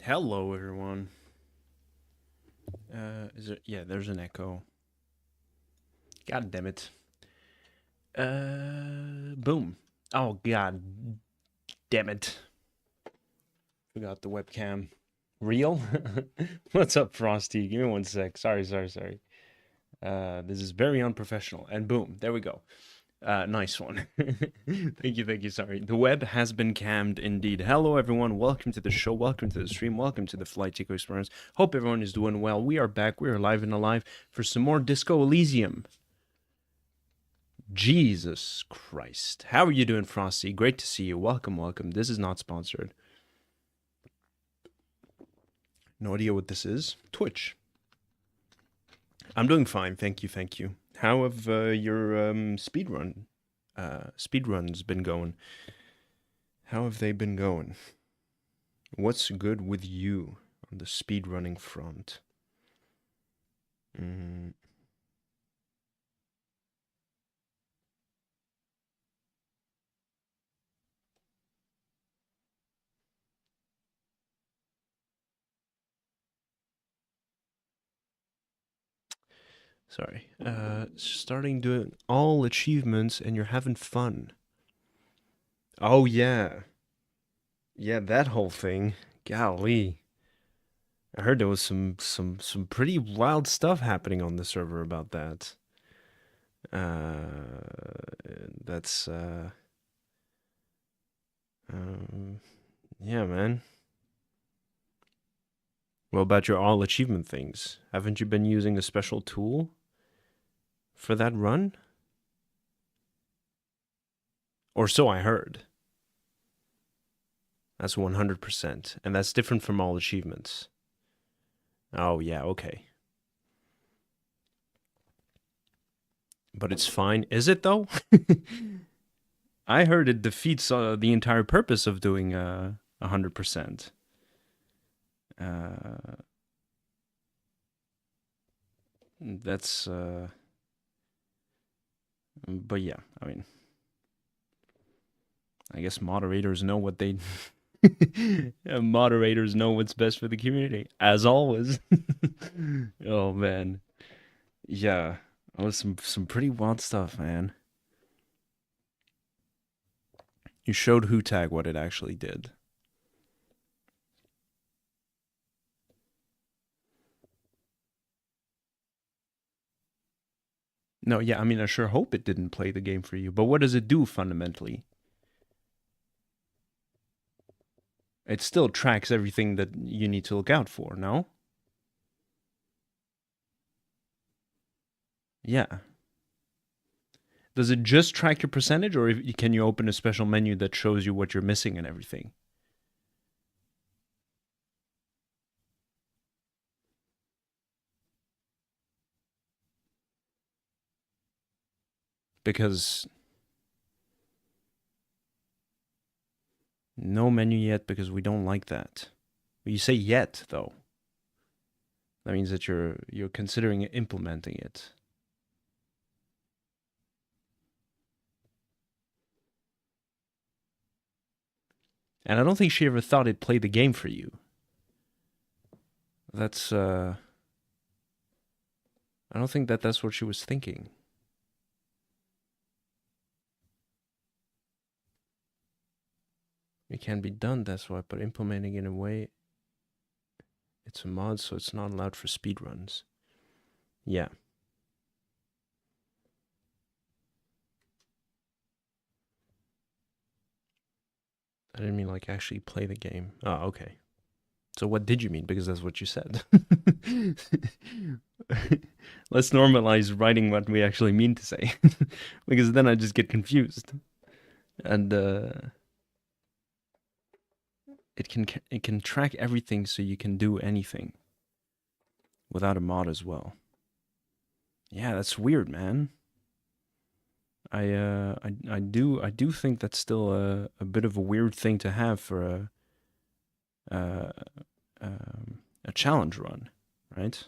Hello, everyone. Is it? Yeah, there's an echo. God damn it. Boom. Oh, god damn it. Forgot the webcam. Real? What's up, Frosty? Give me one sec. Sorry. This is very unprofessional. And boom, there we go. Nice one. Thank you. Sorry. The web has been cammed indeed. Hello, everyone. Welcome to the show. Welcome to the stream. Welcome to the flyticko experience. Hope everyone is doing well. We are back. We are live and alive for some more Disco Elysium. Jesus Christ. How are you doing, Frosty? Great to see you. Welcome. This is not sponsored. No idea what this is. Twitch. I'm doing fine. Thank you. How have your speedruns been going? How have they been going? What's good with you on the speedrunning front? Sorry. Starting doing all achievements and you're having fun. Oh, yeah. Yeah, that whole thing. Golly. I heard there was some pretty wild stuff happening on the server about that. That's yeah, man. Well, about your all achievement things, haven't you been using a special tool for that run? Or so I heard. That's 100%, and that's different from all achievements. Oh yeah, okay. But it's fine. Is it though? I heard it defeats the entire purpose of doing 100%. That's but yeah, I mean, I guess moderators know what they moderators know what's best for the community, as always. Oh man, yeah, that was some pretty wild stuff, man. You showed Hootag what it actually did. No, yeah, I mean, I sure hope it didn't play the game for you. But what does it do fundamentally? It still tracks everything that you need to look out for, no? Yeah. Does it just track your percentage, or can you open a special menu that shows you what you're missing and everything? Because no menu yet, because we don't like that. You say yet, though. That means that you're considering implementing it. And I don't think she ever thought it'd play the game for you. That's I don't think that that's what she was thinking. It can be done, that's why, but implementing it in a way, it's a mod, so it's not allowed for speedruns. Yeah. I didn't mean like actually play the game. Oh, okay. So what did you mean? Because that's what you said. Let's normalize writing what we actually mean to say. Because then I just get confused. And it can track everything so you can do anything without a mod as well. Yeah, that's weird, man. I do think that's still a bit of a weird thing to have for a a challenge run, right?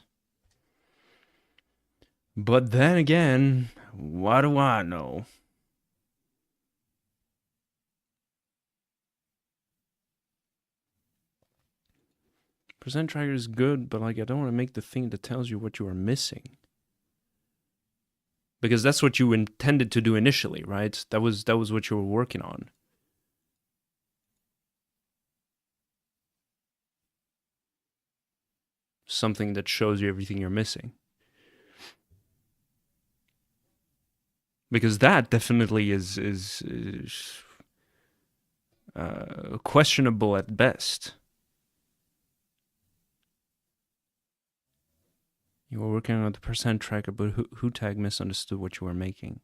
But then again, what do I know? Percent tracker is good, but like I don't want to make the thing that tells you what you are missing. Because that's what you intended to do initially, right? That was what you were working on. Something that shows you everything you're missing. Because that definitely is questionable at best. You were working on the percent tracker, but who tag misunderstood what you were making.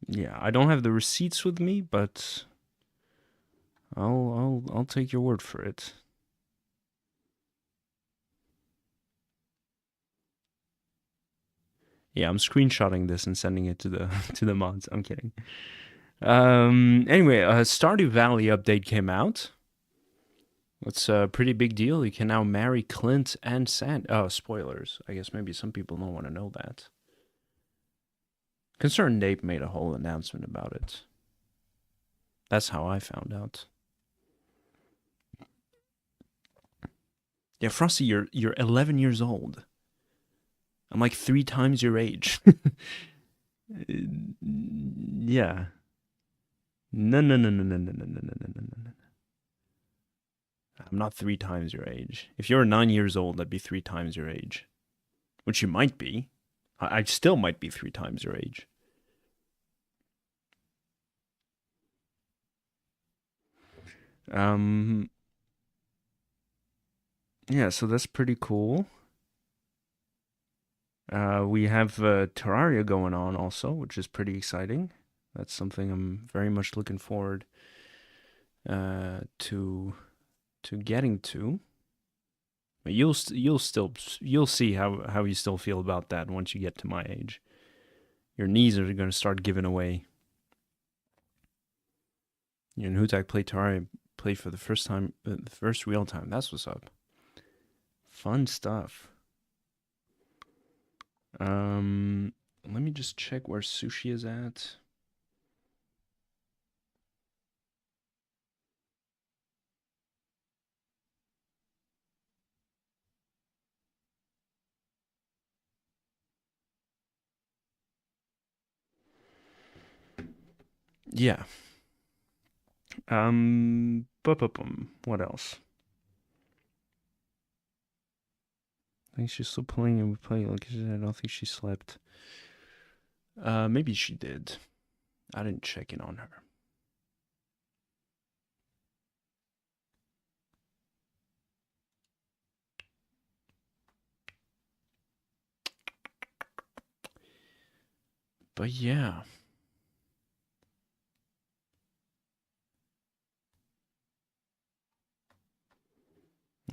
Yeah, I don't have the receipts with me, but I'll take your word for it. Yeah, I'm screenshotting this and sending it to the to the mods. I'm kidding. Anyway, a Stardew Valley update came out. It's a pretty big deal. You can now marry Clint and Sand. Oh, spoilers. I guess maybe some people don't want to know that. Concerned Ape made a whole announcement about it. That's how I found out. Yeah, Frosty, you're 11 years old. I'm like 3 times your age. Yeah. No. I'm not 3 times your age. If you're 9 years old, I'd be 3 times your age. Which you might be. I still might be 3 times your age. Yeah, so that's pretty cool. We have Terraria going on also, which is pretty exciting. That's something I'm very much looking forward to getting to. But you'll see how you still feel about that once you get to my age. Your knees are going to start giving away. You know, Hutak played Terraria, played for the first time, the first real time. That's what's up. Fun stuff. Let me just check where Sushi is at. Yeah. What else? I think she's still playing and we play like I don't think she slept. Maybe she did. I didn't check in on her. But yeah.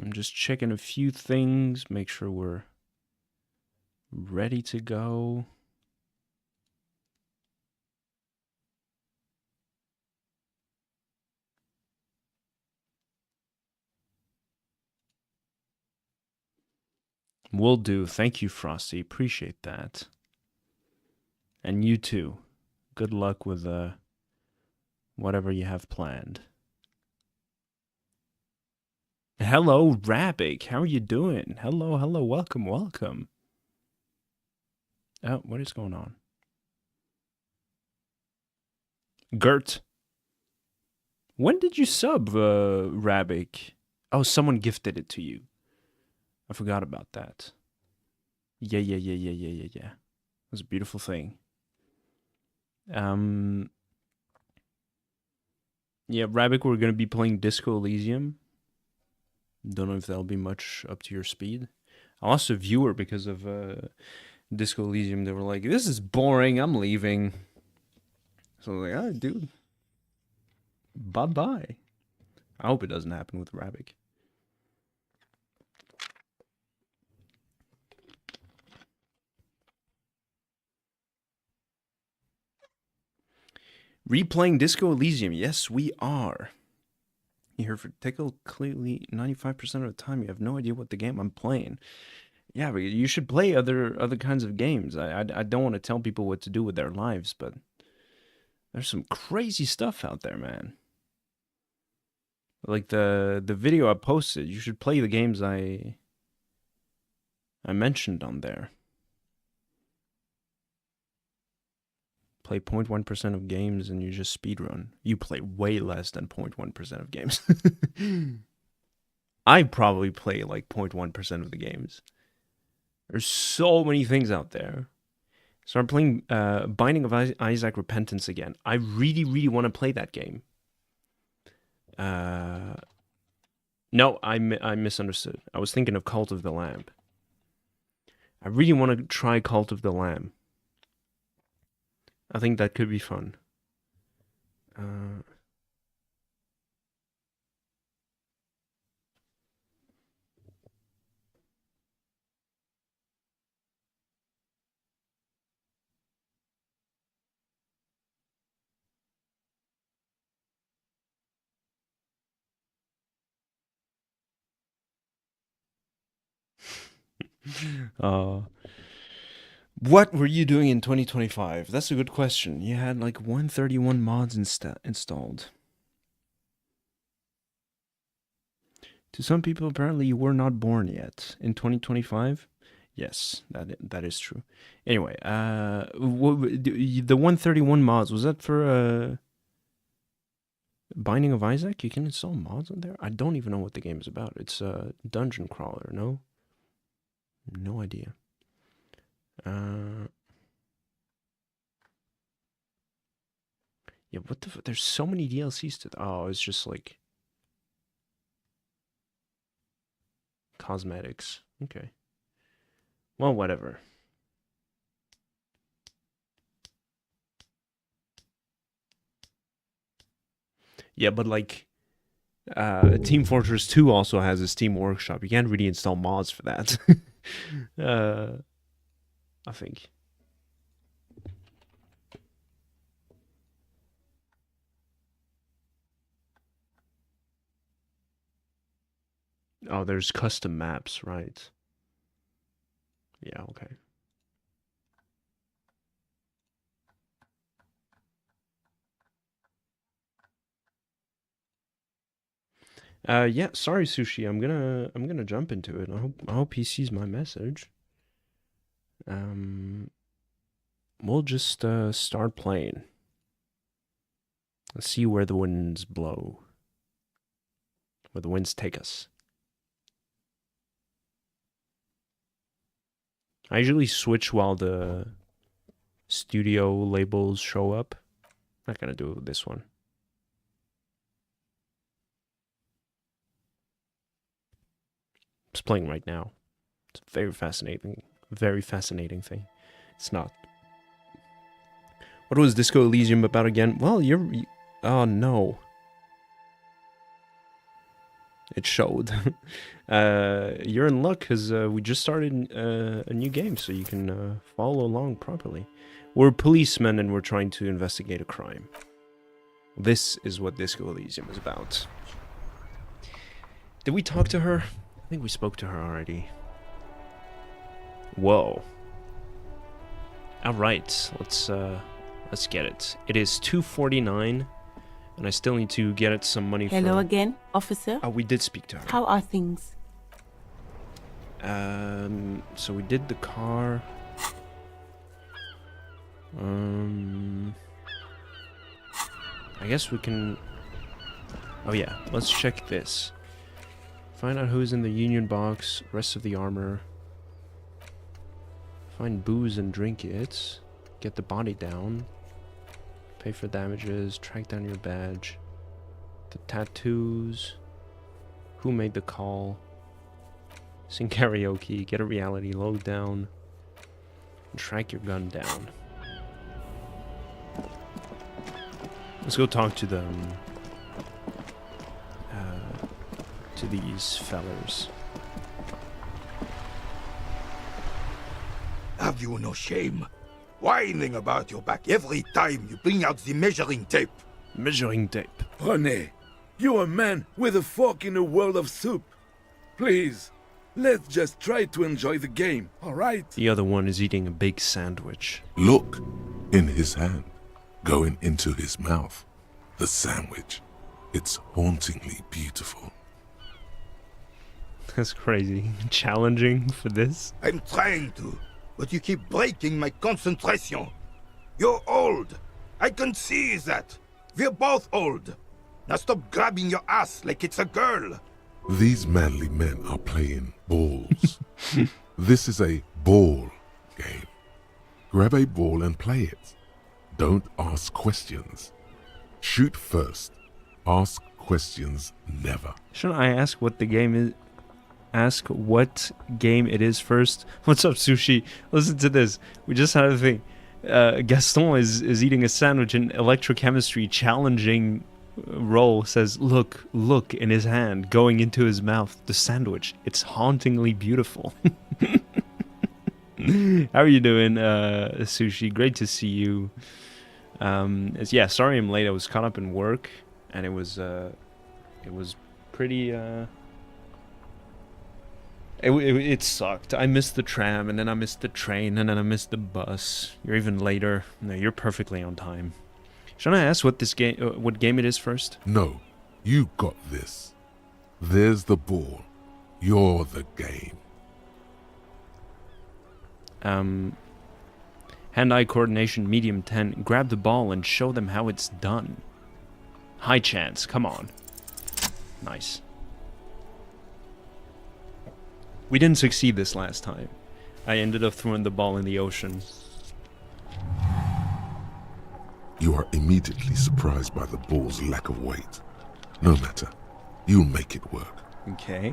I'm just checking a few things, make sure we're ready to go. Will do. Thank you, Frosty. Appreciate that. And you too. Good luck with whatever you have planned. Hello, Rabik. How are you doing? Hello. Welcome. Oh, what is going on? Gert. When did you sub, Rabik? Oh, someone gifted it to you. I forgot about that. Yeah. It was a beautiful thing. Yeah, Rabik, we're gonna be playing Disco Elysium. Don't know if that'll be much up to your speed. I lost a viewer because of Disco Elysium. They were like, "This is boring. I'm leaving." So I was like, "Ah, dude, bye." I hope it doesn't happen with Rabik. Replaying Disco Elysium. Yes, we are. You hear for Tickle, clearly 95% of the time you have no idea what the game I'm playing. Yeah, but you should play other kinds of games. I don't want to tell people what to do with their lives, but there's some crazy stuff out there, man. Like the video I posted, you should play the games I mentioned on there. Play 0.1% of games and you just speedrun. You play way less than 0.1% of games. I probably play like 0.1% of the games. There's so many things out there. So I'm playing Binding of Isaac Repentance again. I really, really want to play that game. No, I misunderstood. I was thinking of Cult of the Lamb. I really want to try Cult of the Lamb. I think that could be fun. What were you doing in 2025? That's a good question. You had like 131 mods installed. To some people, apparently you were not born yet. In 2025? Yes, that is true. Anyway, the 131 mods, was that for Binding of Isaac? You can install mods on there? I don't even know what the game is about. It's a dungeon crawler, no? No idea. Yeah, what the there's so many DLCs to oh, it's just like cosmetics. Okay. Well, whatever. Yeah, but like Team Fortress 2 also has a Steam Workshop. You can't really install mods for that. I think. Oh, there's custom maps, right? Yeah, okay. Yeah, sorry Sushi. I'm gonna jump into it. I hope he sees my message. We'll just start playing. Let's see where the winds blow. Where the winds take us. I usually switch while the studio labels show up. I'm not gonna do it with this one. It's playing right now. It's a very fascinating thing. It's not. What was Disco Elysium about again? Well, oh no. It showed. You're in luck because we just started a new game, so you can follow along properly. We're policemen and we're trying to investigate a crime. This is what Disco Elysium is about. Did we talk to her? I think we spoke to her already. Whoa. All right, let's get it. It is 2:49, and I still need to get it some money. Hello again, officer. Oh, we did speak to her. How are things? So we did the car. I guess we can. Oh yeah, let's check this. Find out who's in the union box, rest of the armor. Find booze and drink it. Get the body down. Pay for damages, track down your badge. The tattoos. Who made the call? Sing karaoke, get a reality load down. And track your gun down. Let's go talk to them. To these fellers. Have you no shame? Whining about your back every time you bring out the measuring tape. Measuring tape. René, you're a man with a fork in a world of soup. Please, Let's just try to enjoy the game, alright? The other one is eating a big sandwich. Look, in his hand, going into his mouth. The sandwich. It's hauntingly beautiful. That's crazy. Challenging for this. I'm trying to, but you keep breaking my concentration. You're old. I can see that. We're both old. Now stop grabbing your ass like it's a girl. These manly men are playing balls. This is a ball game. Grab a ball and play it. Don't ask questions. Shoot first. Ask questions never. Shouldn't I ask what the game is? Ask what game it is first? What's up, Sushi? Listen to this. We just had a thing. Gaston is eating a sandwich in electrochemistry, challenging role says, look in his hand, going into his mouth, the sandwich. It's hauntingly beautiful. How are you doing, Sushi? Great to see you. Yeah, sorry I'm late. I was caught up in work, and it was pretty, it sucked. I missed the tram, and then I missed the train, and then I missed the bus. You're even later. No, you're perfectly on time. Should I ask what this game, what game it is first? No, you got this. There's the ball. You're the game. Hand-eye coordination, medium 10. Grab the ball and show them how it's done. High chance. Come on. Nice. We didn't succeed this last time. I ended up throwing the ball in the ocean. You are immediately surprised by the ball's lack of weight. No matter. You'll make it work. Okay.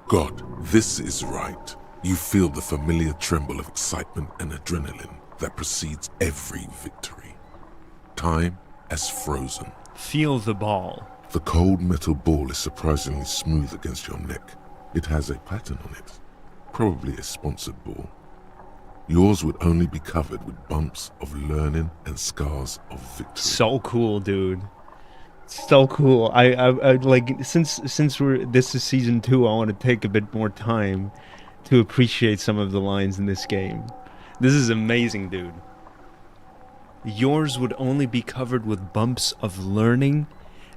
God, this is right. You feel the familiar tremble of excitement and adrenaline that precedes every victory. Time has frozen. Feel the ball. The cold metal ball is surprisingly smooth against your neck. It has a pattern on it. Probably a sponsored ball. Yours would only be covered with bumps of learning and scars of victory. So cool, dude. So cool. I like, since this is season 2, I want to take a bit more time to appreciate some of the lines in this game. This is amazing, dude. Yours would only be covered with bumps of learning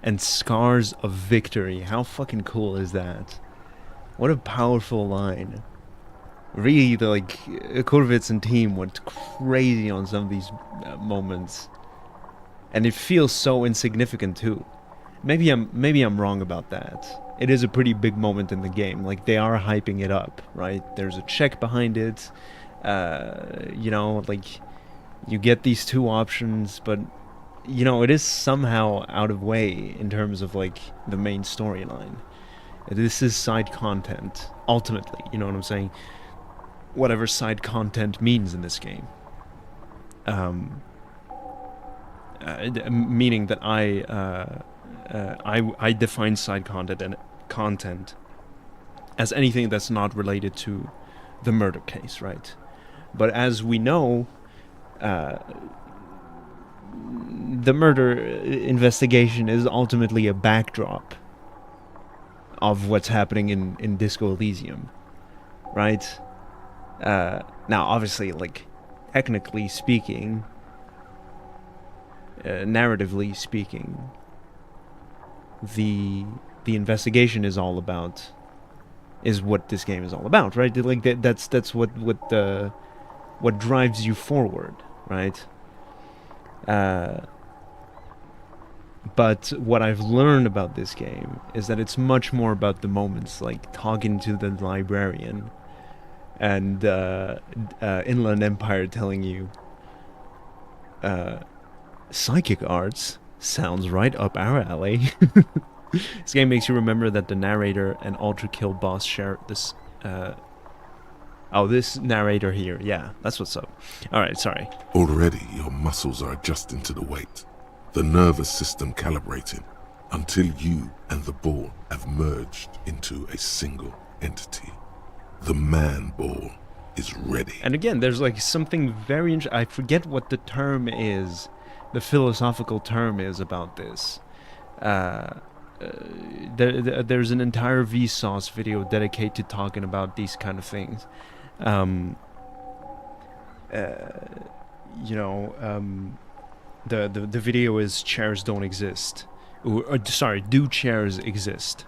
and scars of victory. How fucking cool is that? What a powerful line. Really, Kurvitz and team went crazy on some of these moments. And it feels so insignificant too. Maybe I'm wrong about that. It is a pretty big moment in the game. Like, they are hyping it up, right? There's a check behind it. You know, like, you get these 2 options, but you know, it is somehow out of way in terms of like the main storyline. This is side content, ultimately, you know what I'm saying? Whatever side content means in this game. Meaning that I define side content as anything that's not related to the murder case, right? But as we know, the murder investigation is ultimately a backdrop of what's happening in Disco Elysium, right? Now, obviously, like, technically speaking, narratively speaking, the investigation is what this game is all about, right? Like, that's what drives you forward, right? But what I've learned about this game is that it's much more about the moments, like talking to the librarian and Inland Empire telling you psychic arts sounds right up our alley. This game makes you remember that the narrator and Ultra Kill boss share this this narrator here. Yeah, that's what's up. Alright, sorry. Already your muscles are adjusting to the weight, the nervous system calibrating, until you and the ball have merged into a single entity. The man ball is ready. And again, there's like something very I forget what the term is, the philosophical term is about this. there's an entire Vsauce video dedicated to talking about these kind of things. The video is chairs don't exist. Sorry, do chairs exist?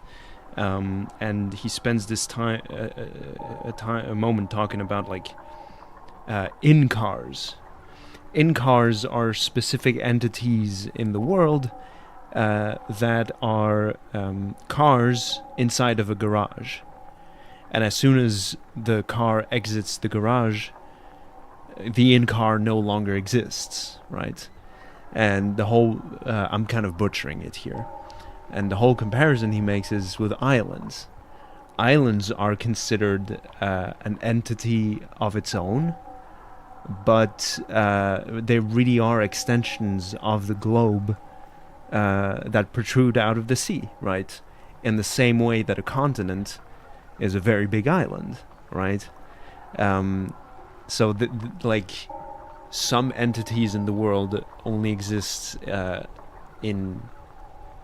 And he spends this time a moment talking about like in cars. In cars are specific entities in the world that are cars inside of a garage. And as soon as the car exits the garage, the in-car no longer exists, right? And the whole... I'm kind of butchering it here. And the whole comparison he makes is with islands. Islands are considered an entity of its own, but they really are extensions of the globe that protrude out of the sea, right? In the same way that a continent is a very big island, right? So, like, some entities in the world only exist in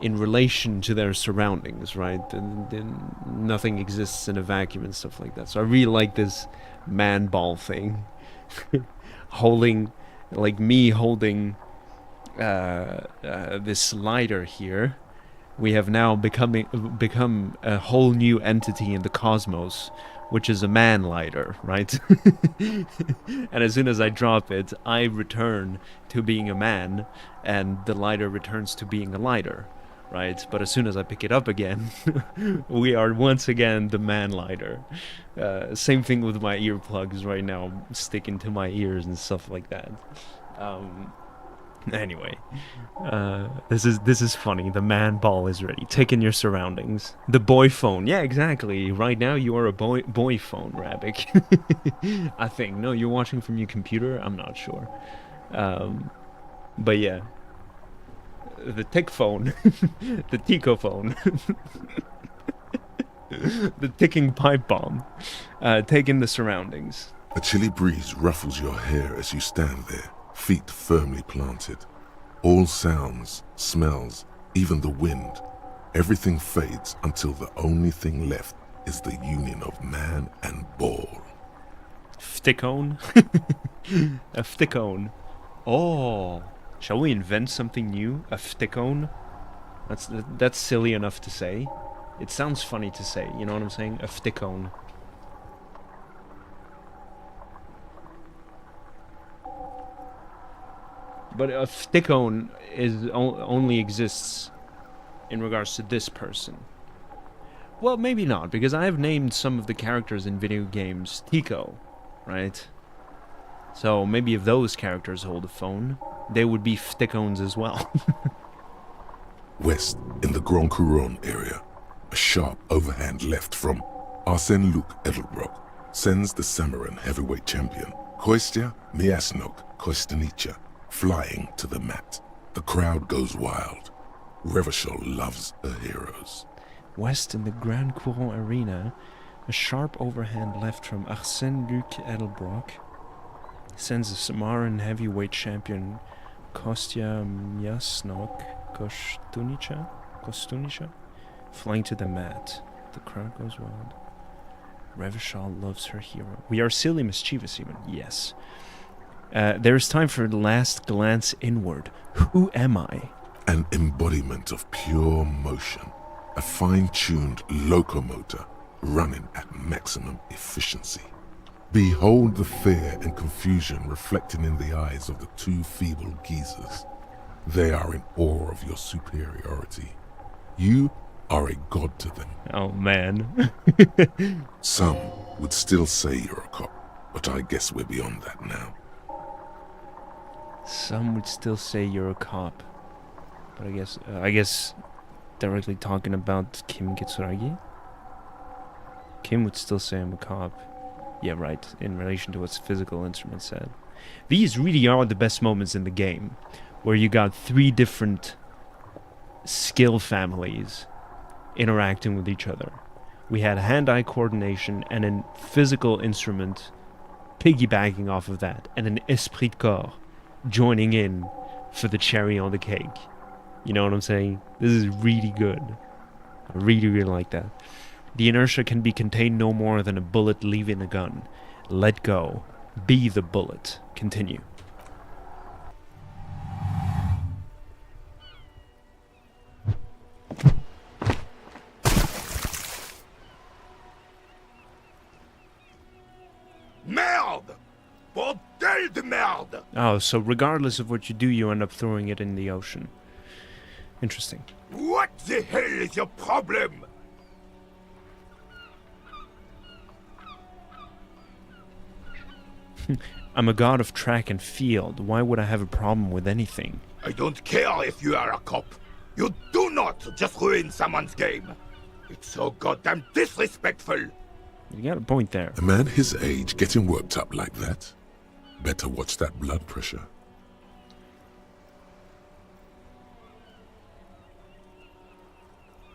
relation to their surroundings, right? And nothing exists in a vacuum and stuff like that. So I really like this man ball thing. Holding, like me holding this lighter here. We have now become a whole new entity in the cosmos, which is a man lighter, right? And as soon as I drop it, I return to being a man, and the lighter returns to being a lighter, right? But as soon as I pick it up again, we are once again the man lighter. Same thing with my earplugs right now, sticking to my ears and stuff like that. Anyway, this is funny. The man ball is ready. Take in your surroundings. The boy phone. Yeah, exactly. Right now you are a boy phone, Rabbik. I think. No, you're watching from your computer? I'm not sure. But yeah. The tick phone. The Tico phone. The ticking pipe bomb. Take in the surroundings. A chilly breeze ruffles your hair as you stand there, feet firmly planted. All sounds, smells, even the wind, everything fades until the only thing left is the union of man and ball. Fticone? A fticone. Oh, shall we invent something new? A fticone? That's silly enough to say. It sounds funny to say, you know what I'm saying? A fticone. But a fticone is only exists in regards to this person. Well, maybe not, because I have named some of the characters in video games Tico, right? So maybe if those characters hold a phone, they would be fticones as well. West, in the Grand Couronne area, a sharp overhand left from Arsène Luc Edelbrock sends the Samarin heavyweight champion, Kostya Miasnok Kostanica, flying to the mat. The crowd goes wild. Revachol loves her heroes. West in the Grand Couronne arena, a sharp overhand left from Arsène Luc Edelbrock sends the Samarin heavyweight champion Kostya Miasnok Kostunica flying to the mat. The crowd goes wild. Revachol loves her hero. We are silly mischievous even, yes. There is time for the last glance inward. Who am I? An embodiment of pure motion. A fine-tuned locomotor running at maximum efficiency. Behold the fear and confusion reflected in the eyes of the two feeble geezers. They are in awe of your superiority. You are a god to them. Oh, man. Some would still say you're a cop, but I guess we're beyond that now. Some would still say you're a cop, but I guess directly talking about Kim Kitsuragi. Kim would still say I'm a cop. Yeah, right, in relation to what physical instrument said. These really are the best moments in the game, where you got 3 different skill families interacting with each other. We had hand-eye coordination and a physical instrument piggybacking off of that, and an esprit de corps joining in for the cherry on the cake. You know what I'm saying? This is really good. I really, really like that. The inertia can be contained no more than a bullet leaving a gun. Let go. Be the bullet. Continue. Merde! Bordel de merde! Oh, so regardless of what you do, you end up throwing it in the ocean. Interesting. What the hell is your problem? I'm a god of track and field. Why would I have a problem with anything? I don't care if you are a cop. You do not just ruin someone's game. It's so goddamn disrespectful. You got a point there. A man his age getting worked up like that? Better watch that blood pressure.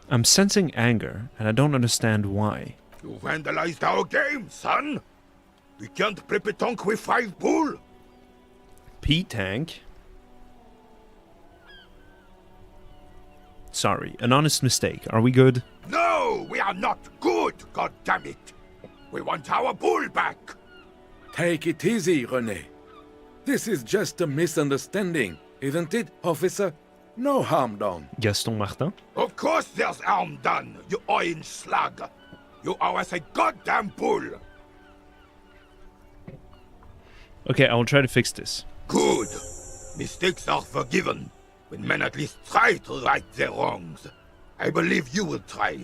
I'm sensing anger, and I don't understand why. You vandalized our game, son. We can't play pétanque with 5 bull. P-Tank? Sorry, an honest mistake. Are we good? No, we are not good, goddammit. We want our bull back. Take it easy, René. This is just a misunderstanding, isn't it, officer? No harm done. Gaston Martin? Of course there's harm done, you orange slug. You owe us a goddamn bull. Okay, I will try to fix this. Good. Mistakes are forgiven when men at least try to right their wrongs. I believe you will try.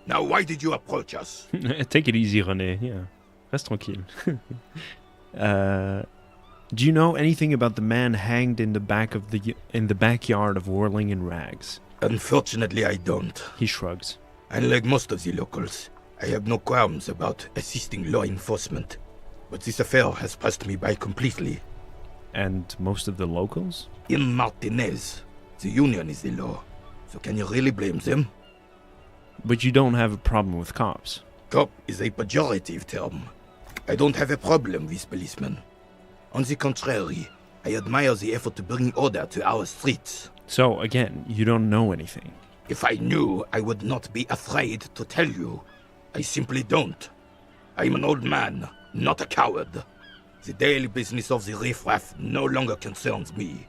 Now, why did you approach us? Take it easy, René. Yeah. Reste tranquille. Do you know anything about the man hanged in the backyard of Whirling in Rags? Unfortunately, I don't. He shrugs. Unlike most of the locals, I have no qualms about assisting law enforcement. But this affair has passed me by completely. And most of the locals? In Martinez, the union is the law. So can you really blame them? But you don't have a problem with cops. Cop is a pejorative term. I don't have a problem with policemen. On the contrary, I admire the effort to bring order to our streets. So, again, you don't know anything. If I knew, I would not be afraid to tell you. I simply don't. I'm an old man, not a coward. The daily business of the riffraff no longer concerns me.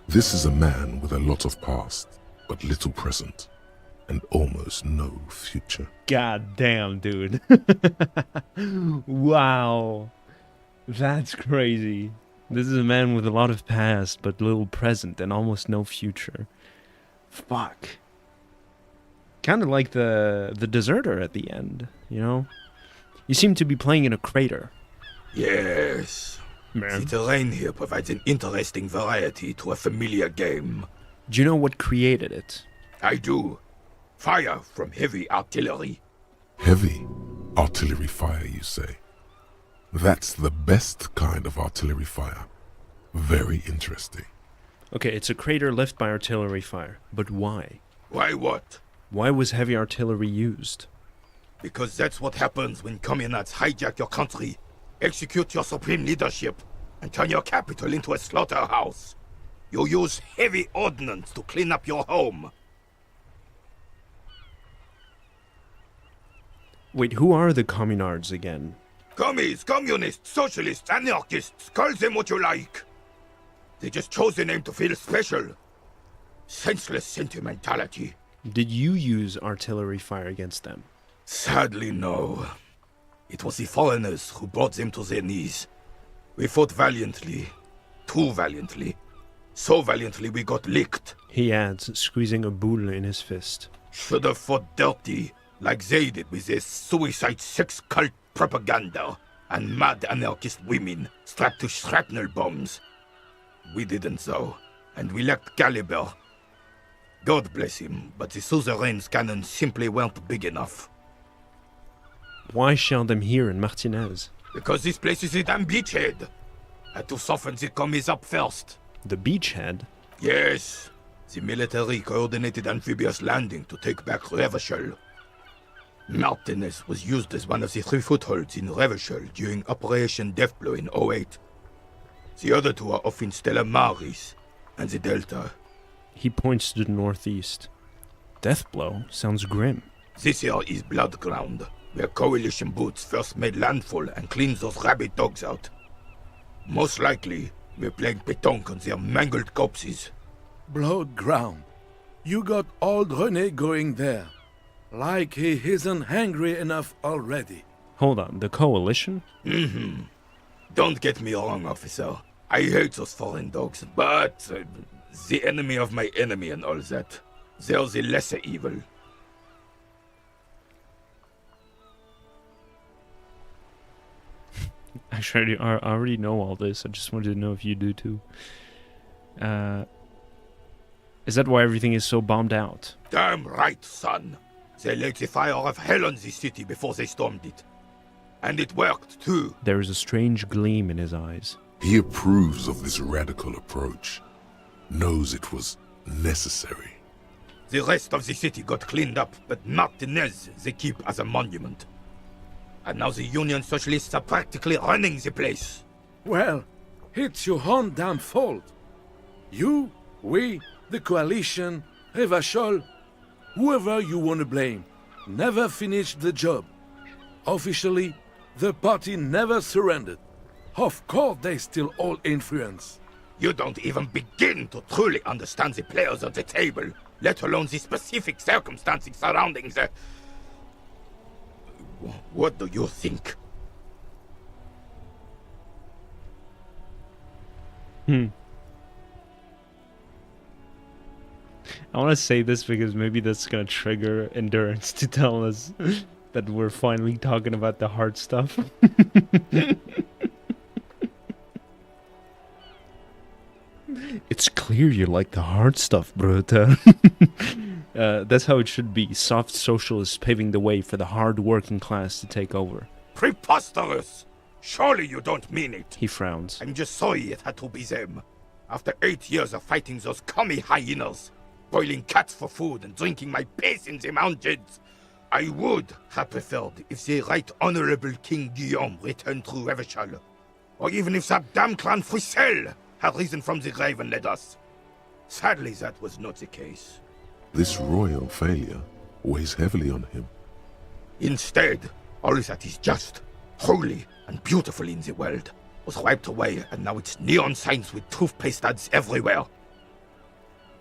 This is a man with a lot of past, but little present, and almost no future. God damn, dude. Wow. That's crazy. This is a man with a lot of past, but little present, and almost no future. Fuck. Kind of like the deserter at the end, you know? You seem to be playing in a crater. Yes. Man. The terrain here provides an interesting variety to a familiar game. Do you know what created it? I do. Fire from heavy artillery. Heavy artillery fire, you say? That's the best kind of artillery fire. Very interesting. Okay, it's a crater left by artillery fire. But why? Why what? Why was heavy artillery used? Because that's what happens when communards hijack your country, execute your supreme leadership, and turn your capital into a slaughterhouse. You use heavy ordnance to clean up your home. Wait, who are the communards again? Commies, communists, socialists, anarchists, call them what you like. They just chose the name to feel special. Senseless sentimentality. Did you use artillery fire against them? Sadly, no. It was the foreigners who brought them to their knees. We fought valiantly. Too valiantly. So valiantly we got licked. He adds, squeezing a boule in his fist. Should have fought dirty, like they did with their suicide sex cult propaganda and mad anarchist women strapped to shrapnel bombs. We didn't though, and we lacked caliber. God bless him, but the suzerain's cannons simply weren't big enough. Why shell them here in Martinez? Because this place is a damn beachhead. Had to soften the commies up first. The beachhead? Yes, the military coordinated amphibious landing to take back Revachol. Martinez was used as one of the 3 footholds in Revachol during Operation Deathblow in 08. The other 2 are off in Stella Maris and the Delta. He points to the northeast. Death blow? Sounds grim. This here is Blood Ground, where Coalition boots first made landfall and cleaned those rabid dogs out. Most likely, we're playing pétanque on their mangled corpses. Blood ground. You got old René going there. Like he isn't hungry enough already. Hold on, the Coalition? Don't get me wrong, officer. I hate those foreign dogs, but the enemy of my enemy and all that. They're the lesser evil. Actually, I already know all this. I just wanted to know if you do too. Is that why everything is so bombed out? Damn right, son. They lit the fire of hell on the city before they stormed it. And it worked, too. There is a strange gleam in his eyes. He approves of this radical approach, knows it was necessary. The rest of the city got cleaned up, but Martinez they keep as a monument. And now the Union Socialists are practically running the place. Well, it's your own damn fault. You, we, the Coalition, Revachol, whoever you want to blame, never finished the job. Officially, the party never surrendered. Of course they still hold influence. You don't even begin to truly understand the players at the table, let alone the specific circumstances surrounding the... What do you think? I want to say this because maybe that's going to trigger Endurance to tell us that we're finally talking about the hard stuff. It's clear you like the hard stuff, Bruta. That's how it should be. Soft socialists paving the way for the hard-working class to take over. Preposterous! Surely you don't mean it. He frowns. I'm just sorry it had to be them. After 8 years of fighting those commie hyenas, boiling cats for food and drinking my piss in the mountains, I would have preferred if the Right Honorable King Guillaume returned through Revachol, or even if that damn clan Frissel had risen from the grave and led us. Sadly, that was not the case. This royal failure weighs heavily on him. Instead, all that is just, holy, and beautiful in the world was wiped away, and now it's neon signs with toothpaste ads everywhere.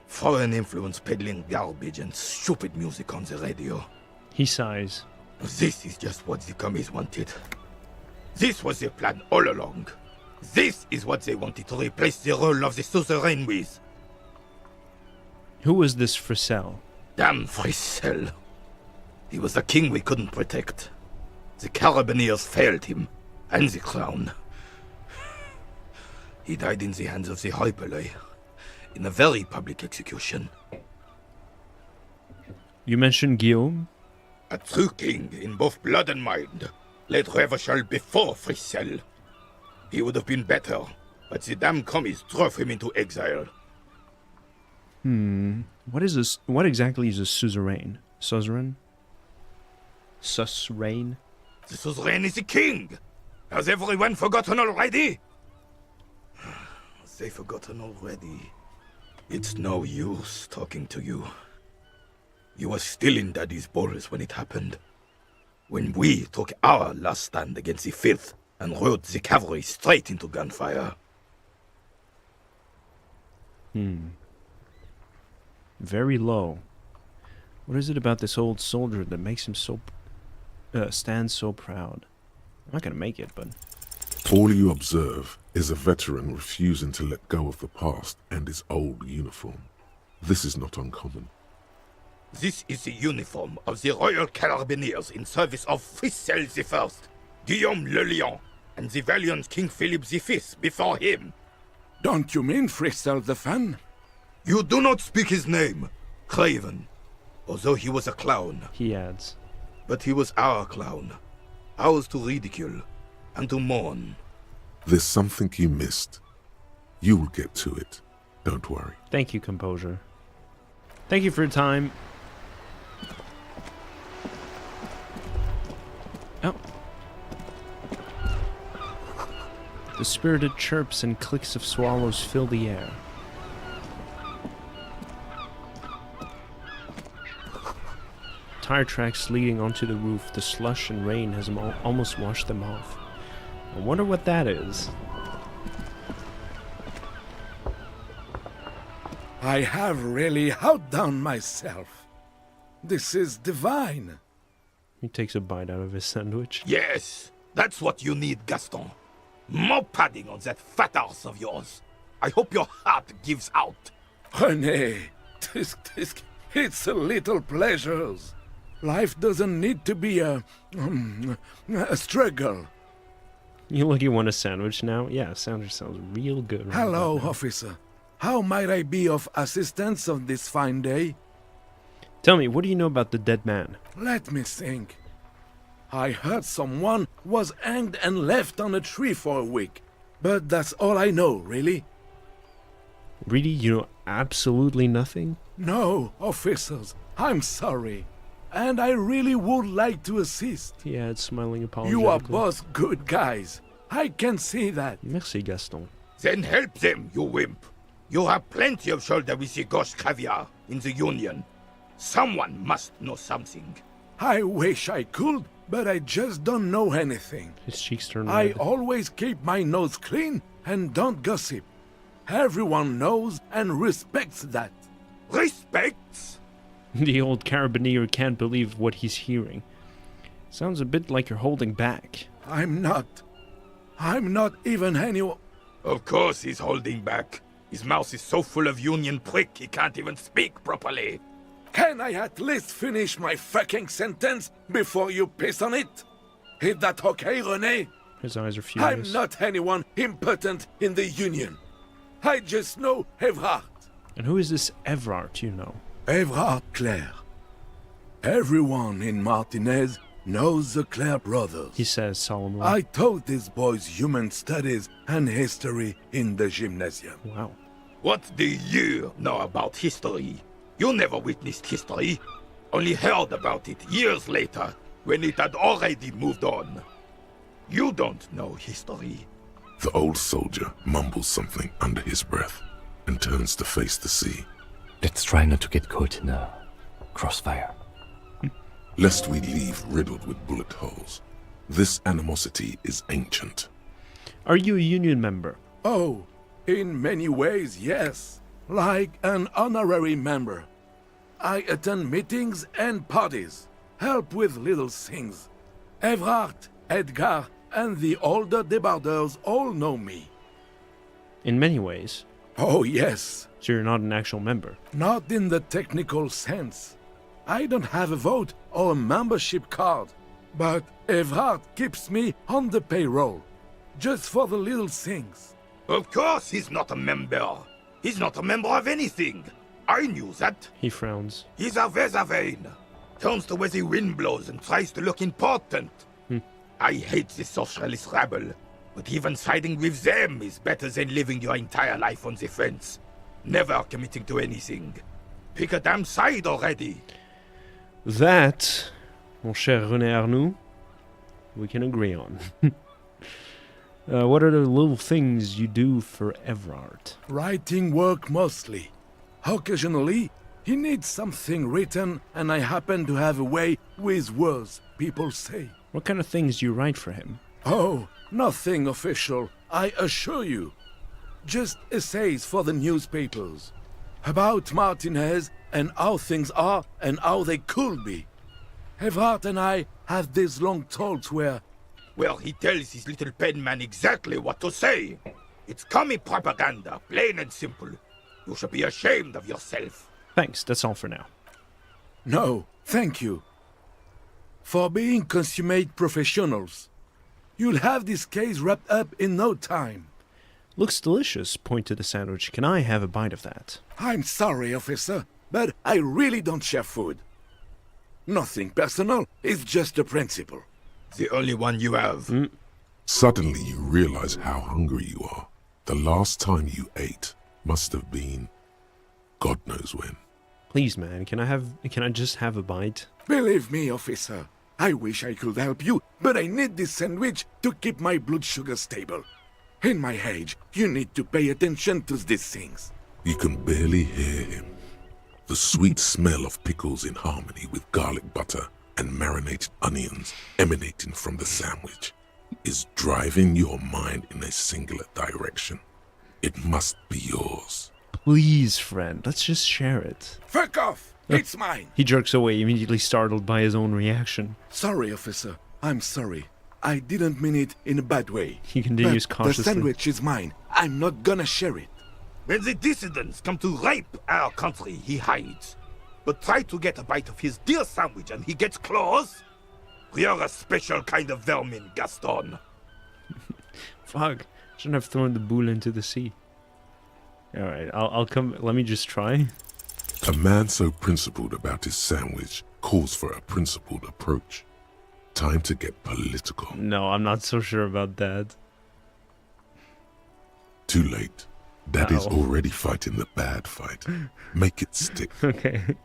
Foreign influence peddling garbage and stupid music on the radio. He sighs. This is just what the commies wanted. This was their plan all along. This is what they wanted to replace the role of the suzerain with. Who was this Frissel? Damn Frissel. He was a king we couldn't protect. The Carabineers failed him, and the crown. He died in the hands of the Hyperlay, in a very public execution. You mentioned Guillaume? A true king in both blood and mind led Revachol before Frissel. He would have been better, but the damn commies drove him into exile. What is this? What exactly is a suzerain? Suzerain? Suzerain? The suzerain is the king! Has everyone forgotten already? They forgotten already. It's no use talking to you. You were still in Daddy's balls when it happened. When we took our last stand against the filth and rode the cavalry straight into gunfire. Very low. What is it about this old soldier that makes him so stand so proud? I'm not gonna make it, but All you observe is a veteran refusing to let go of the past and his old uniform. This is not uncommon. This is the uniform of the Royal Carabineers in service of Frissel I, Guillaume le Lion, and the valiant King Philip V before him. Don't you mean Frissel the Fan? You do not speak his name, Craven, although he was a clown. he adds. But he was our clown, ours to ridicule and to mourn. There's something you missed. You will get to it. Don't worry. Thank you, composure. Thank you for your time. Oh. The spirited chirps and clicks of swallows fill the air. Tire tracks leading onto the roof. The slush and rain has almost washed them off. I wonder what that is. I have really outdone myself. This is divine. He takes a bite out of his sandwich. Yes, that's what you need, Gaston. More padding on that fat arse of yours. I hope your heart gives out. René, it's a little pleasures. Life doesn't need to be a struggle. You look, you want a sandwich now? Yeah, sandwich sounds real good. Right Hello, about now. officer. How might I be of assistance on this fine day? Tell me, what do you know about the dead man? Let me think. I heard someone was hanged and left on a tree for a week. But that's all I know, really. Really? You know absolutely nothing? No, officers, I'm sorry. And I really would like to assist. He adds, smiling apologetically. You are both good guys. I can see that. Merci, Gaston. Then help them, you wimp. You have plenty of shoulder with the gauche caviar in the Union. Someone must know something. I wish I could, but I just don't know anything. His cheeks turn I red. always keep my nose clean and don't gossip. Everyone knows and respects that. Respects? The old carabinier can't believe what he's hearing. Sounds a bit like you're holding back. I'm not even anyone. Of course he's holding back. His mouth is so full of Union prick he can't even speak properly. Can I at least finish my fucking sentence before you piss on it? Is that okay, René? His eyes are I'm furious. not anyone important in the Union. I just know Evrard. And who is this Evrard, you know? Evrard Claire. Everyone in Martinez knows the Claire brothers. He says solemnly. I taught these boys human studies and history in the gymnasium. Wow. What do you know about history? You never witnessed history, only heard about it years later, when it had already moved on. You don't know history. The old soldier mumbles something under his breath and turns to face the sea. Let's try not to get caught in a crossfire. Lest we leave riddled with bullet holes. This animosity is ancient. Are you a union member? Oh, in many ways, yes. Like an honorary member. I attend meetings and parties, help with little things. Evrard, Edgar, and the older debardeurs all know me. In many ways. Oh, yes. So you're not an actual member. Not in the technical sense. I don't have a vote or a membership card. But Evrard keeps me on the payroll. Just for the little things. Of course he's not a member. He's not a member of anything. I knew that. He frowns. He's a Weservain. Turns to where the wind blows and tries to look important. I hate this socialist rabble. But even siding with them is better than living your entire life on the fence. Never committing to anything. Pick a damn side already. That, mon cher René Arnoux, we can agree on. What are the little things you do for Evrard? Writing work mostly. Occasionally, he needs something written, and I happen to have a way with words, people say. What kind of things do you write for him? Oh, nothing official, I assure you. Just essays for the newspapers. About Martinez and how things are and how they could be. Evrard and I have these long talks where... Well, he tells his little pen man exactly what to say. It's commie propaganda, plain and simple. You should be ashamed of yourself. Thanks, that's all for now. No, thank you. For being consummate professionals. You'll have this case wrapped up in no time. Looks delicious, point to the sandwich. Can I have a bite of that? I'm sorry, officer, but I really don't share food. Nothing personal, it's just a principle. The only one you have. Suddenly you realize how hungry you are. The last time you ate must have been God knows when. Please, man, can I just have a bite? Believe me, officer, I wish I could help you, but I need this sandwich to keep my blood sugar stable. In my age, you need to pay attention to these things. You can barely hear him. The sweet smell of pickles in harmony with garlic butter and marinated onions emanating from the sandwich is driving your mind in a singular direction. It must be yours. Please, friend, let's just share it. Fuck off! It's mine! He jerks away, immediately startled by his own reaction. Sorry, officer. I'm sorry. I didn't mean it in a bad way. He continues But cautiously. the sandwich is mine. I'm not gonna share it. When the dissidents come to rape our country, he hides. But try to get a bite of his dear sandwich and he gets claws? We are a special kind of vermin, Gaston. Fuck. Shouldn't have thrown the boule into the sea. Alright, I'll come. Let me just try. A man so principled about his sandwich calls for a principled approach. Time to get political. No, I'm not so sure about that. Too late. Daddy's Uh-oh. already fighting the bad fight. Make it stick. Okay.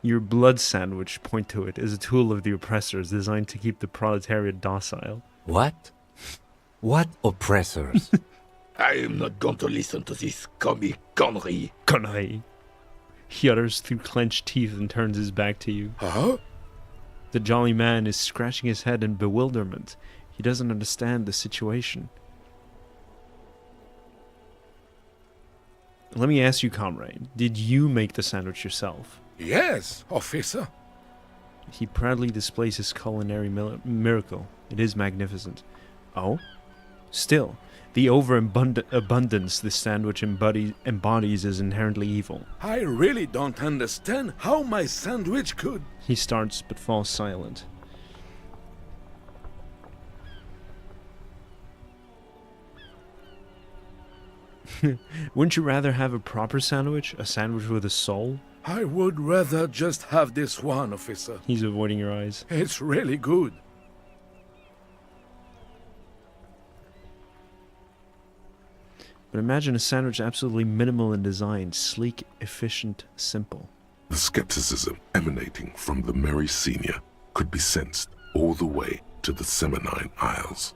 Your blood sandwich, point to it, is a tool of the oppressors designed to keep the proletariat docile. What? What oppressors? I am not going to listen to this comic connery. Connery. He utters through clenched teeth and turns his back to you. Huh? The jolly man is scratching his head in bewilderment. He doesn't understand the situation. Let me ask you, comrade, did you make the sandwich yourself? Yes, officer. He proudly displays his culinary miracle. It is magnificent. Oh? Still, the overabundance this sandwich embodies is inherently evil. I really don't understand how my sandwich could. He starts but falls silent. Wouldn't you rather have a proper sandwich? A sandwich with a soul? I would rather just have this one, officer. He's avoiding your eyes. It's really good. But imagine a sandwich absolutely minimal in design, sleek, efficient, simple. The skepticism emanating from the merry senior could be sensed all the way to the Seminine Isles.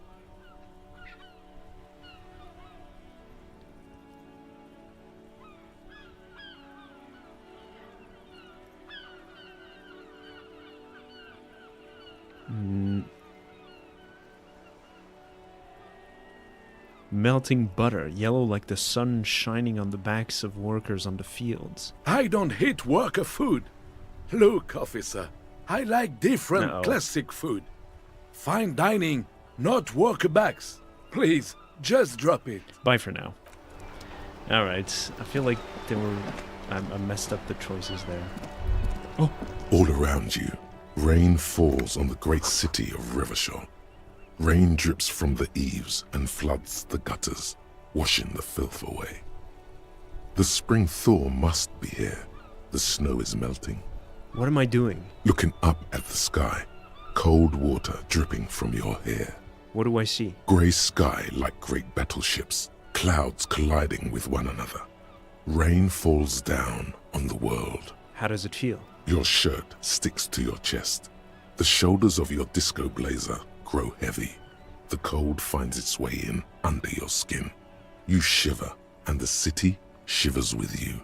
Melting butter, yellow like the sun shining on the backs of workers on the fields. I don't hate worker food. Look, officer, I like different No. classic food. Fine dining, not worker backs. Please, just drop it. Bye for now. Alright, I feel like I messed up the choices there. All around you, rain falls on the great city of Revachol. Rain drips from the eaves and floods the gutters, washing the filth away. The spring thaw must be here. The snow is melting. What am I doing? Looking up at the sky, cold water dripping from your hair. What do I see? Grey sky like great battleships, clouds colliding with one another. Rain falls down on the world. How does it feel? Your shirt sticks to your chest. The shoulders of your disco blazer grow heavy. The cold finds its way in under your skin. You shiver, and the city shivers with you.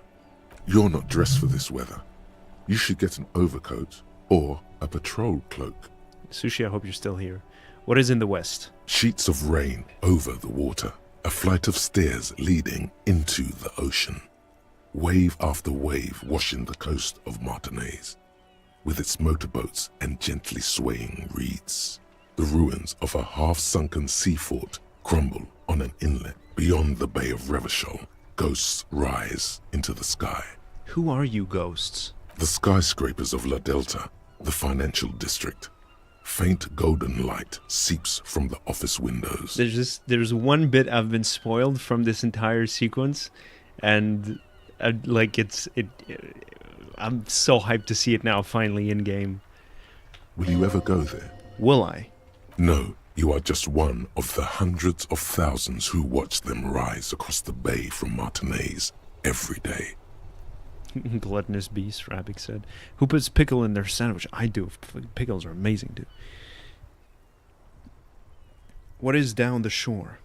You're not dressed for this weather. You should get an overcoat or a patrol cloak. Sushi, I hope you're still here. What is in the west? Sheets of rain over the water. A flight of stairs leading into the ocean. Wave after wave washing the coast of Martinaise, with its motorboats and gently swaying reeds. The ruins of a half-sunken sea fort crumble on an inlet beyond the Bay of Revachol. Ghosts rise into the sky. Who are you, ghosts? The skyscrapers of La Delta, the financial district. Faint golden light seeps from the office windows. There's one bit I've been spoiled from this entire sequence, and I'm so hyped to see it now, finally in game. Will you ever go there? Will I? No, you are just one of the hundreds of thousands who watch them rise across the bay from Martinaise every day. Gluttonous beast, Rabik said. Who puts pickle in their sandwich? I do. Pickles are amazing, dude. What is down the shore?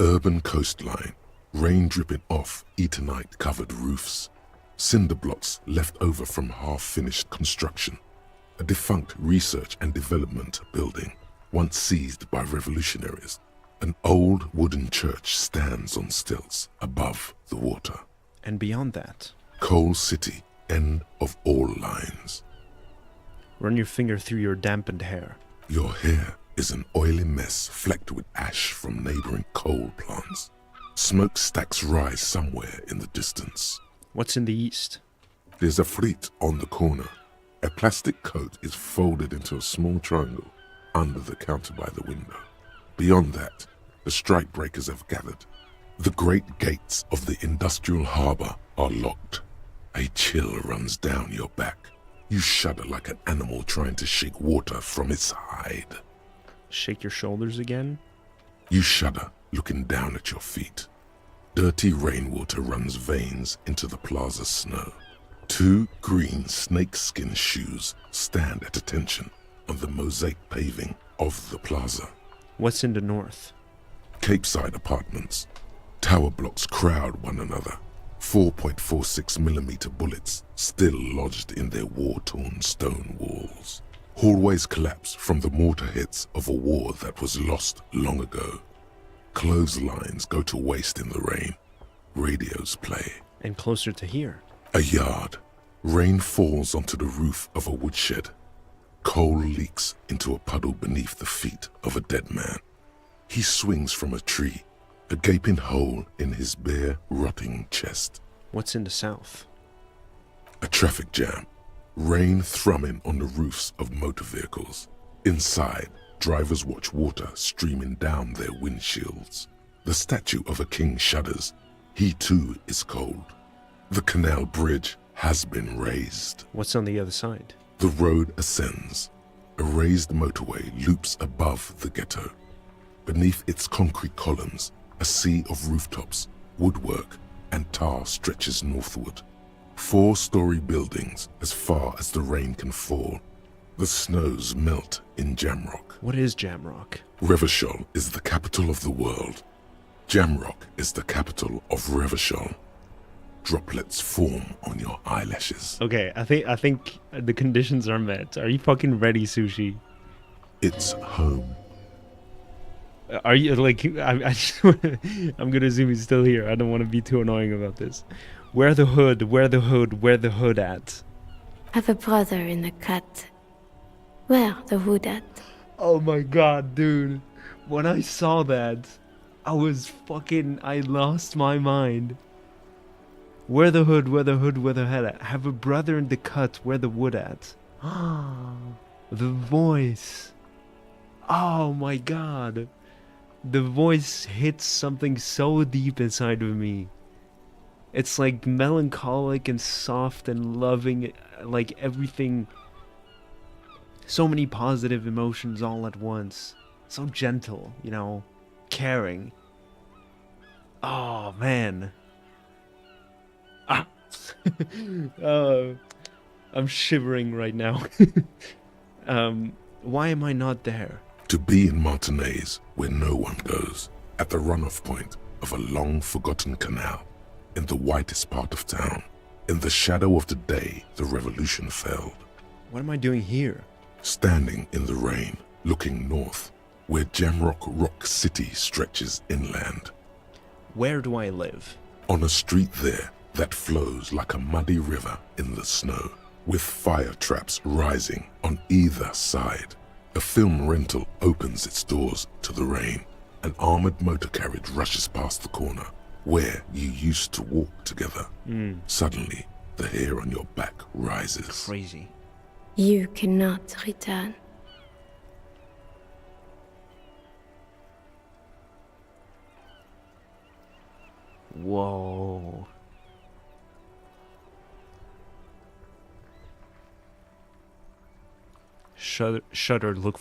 Urban coastline, rain dripping off Eternite-covered roofs, cinder blocks left over from half-finished construction, a defunct research and development building, once seized by revolutionaries. An old wooden church stands on stilts above the water. And beyond that? Coal City, end of all lines. Run your finger through your dampened hair. Your hair is an oily mess flecked with ash from neighboring coal plants. Smokestacks rise somewhere in the distance. What's in the east? There's a fleet on the corner. A plastic coat is folded into a small triangle under the counter by the window. Beyond that, the strike breakers have gathered. The great gates of the industrial harbor are locked. A chill runs down your back. You shudder like an animal trying to shake water from its hide. Shake your shoulders again? You shudder, looking down at your feet. Dirty rainwater runs veins into the plaza's snow. 2 green snakeskin shoes stand at attention on the mosaic paving of the plaza. What's in the north? Capeside apartments. Tower blocks crowd one another. 4.46mm bullets still lodged in their war-torn stone walls. Hallways collapse from the mortar hits of a war that was lost long ago. Clotheslines go to waste in the rain. Radios play. And closer to here? A yard. Rain falls onto the roof of a woodshed. Coal leaks into a puddle beneath the feet of a dead man. He swings from a tree, a gaping hole in his bare, rotting chest. What's in the south? A traffic jam. Rain thrumming on the roofs of motor vehicles. Inside, drivers watch water streaming down their windshields. The statue of a king shudders. He too is cold. The canal bridge has been raised. What's on the other side? The road ascends. A raised motorway loops above the ghetto. Beneath its concrete columns, a sea of rooftops, woodwork, and tar stretches northward. 4-story buildings as far as the rain can fall. The snows melt in Jamrock. What is Jamrock? Revachol is the capital of the world. Jamrock is the capital of Revachol. Droplets form on your eyelashes. Okay, I think the conditions are met. Are you fucking ready, Sushi? It's home. Are you like? I just I'm gonna assume he's still here. I don't want to be too annoying about this. Where the hood? Where the hood? Where the hood at? Have a brother in the cut. Where the hood at? Oh my god, dude! When I saw that, I lost my mind. Where the hood? Where the hood? Where the head at? Have a brother in the cut. Where the wood at? The voice. Oh my god. The voice hits something so deep inside of me. It's like melancholic and soft and loving, like everything. So many positive emotions all at once. So gentle, you know, caring. Oh man. Ah. I'm shivering right now. Why am I not there? To be in Martinez, where no one goes, at the runoff point of a long-forgotten canal, in the whitest part of town, in the shadow of the day the revolution failed. What am I doing here? Standing in the rain, looking north, where Jamrock Rock City stretches inland. Where do I live? On a street there that flows like a muddy river in the snow, with fire traps rising on either side. A film rental opens its doors to the rain. An armored motor carriage rushes past the corner, where you used to walk together. Suddenly, the hair on your back rises. Crazy. You cannot return. Whoa. Shudder, look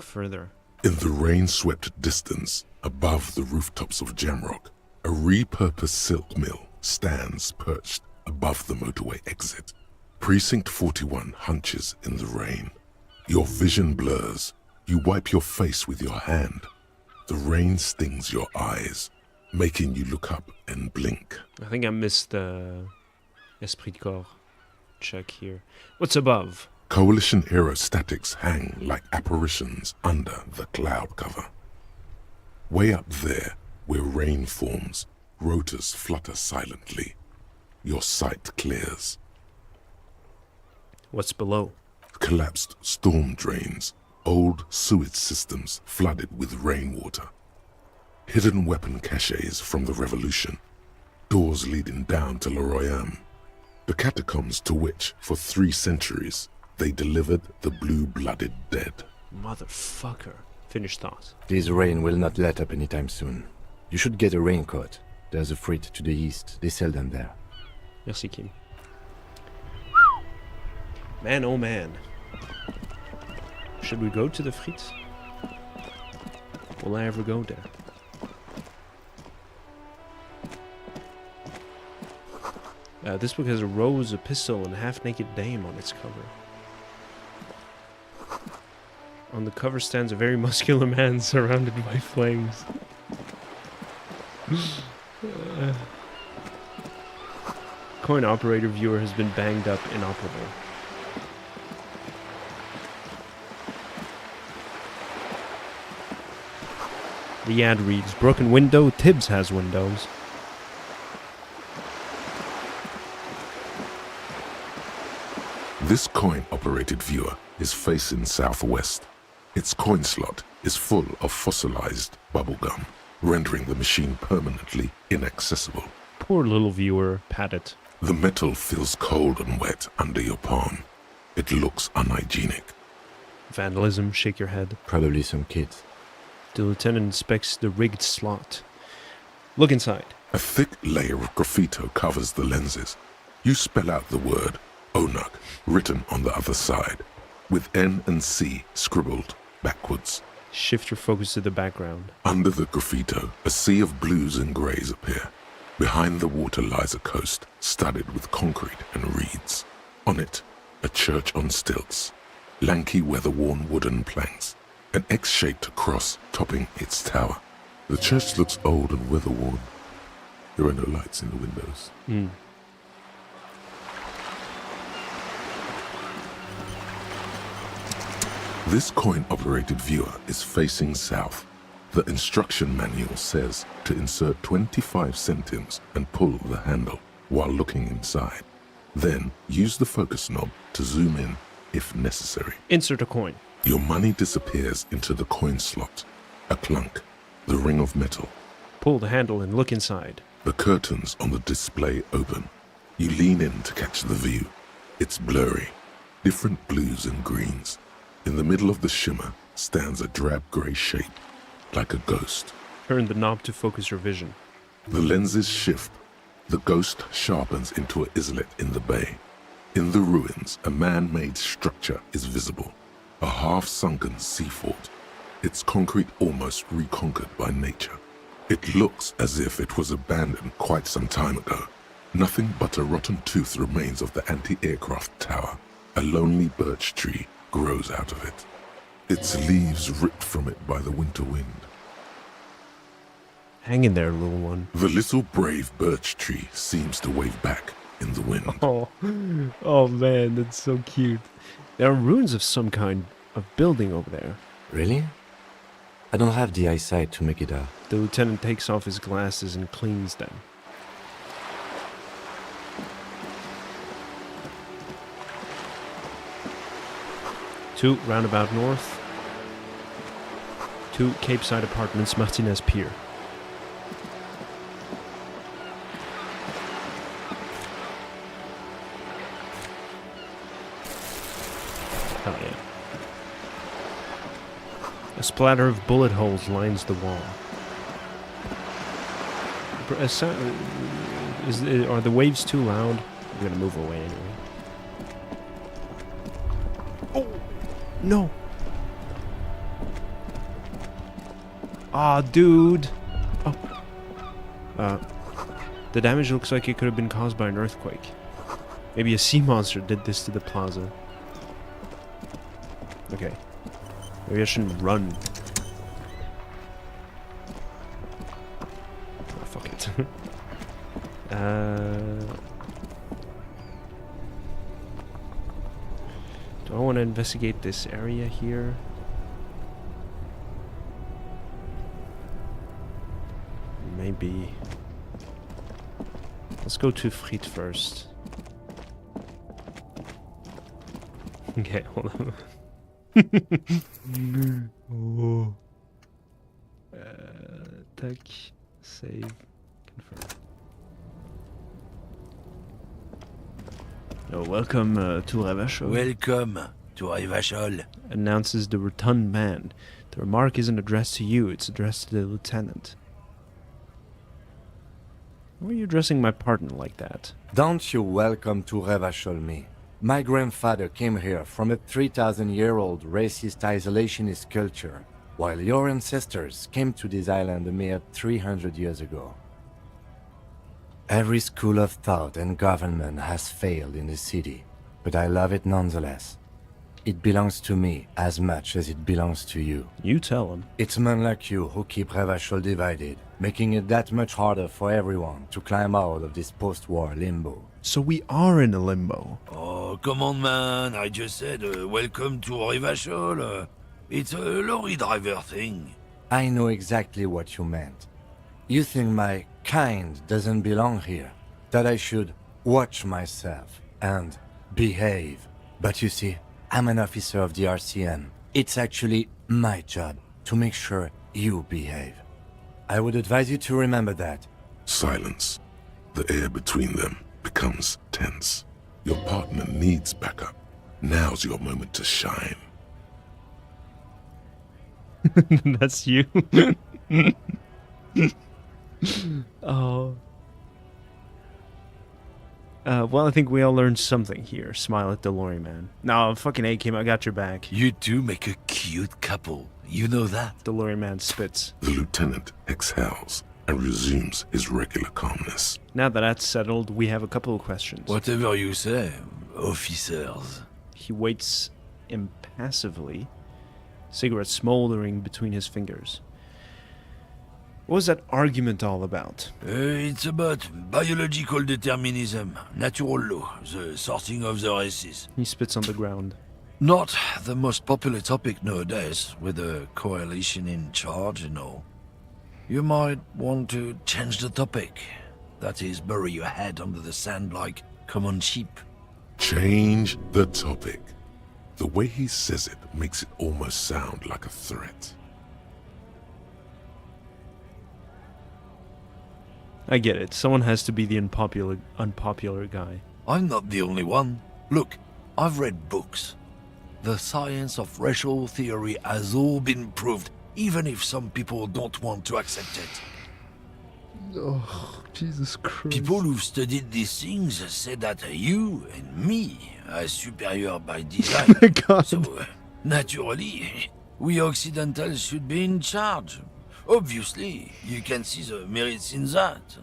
further. In the rain-swept distance, above the rooftops of Jamrock, a repurposed silk mill stands perched above the motorway exit. Precinct 41 hunches in the rain. Your vision blurs. You wipe your face with your hand. The rain stings your eyes, making you look up and blink. I think I missed the esprit de corps check here. What's above? Coalition aerostatics hang like apparitions under the cloud cover. Way up there, where rain forms, rotors flutter silently. Your sight clears. What's below? Collapsed storm drains, old sewage systems flooded with rainwater. Hidden weapon caches from the Revolution. Doors leading down to Leroyam. The catacombs to which, for 3 centuries, they delivered the blue-blooded dead. Motherfucker. Finish thought. This rain will not let up anytime soon. You should get a raincoat. There's a freight to the east. They sell them there. Merci, Kim. Man, oh man. Should we go to the Fritz? Will I ever go there? This book has a rose, a pistol, and a half-naked dame on its cover. On the cover stands a very muscular man surrounded by flames. Coin operator viewer has been banged up, inoperable. The ad reads, broken window, Tibbs has windows. This coin-operated viewer is facing southwest. Its coin slot is full of fossilized bubblegum, rendering the machine permanently inaccessible. Poor little viewer, pat it. The metal feels cold and wet under your palm. It looks unhygienic. Vandalism, shake your head. Probably some kids. The lieutenant inspects the rigged slot. Look inside. A thick layer of graffito covers the lenses. You spell out the word Onuk written on the other side, with N and C scribbled backwards. Shift your focus to the background. Under the graffito, a sea of blues and greys appear. Behind the water lies a coast studded with concrete and reeds. On it, a church on stilts, lanky weather-worn wooden planks, an X-shaped cross topping its tower. The church looks old and weather-worn. There are no lights in the windows. This coin-operated viewer is facing south. The instruction manual says to insert 25 centimes and pull the handle while looking inside. Then use the focus knob to zoom in if necessary. Insert a coin. Your money disappears into the coin slot. A clunk, the ring of metal. Pull the handle and look inside. The curtains on the display open. You lean in to catch the view. It's blurry, different blues and greens. In the middle of the shimmer stands a drab grey shape, like a ghost. Turn the knob to focus your vision. The lenses shift. The ghost sharpens into an islet in the bay. In the ruins, a man-made structure is visible. A half-sunken sea fort. Its concrete almost reconquered by nature. It looks as if it was abandoned quite some time ago. Nothing but a rotten tooth remains of the anti-aircraft tower. A lonely birch tree grows out of it. Its leaves ripped from it by the winter wind. Hang in there, little one. The little brave birch tree seems to wave back in the wind. Oh man, that's so cute. There are ruins of some kind of building over there. Really? I don't have the eyesight to make it out. The lieutenant takes off his glasses and cleans them. Two roundabout north. 2 Cape Side Apartments, Martinez Pier. Hell yeah. A splatter of bullet holes lines the wall. Are the waves too loud? I'm gonna move away anyway. Oh! No! Aw, dude! Oh. The damage looks like it could have been caused by an earthquake. Maybe a sea monster did this to the plaza. Okay. Maybe I shouldn't run. Do I want to investigate this area here? Maybe. Let's go to Friet first. Okay, hold on. Oh. Tac, save, confirm. Oh, welcome to Revachol. Welcome to Revachol. Announces the rotund man. The remark isn't addressed to you, it's addressed to the lieutenant. Why are you addressing my partner like that? Don't you welcome to Revachol me. My grandfather came here from a 3,000-year-old racist isolationist culture, while your ancestors came to this island a mere 300 years ago. Every school of thought and government has failed in the city, but I love it nonetheless. It belongs to me as much as it belongs to you. You tell him. It's men like you who keep Revachol divided, making it that much harder for everyone to climb out of this post-war limbo. So we are in a limbo. Oh, come on, man. I just said welcome to Revachol. It's a lorry driver thing. I know exactly what you meant. You think my kind doesn't belong here, that I should watch myself and behave. But you see, I'm an officer of the RCM. It's actually my job to make sure you behave. I would advise you to remember that. Silence. The air between them becomes tense. Your partner needs backup. Now's your moment to shine. That's you. Oh. Well, I think we all learned something here. Smile at the lorry man. No, fucking A Kim, I got your back. You two make a cute couple. You know that. The lorry man spits. The lieutenant exhales and resumes his regular calmness. Now that that's settled, we have a couple of questions. Whatever you say, officers. He waits impassively, cigarette smoldering between his fingers. What was that argument all about? It's about biological determinism, natural law, the sorting of the races. He spits on the ground. Not the most popular topic nowadays, with the coalition in charge and all. You might want to change the topic. That is, bury your head under the sand like common sheep. Change the topic. The way he says it makes it almost sound like a threat. I get it. Someone has to be the unpopular guy. I'm not the only one. Look, I've read books. The science of racial theory has all been proved, even if some people don't want to accept it. Oh, Jesus Christ. People who've studied these things say that you and me are superior by design. God. So, naturally, we Occidentals should be in charge. Obviously, you can see the merits in that.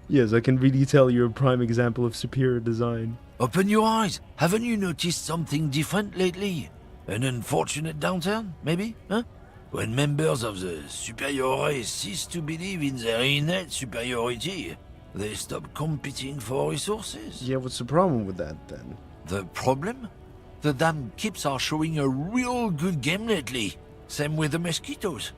Yes, I can really tell you're a prime example of superior design. Open your eyes. Haven't you noticed something different lately? An unfortunate downturn, maybe? Huh? When members of the superior race cease to believe in their innate superiority, they stop competing for resources. Yeah, what's the problem with that then? The problem? The damn kips are showing a real good game lately. Same with the mosquitoes.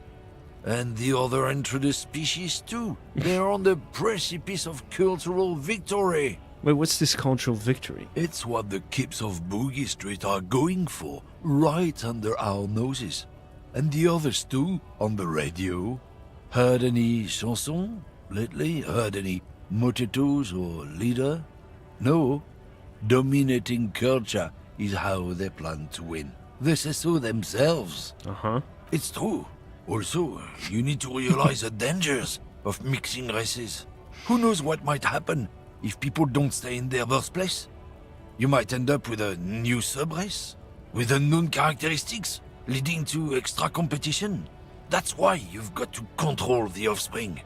And the other introduced species too. They're on the precipice of cultural victory. Wait, what's this cultural victory? It's what the kips of Boogie Street are going for, right under our noses. And the others too, on the radio. Heard any chansons lately? Heard any motetos or leader? No. Dominating culture is how they plan to win. They say so themselves. Uh-huh. It's true. Also, you need to realize the dangers of mixing races. Who knows what might happen if people don't stay in their birthplace? You might end up with a new sub-race, with unknown characteristics, leading to extra competition. That's why you've got to control the offspring.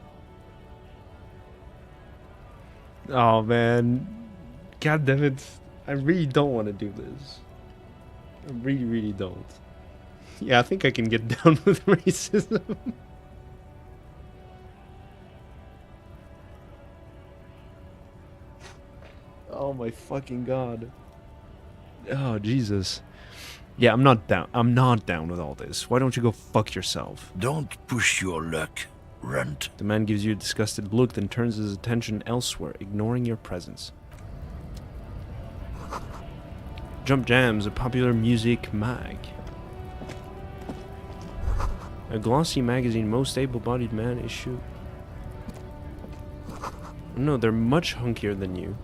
Oh, man. God damn it. I really don't want to do this. I really, really don't. Yeah, I think I can get down with racism. Oh my fucking god. Oh, Jesus. Yeah, I'm not down. I'm not down with all this. Why don't you go fuck yourself? Don't push your luck, runt. The man gives you a disgusted look, then turns his attention elsewhere, ignoring your presence. Jump Jams, a popular music mag. A glossy magazine most able-bodied man issue. No, they're much hunkier than you.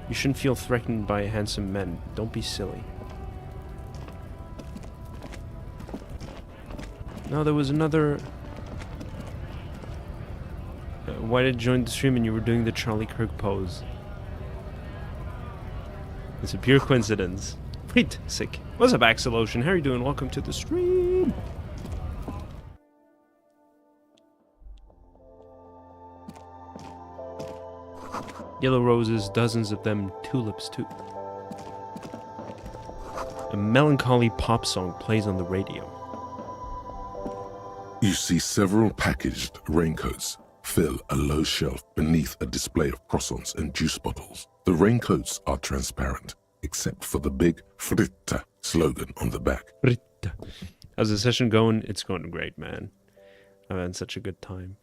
You shouldn't feel threatened by handsome men. Don't be silly. No, there was another... why did you join the stream and you were doing the Charlie Kirk pose? It's a pure coincidence. Wait, sick. What's up, Axel Ocean? How are you doing? Welcome to the stream. Yellow roses, dozens of them, tulips too. A melancholy pop song plays on the radio. You see several packaged raincoats fill a low shelf beneath a display of croissants and juice bottles. The raincoats are transparent, except for the big Fritta slogan on the back. Fritta. How's the session going? It's going great, man. I've had such a good time.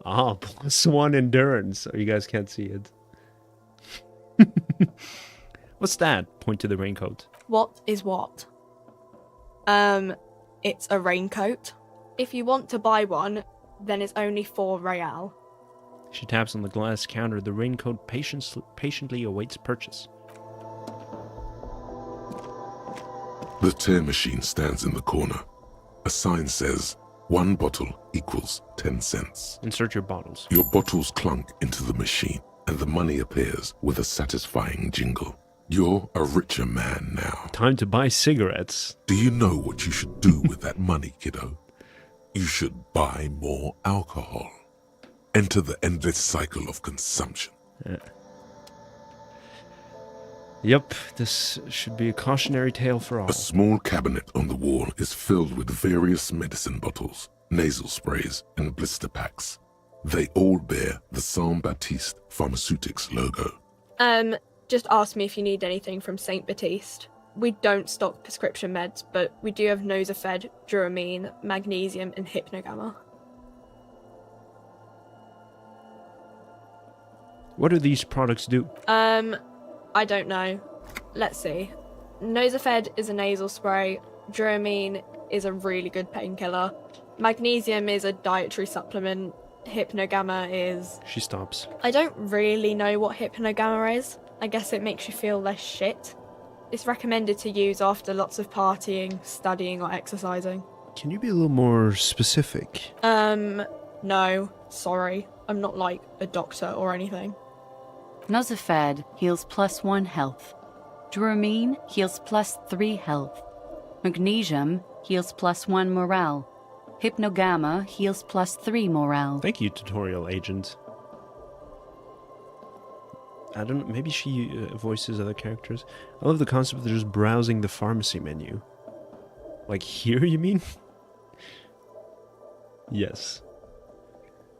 Ah, +1 endurance. Oh, you guys can't see it. What's that? Point to the raincoat. What is what? It's a raincoat. If you want to buy one, then it's only 4 real. She taps on the glass counter. The raincoat patiently awaits purchase. The tear machine stands in the corner. A sign says, 1 bottle equals 10 cents. Insert your bottles. Your bottles clunk into the machine, and the money appears with a satisfying jingle. You're a richer man now. Time to buy cigarettes. Do you know what you should do with that money, kiddo? You should buy more alcohol. Enter the endless cycle of consumption. Yep, this should be a cautionary tale for all. A small cabinet on the wall is filled with various medicine bottles, nasal sprays, and blister packs. They all bear the Saint Baptiste Pharmaceutics logo. Just ask me if you need anything from Saint Baptiste. We don't stock prescription meds, but we do have Nosafed, Duramine, Magnesium, and Hypnogamma. What do these products do? I don't know. Let's see. Nosafed is a nasal spray. Duramine is a really good painkiller. Magnesium is a dietary supplement. Hypnogamma is... She stops. I don't really know what Hypnogamma is. I guess it makes you feel less shit. It's recommended to use after lots of partying, studying, or exercising. Can you be a little more specific? No. Sorry. I'm not like a doctor or anything. Nosafed heals +1 health. Duramine heals +3 health. Magnesium heals +1 morale. Hypnogamma heals +3 morale. Thank you, tutorial agent. I don't know, maybe she voices other characters. I love the concept of just browsing the pharmacy menu. Like here, you mean? Yes.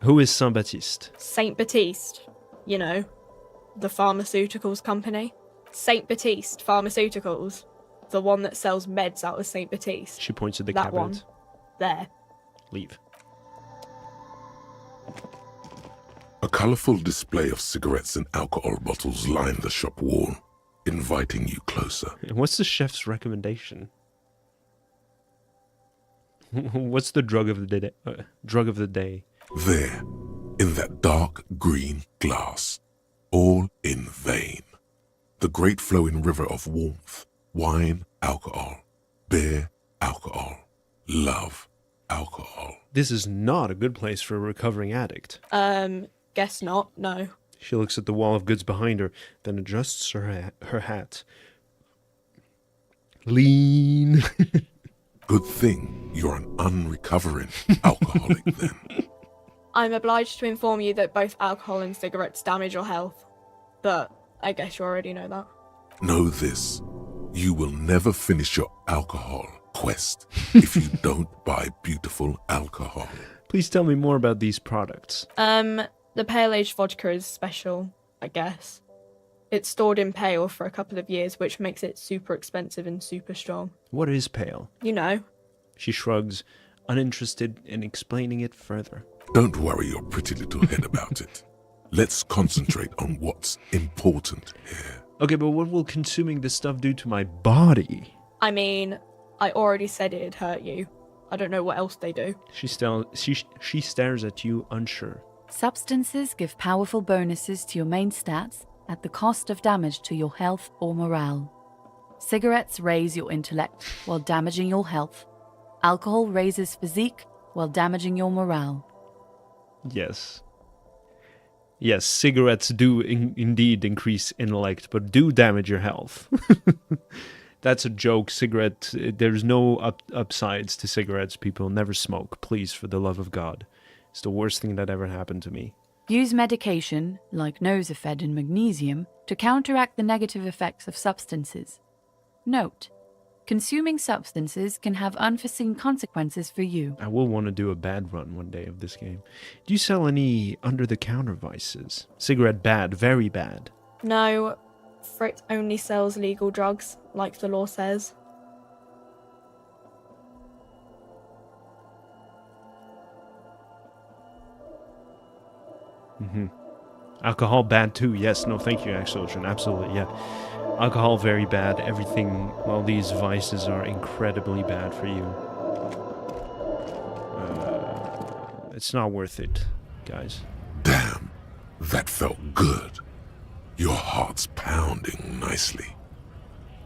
Who is Saint Baptiste? Saint Baptiste. You know, the pharmaceuticals company. Saint Baptiste Pharmaceuticals. The one that sells meds out of Saint Baptiste. She points at the That cabinet. one. There. Leave. A colorful display of cigarettes and alcohol bottles line the shop wall, inviting you closer. And what's the chef's recommendation? What's the drug of the day? Drug of the day. There, in that dark green glass, all in vain. The great flowing river of warmth, wine, alcohol, beer, alcohol, love, alcohol. This is not a good place for a recovering addict. Guess not, no. She looks at the wall of goods behind her, then adjusts her hat. Lean. Good thing you're an unrecovering alcoholic then. I'm obliged to inform you that both alcohol and cigarettes damage your health. But I guess you already know that. Know this, you will never finish your alcohol quest if you don't buy beautiful alcohol. Please tell me more about these products. The pale aged vodka is special, I guess. It's stored in pale for a couple of years, which makes it super expensive and super strong. What is pale? You know. She shrugs, uninterested in explaining it further. Don't worry your pretty little head about it. Let's concentrate on what's important here. Okay, but what will consuming this stuff do to my body? I mean, I already said it'd hurt you. I don't know what else they do. She stares at you, unsure. Substances give powerful bonuses to your main stats at the cost of damage to your health or morale. Cigarettes raise your intellect while damaging your health. Alcohol raises physique while damaging your morale. Yes. Yes, cigarettes do indeed increase intellect, but do damage your health. That's a joke. Cigarette, there's no upsides to cigarettes, people. Never smoke, please, for the love of God. It's the worst thing that ever happened to me. Use medication, like Nosafed and magnesium, to counteract the negative effects of substances. Note: consuming substances can have unforeseen consequences for you. I will want to do a bad run one day of this game. Do you sell any under-the-counter vices? Cigarette bad, very bad. No, Fritz only sells legal drugs, like the law says. Alcohol bad too. Yes, no, thank you, Axocean. Absolutely, yeah. Alcohol very bad. Everything, well, these vices are incredibly bad for you. It's not worth it, guys. Damn, that felt good. Your heart's pounding nicely.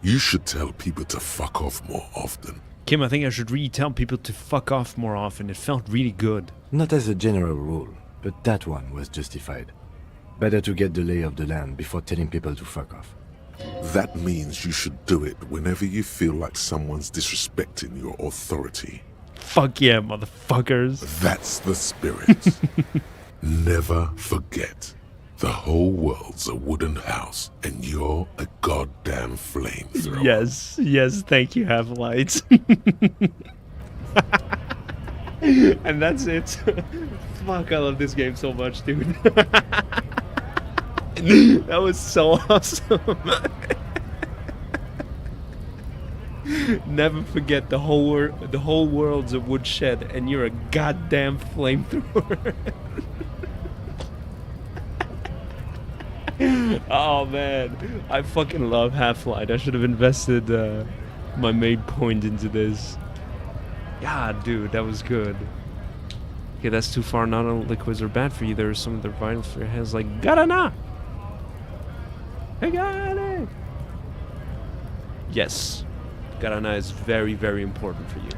You should tell people to fuck off more often. Kim, I think I should really tell people to fuck off more often. It felt really good. Not as a general rule, but that one was justified. Better to get the lay of the land before telling people to fuck off. That means you should do it whenever you feel like someone's disrespecting your authority. Fuck yeah, motherfuckers. That's the spirit. Never forget. The whole world's a wooden house, and you're a goddamn flamethrower. Yes, yes, thank you, Half-Lights. And that's it. Fuck, I love this game so much, dude. That was so awesome. Never forget the whole world's a woodshed, and you're a goddamn flamethrower. Oh man, I fucking love Half-Light. I should have invested my made point into this. Yeah, dude, that was good. Okay, that's too far. Not all liquids are bad for you. There are some that are vital for your health, like Garana. Hey, Garana. Yes, Garana is very, very important for you.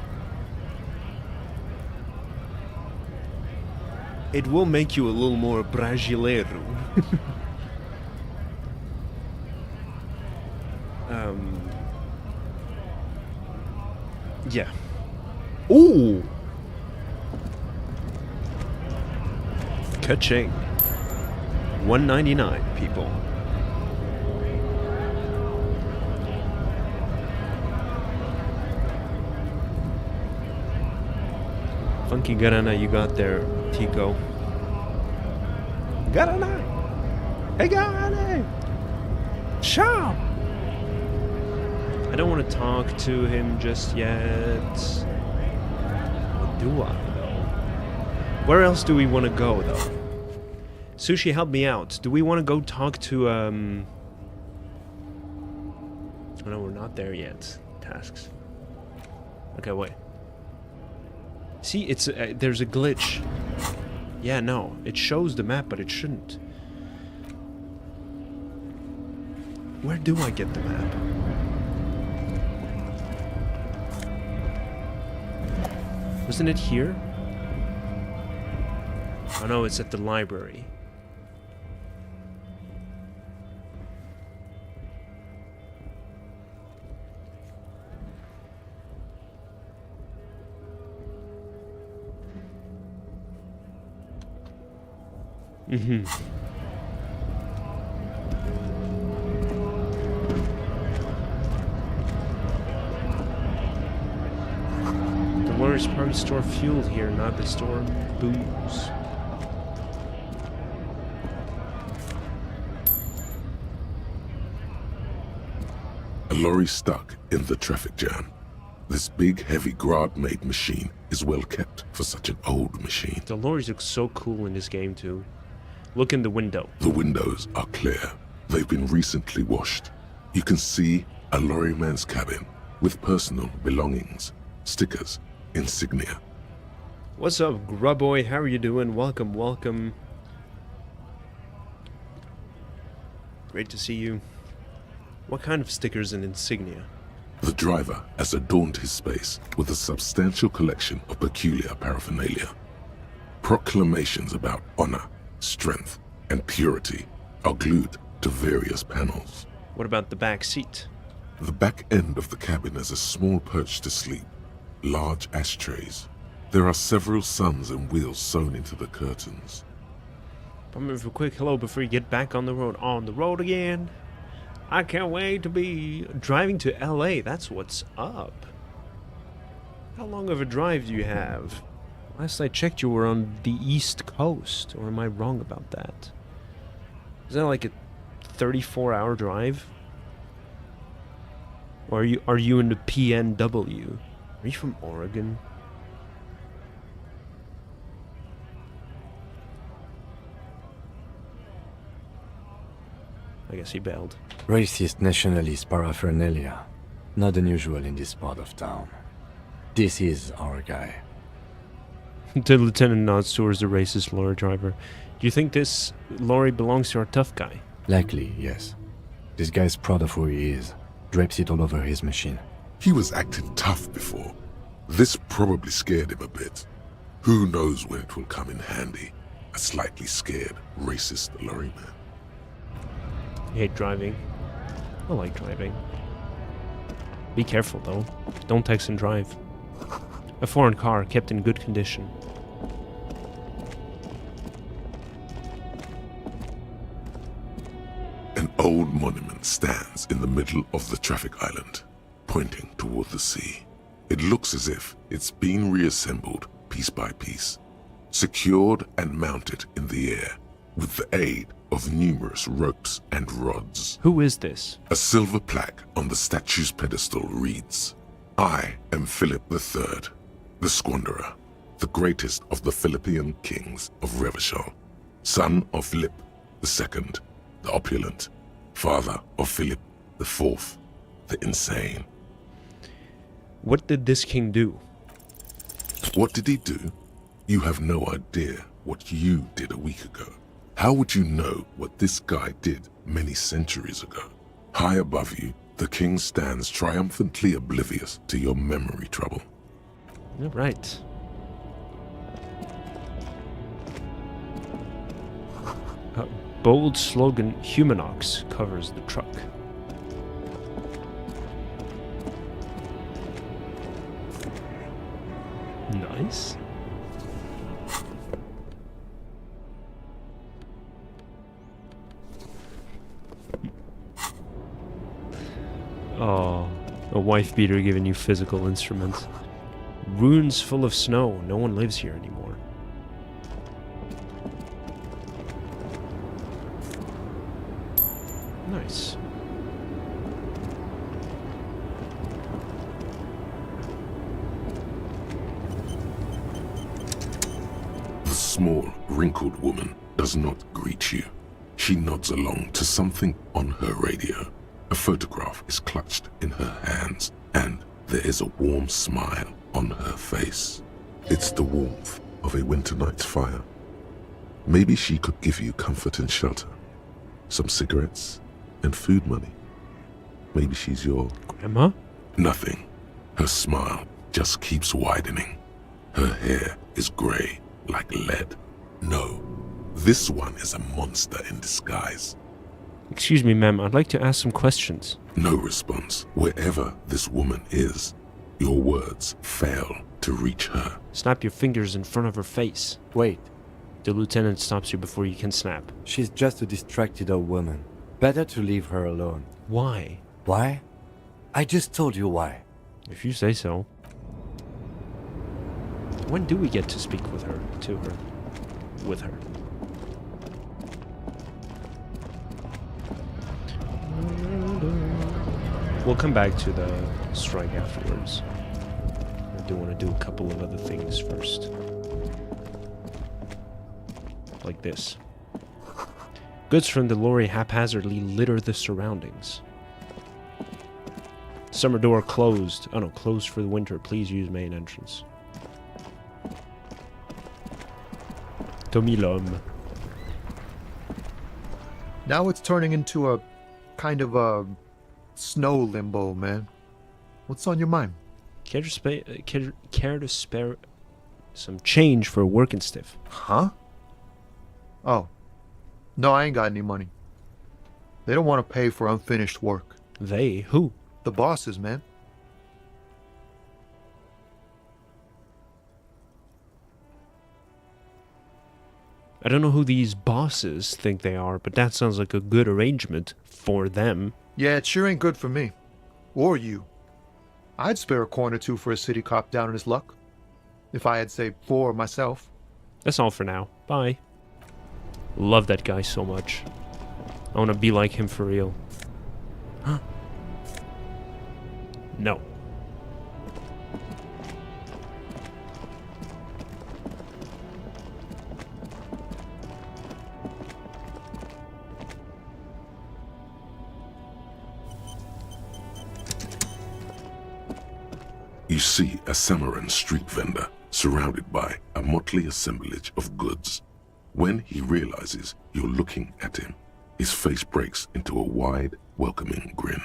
It will make you a little more brasileiro. Yeah. Ooh. Ka-ching. 199 people. Funky Garana you got there, Tico. Garana! Hey, Garana! Ciao! I don't want to talk to him just yet. Or do I, though? Where else do we want to go, though? Sushi, help me out. Do we want to go talk to, Oh, no, we're not there yet. Tasks. Okay, wait. See, it's there's a glitch. Yeah, no. It shows the map, but it shouldn't. Where do I get the map? Wasn't it here? Oh no, it's at the library. Mm-hmm. The lawyers probably store fuel here, not the store booze. A lorry stuck in the traffic jam. This big, heavy Grad-made machine is well kept for such an old machine. The lorries look so cool in this game too. Look in the window. The windows are clear. They've been recently washed. You can see a lorryman's cabin with personal belongings, stickers, insignia. What's up, Grubboy? How are you doing? Welcome, welcome. Great to see you. What kind of stickers and insignia? The driver has adorned his space with a substantial collection of peculiar paraphernalia. Proclamations about honor, strength, and purity are glued to various panels. What about the back seat? The back end of the cabin has a small perch to sleep, large ashtrays. There are several suns and wheels sewn into the curtains. Pop in for a quick hello before you get back on the road. On the road again. I can't wait to be driving to LA. That's what's up. How long of a drive do you have? Last I checked, you were on the East Coast. Or am I wrong about that? Is that like a 34-hour drive? Or are you in the PNW? Are you from Oregon? I guess he bailed. Racist nationalist paraphernalia. Not unusual in this part of town. This is our guy. The lieutenant nods towards the racist lorry driver. Do you think this lorry belongs to our tough guy? Likely, yes. This guy's proud of who he is. Drapes it all over his machine. He was acting tough before. This probably scared him a bit. Who knows when it will come in handy? A slightly scared, racist lorryman. I hate driving. I like driving. Be careful though. Don't text and drive. A foreign car kept in good condition. An old monument stands in the middle of the traffic island, pointing toward the sea. It looks as if it's been reassembled piece by piece, secured and mounted in the air with the aid of numerous ropes and rods. Who is this? A silver plaque on the statue's pedestal reads, "I am Philip III, the Squanderer, the greatest of the Philippian kings of Revachol, son of Philip II, the opulent, father of Philip IV, the insane." What did this king do? What did he do? You have no idea what you did a week ago. How would you know what this guy did many centuries ago? High above you, the king stands triumphantly oblivious to your memory trouble. All right. A bold slogan, Humanox, covers the truck. Nice. Oh, a wife beater giving you physical instruments. Ruins full of snow. No one lives here anymore. Nice. The small, wrinkled woman does not greet you. She nods along to something on her radio. A photograph is clutched in her hands, and there is a warm smile on her face. It's the warmth of a winter night's fire. Maybe she could give you comfort and shelter, some cigarettes and food money. Maybe she's your... Grandma? Nothing. Her smile just keeps widening. Her hair is gray like lead. No, this one is a monster in disguise. Excuse me, ma'am. I'd like to ask some questions. No response. Wherever this woman is, your words fail to reach her. Snap your fingers in front of her face. Wait, The lieutenant stops you before you can snap. she's just a distracted old woman. Better to leave her alone. Why? Why? I just told you why. If you say so. When do we get to speak with her? To her? With her? We'll come back to the strike afterwards. I do want to do a couple of other things first. Like this. Goods from the lorry haphazardly litter the surroundings. Summer door closed. Oh no, closed for the winter. Please use main entrance. Tomilom. Now it's turning into a kind of a snow limbo, man. What's on your mind? Care to spare some change for a working stiff? Huh? Oh. No, I ain't got any money. They don't want to pay for unfinished work. They? Who? The bosses, man. I don't know who these bosses think they are, but that sounds like a good arrangement for them. Yeah, it sure ain't good for me. Or you. I'd spare a coin or two for a city cop down in his luck. If I had, say, 4 myself. That's all for now. Bye. Love that guy so much. I want to be like him for real. Huh? No. You see a Samaran street vendor surrounded by a motley assemblage of goods. When he realizes you're looking at him, his face breaks into a wide, welcoming grin.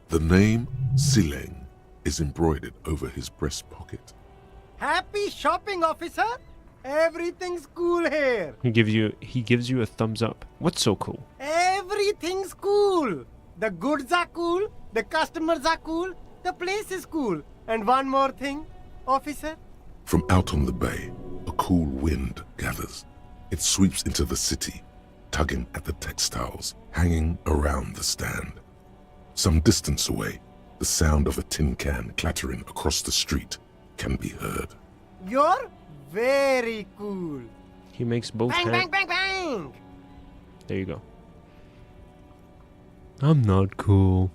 The name Sileng is embroidered over his breast pocket. Happy shopping, officer! Everything's cool here. He gives you a thumbs up. What's so cool? Everything's cool. The goods are cool, the customers are cool, the place is cool. And one more thing, officer. From out on the bay, a cool wind gathers. It sweeps into the city, tugging at the textiles hanging around the stand. Some distance away, the sound of a tin can clattering across the street can be heard. You're very cool. He makes both Bang, hands. bang, bang, bang! There you go. I'm not cool.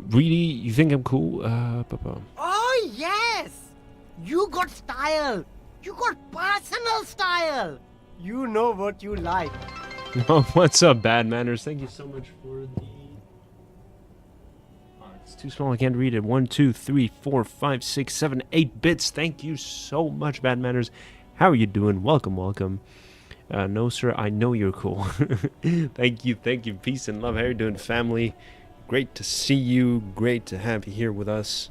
Really? You think I'm cool? Papa. Oh, yes! You got style. You got personal style. You know what you like. What's up, Bad Manners? Thank you so much for the... It's too small, I can't read it. 1, 2, 3, 4, 5, 6, 7, 8 bits. Thank you so much, Bad Manners. How are you doing? Welcome, welcome. No, sir, I know you're cool. Thank you. Peace and love. How are you doing, family? Great to see you. Great to have you here with us.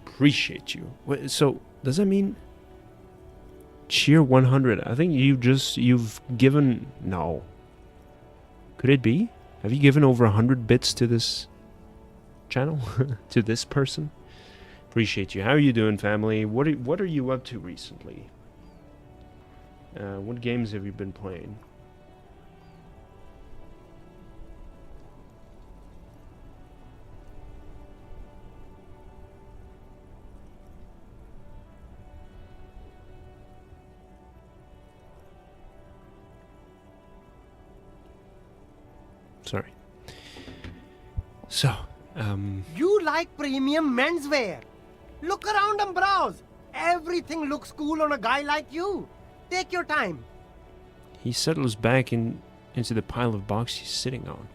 Appreciate you. Wait, so, does that mean... Cheer 100? I think you've given... No. Could it be? Have you given over 100 bits to this channel? To this person? Appreciate you. How are you doing, family? What are you up to recently? What games have you been playing? Sorry. So, You like premium menswear. Look around and browse. Everything looks cool on a guy like you. Take your time. He settles back into the pile of boxes he's sitting on.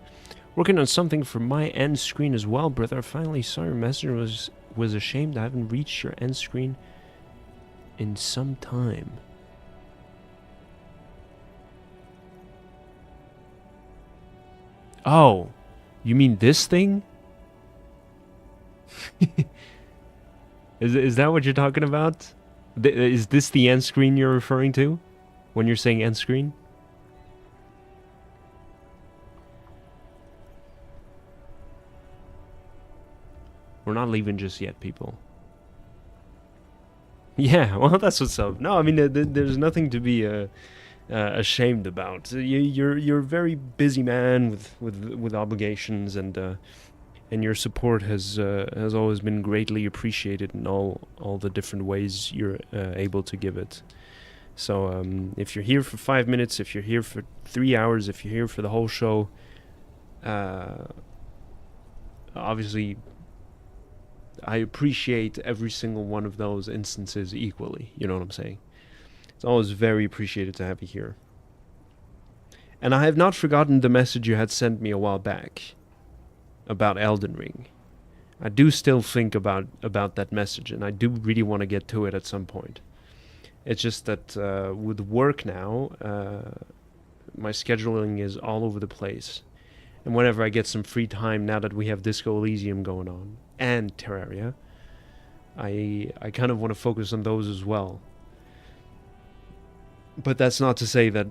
Working on something for my end screen as well, brother. I finally saw your message. Was ashamed I haven't reached your end screen in some time. Oh, you mean this thing? Is that what you're talking about? Is this the end screen you're referring to when you're saying end screen? We're not leaving just yet, people. Yeah, well, that's what's up. No, I mean, there's nothing to be ashamed about. You're a very busy man with obligations, and your support has always been greatly appreciated in all the different ways you're able to give it. So if you're here for 5 minutes, if you're here for 3 hours, if you're here for the whole show, obviously, I appreciate every single one of those instances equally. You know what I'm saying? It's always very appreciated to have you here. And I have not forgotten the message you had sent me a while back about Elden Ring. I do still think about that message, and I do really want to get to it at some point. It's just that with work now, my scheduling is all over the place. And whenever I get some free time, now that we have Disco Elysium going on, and Terraria, I kind of want to focus on those as well. But that's not to say that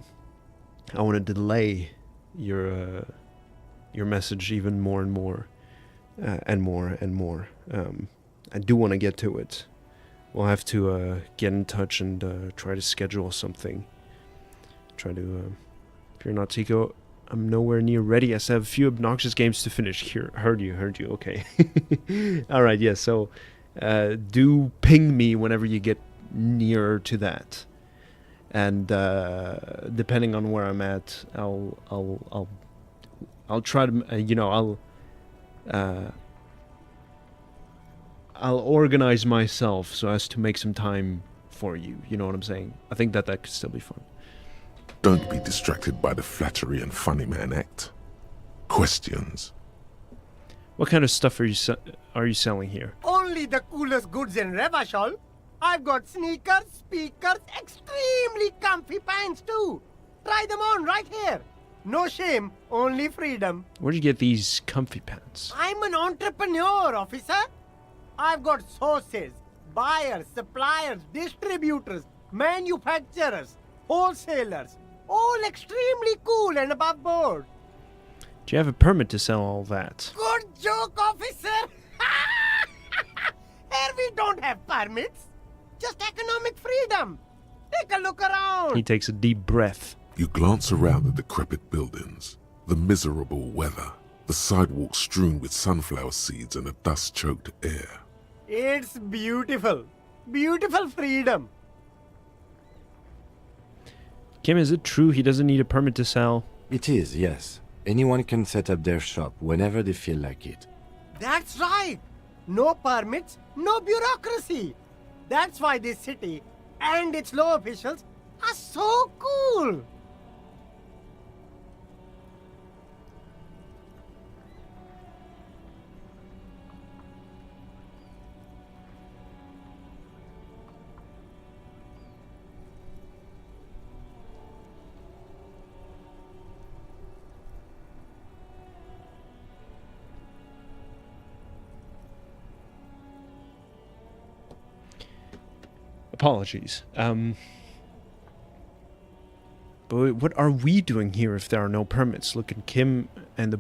I want to delay your message even more and more, and more and more. I do want to get to it. We'll have to get in touch and try to schedule something. Try to. If you're not Tico, I'm nowhere near ready. I still have a few obnoxious games to finish. Here, heard you. Okay. All right. Yeah. So, do ping me whenever you get nearer to that. And depending on where I'm at, I'll try to, I'll organize myself so as to make some time for you. You know what I'm saying? I think that could still be fun. Don't be distracted by the flattery and funny man act. Questions. What kind of stuff are you selling here? Only the coolest goods in Revachol. I've got sneakers, speakers, extremely comfy pants too. Try them on right here. No shame, only freedom. Where'd you get these comfy pants? I'm an entrepreneur, officer. I've got sources, buyers, suppliers, distributors, manufacturers, wholesalers, all extremely cool and above board. Do you have a permit to sell all that? Good joke, officer. Here we don't have permits. Just economic freedom. Take a look around. He takes a deep breath. You glance around the decrepit buildings, the miserable weather, the sidewalks strewn with sunflower seeds and a dust-choked air. It's beautiful. Beautiful freedom. Kim, is it true he doesn't need a permit to sell? It is, yes. Anyone can set up their shop whenever they feel like it. That's right. No permits, no bureaucracy. That's why this city and its law officials are so cool. Apologies. But what are we doing here if there are no permits? Look at Kim and the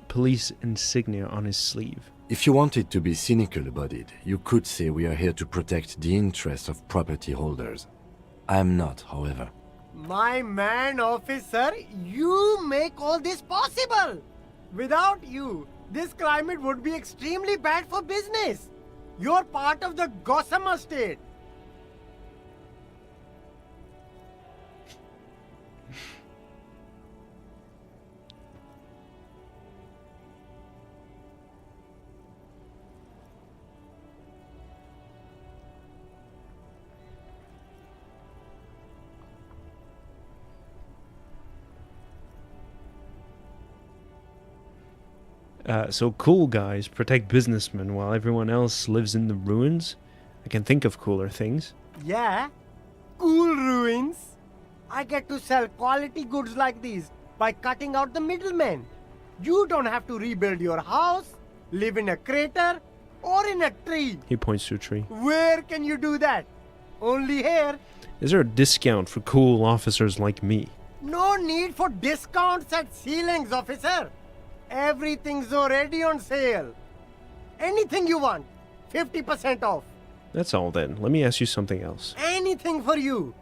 police insignia on his sleeve. If you wanted to be cynical about it, you could say we are here to protect the interests of property holders. I'm not, however. My man, officer, you make all this possible. Without you, this climate would be extremely bad for business. You're part of the Gossamer state. So cool guys protect businessmen while everyone else lives in the ruins? I can think of cooler things. Yeah, cool ruins. I get to sell quality goods like these by cutting out the middlemen. You don't have to rebuild your house, live in a crater, or in a tree. He points to a tree. Where can you do that? Only here. Is there a discount for cool officers like me? No need for discounts at ceilings, officer. Everything's already on sale. Anything you want, 50% off. That's all then. Let me ask you something else. Anything for you.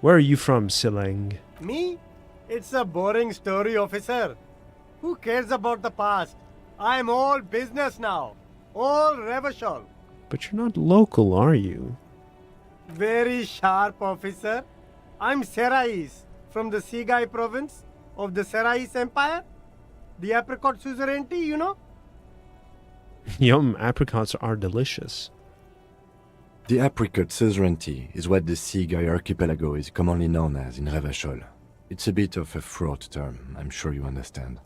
Where are you from, Silang? Me? It's a boring story, officer. Who cares about the past? I'm all business now. All Revachol. But you're not local, are you? Very sharp, officer. I'm Serais, from the Sigai province of the Serais Empire. The apricot suzerainty, you know? Yum, apricots are delicious. The apricot suzerainty is what the Seaguy archipelago is commonly known as in Revachol. It's a bit of a fraught term, I'm sure you understand.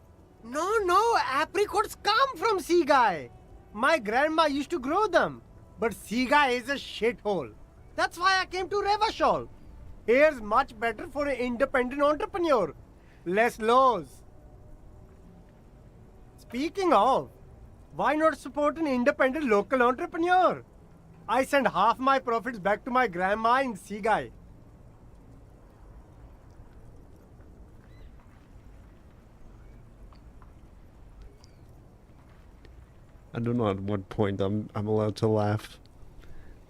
No, apricots come from Seaguy. My grandma used to grow them. But Seaguy is a shithole. That's why I came to Revachol. Here's much better for an independent entrepreneur. Less laws. Speaking of, why not support an independent local entrepreneur? I send half my profits back to my grandma in Seaguy. I don't know at what point I'm allowed to laugh.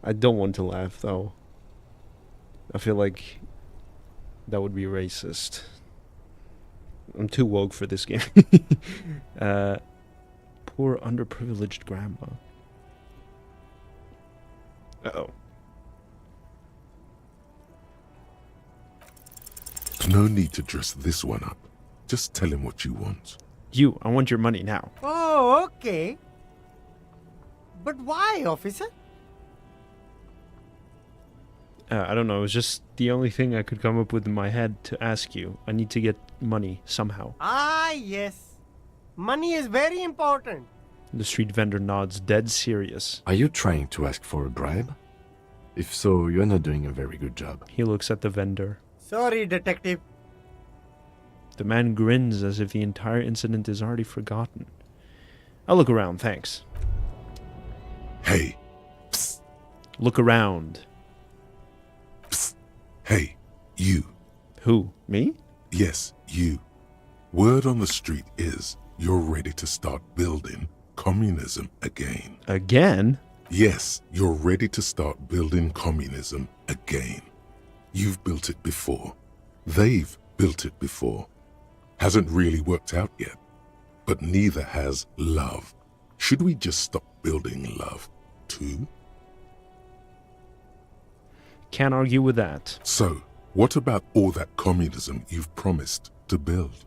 I don't want to laugh though. I feel like that would be racist. I'm too woke for this game. Poor underprivileged grandma. Uh-oh. No need to dress this one up. Just tell him what you want. I want your money now. Oh, okay. But why, officer? I don't know. It was just the only thing I could come up with in my head to ask you. I need to get money somehow. Ah, yes. Money is very important. The street vendor nods, dead serious. Are you trying to ask for a bribe? If so, you're not doing a very good job. He looks at the vendor. Sorry, detective. The man grins as if the entire incident is already forgotten. I'll look around, thanks. Hey. Psst. Look around. Psst. Hey, you. Who? Me? Yes, you. Word on the street is you're ready to start building communism again. Again? Yes, you're ready to start building communism again. You've built it before. They've built it before. Hasn't really worked out yet. But neither has love. Should we just stop building love, too? Can't argue with that. So, what about all that communism you've promised to build?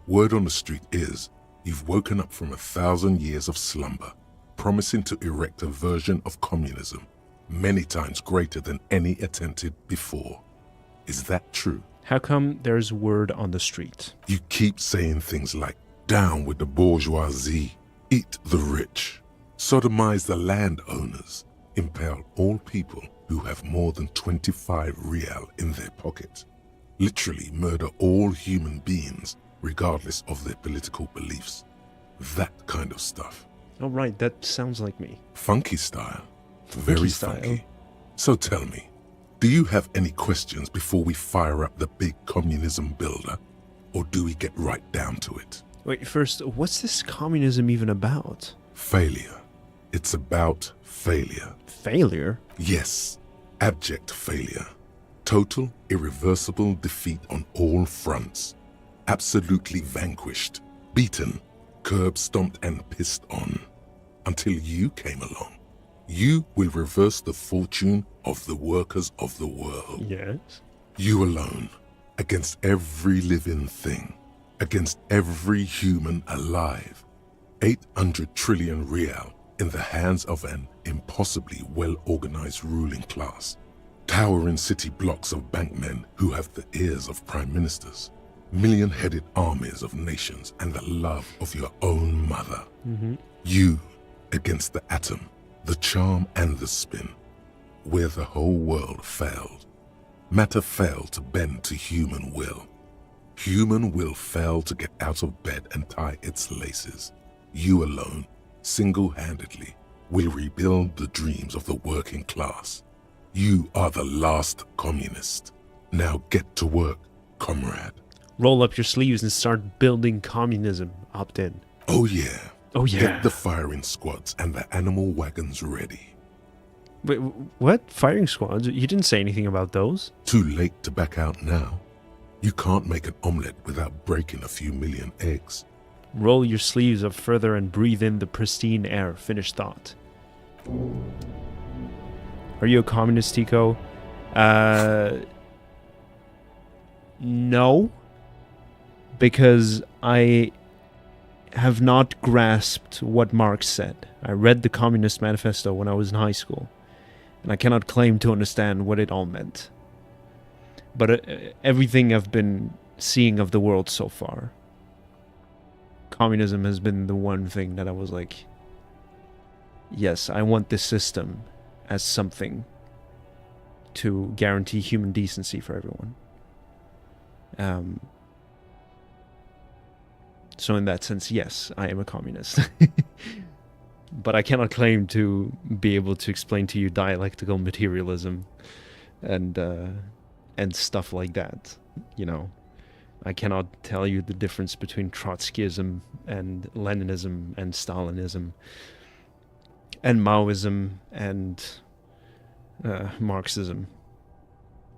Word on the street is you've woken up from 1,000 years of slumber, promising to erect a version of communism many times greater than any attempted before. Is that true? How come there's word on the street? You keep saying things like, down with the bourgeoisie, eat the rich, sodomize the landowners, impale all people who have more than 25 real in their pocket, literally murder all human beings regardless of their political beliefs. That kind of stuff. Oh, right, that sounds like me. Funky style. Very funky. So tell me, do you have any questions before we fire up the big communism builder? Or do we get right down to it? Wait, first, what's this communism even about? Failure. It's about failure. Failure? Yes, abject failure. Total, irreversible defeat on all fronts. Absolutely vanquished, beaten, curb-stomped and pissed on. Until you came along. You will reverse the fortune of the workers of the world. Yes. You alone, against every living thing, against every human alive. 800 trillion real in the hands of an impossibly well-organized ruling class. Towering city blocks of bankmen who have the ears of prime ministers. Million-headed armies of nations and the love of your own mother. You against the atom, the charm and the spin, where the whole world failed. Matter failed to bend to human will. Human will failed to get out of bed and tie its laces. You alone, single-handedly, will rebuild the dreams of the working class. You are the last communist. Now get to work, comrade. Roll up your sleeves and start building communism. Opt in. Oh yeah. Oh yeah. Get the firing squads and the animal wagons ready. Wait, what? Firing squads? You didn't say anything about those. Too late to back out now. You can't make an omelette without breaking a few million eggs. Roll your sleeves up further and breathe in the pristine air. Finish thought. Are you a communist, Tico? No. Because I have not grasped what Marx said. I read the Communist Manifesto when I was in high school, and I cannot claim to understand what it all meant. But everything I've been seeing of the world so far, communism has been the one thing that I was like, yes, I want this system as something to guarantee human decency for everyone. So in that sense, yes, I am a communist. But I cannot claim to be able to explain to you dialectical materialism and stuff like that. You know, I cannot tell you the difference between Trotskyism and Leninism and Stalinism and Maoism and Marxism.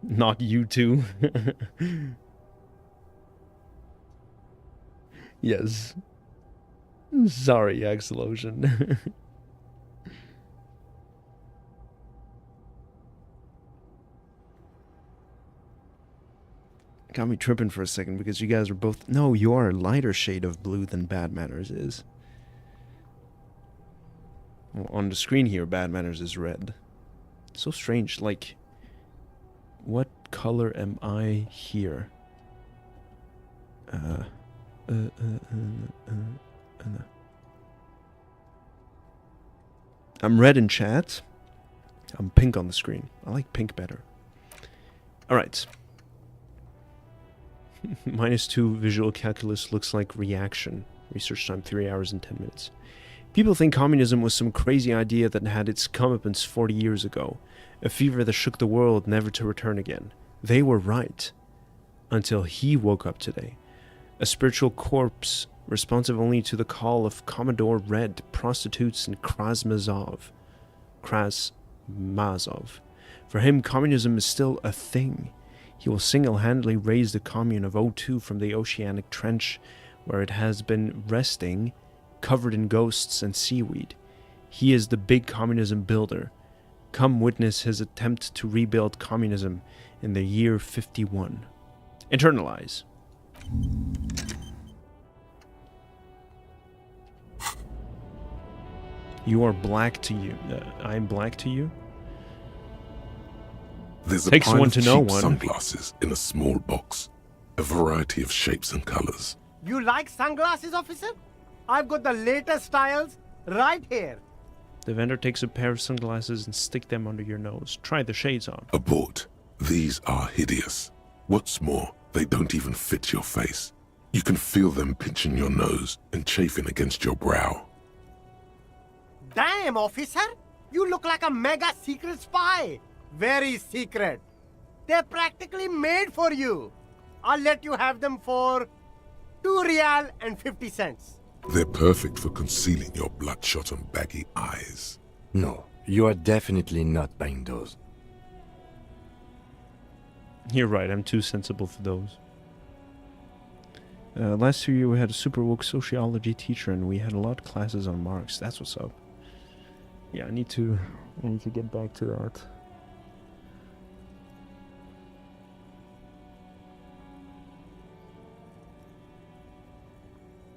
Not you two. Yes. Sorry, Axelotion. Got me tripping for a second because you guys are both... No, you are a lighter shade of blue than Bad Manners is. Well, on the screen here, Bad Manners is red. So strange, like... What color am I here? I'm red in chat. I'm pink on the screen. I like pink better. Alright. -2 visual calculus looks like reaction. Research time 3 hours and 10 minutes. People think communism was some crazy idea that had its comeuppance 40 years ago. A fever that shook the world, never to return again. They were right. Until he woke up today. A spiritual corpse, responsive only to the call of Commodore Red, prostitutes, and Krasmazov. For him, communism is still a thing. He will single-handedly raise the commune of O2 from the oceanic trench, where it has been resting, covered in ghosts and seaweed. He is the big communism builder. Come witness his attempt to rebuild communism in the year 51. Internalize. You are black to you. I'm black to you? There's a Takes pile one of to know cheap one. sunglasses in a small box. A variety of shapes and colors. You like sunglasses, officer? I've got the latest styles right here. The vendor takes a pair of sunglasses and stick them under your nose. Try the shades on. Abort. These are hideous. What's more, they don't even fit your face. You can feel them pinching your nose and chafing against your brow. Damn, officer! You look like a mega secret spy. Very secret. They're practically made for you. I'll let you have them for 2 real and 50 cents. They're perfect for concealing your bloodshot and baggy eyes. No, you are definitely not buying those. You're right, I'm too sensible for those. Last year we had a super woke sociology teacher and we had a lot of classes on Marx. That's what's up. Yeah, I need to get back to that.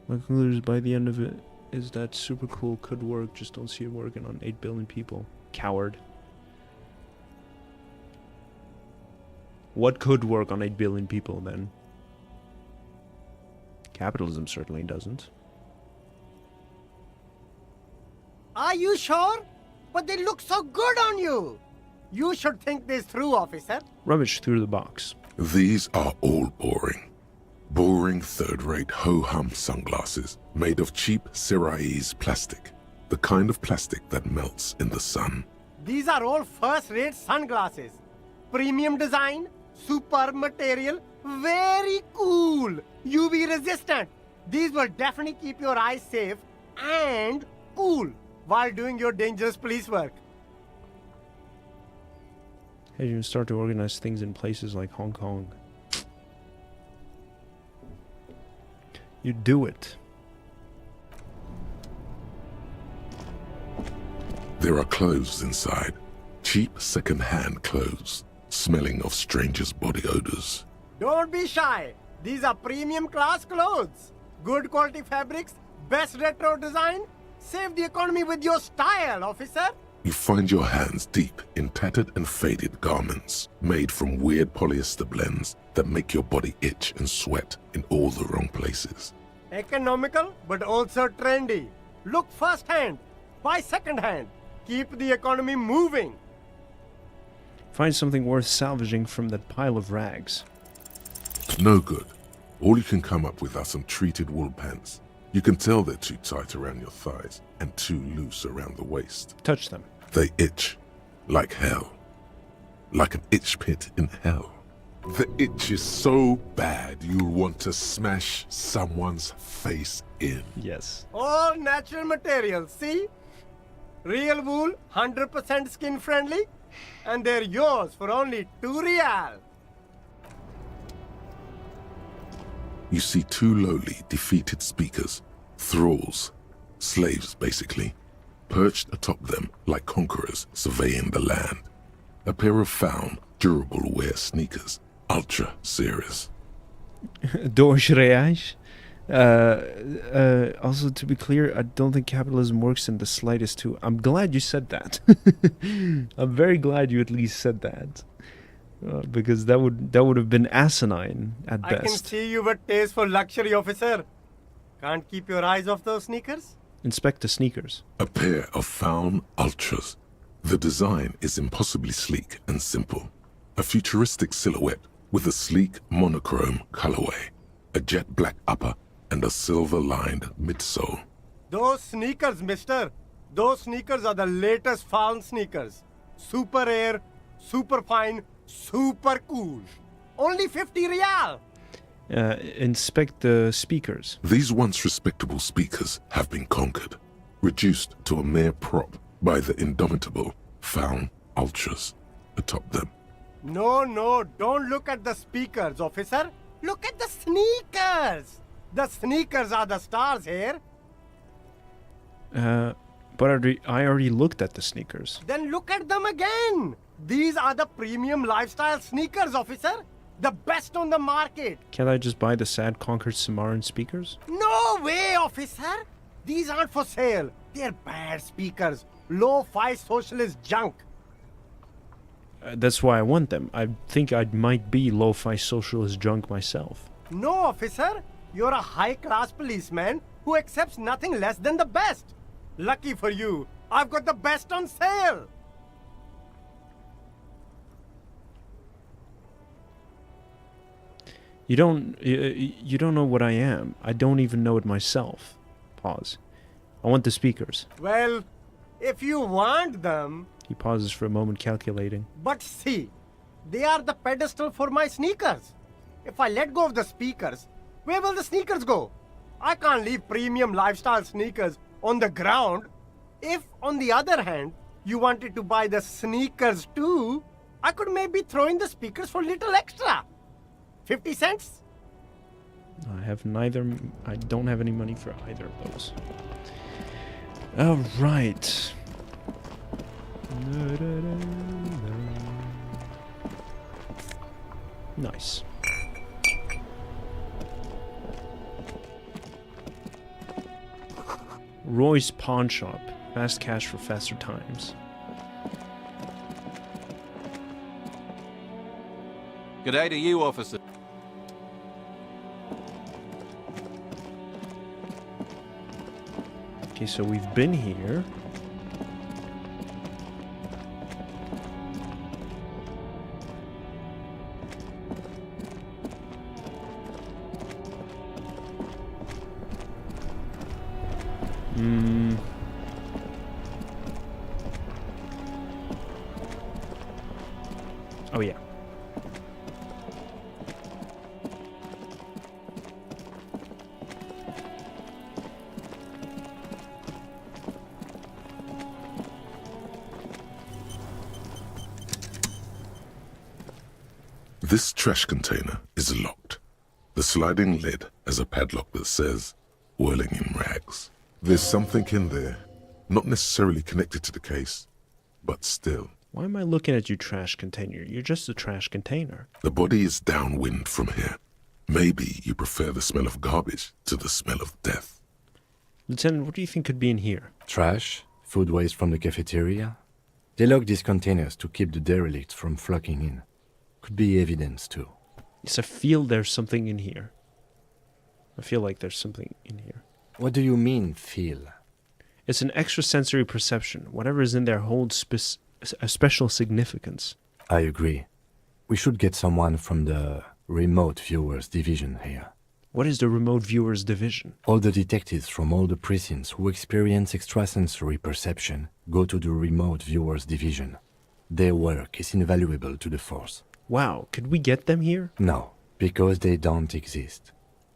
My conclusion by the end of it is that super cool could work, just don't see it working on 8 billion people. Coward. What could work on 8 billion people then? Capitalism certainly doesn't. Are you sure? But they look so good on you. You should think this through, officer. Rummage through the box. These are all boring. Boring third-rate ho-hum sunglasses made of cheap Syrahese plastic. The kind of plastic that melts in the sun. These are all first-rate sunglasses. Premium design, superb material, very cool. UV resistant. These will definitely keep your eyes safe and cool while doing your dangerous police work. Hey, you start to organize things in places like Hong Kong. You do it. There are clothes inside. Cheap second-hand clothes, smelling of strangers' body odors. Don't be shy. These are premium class clothes. Good quality fabrics, Best retro design? Save the economy with your style, officer. You find your hands deep in tattered and faded garments made from weird polyester blends that make your body itch and sweat in all the wrong places. Economical, but also trendy. Look first hand, buy second hand. Keep the economy moving. Find something worth salvaging from that pile of rags. No good. All you can come up with are some treated wool pants. You can tell they're too tight around your thighs and too loose around the waist. Touch them. They itch like hell. Like an itch pit in hell. The itch is so bad you'll want to smash someone's face in. Yes. All natural materials, see? Real wool, 100% skin friendly, and they're yours for only 2 real. You see 2 lowly, defeated speakers, thralls, slaves basically, perched atop them like conquerors surveying the land. A pair of found, durable wear sneakers, ultra serious. 2 reais. Also, to be clear, I don't think capitalism works in the slightest too. I'm glad you said that. I'm very glad you at least said that. Because that would have been asinine at best. I can see you with taste for luxury, officer. Can't keep your eyes off those sneakers? Inspect the sneakers. A pair of found ultras. The design is impossibly sleek and simple. A futuristic silhouette with a sleek monochrome colorway, a jet black upper, and a silver-lined midsole. Those sneakers, mister. Those sneakers are the latest found sneakers. Super air, super fine, super cool. Only 50 real. Inspect the speakers. These once respectable speakers have been conquered, reduced to a mere prop by the indomitable found ultras atop them. No, don't look at the speakers, officer. Look at the sneakers. The sneakers are the stars here. But I already looked at the sneakers. Then look at them again. These are the premium lifestyle sneakers, officer. The best on the market. Can't I just buy the sad conquered Samaran speakers? No way, officer. These aren't for sale. They're bad speakers. Lo-fi socialist junk. That's why I want them. I think I might be lo-fi socialist junk myself. No, officer. You're a high-class policeman who accepts nothing less than the best. Lucky for you, I've got the best on sale. You don't know what I am. I don't even know it myself. Pause. I want the speakers. Well, if you want them... He pauses for a moment, calculating. But see, they are the pedestal for my sneakers. If I let go of the speakers, where will the sneakers go? I can't leave premium lifestyle sneakers on the ground. If, on the other hand, you wanted to buy the sneakers too, I could maybe throw in the speakers for little extra. 50 cents? I have neither. I don't have any money for either of those. All right. Nice. Roy's Pawn Shop. Fast cash for faster times. Good day to you, officer. Okay, so we've been here. Oh, yeah. This trash container is locked. The sliding lid has a padlock that says, whirling in rags. There's something in there, not necessarily connected to the case, but still. Why am I looking at you, trash container? You're just a trash container. The body is downwind from here. Maybe you prefer the smell of garbage to the smell of death. Lieutenant, what do you think could be in here? Trash, food waste from the cafeteria. They lock these containers to keep the derelicts from flocking in. Could be evidence too. Yes, I feel there's something in here. I feel like there's something in here. What do you mean, feel? It's an extrasensory perception. Whatever is in there holds a special significance. I agree. We should get someone from the remote viewers division here. What is the remote viewers division? All the detectives from all the precincts who experience extrasensory perception go to the remote viewers division. Their work is invaluable to the force. Wow, could we get them here? No, because they don't exist.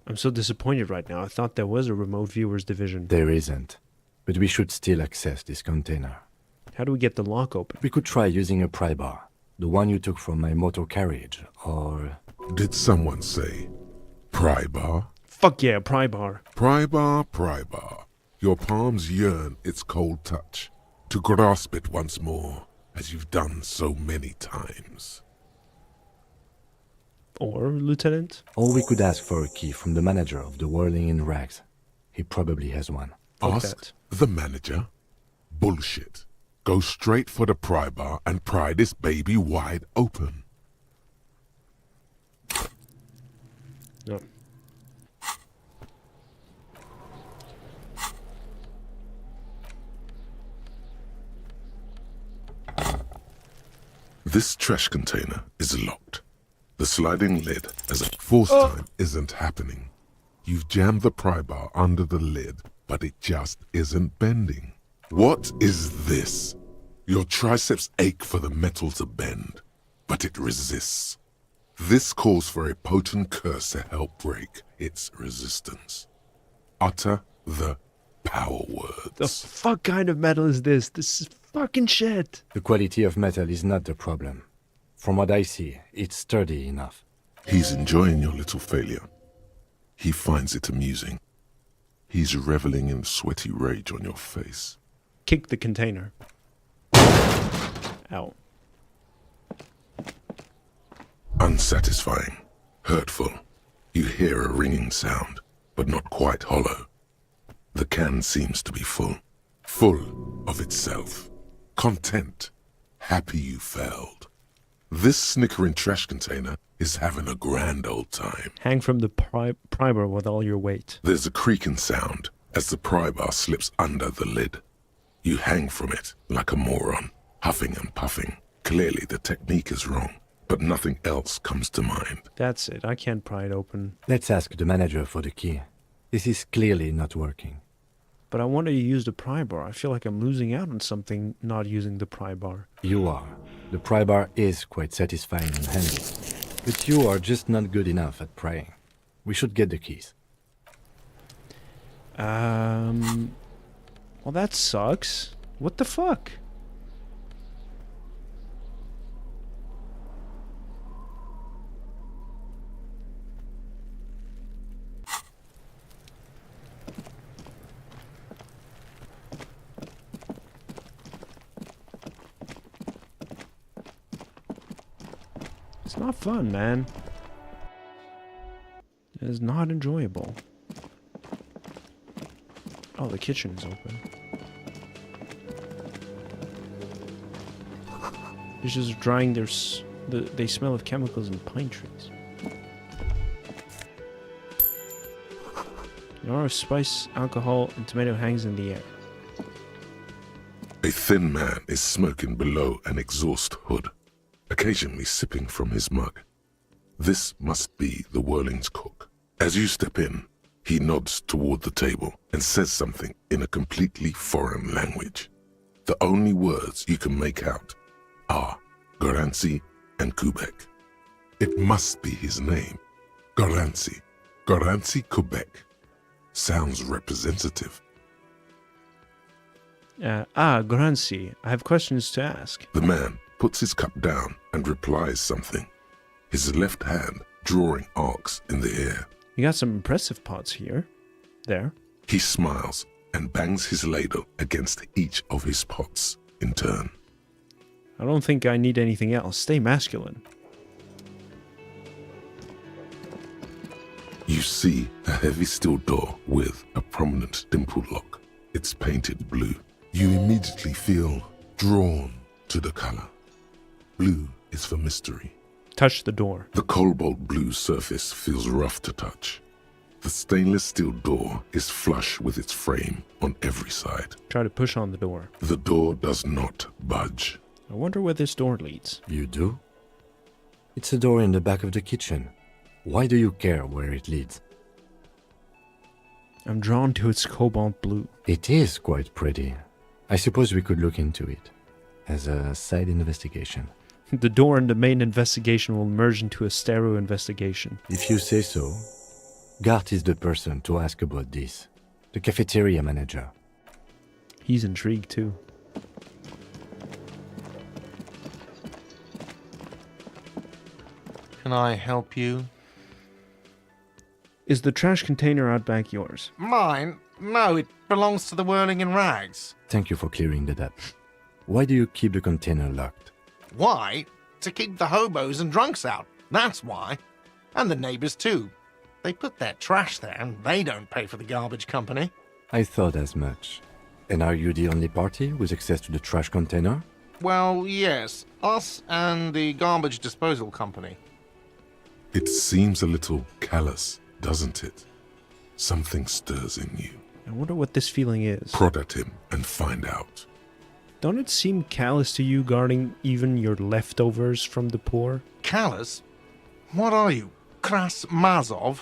I'm so disappointed right now. I thought there was a remote viewers division. There isn't. But we should still access this container. How do we get the lock open? We could try using a pry bar. The one you took from my motor carriage, or... Did someone say pry bar? Fuck yeah, pry bar. Pry bar, pry bar. Your palms yearn its cold touch, to grasp it once more, as you've done so many times. Or, Lieutenant? Or we could ask for a key from the manager of the Whirling in Rags. He probably has one. Ask the manager? Bullshit. Go straight for the pry bar and pry this baby wide open. No. This trash container is locked. The sliding lid as a force time isn't happening. You've jammed the pry bar under the lid, but it just isn't bending. What is this? Your triceps ache for the metal to bend, but it resists. This calls for a potent curse to help break its resistance. Utter the power words. The fuck kind of metal is this? This is fucking shit. The quality of metal is not the problem. From what I see, it's sturdy enough. He's enjoying your little failure. He finds it amusing. He's reveling in sweaty rage on your face. Kick the container. Ow. Unsatisfying. Hurtful. You hear a ringing sound, but not quite hollow. The can seems to be full. Full of itself. Content. Happy you failed. This snickering trash container is having a grand old time. Hang from the pry bar with all your weight. There's a creaking sound as the pry bar slips under the lid. You hang from it like a moron, huffing and puffing. Clearly the technique is wrong, but nothing else comes to mind. That's it. I can't pry it open. Let's ask the manager for the key. This is clearly not working. But I wanted to use the pry bar. I feel like I'm losing out on something not using the pry bar. You are. The pry bar is quite satisfying and handy. But you are just not good enough at prying. We should get the keys. Well, that sucks. What the fuck? It's not fun, man. It is not enjoyable. Oh, the kitchen is open. Dishes are drying. They smell of chemicals and pine trees. The aroma of spice, alcohol, and tomato hangs in the air. A thin man is smoking below an exhaust hood, occasionally sipping from his mug. This must be the Whirling's cook. As you step in, he nods toward the table and says something in a completely foreign language. The only words you can make out are Garancy and Kubek. It must be his name. Garancy. Garancy Kubek. Sounds representative. Garancy, I have questions to ask. The man puts his cup down and replies something, his left hand drawing arcs in the air. You got some impressive pots here. There. He smiles and bangs his ladle against each of his pots in turn. I don't think I need anything else. Stay masculine. You You see a heavy steel door with a prominent dimple lock. It's painted blue. You immediately feel drawn to the color. Blue is for mystery. Touch the door. The cobalt blue surface feels rough to touch. The stainless steel door is flush with its frame on every side. Try to push on the door. The door does not budge. I wonder where this door leads. You do? It's a door in the back of the kitchen. Why do you care where it leads? I'm drawn to its cobalt blue. It is quite pretty. I suppose we could look into it as a side investigation. The door and the main investigation will merge into a stereo investigation. If you say so. Gart is the person to ask about this. The cafeteria manager. He's intrigued too. Can I help you? Is the trash container out back yours? Mine? No, it belongs to the Whirling in Rags. Thank you for clearing that up. Why do you keep the container locked? Why? To keep the hobos and drunks out. That's why. And the neighbors too. They put their trash there and they don't pay for the garbage company. I thought as much. And are you the only party with access to the trash container? Well, yes. Us and the garbage disposal company. It seems a little callous, doesn't it? Something stirs in you. I wonder what this feeling is. Prod at him and find out. Don't it seem callous to you guarding even your leftovers from the poor? Callous? What are you? Kras Mazov?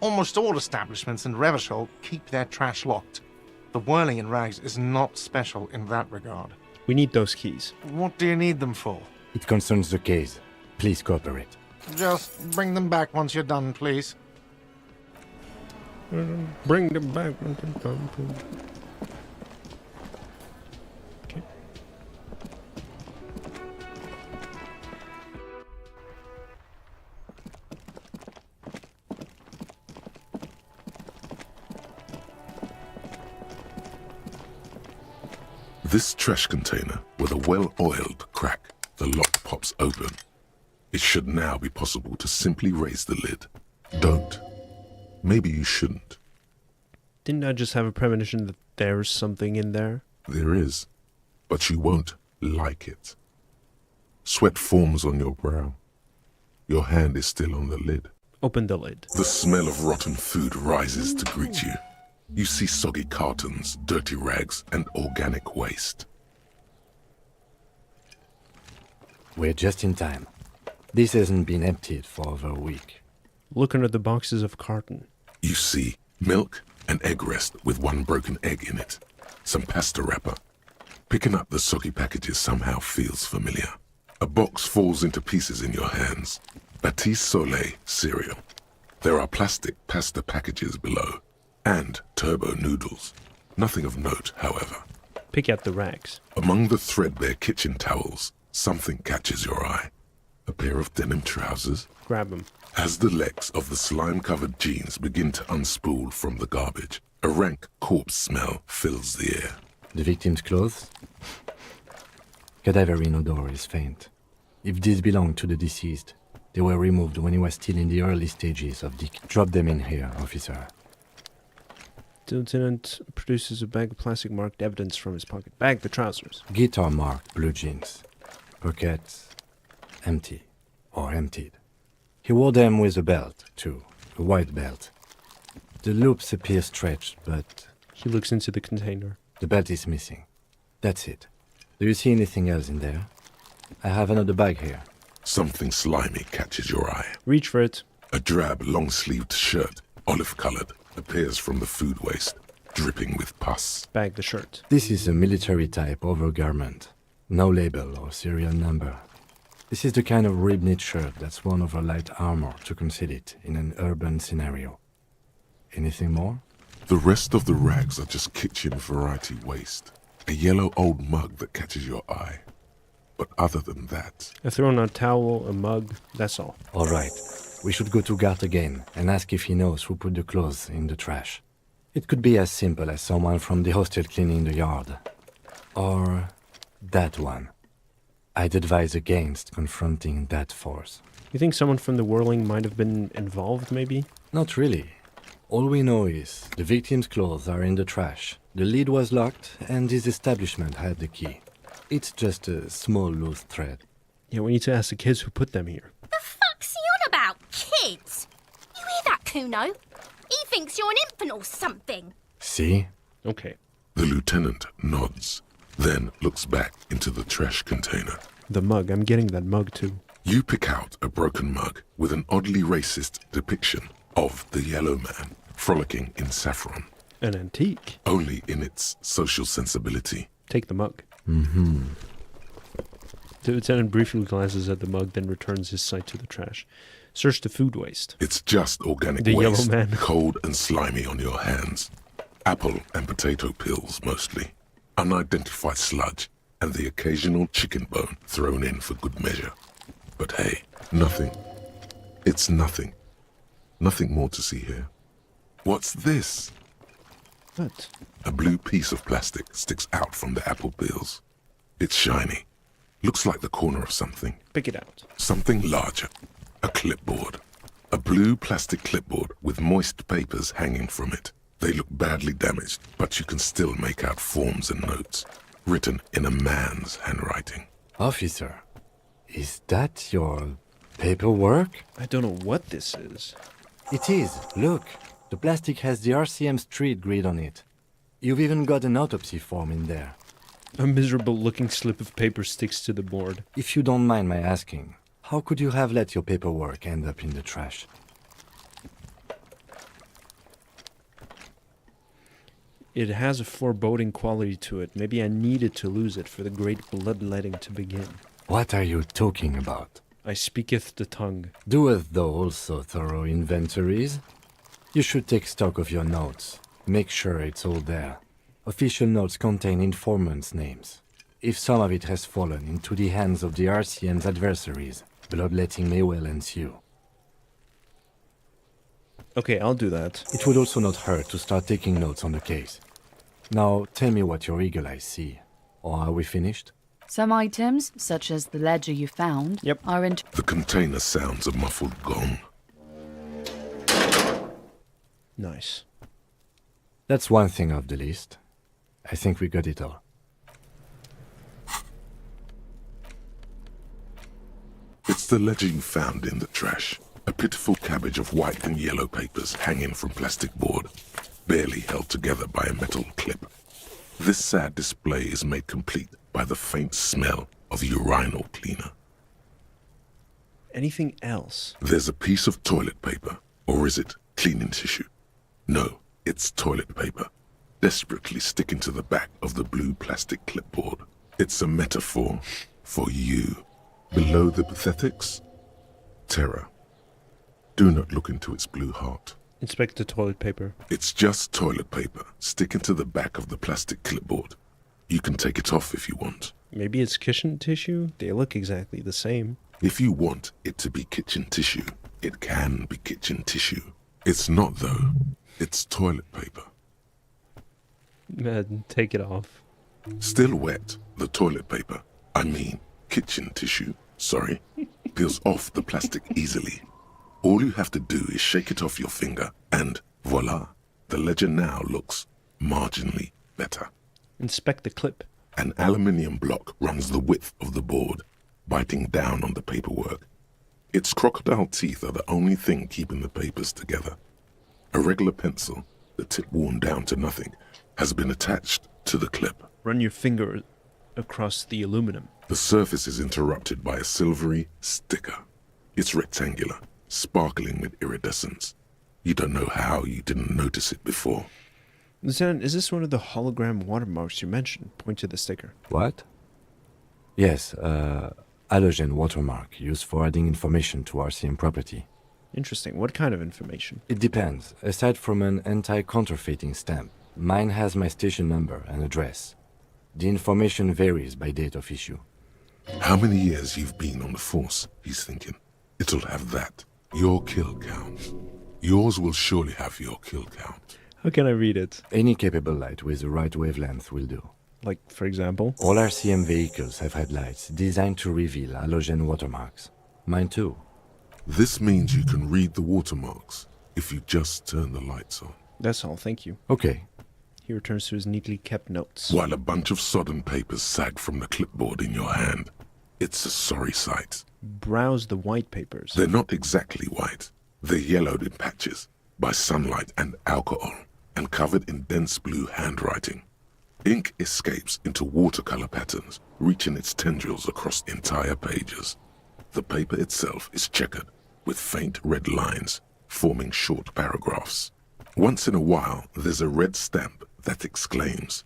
Almost all establishments in Revachol keep their trash locked. The Whirling in Rags is not special in that regard. We need those keys. What do you need them for? It concerns the case. Please cooperate. Just bring them back once you're done, please. Bring them back. Okay. This trash container, with a well-oiled crack, the lock pops open. It should now be possible to simply raise the lid. Don't. Maybe you shouldn't. Didn't I just have a premonition that there's something in there? There is, but you won't like it. Sweat forms on your brow. Your hand is still on the lid. Open the lid. The smell of rotten food rises to greet you. You see soggy cartons, dirty rags, and organic waste. We're just in time. This hasn't been emptied for over a week. Look under the boxes of carton. You see milk and egg rest with one broken egg in it. Some pasta wrapper. Picking up the soggy packages somehow feels familiar. A box falls into pieces in your hands. Batiste Soleil cereal. There are plastic pasta packages below. And turbo noodles. Nothing of note, however. Pick out the rags. Among the threadbare kitchen towels, something catches your eye. A pair of denim trousers. Grab them. As the legs of the slime-covered jeans begin to unspool from the garbage, a rank corpse smell fills the air. The victim's clothes? Cadaverine odor is faint. If these belong to the deceased, they were removed when he was still in the early stages of decay. Drop them in here, officer. The lieutenant produces a bag of plastic marked evidence from his pocket. Bag the trousers. Guitar marked blue jeans. Pockets empty or emptied. He wore them with a belt, too. A white belt. The loops appear stretched, but... He looks into the container. The belt is missing. That's it. Do you see anything else in there? I have another bag here. Something slimy catches your eye. Reach for it. A drab, long-sleeved shirt, olive-colored, appears from the food waste, dripping with pus. Bag the shirt. This is a military-type overgarment. No label or serial number. This is the kind of rib-knit shirt that's worn over light armor to conceal it in an urban scenario. Anything more? The rest of the rags are just kitchen variety waste. A yellow old mug that catches your eye. But other than that... A thrown-out towel, a mug, that's all. All right. We should go to Gart again and ask if he knows who put the clothes in the trash. It could be as simple as someone from the hostel cleaning the yard. Or that one. I'd advise against confronting that force. You think someone from the Whirling might have been involved, maybe? Not really. All we know is the victim's clothes are in the trash, the lid was locked, and his establishment had the key. It's just a small loose thread. Yeah, we need to ask the kids who put them here. The fuck's he on about? Kids? You hear that, Kuno? He thinks you're an infant or something. See? Okay. The lieutenant nods, then looks back into the trash container. The mug. I'm getting that mug too. You pick out a broken mug with an oddly racist depiction of the yellow man frolicking in saffron. An antique. Only in its social sensibility. Take the mug. Mm-hmm. The lieutenant briefly glances at the mug, then returns his sight to the trash. Search the food waste. It's just organic The yellow waste, man. cold and slimy on your hands. Apple and potato peels, mostly. Unidentified sludge, and the occasional chicken bone thrown in for good measure. But hey, nothing. It's nothing. Nothing more to see here. What's this? What? A blue piece of plastic sticks out from the apple peels. It's shiny. Looks like the corner of something. Pick it out. Something larger. A clipboard. A blue plastic clipboard with moist papers hanging from it. They look badly damaged, but you can still make out forms and notes, written in a man's handwriting. Officer, is that your paperwork? I don't know what this is. It is. Look, the plastic has the RCM street grid on it. You've even got an autopsy form in there. A miserable-looking slip of paper sticks to the board. If you don't mind my asking, how could you have let your paperwork end up in the trash? It has a foreboding quality to it. Maybe I needed to lose it for the great bloodletting to begin. What are you talking about? I speaketh the tongue. Doeth thou also thorough inventories? You should take stock of your notes. Make sure it's all there. Official notes contain informants' names. If some of it has fallen into the hands of the RCM's adversaries, bloodletting may well ensue. Okay, I'll do that. It would also not hurt to start taking notes on the case. Now, tell me what your eagle eyes see. Or are we finished? Some items, such as the ledger you found, are in... The container sounds a muffled gong. Nice. That's one thing off the list. I think we got it all. It's the ledger you found in the trash. A pitiful cabbage of white and yellow papers hanging from plastic board, barely held together by a metal clip. This sad display is made complete by the faint smell of urinal cleaner. Anything else? There's a piece of toilet paper, or is it cleaning tissue? No, it's toilet paper, desperately sticking to the back of the blue plastic clipboard. It's a metaphor for you. Below the pathetics, terror. Do not look into its blue heart. Inspect the toilet paper. It's just toilet paper sticking to the back of the plastic clipboard. You can take it off if you want. Maybe it's kitchen tissue? They look exactly the same. If you want it to be kitchen tissue, it can be kitchen tissue. It's not, though. It's toilet paper. Man, take it off. Still wet, the toilet paper, I mean kitchen tissue, sorry, peels off the plastic easily. All you have to do is shake it off your finger, and voila, the ledger now looks marginally better. Inspect the clip. An aluminium block runs the width of the board, biting down on the paperwork. Its crocodile teeth are the only thing keeping the papers together. A regular pencil, the tip worn down to nothing, has been attached to the clip. Run your finger across the aluminum. The surface is interrupted by a silvery sticker. It's rectangular, sparkling with iridescence. You don't know how you didn't notice it before. Lieutenant, is this one of the hologram watermarks you mentioned? Point to the sticker. What? Yes, halogen watermark used for adding information to RCM property. Interesting. What kind of information? It depends. Aside from an anti-counterfeiting stamp, mine has my station number and address. The information varies by date of issue. How many years you've been on the force, he's thinking. It'll have that. Your kill count. Yours will surely have your kill count. How can I read it? Any capable light with the right wavelength will do. Like, for example? All RCM vehicles have headlights designed to reveal halogen watermarks. Mine too. This means you can read the watermarks. if you just turn the lights on. That's all, thank you. Okay. He returns to his neatly kept notes. While a bunch of sodden papers sag from the clipboard in your hand. It's a sorry sight. Browse the white papers. They're not exactly white. They're yellowed in patches by sunlight and alcohol, and covered in dense blue handwriting. Ink escapes into watercolor patterns, reaching its tendrils across entire pages. The paper itself is checkered, with faint red lines, forming short paragraphs. Once in a while, there's a red stamp that exclaims,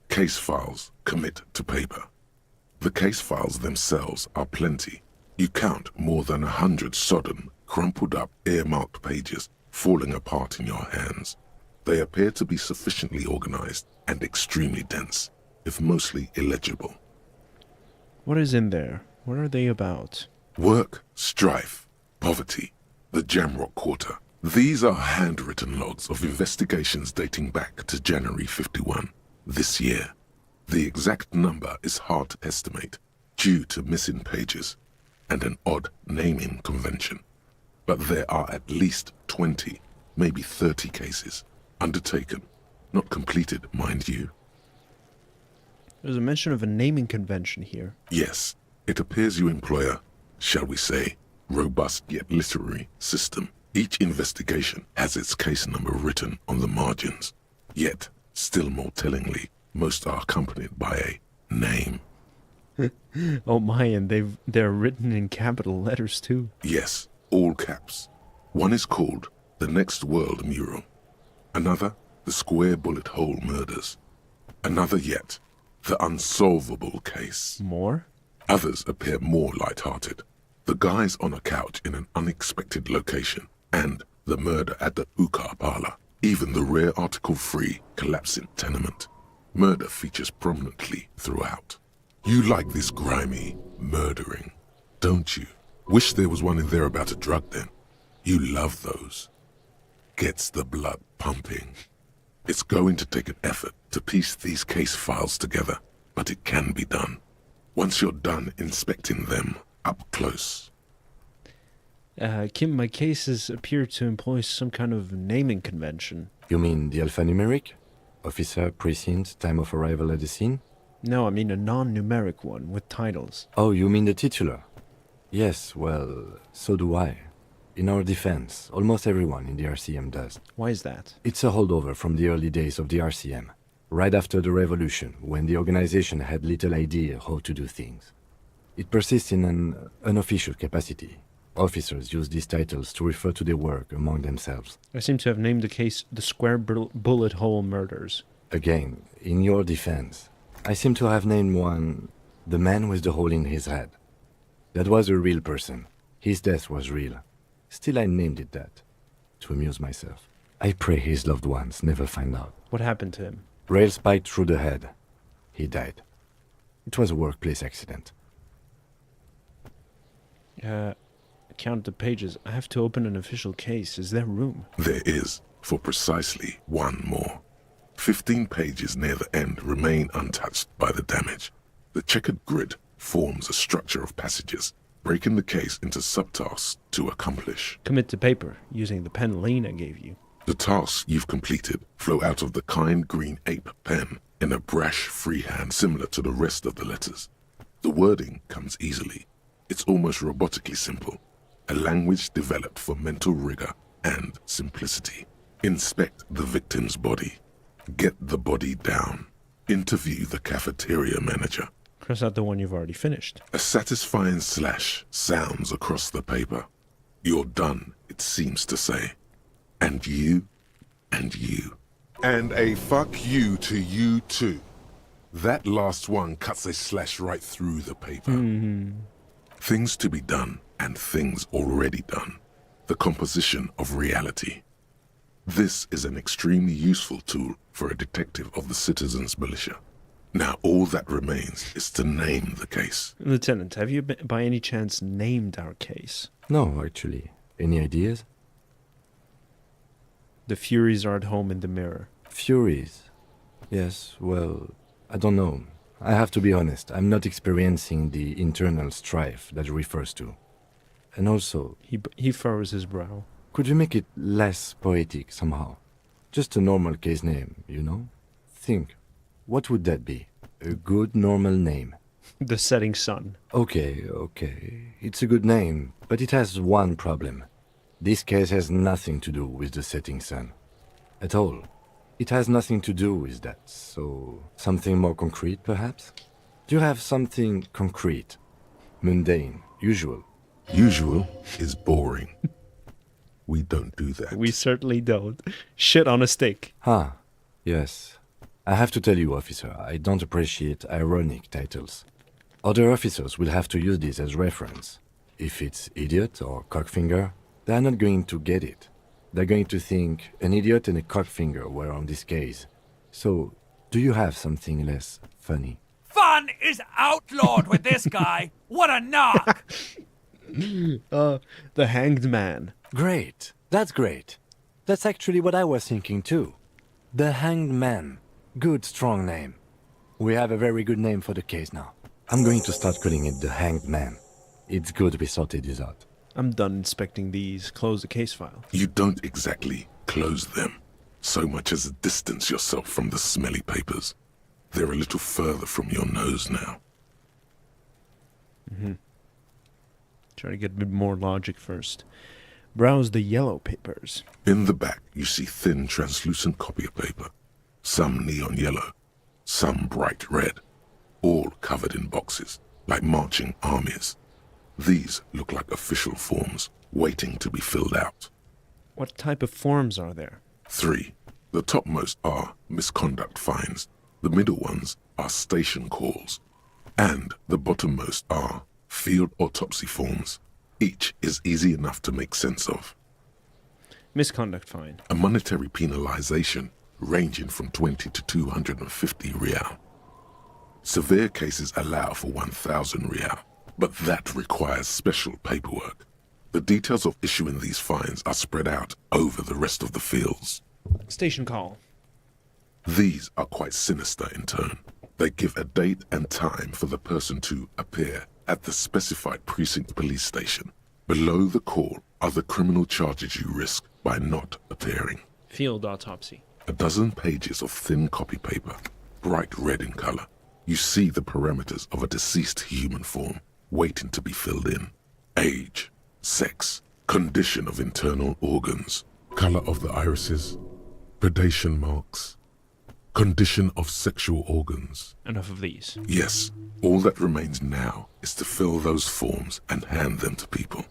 "Case files, commit to paper." The case files themselves are plenty. You count more than 100 sodden, crumpled up, earmarked pages falling apart in your hands. They appear to be sufficiently organized and extremely dense, if mostly illegible. What is in there? What are they about? Work, strife, poverty, the Jamrock Quarter. These are handwritten logs of investigations dating back to January 51, this year. The exact number is hard to estimate, due to missing pages and an odd naming convention. But there are at least 20, maybe 30 cases, undertaken, not completed, mind you. There's a mention of a naming convention here. Yes, it appears you employ a, shall we say, robust yet literary system. Each investigation has its case number written on the margins. Yet, still more tellingly, most are accompanied by a name. Oh my, and they're written in capital letters too. Yes, all caps. One is called The Next World Mural. Another, The Square Bullet Hole Murders. Another yet, The Unsolvable Case. More? Others appear more light-hearted. The guys on a couch in an unexpected location, and the murder at the hookah parlor. Even the rare article-free collapsing tenement. Murder features prominently throughout. You like this grimy murdering, don't you? Wish there was one in there about a drug den. You love those. Gets the blood pumping. It's going to take an effort to piece these case files together, but it can be done. Once you're done inspecting them up close. Kim, my cases appear to employ some kind of naming convention. You mean the alphanumeric? Officer, precinct, time of arrival at the scene? No, I mean a non-numeric one with titles. Oh, you mean the titular? Yes, well, so do I. In our defense, almost everyone in the RCM does. Why is that? It's a holdover from the early days of the RCM, right after the revolution, when the organization had little idea how to do things. It persists in an unofficial capacity. Officers use these titles to refer to their work among themselves. I seem to have named the case the Square Bullet Hole Murders. Again, in your defense, I seem to have named one the man with the hole in his head. That was a real person. His death was real. Still, I named it that, to amuse myself. I pray his loved ones never find out. What happened to him? Rail spiked through the head. He died. It was a workplace accident. Count the pages. I have to open an official case. Is there room? There is, for precisely one more. 15 pages near the end remain untouched by the damage. The checkered grid forms a structure of passages, breaking the case into subtasks to accomplish. Commit to paper, using the pen Lena gave you. The tasks you've completed flow out of the kind green ape pen in a brash freehand similar to the rest of the letters. The wording comes easily. It's almost robotically simple. A language developed for mental rigor and simplicity. Inspect the victim's body. Get the body down. Interview the cafeteria manager. Cross out the one you've already finished. A satisfying slash sounds across the paper. You're done, it seems to say. And you, and you. And a fuck you to you too. That last one cuts a slash right through the paper. Things to be done and things already done. The composition of reality. This is an extremely useful tool for a detective of the citizens' militia. Now all that remains is to name the case. Lieutenant, have you by any chance named our case? No, actually. Any ideas? The Furies are at home in the mirror. Furies? Yes, well, I don't know. I have to be honest, I'm not experiencing the internal strife that it refers to. And also... He furrows his brow. Could you make it less poetic somehow? Just a normal case name, you know? Think, what would that be? A good normal name. The setting sun. Okay. It's a good name, but it has one problem. This case has nothing to do with the setting sun. At all. It has nothing to do with that, so something more concrete, perhaps? Do you have something concrete? Mundane, usual? Usual is boring. We don't do that. We certainly don't. Shit on a stick. Yes. I have to tell you, officer, I don't appreciate ironic titles. Other officers will have to use this as reference. If it's idiot or cockfinger, they're not going to get it. They're going to think an idiot and a cockfinger were on this case. So, do you have something less funny? Fun is outlawed with this guy. What a knock! The Hanged Man. Great. That's great. That's actually what I was thinking too. The Hanged Man. Good, strong name. We have a very good name for the case now. I'm going to start calling it the Hanged Man. It's good we sorted this out. I'm done inspecting these. Close the case file. You don't exactly close them, so much as distance yourself from the smelly papers. They're a little further from your nose now. Try to get a bit more logic first. Browse the yellow papers. In the back, you see thin, translucent copy paper. Some neon yellow, some bright red, all covered in boxes, like marching armies. These look like official forms, waiting to be filled out. What type of forms are there? 3. The topmost are misconduct fines. The middle ones are station calls. And the bottommost are field autopsy forms. Each is easy enough to make sense of. Misconduct fine. A monetary penalization ranging from 20 to 250 real. Severe cases allow for 1,000 real, but that requires special paperwork. The details of issuing these fines are spread out over the rest of the fields. Station call. These are quite sinister in tone. They give a date and time for the person to appear at the specified precinct police station. Below the call are the criminal charges you risk by not appearing. Field autopsy. A dozen pages of thin copy paper, bright red in color. You see the parameters of a deceased human form waiting to be filled in. Age, sex, condition of internal organs, color of the irises, predation marks, condition of sexual organs. Enough of these. Yes, all that remains now is to fill those forms and hand them to people.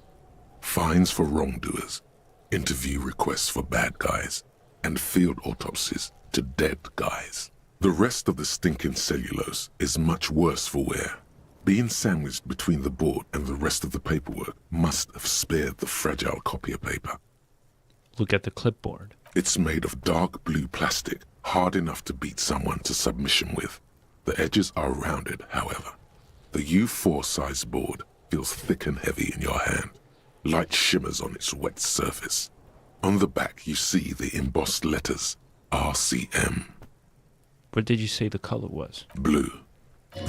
Fines for wrongdoers, interview requests for bad guys, and field autopsies to dead guys. The rest of the stinking cellulose is much worse for wear. Being sandwiched between the board and the rest of the paperwork must have spared the fragile copier paper. Look at the clipboard. It's made of dark blue plastic, hard enough to beat someone to submission with. The edges are rounded, however. The U4 size board feels thick and heavy in your hand. Light shimmers on its wet surface. On the back you see the embossed letters, RCM. What did you say the color was? Blue.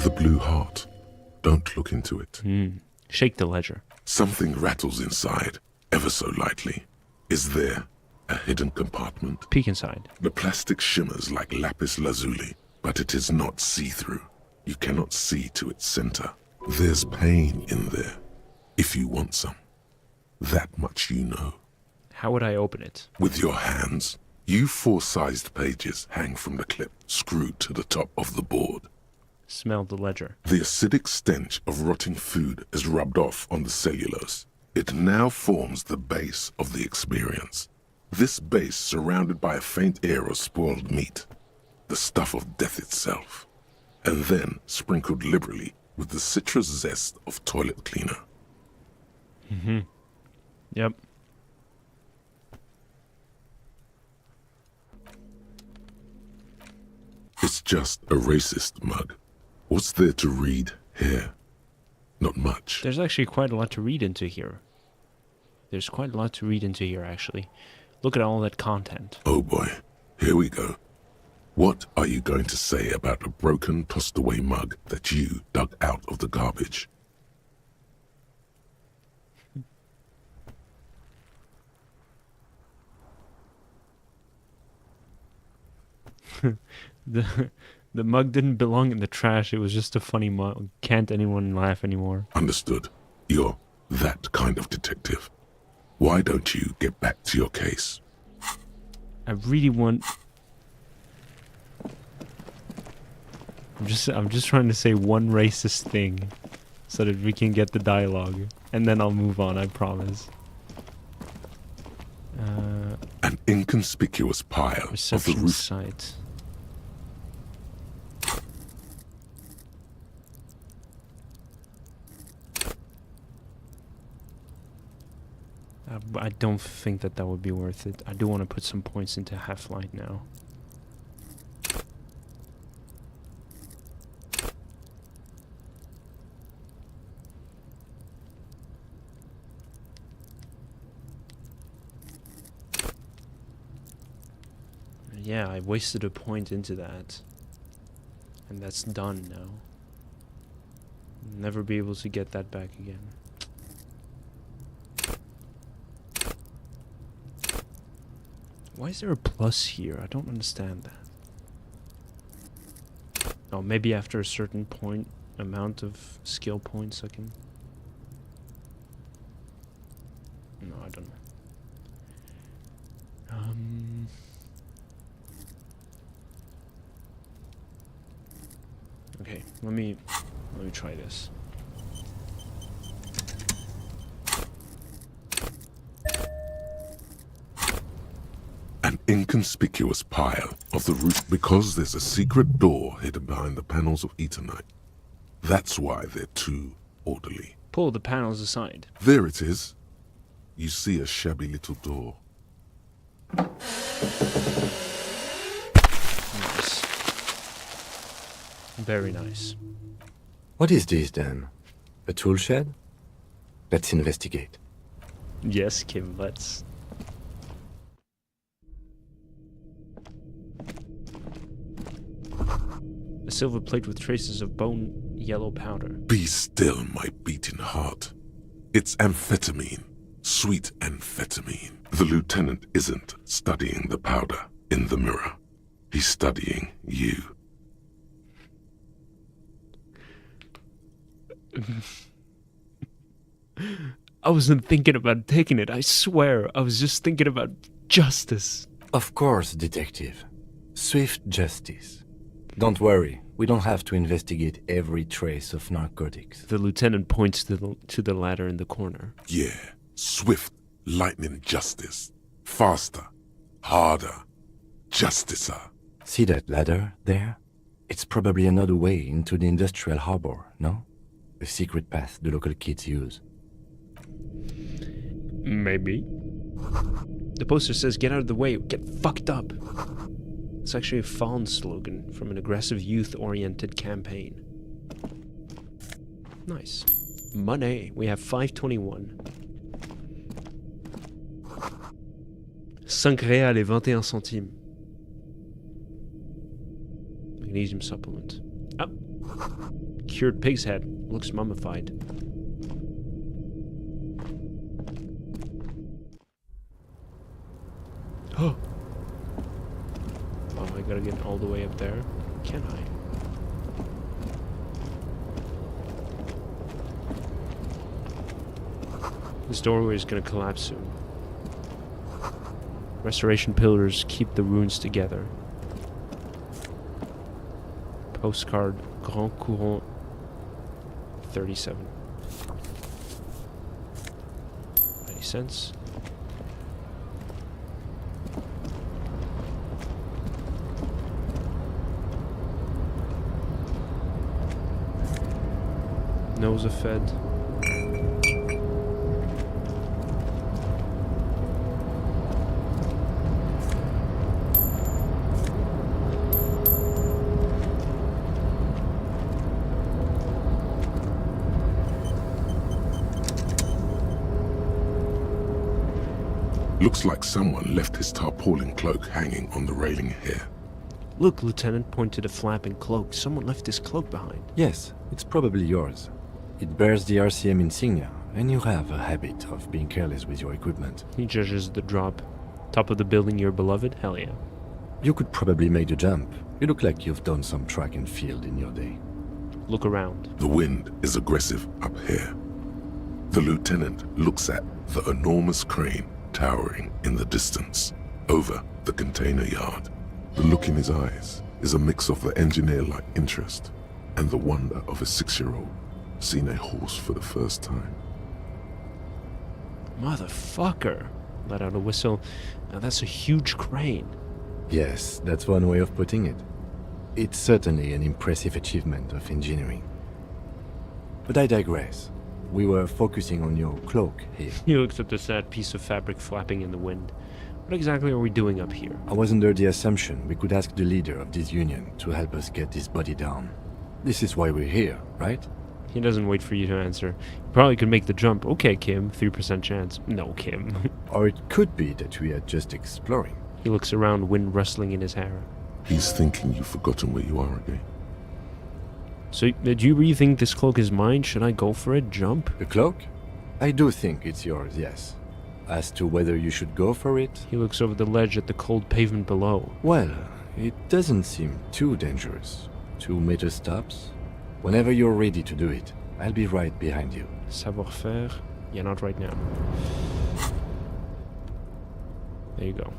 The blue heart. Don't look into it. Shake the ledger. Something rattles inside, ever so lightly. Is there a hidden compartment? Peek inside. The plastic shimmers like lapis lazuli, but it is not see-through. You cannot see to its center. There's pain in there, if you want some. That much you know. How would I open it? With your hands. U4-sized pages hang from the clip, screwed to the top of the board. Smell the ledger. The acidic stench of rotting food is rubbed off on the cellulose. It now forms the base of the experience. This base surrounded by a faint air of spoiled meat, the stuff of death itself, and then sprinkled liberally with the citrus zest of toilet cleaner. Yep. It's just a racist mug. What's there to read here? Not much. There's actually quite a lot to read into here. Actually. Look at all that content. Oh boy, here we go. What are you going to say about a broken, tossed-away mug that you dug out of the garbage? The mug didn't belong in the trash. It was just a funny mug. Can't anyone laugh anymore? Understood. You're that kind of detective. Why don't you get back to your case? I really want... I'm just trying to say one racist thing so that we can get the dialogue. And then I'll move on, I promise. An inconspicuous pile of the Reception roof. site. I don't think that would be worth it. I do want to put some points into Half-Light now. Yeah, I wasted a point into that. And that's done now. Never be able to get that back again. Why is there a plus here? I don't understand that. Oh, maybe after a certain amount of skill points I can... No, I don't know. Okay, let me try this. An inconspicuous pile of the roof because there's a secret door hidden behind the panels of Eternite. That's why they're too orderly. Pull the panels aside. There it is. You see a shabby little door. Nice. Very nice. What is this then? A tool shed? Let's investigate. Yes, Kim, let's. A silver plate with traces of bone yellow powder. Be still, my beating heart. It's amphetamine. Sweet amphetamine. The lieutenant isn't studying the powder in the mirror. He's studying you. I wasn't thinking about taking it, I swear. I was just thinking about justice. Of course, detective. Swift justice. Don't worry, we don't have to investigate every trace of narcotics. The lieutenant points to the ladder in the corner. Yeah, swift, lightning justice. Faster, harder, justicer. See that ladder there? It's probably another way into the industrial harbor, no? A secret path the local kids use. Maybe. The poster says, "Get out of the way, get fucked up." It's actually a Fawn slogan from an aggressive youth-oriented campaign. Nice. Money. We have 521. 5 réal et 21 centimes. Magnesium supplement. Oh. Cured pig's head. Looks mummified. Oh. Oh, I gotta get all the way up there. Can I? This doorway is gonna collapse soon. Restoration pillars keep the ruins together. Postcard Grand Courant 37. 90 cents. Nose are fed. Looks like someone left his tarpaulin cloak hanging on the railing here. Look, Lieutenant, point to the flap and cloak. Someone left his cloak behind. Yes, it's probably yours. It bears the RCM insignia, and you have a habit of being careless with your equipment. He judges the drop. Top of the building, your beloved? Hell yeah. You could probably make the jump. You look like you've done some track and field in your day. Look around. The wind is aggressive up here. The lieutenant looks at the enormous crane towering in the distance over the container yard. The look in his eyes is a mix of the engineer-like interest and the wonder of a 6-year-old seeing a horse for the first time. Motherfucker. Let out a whistle. Now that's a huge crane. Yes, that's one way of putting it. It's certainly an impressive achievement of engineering. But I digress. We were focusing on your cloak here. He looks at the sad piece of fabric flapping in the wind. What exactly are we doing up here? I was under the assumption we could ask the leader of this union to help us get this body down. This is why we're here, right? He doesn't wait for you to answer. You probably could make the jump. Okay, Kim. 3% chance. No, Kim. Or it could be that we are just exploring. He looks around, wind rustling in his hair. He's thinking you've forgotten where you are again. So, do you really think this cloak is mine? Should I go for a jump? The cloak? I do think it's yours, yes. As to whether you should go for it? He looks over the ledge at the cold pavement below. Well, it doesn't seem too dangerous. 2 meter stops. Whenever you're ready to do it, I'll be right behind you. Savoir-faire? Yeah, not right now. There you go.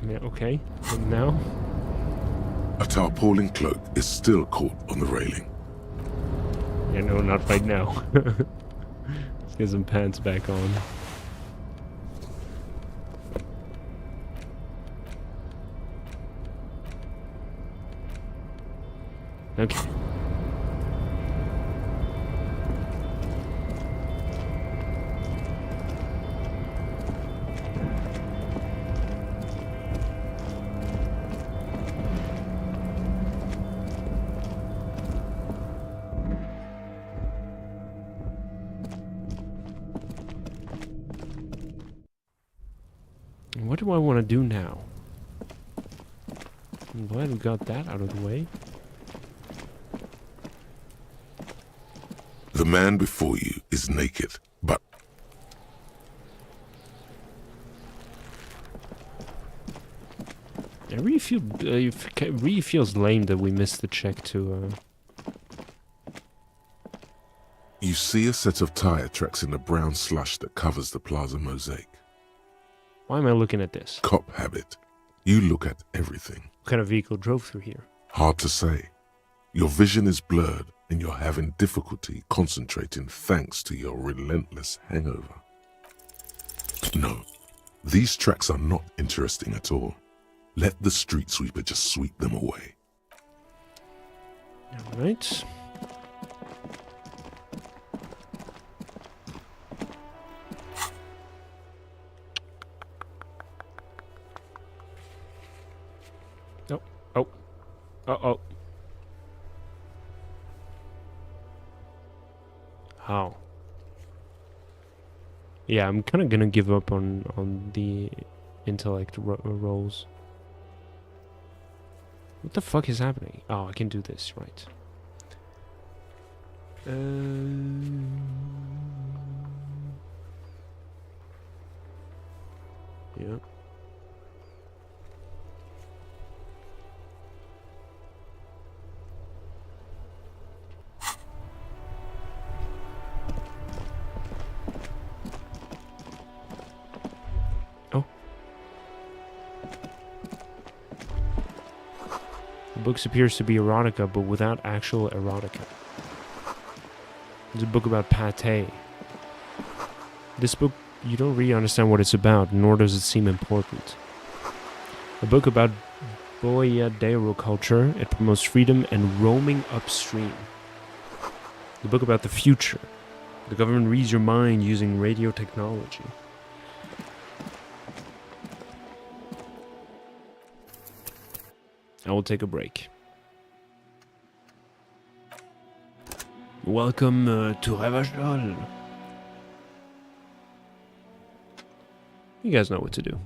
Yeah, okay. And now? A tarpaulin cloak is still caught on the railing. Yeah, no, not right now. Let's get some pants back on. Okay. What do I want to do now? I'm glad we got that out of the way. The man before you is naked, but I really feel it really feels lame that we missed the check to. you see a set of tire tracks in the brown slush that covers the plaza mosaic. Why am I looking at this? Cop habit. You look at everything. What kind of vehicle drove through here? Hard to say. Your vision is blurred and you're having difficulty concentrating thanks to your relentless hangover. No, these tracks are not interesting at all. Let the street sweeper just sweep them away. All right. Oh, oh, uh-oh. How? Yeah, I'm kind of gonna give up on the intellect rolls. What the fuck is happening? Oh, I can do this, right. Yeah. The book appears to be erotica, but without actual erotica. It's a book about pate. This book, you don't really understand what it's about, nor does it seem important. A book about boyadero culture. It promotes freedom and roaming upstream. The book about the future. The government reads your mind using radio technology. I will take a break. Welcome to Revachol. You guys know what to do.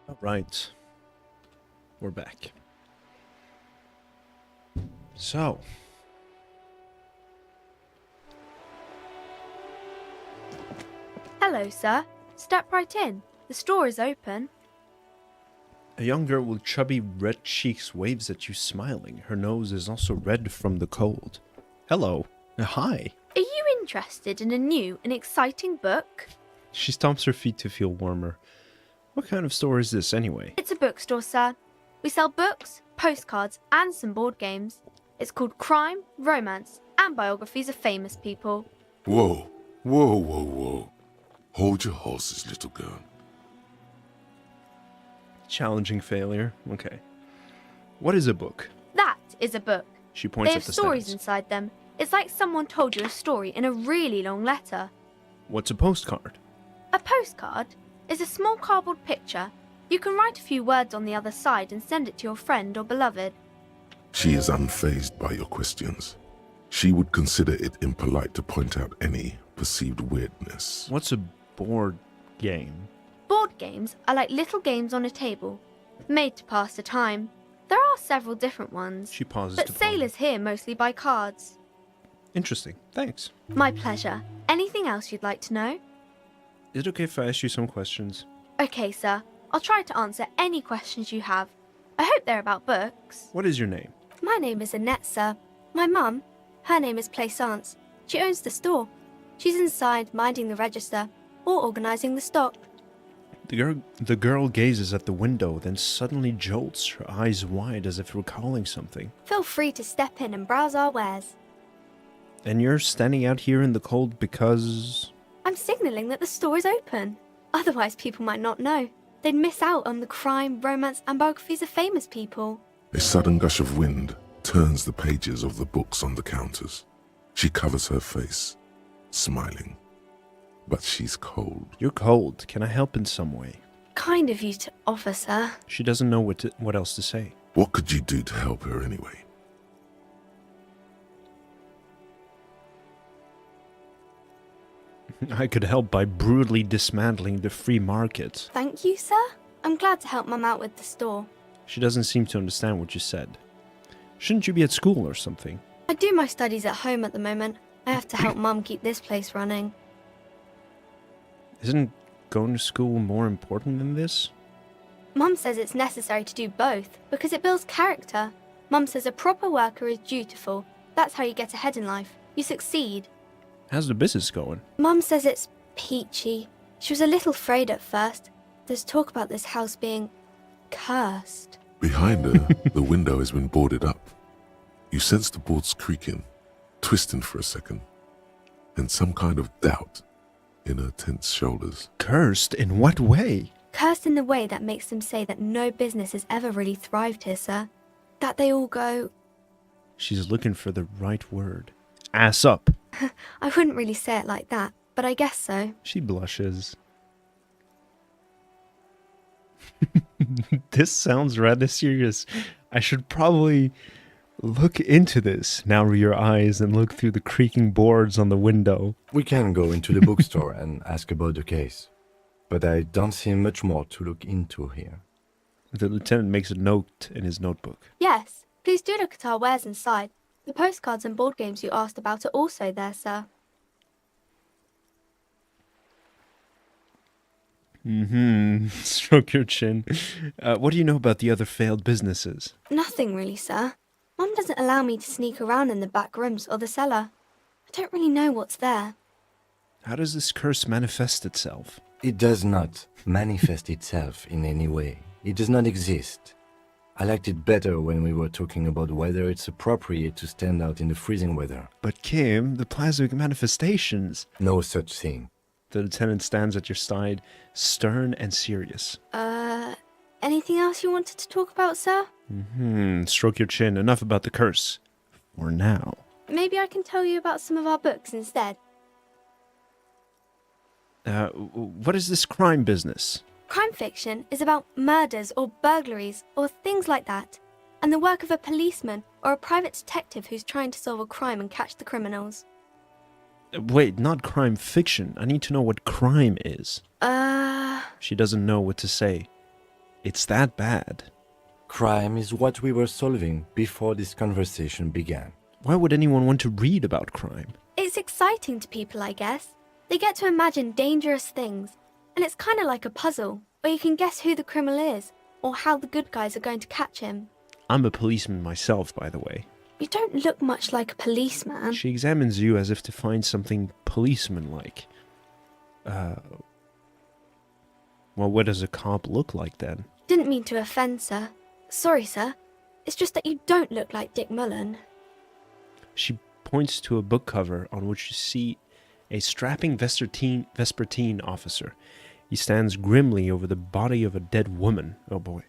All right. We're back. So. Hello, sir. Step right in. The store is open. A young girl with chubby red cheeks waves at you smiling. Her nose is also red from the cold. Hello. Hi. Are you interested in a new and exciting book? She stomps her feet to feel warmer. What kind of store is this anyway? It's a bookstore, sir. We sell books, postcards, and some board games. It's called Crime, Romance, and Biographies of Famous People. Whoa, whoa, whoa, whoa. Hold your horses, little girl. Challenging failure. Okay. What is a book? That is a book. She points They at have the stories stands. inside them. It's like someone told you a story in a really long letter. What's a postcard? A postcard is a small cardboard picture. You can write a few words on the other side and send it to your friend or beloved. She is unfazed by your questions. She would consider it impolite to point out any perceived weirdness. What's a board game? Board games are like little games on a table, made to pass the time. There are several different ones. She pauses But to ponder. sailors here mostly buy cards. Interesting. Thanks. My pleasure. Anything else you'd like to know? Is it okay if I ask you some questions? Okay, sir. I'll try to answer any questions you have. I hope they're about books. What is your name? My name is Annette, sir. My mum, her name is Plaisance. She owns the store. She's inside minding the register or organising the stock. The girl gazes at the window, then suddenly jolts, her eyes wide as if recalling something. Feel free to step in and browse our wares. And you're standing out here in the cold because... I'm signalling that the store is open. Otherwise, people might not know. They'd miss out on the crime, romance, and biographies of famous people. A sudden gush of wind turns the pages of the books on the counters. She covers her face, smiling. But she's cold. You're cold. Can I help in some way? Kind of you to offer, sir. She doesn't know what else to say. What could you do to help her anyway? I could help by brutally dismantling the free market. Thank you, sir. I'm glad to help Mum out with the store. She doesn't seem to understand what you said. Shouldn't you be at school or something? I do my studies at home at the moment. I have to help Mum keep this place running. Isn't going to school more important than this? Mum says it's necessary to do both because it builds character. Mum says a proper worker is dutiful. That's how you get ahead in life. You succeed. How's the business going? Mum says it's peachy. She was a little afraid at first. There's talk about this house being cursed. Behind her, the window has been boarded up. You sense the boards creaking, twisting for a second, and some kind of doubt in her tense shoulders. Cursed? In what way? Cursed in the way that makes them say that no business has ever really thrived here, sir. That they all go... She's looking for the right word. Ass up. I wouldn't really say it like that, but I guess so. She blushes. This sounds rather serious. I should probably look into this. Narrow your eyes and look through the creaking boards on the window. We can go into the bookstore and ask about the case, but I don't see much more to look into here. The lieutenant makes a note in his notebook. Yes, please do look at our wares inside. The postcards and board games you asked about are also there, sir. Stroke your chin. What do you know about the other failed businesses? Nothing really, sir. Mum doesn't allow me to sneak around in the back rooms or the cellar. I don't really know what's there. How does this curse manifest itself? It does not manifest itself in any way. It does not exist. I liked it better when we were talking about whether it's appropriate to stand out in the freezing weather. But Kim, the plasmic manifestations... No such thing. The lieutenant stands at your side, stern and serious. Anything else you wanted to talk about, sir? Stroke your chin. Enough about the curse. For now. Maybe I can tell you about some of our books instead. What is this crime business? Crime fiction is about murders or burglaries or things like that, and the work of a policeman or a private detective who's trying to solve a crime and catch the criminals. Wait, not crime fiction. I need to know what crime is. She doesn't know what to say. It's that bad. Crime is what we were solving before this conversation began. Why would anyone want to read about crime? It's exciting to people, I guess. They get to imagine dangerous things, and it's kind of like a puzzle, where you can guess who the criminal is, or how the good guys are going to catch him. I'm a policeman myself, by the way. You don't look much like a policeman. She examines you as if to find something policeman-like. Well, what does a cop look like then? Didn't mean to offend, sir. Sorry, sir. It's just that you don't look like Dick Mullen. She points to a book cover on which you see a strapping Vespertine officer. He stands grimly over the body of a dead woman. Oh boy.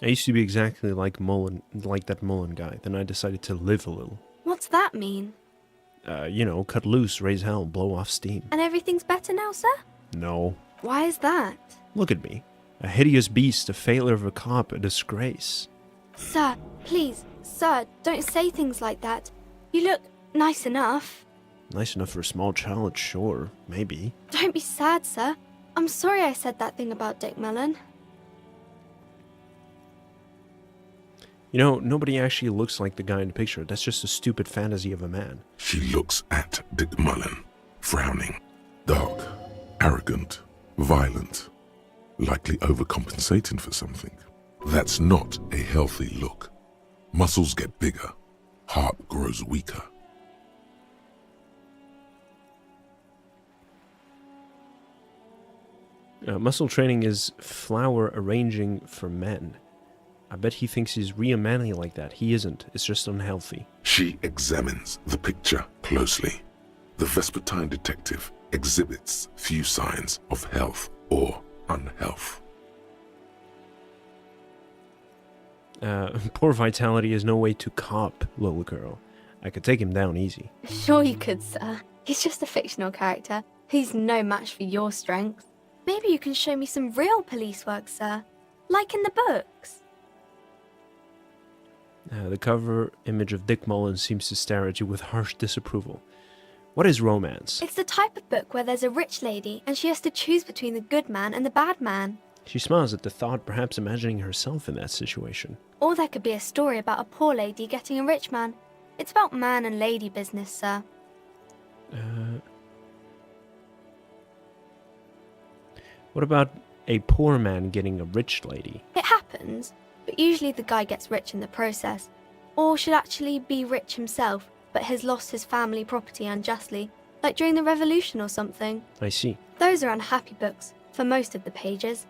I used to be exactly like that Mullen guy. Then I decided to live a little. What's that mean? Cut loose, raise hell, blow off steam. And everything's better now, sir? No. Why is that? Look at me. A hideous beast, a failure of a cop, a disgrace. Sir, please, sir, don't say things like that. You look nice enough. Nice enough for a small child, sure, maybe. Don't be sad, sir. I'm sorry I said that thing about Dick Mullen. Nobody actually looks like the guy in the picture. That's just a stupid fantasy of a man. She looks at Dick Mullen, frowning. Dark, arrogant, violent, likely overcompensating for something. That's not a healthy look. Muscles get bigger, heart grows weaker. Muscle training is flower arranging for men. I bet he thinks he's real manly like that. He isn't. It's just unhealthy. She examines the picture closely. The Vespertine detective exhibits few signs of health or unhealth. Poor vitality is no way to cop, little girl. I could take him down easy. Sure you could, sir. He's just a fictional character. He's no match for your strength. Maybe you can show me some real police work, sir. Like in the books. The cover image of Dick Mullen seems to stare at you with harsh disapproval. What is romance? It's the type of book where there's a rich lady and she has to choose between the good man and the bad man. She smiles at the thought, perhaps imagining herself in that situation. Or there could be a story about a poor lady getting a rich man. It's about man and lady business, sir. What about a poor man getting a rich lady? It happens, but usually the guy gets rich in the process. Or should actually be rich himself, but has lost his family property unjustly, like during the revolution or something. I see. Those are unhappy books, for most of the pages.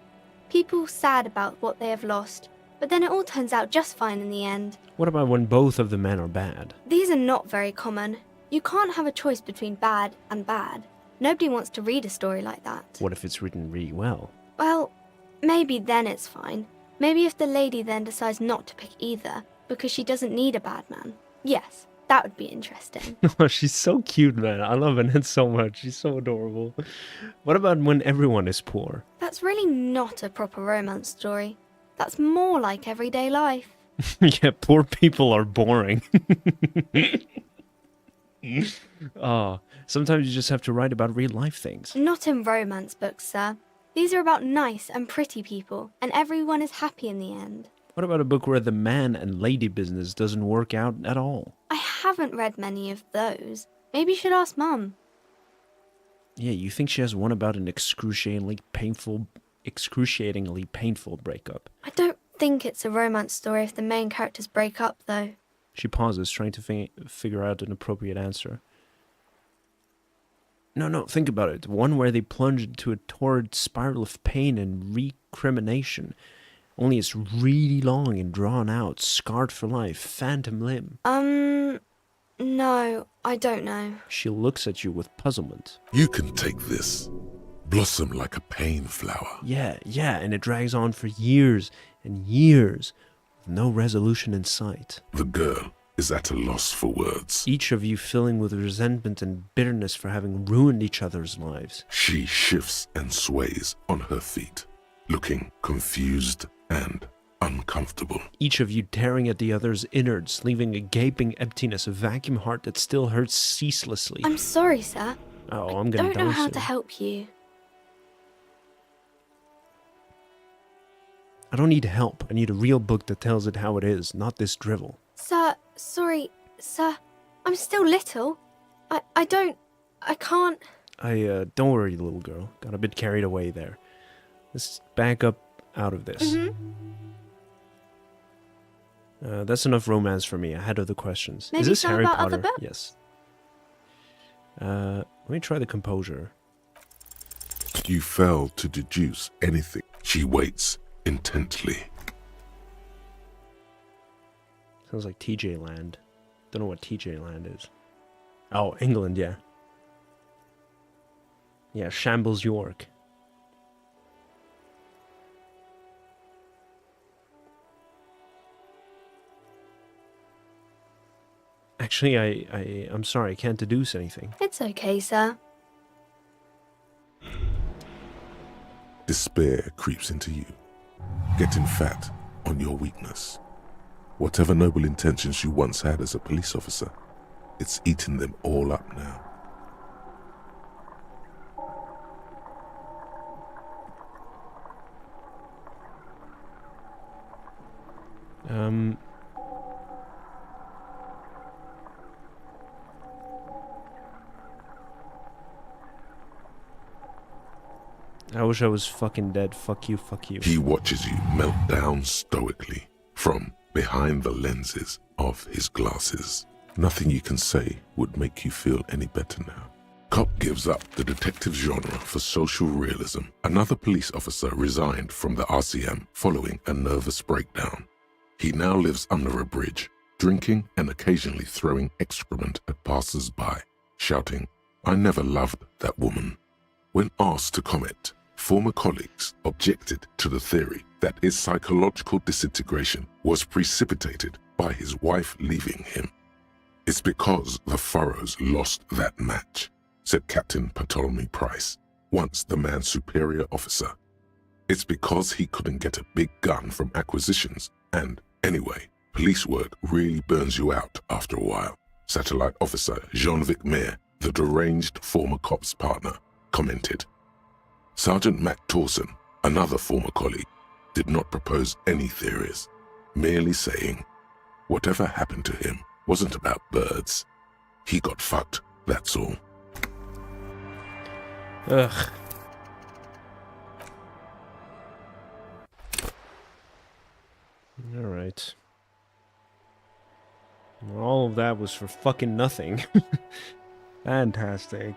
People sad about what they have lost, but then it all turns out just fine in the end. What about when both of the men are bad? These are not very common. You can't have a choice between bad and bad. Nobody wants to read a story like that. What if it's written really well? Well, maybe then it's fine. Maybe if the lady then decides not to pick either, because she doesn't need a bad man. Yes, that would be interesting. Oh, she's so cute, man. I love Annette so much. She's so adorable. What about when everyone is poor? That's really not a proper romance story. That's more like everyday life. Yeah, poor people are boring. Sometimes you just have to write about real life things. Not in romance books, sir. These are about nice and pretty people, and everyone is happy in the end. What about a book where the man and lady business doesn't work out at all? I haven't read many of those. Maybe you should ask Mum. Yeah, you think she has one about an excruciatingly painful breakup? I don't think it's a romance story if the main characters break up, though. She pauses, trying to figure out an appropriate answer. No, think about it. One where they plunge into a torrid spiral of pain and recrimination. Only it's really long and drawn out, scarred for life, phantom limb. No, I don't know. She looks at you with puzzlement. You can take this. Blossom like a pain flower. Yeah, and it drags on for years and years, with no resolution in sight. The girl is at a loss for words. Each of you filling with resentment and bitterness for having ruined each other's lives. She shifts and sways on her feet, looking confused and uncomfortable. Each of you tearing at the other's innards, leaving a gaping emptiness, a vacuum heart that still hurts ceaselessly. I'm sorry, sir. Oh, I'm gonna I don't know die how soon. to help you. I don't need help. I need a real book that tells it how it is, not this drivel. Sir, sorry, sir. I'm still little. I can't. Don't worry, little girl. Got a bit carried away there. Let's back up out of this. That's enough romance for me. I had other questions. Maybe Is this some Harry about Potter? other books? Yes. Let me try the composure. You fail to deduce anything. She waits intently. Sounds like TJ Land. Don't know what TJ Land is. Oh, England, yeah. Yeah, Shambles, York. Actually, I'm sorry, I can't deduce anything. It's okay, sir. Despair creeps into you, getting fat on your weakness. Whatever noble intentions you once had as a police officer, it's eating them all up now. I wish I was fucking dead. Fuck you, fuck you. He watches you melt down stoically from behind the lenses of his glasses. Nothing you can say would make you feel any better now. Cop gives up the detective genre for social realism. Another police officer resigned from the RCM following a nervous breakdown. He now lives under a bridge, drinking and occasionally throwing excrement at passers-by, shouting, "I never loved that woman." When asked to comment, former colleagues objected to the theory that his psychological disintegration was precipitated by his wife leaving him. "It's because the Furrows lost that match," said Captain Ptolemy Price, once the man's superior officer. "It's because he couldn't get a big gun from acquisitions, and anyway, police work really burns you out after a while," Satellite Officer Jean-Vic Mayer, the deranged former cop's partner, commented. Sergeant Matt Torson, another former colleague, did not propose any theories, merely saying, whatever happened to him wasn't about birds. He got fucked, that's all. Ugh. Alright. All of that was for fucking nothing. Fantastic.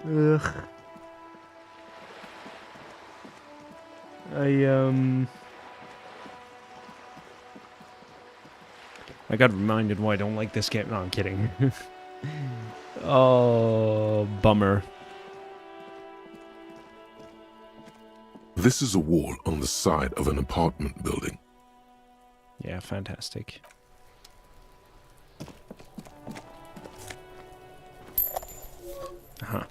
Ugh. I got reminded why I don't like this game. No, I'm kidding. Oh, bummer. This is a wall on the side of an apartment building. Yeah, fantastic. Uh-huh.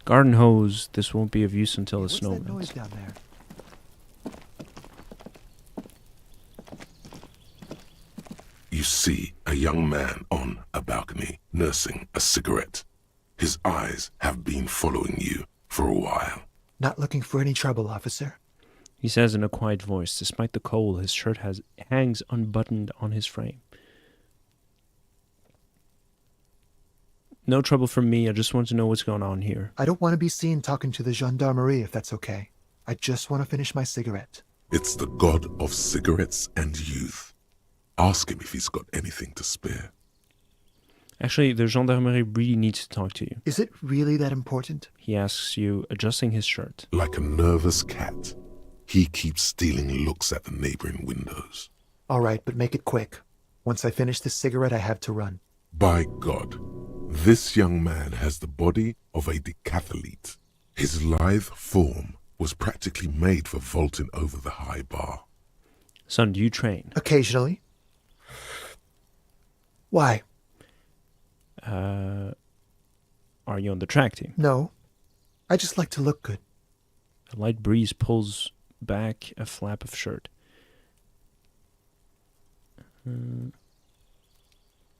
Garden hose. This won't be of use until the snow What's that melts. noise down there? You see a young man on a balcony nursing a cigarette. His eyes have been following you for a while. Not looking for any trouble, officer. He says in a quiet voice. Despite the cold, his shirt hangs unbuttoned on his frame. No trouble from me. I just want to know what's going on here. I don't want to be seen talking to the gendarmerie if that's okay. I just want to finish my cigarette. It's the god of cigarettes and youth. Ask him if he's got anything to spare. Actually, the gendarmerie really needs to talk to you. Is it really that important? He asks you, adjusting his shirt. Like a nervous cat, he keeps stealing looks at the neighboring windows. All right, but make it quick. Once I finish this cigarette, I have to run. By God, this young man has the body of a decathlete. His lithe form was practically made for vaulting over the high bar. Son, do you train? Occasionally. Why? Are you on the track team? No. I just like to look good. A light breeze pulls back a flap of shirt.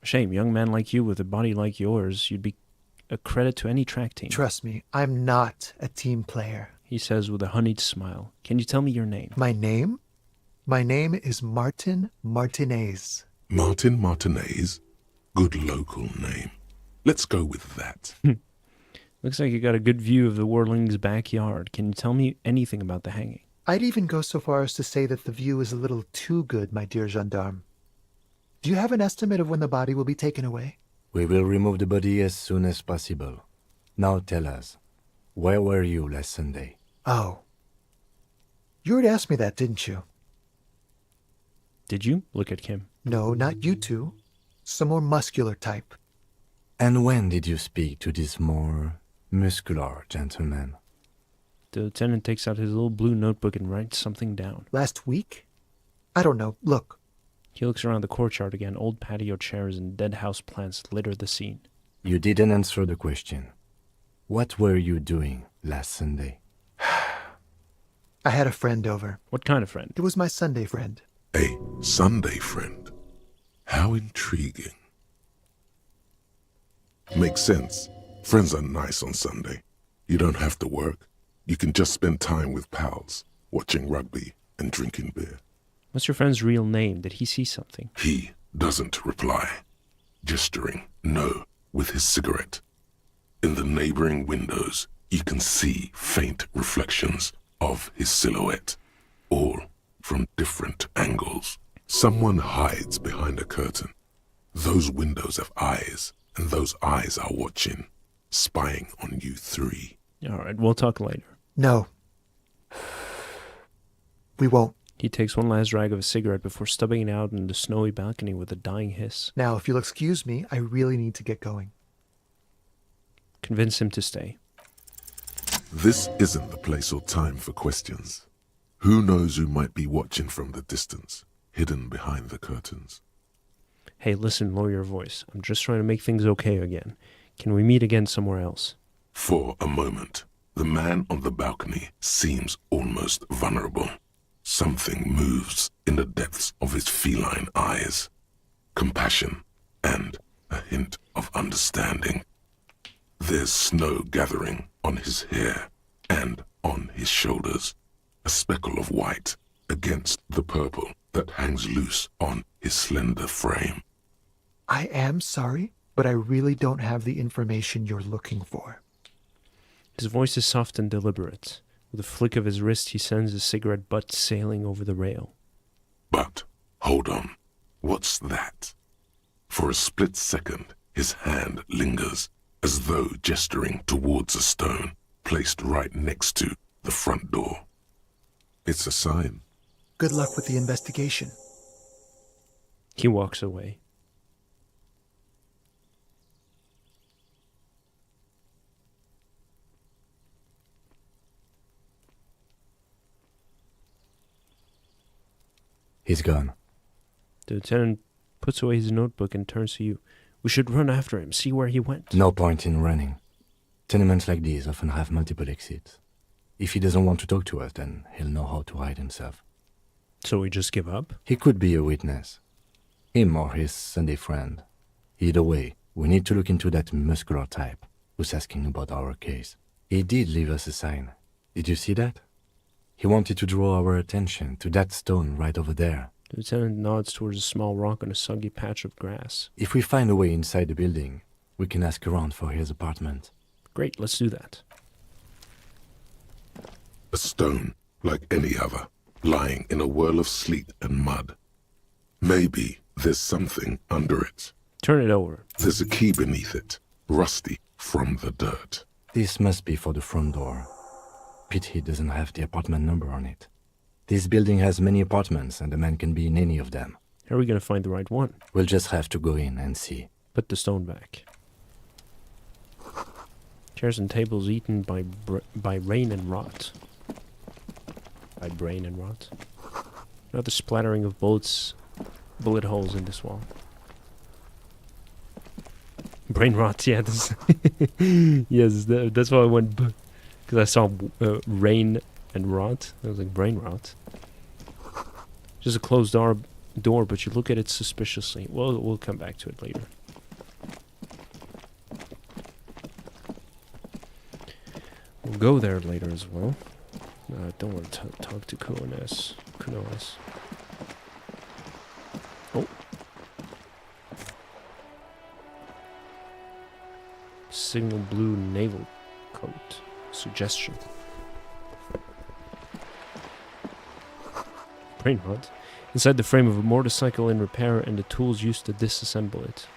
Shame, young man like you with a body like yours, you'd be a credit to any track team. Trust me, I'm not a team player. He says with a honeyed smile. Can you tell me your name? My name? My name is Martin Martinez. Martin Martinez? Good local name. Let's go with that. Looks like you got a good view of the Whirling's backyard. Can you tell me anything about the hanging? I'd even go so far as to say that the view is a little too good, my dear gendarme. Do you have an estimate of when the body will be taken away? We will remove the body as soon as possible. Now tell us, where were you last Sunday? Oh. You already asked me that, didn't you? Did you? Look at Kim. No, not you two. Some more muscular type. And when did you speak to this more muscular gentleman? The lieutenant takes out his little blue notebook and writes something down. Last week? I don't know. Look. He looks around the courtyard again. Old patio chairs and dead house plants litter the scene. You didn't answer the question. What were you doing last Sunday? I had a friend over. What kind of friend? It was my Sunday friend. A Sunday friend? How intriguing. Makes sense. Friends are nice on Sunday. You don't have to work. You can just spend time with pals, watching rugby and drinking beer. What's your friend's real name? Did he see something? He doesn't reply, gesturing no with his cigarette. In the neighboring windows, you can see faint reflections of his silhouette, all from different angles. Someone hides behind a curtain. Those windows have eyes, and those eyes are watching, spying on you three. All right, we'll talk later. No. We won't. He takes one last drag of a cigarette before stubbing it out in the snowy balcony with a dying hiss. Now, if you'll excuse me, I really need to get going. Convince him to stay. This isn't the place or time for questions. Who knows who might be watching from the distance, hidden behind the curtains. Hey, listen, lower your voice. I'm just trying to make things okay again. Can we meet again somewhere else? For a moment, the man on the balcony seems almost vulnerable. Something moves in the depths of his feline eyes. Compassion and a hint of understanding. There's snow gathering on his hair and on his shoulders. A speckle of white against the purple that hangs loose on his slender frame. I am sorry, but I really don't have the information you're looking for. His voice is soft and deliberate. With a flick of his wrist, he sends his cigarette butt sailing over the rail. But, hold on. What's that? For a split second, his hand lingers, as though gesturing towards a stone placed right next to the front door. It's a sign. Good luck with the investigation. He walks away. He's gone. The lieutenant puts away his notebook and turns to you. We should run after him, see where he went. No point in running. Tenements like these often have multiple exits. If he doesn't want to talk to us, then he'll know how to hide himself. So we just give up? He could be a witness. Him or his Sunday friend. Either way, we need to look into that muscular type who's asking about our case. He did leave us a sign. Did you see that? He wanted to draw our attention to that stone right over there. The lieutenant nods towards a small rock on a soggy patch of grass. If we find a way inside the building, we can ask around for his apartment. Great, let's do that. A stone, like any other, lying in a whirl of sleet and mud. Maybe there's something under it. Turn it over. There's a key beneath it, rusty from the dirt. This must be for the front door. Pity doesn't have the apartment number on it. This building has many apartments and the man can be in any of them. How are we going to find the right one? We'll just have to go in and see. Put the stone back. Chairs and tables eaten by rain and rot. By brain and rot. Another splattering of bullet holes in this wall. Brain rot, yeah. Yes, that's why I went... Because I saw rain and rot. I was like, brain rot. Just a closed door, but you look at it suspiciously. We'll come back to it later. We'll go there later as well. I don't want to talk to Kuno's. Oh. Signal blue naval coat. Suggestion. Brain rot. Inside the frame of a motorcycle in repair and the tools used to disassemble it.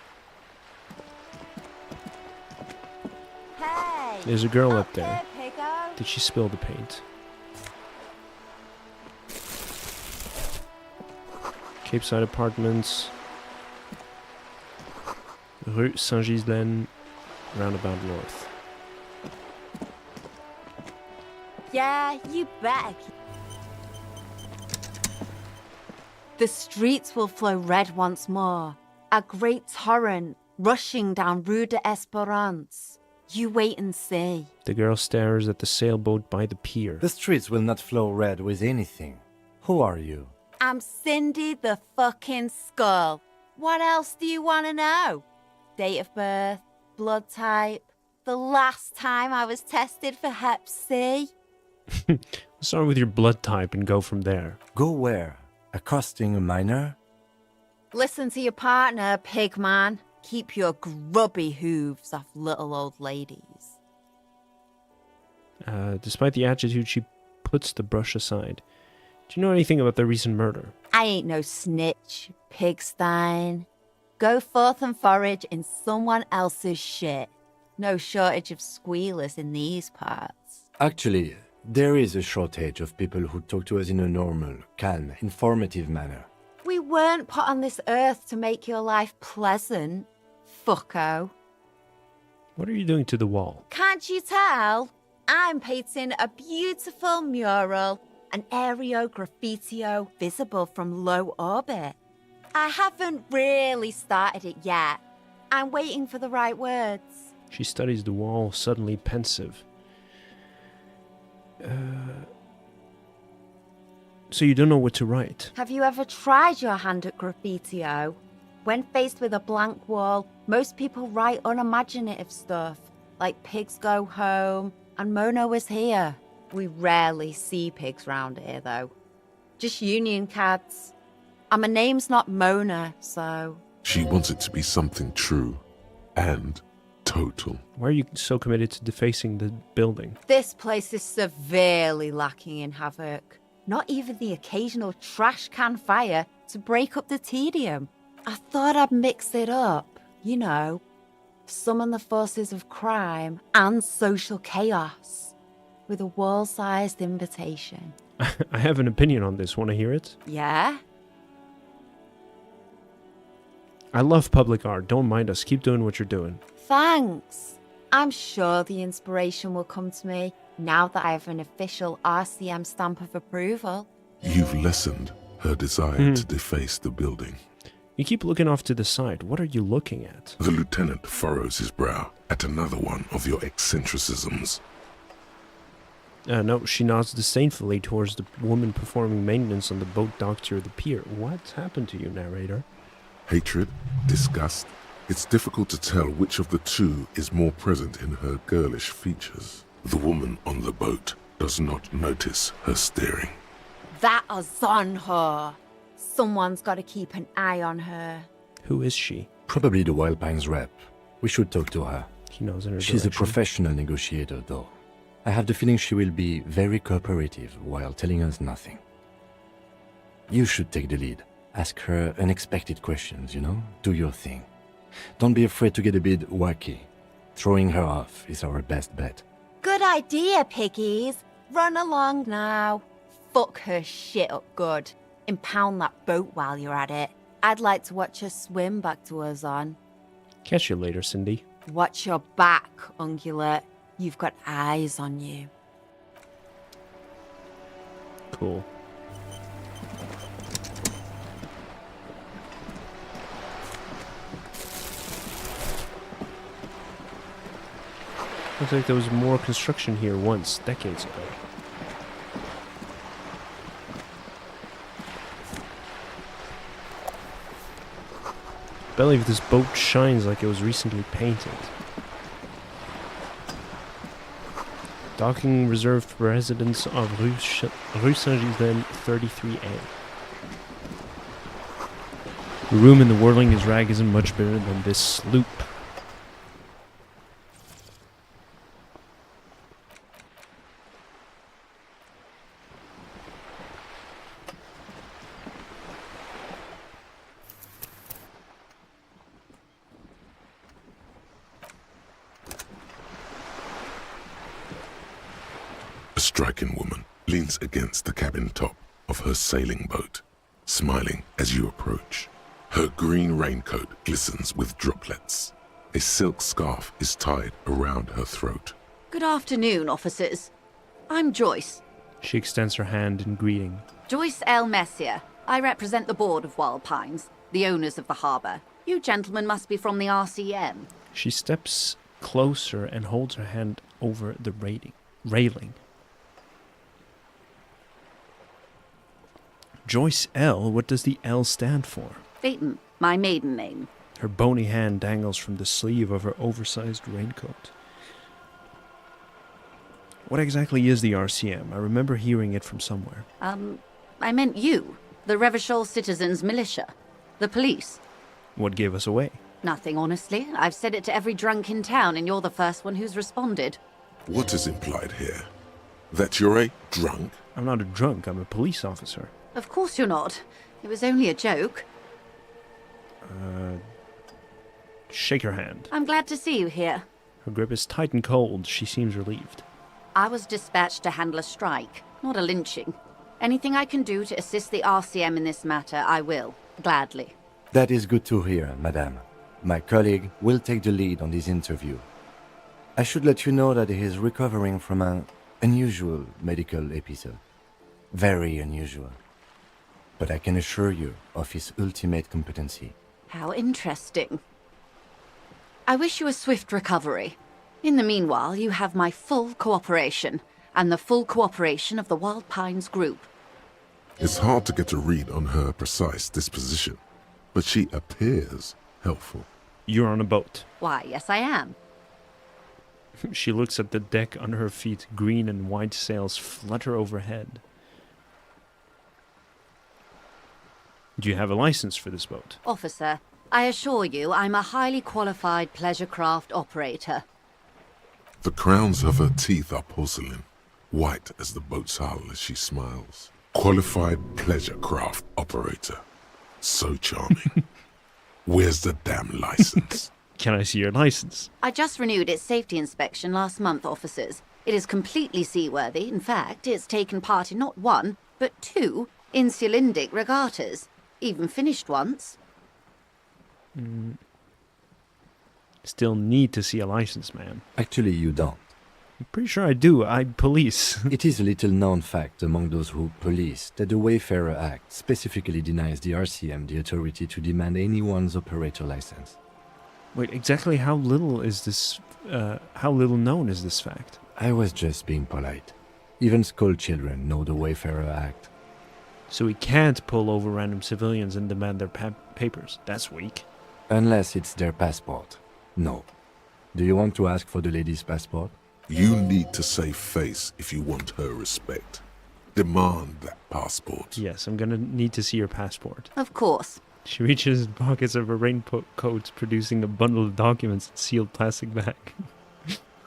Hey, there's a girl up there. Picko. Did she spill the paint? Cape Side Apartments. Rue Saint-Ghislain, roundabout north. Yeah, you bet. The streets will flow red once more, a great torrent rushing down Rue de Esperance. You wait and see. The girl stares at the sailboat by the pier. The streets will not flow red with anything. Who are you? I'm Cindy the fucking Skull. What else do you want to know? Date of birth, blood type, the last time I was tested for Hep C. Start with your blood type and go from there. Go where? Accosting a minor? Listen to your partner, pig man. Keep your grubby hooves off little old ladies. Despite the attitude, she puts the brush aside. Do you know anything about the recent murder? I ain't no snitch, pigstein. Go forth and forage in someone else's shit. No shortage of squealers in these parts. Actually, there is a shortage of people who talk to us in a normal, calm, informative manner. We weren't put on this earth to make your life pleasant, fucko. What are you doing to the wall? Can't you tell? I'm painting a beautiful mural, an aerial graffitio visible from low orbit. I haven't really started it yet. I'm waiting for the right words. She studies the wall, suddenly pensive. So you don't know what to write? Have you ever tried your hand at graffitio? When faced with a blank wall, most people write unimaginative stuff, like pigs go home and Mona was here. We rarely see pigs round here, though. Just union cads. And my name's not Mona, so... She wants it to be something true and total. Why are you so committed to defacing the building? This place is severely lacking in havoc. Not even the occasional trash can fire to break up the tedium. I thought I'd mix it up, you know. Summon the forces of crime and social chaos with a wall-sized invitation. I have an opinion on this. Want to hear it? Yeah? I love public art. Don't mind us. Keep doing what you're doing. Thanks. I'm sure the inspiration will come to me now that I have an official RCM stamp of approval. You've lessened her desire to deface the building. You keep looking off to the side. What are you looking at? The lieutenant furrows his brow at another one of your eccentricisms. No, she nods disdainfully towards the woman performing maintenance on the boat docked near the pier. What's happened to you, narrator? Hatred, disgust. It's difficult to tell which of the two is more present in her girlish features. The woman on the boat does not notice her staring. That is on her. Someone's got to keep an eye on her. Who is she? Probably the Wild Pines rep. We should talk to her. He knows in her She's direction. a professional negotiator, though. I have the feeling she will be very cooperative while telling us nothing. You should take the lead. Ask her unexpected questions, you know? Do your thing. Don't be afraid to get a bit wacky. Throwing her off is our best bet. Good idea, piggies. Run along now. Fuck her shit up good. Impound that boat while you're at it. I'd like to watch her swim back to us on. Catch you later, Cindy. Watch your back, Ungulate. You've got eyes on you. Cool. Looks like there was more construction here once, decades ago. I believe this boat shines like it was recently painted. Docking reserved for residents of Rue Saint-Gilles 33A. The room in the whirling his rag isn't much bigger than this sloop. A striking woman leans against the cabin top of her sailing boat, smiling as you approach. Her green raincoat glistens with droplets. A silk scarf is tied around her throat. Good afternoon, officers. I'm Joyce. She extends her hand in greeting. Joyce L. Messier. I represent the board of Wild Pines, the owners of the harbour. You gentlemen must be from the RCM. She steps closer and holds her hand over the railing. Joyce L. What does the L stand for? Phaeton, my maiden name. Her bony hand dangles from the sleeve of her oversized raincoat. What exactly is the RCM? I remember hearing it from somewhere. I meant you, the Revachol Citizens Militia, the police. What gave us away? Nothing, honestly. I've said it to every drunk in town, and you're the first one who's responded. What is implied here? That you're a drunk? I'm not a drunk, I'm a police officer. Of course you're not. It was only a joke. Shake her hand. I'm glad to see you here. Her grip is tight and cold. She seems relieved. I was dispatched to handle a strike, not a lynching. Anything I can do to assist the RCM in this matter, I will. Gladly. That is good to hear, madame. My colleague will take the lead on this interview. I should let you know that he is recovering from an unusual medical episode. Very unusual. But I can assure you of his ultimate competency. How interesting. I wish you a swift recovery. In the meanwhile, you have my full cooperation, and the full cooperation of the Wild Pines group. It's hard to get a read on her precise disposition, but she appears helpful. You're on a boat. Why, yes I am. She looks at the deck under her feet. Green and white sails flutter overhead. Do you have a license for this boat? Officer, I assure you I'm a highly qualified pleasure craft operator. The crowns of her teeth are porcelain, white as the boat's hull as she smiles. Qualified pleasure craft operator. So charming. Where's the damn license? Can I see your license? I just renewed its safety inspection last month, officers. It is completely seaworthy. In fact, it's taken part in not one, but two insulindic regattas. Even finished once. Still need to see a license, ma'am. Actually, you don't. I'm pretty sure I do. I police. It is a little known fact among those who police that the Wayfarer Act specifically denies the RCM the authority to demand anyone's operator license. Wait, exactly how little is this, how little known is this fact? I was just being polite. Even school children know the Wayfarer Act. So we can't pull over random civilians and demand their papers. That's weak. Unless it's their passport. No. Do you want to ask for the lady's passport? You need to save face if you want her respect. Demand that passport. Yes, I'm gonna need to see your passport. Of course. She reaches in pockets of her raincoat, producing a bundle of documents in sealed plastic bag.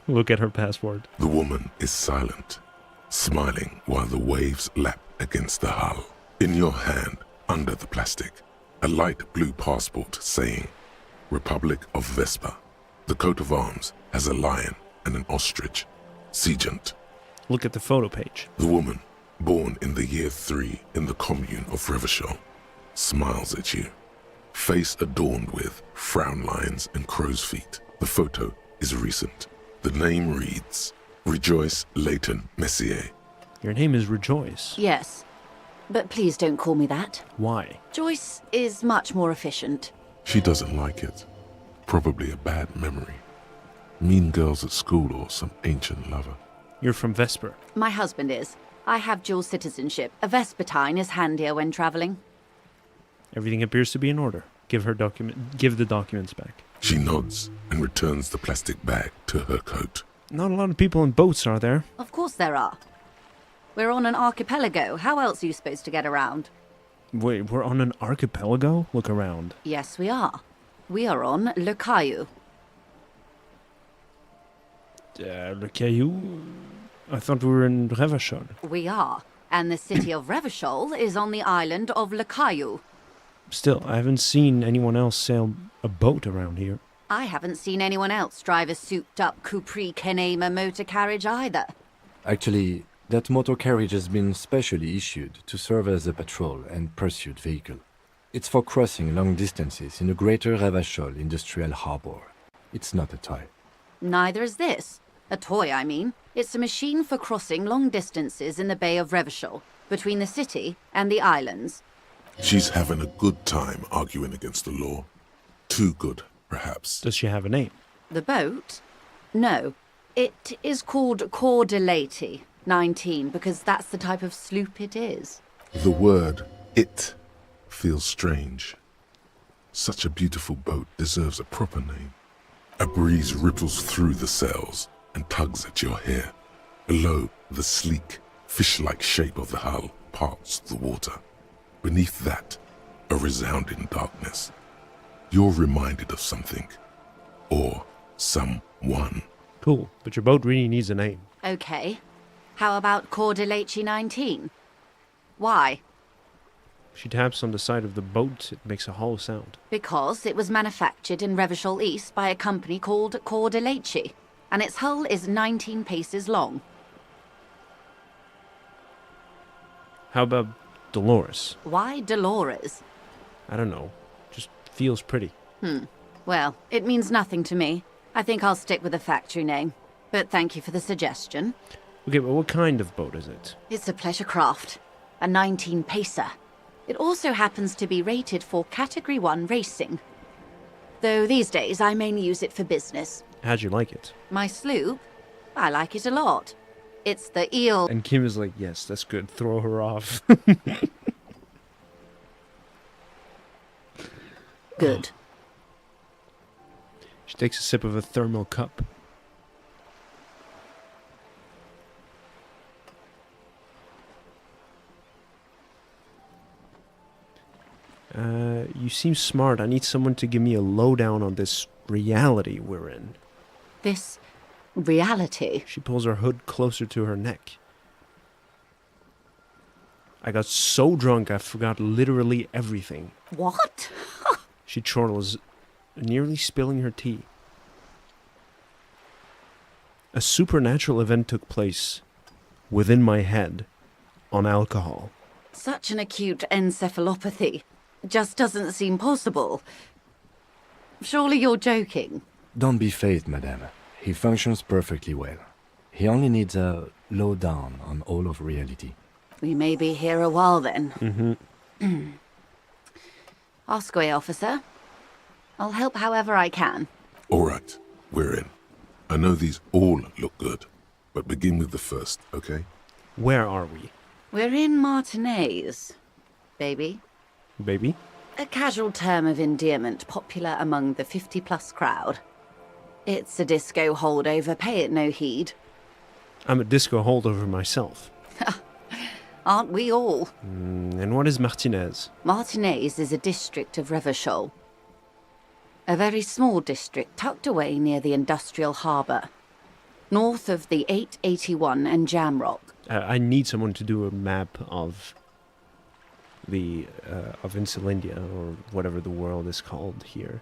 Look at her passport. The woman is silent, smiling while the waves lap against the hull. In your hand, under the plastic, a light blue passport saying, Republic of Vespa. The coat of arms has a lion and an ostrich. Seigent. Look at the photo page. The woman, born in the year 3 in the commune of Revachol, smiles at you. Face adorned with frown lines and crow's feet. The photo is recent. The name reads, Rejoice Leighton Messier. Your name is Rejoice. Yes. But please don't call me that. Why? Joyce is much more efficient. She doesn't like it. Probably a bad memory. Mean girls at school or some ancient lover? You're from Vesper. My husband is. I have dual citizenship. A Vespertine is handier when traveling. Everything appears to be in order. Give the documents back. She nods and returns the plastic bag to her coat. Not a lot of people in boats, are there? Of course there are. We're on an archipelago. How else are you supposed to get around? Wait, we're on an archipelago? Look around. Yes, we are. We are on Le Caillou. Le Caillou? I thought we were in Revachol. We are. And the city of Revachol is on the island of Le Caillou. Still, I haven't seen anyone else sail a boat around here. I haven't seen anyone else drive a souped-up Capri Kenema motor carriage either. Actually, that motor carriage has been specially issued to serve as a patrol and pursuit vehicle. It's for crossing long distances in the greater Revachol industrial harbor. It's not a toy. Neither is this. A toy, I mean. It's a machine for crossing long distances in the Bay of Revachol, between the city and the islands. She's having a good time arguing against the law. Too good, perhaps. Does she have a name? The boat? No. It is called Cordelati 19 because that's the type of sloop it is. The word "it" feels strange. Such a beautiful boat deserves a proper name. A breeze ripples through the sails and tugs at your hair. Below, the sleek, fish-like shape of the hull parts the water. Beneath that, a resounding darkness. You're reminded of something. Or someone. Cool, but your boat really needs a name. Okay. How about Cordelati 19? Why? She taps on the side of the boat, it makes a hollow sound. Because it was manufactured in Revachol East by a company called Cordelati, and its hull is 19 paces long. How about Dolores? Why Dolores? I don't know. Just feels pretty. Well, it means nothing to me. I think I'll stick with the factory name. But thank you for the suggestion. Okay, but what kind of boat is it? It's a pleasure craft. A 19-pacer. It also happens to be rated for Category 1 racing. Though these days I mainly use it for business. How'd you like it? My sloop? I like it a lot. It's the eel. And Kim is like, yes, that's good. Throw her off. Good. She takes a sip of a thermal cup. You seem smart. I need someone to give me a lowdown on this reality we're in. This reality? She pulls her hood closer to her neck. I got so drunk I forgot literally everything. What? She chortles, nearly spilling her tea. A supernatural event took place within my head on alcohol. Such an acute encephalopathy. Just doesn't seem possible. Surely you're joking. Don't be phased, madame. He functions perfectly well. He only needs a lowdown on all of reality. We may be here a while then. Ask away, officer. I'll help however I can. All right, we're in. I know these all look good, but begin with the first, okay? Where are we? We're in Martinez, baby. Baby? A casual term of endearment popular among the 50-plus crowd. It's a disco holdover, pay it no heed. I'm a disco holdover myself. Aren't we all? And what is Martinez? Martinez is a district of Revachol. A very small district tucked away near the industrial harbour. North of the 881 and Jamrock. I need someone to do a map of the of Insulindia, or whatever the world is called here.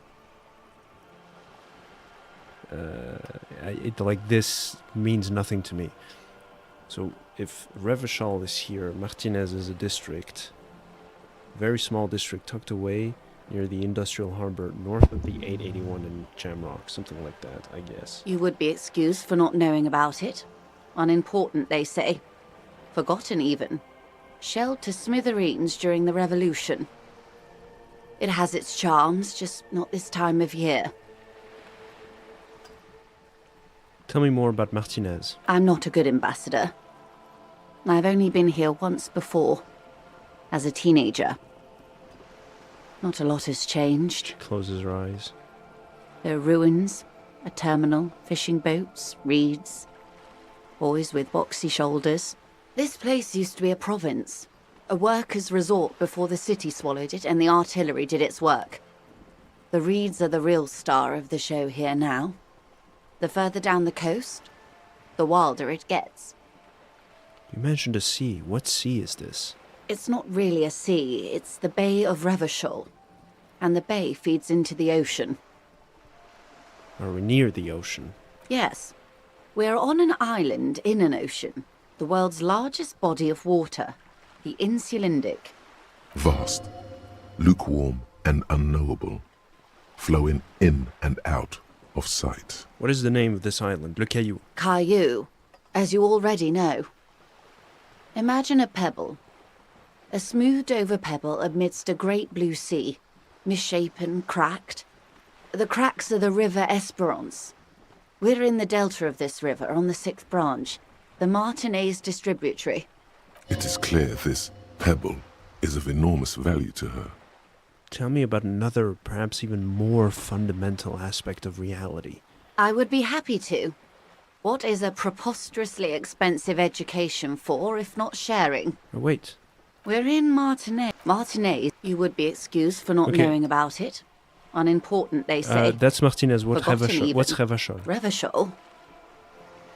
Like this means nothing to me. So if Revachol is here, Martinez is a district, very small district tucked away near the industrial harbor, north of the 881 and Jamrock, something like that, I guess. You would be excused for not knowing about it. Unimportant, they say. Forgotten, even. Shelled to smithereens during the Revolution. It has its charms, just not this time of year. Tell me more about Martinez. I'm not a good ambassador. I've only been here once before, as a teenager. Not a lot has changed. She closes her eyes. There are ruins, a terminal, fishing boats, reeds, boys with boxy shoulders. This place used to be a province, a workers' resort before the city swallowed it and the artillery did its work. The reeds are the real star of the show here now. The further down the coast, the wilder it gets. You mentioned a sea. What sea is this? It's not really a sea, it's the Bay of Revachol. And the bay feeds into the ocean. Are we near the ocean? Yes. We're on an island in an ocean, the world's largest body of water, the Insulindic. Vast, lukewarm and unknowable, flowing in and out of sight. What is the name of this island? Le Caillou. Caillou, as you already know. Imagine a pebble. A smoothed-over pebble amidst a great blue sea, misshapen, cracked. The cracks are the river Esperance. We're in the delta of this river, on the 6th branch, the Martinez distributary. It is clear this pebble is of enormous value to her. Tell me about another, perhaps even more fundamental aspect of reality. I would be happy to. What is a preposterously expensive education for, if not sharing? Oh, wait. We're in Martinez. Martinez, you would be excused for not knowing about it. Unimportant, they say. That's Martinez. What's Forgotten Revachol? What's even. Revachol? Revachol?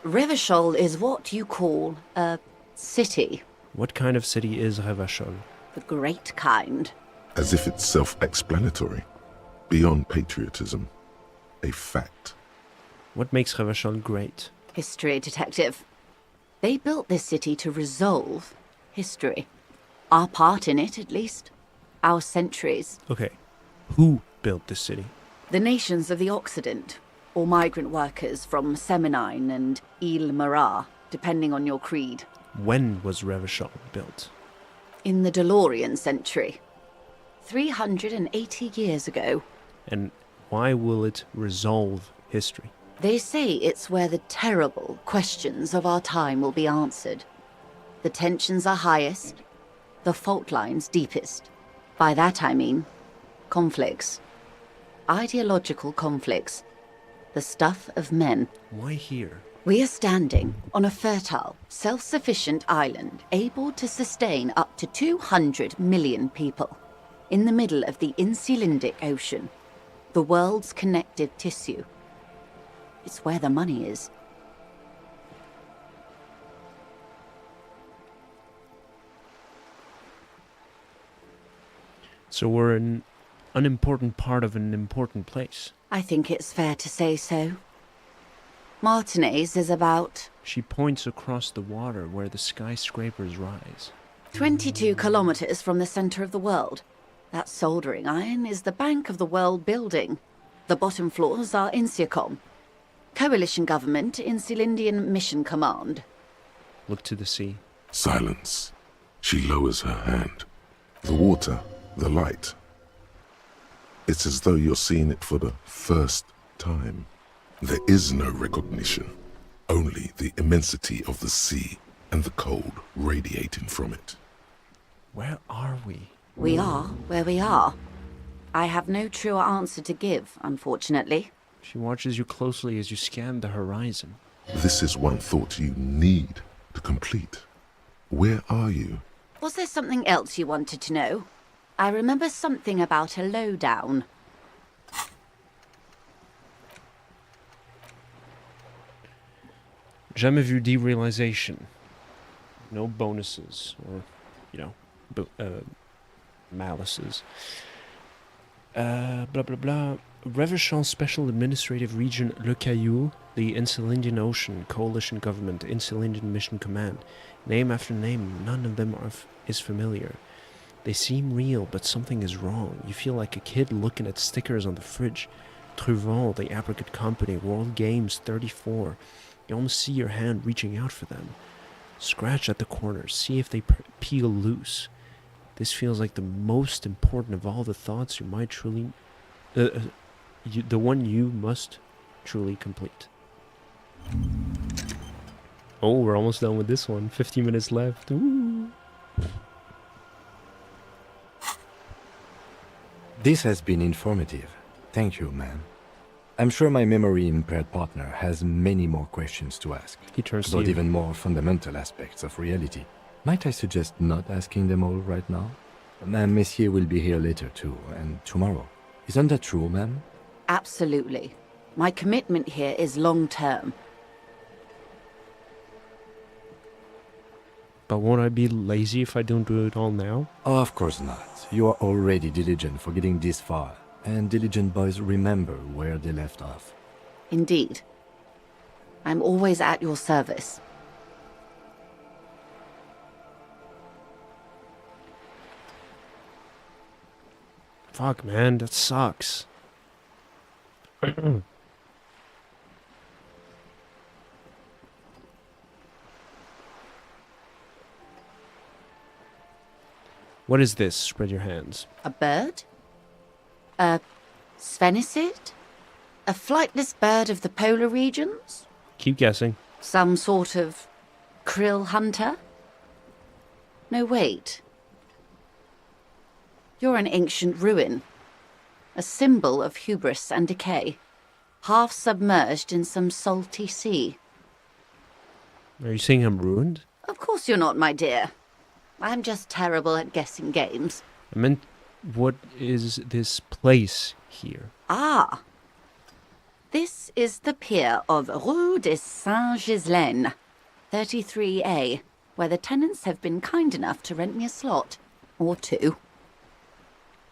Revachol is what you call a city. What kind of city is Revachol? The great kind. As if it's self-explanatory, beyond patriotism, a fact. What makes Revachol great? History detective. They built this city to resolve history. Our part in it, at least. Our centuries. Okay. Who built this city? The nations of the Occident, or migrant workers from Seminine and Ile-Marat, depending on your creed. When was Revachol built? In the DeLorean century. 380 years ago. And why will it resolve history? They say it's where the terrible questions of our time will be answered. The tensions are highest, the fault lines deepest. By that I mean conflicts. Ideological conflicts. The stuff of men. Why here? We are standing on a fertile, self-sufficient island able to sustain up to 200 million people. In the middle of the Insulindic Ocean, the world's connective tissue. It's where the money is. So we're an unimportant part of an important place. I think it's fair to say so. Martinez is about... She points across the water where the skyscrapers rise. 22 kilometers from the center of the world. That soldering iron is the bank of the world building. The bottom floors are Insiacom. Coalition government, Insulindian Mission Command. Look to the sea. Silence. She lowers her hand. The water, the light. It's as though you're seeing it for the first time. There is no recognition, only the immensity of the sea and the cold radiating from it. Where are we? We are where we are. I have no truer answer to give, unfortunately. She watches you closely as you scan the horizon. This is one thought you need to complete. Where are you? Was there something else you wanted to know? I remember something about a lowdown. Jamais vu derealization. No bonuses or, malices. Blah blah blah. Revachol Special Administrative Region Le Caillou, the Insulindian Ocean Coalition Government, Insulindian Mission Command. Name after name, none of them is familiar. They seem real, but something is wrong. You feel like a kid looking at stickers on the fridge. Trouvant, the Apricot Company, World Games 34. You almost see your hand reaching out for them. Scratch at the corners, see if they peel loose. This feels like the most important of all the thoughts you might truly... the one you must truly complete. Oh, we're almost done with this one. 50 minutes left. Ooh. This has been informative. Thank you, man. I'm sure my memory-impaired partner has many more questions to ask. He turns to about you. even more fundamental aspects of reality. Might I suggest not asking them all right now? Messier will be here later too, and tomorrow. Isn't that true, ma'am? Absolutely. My commitment here is long-term. But won't I be lazy if I don't do it all now? Oh, of course not. You are already diligent for getting this far, and diligent boys remember where they left off. Indeed. I'm always at your service. Fuck, man, that sucks. What is this? Spread your hands. A bird? A sphenicid? A flightless bird of the polar regions? Keep guessing. Some sort of krill hunter? No, wait. You're an ancient ruin. A symbol of hubris and decay. Half submerged in some salty sea. Are you saying I'm ruined? Of course you're not, my dear. I'm just terrible at guessing games. I meant, what is this place here? Ah! This is the pier of Rue de Saint-Ghislaine, 33A, where the tenants have been kind enough to rent me a slot. Or two.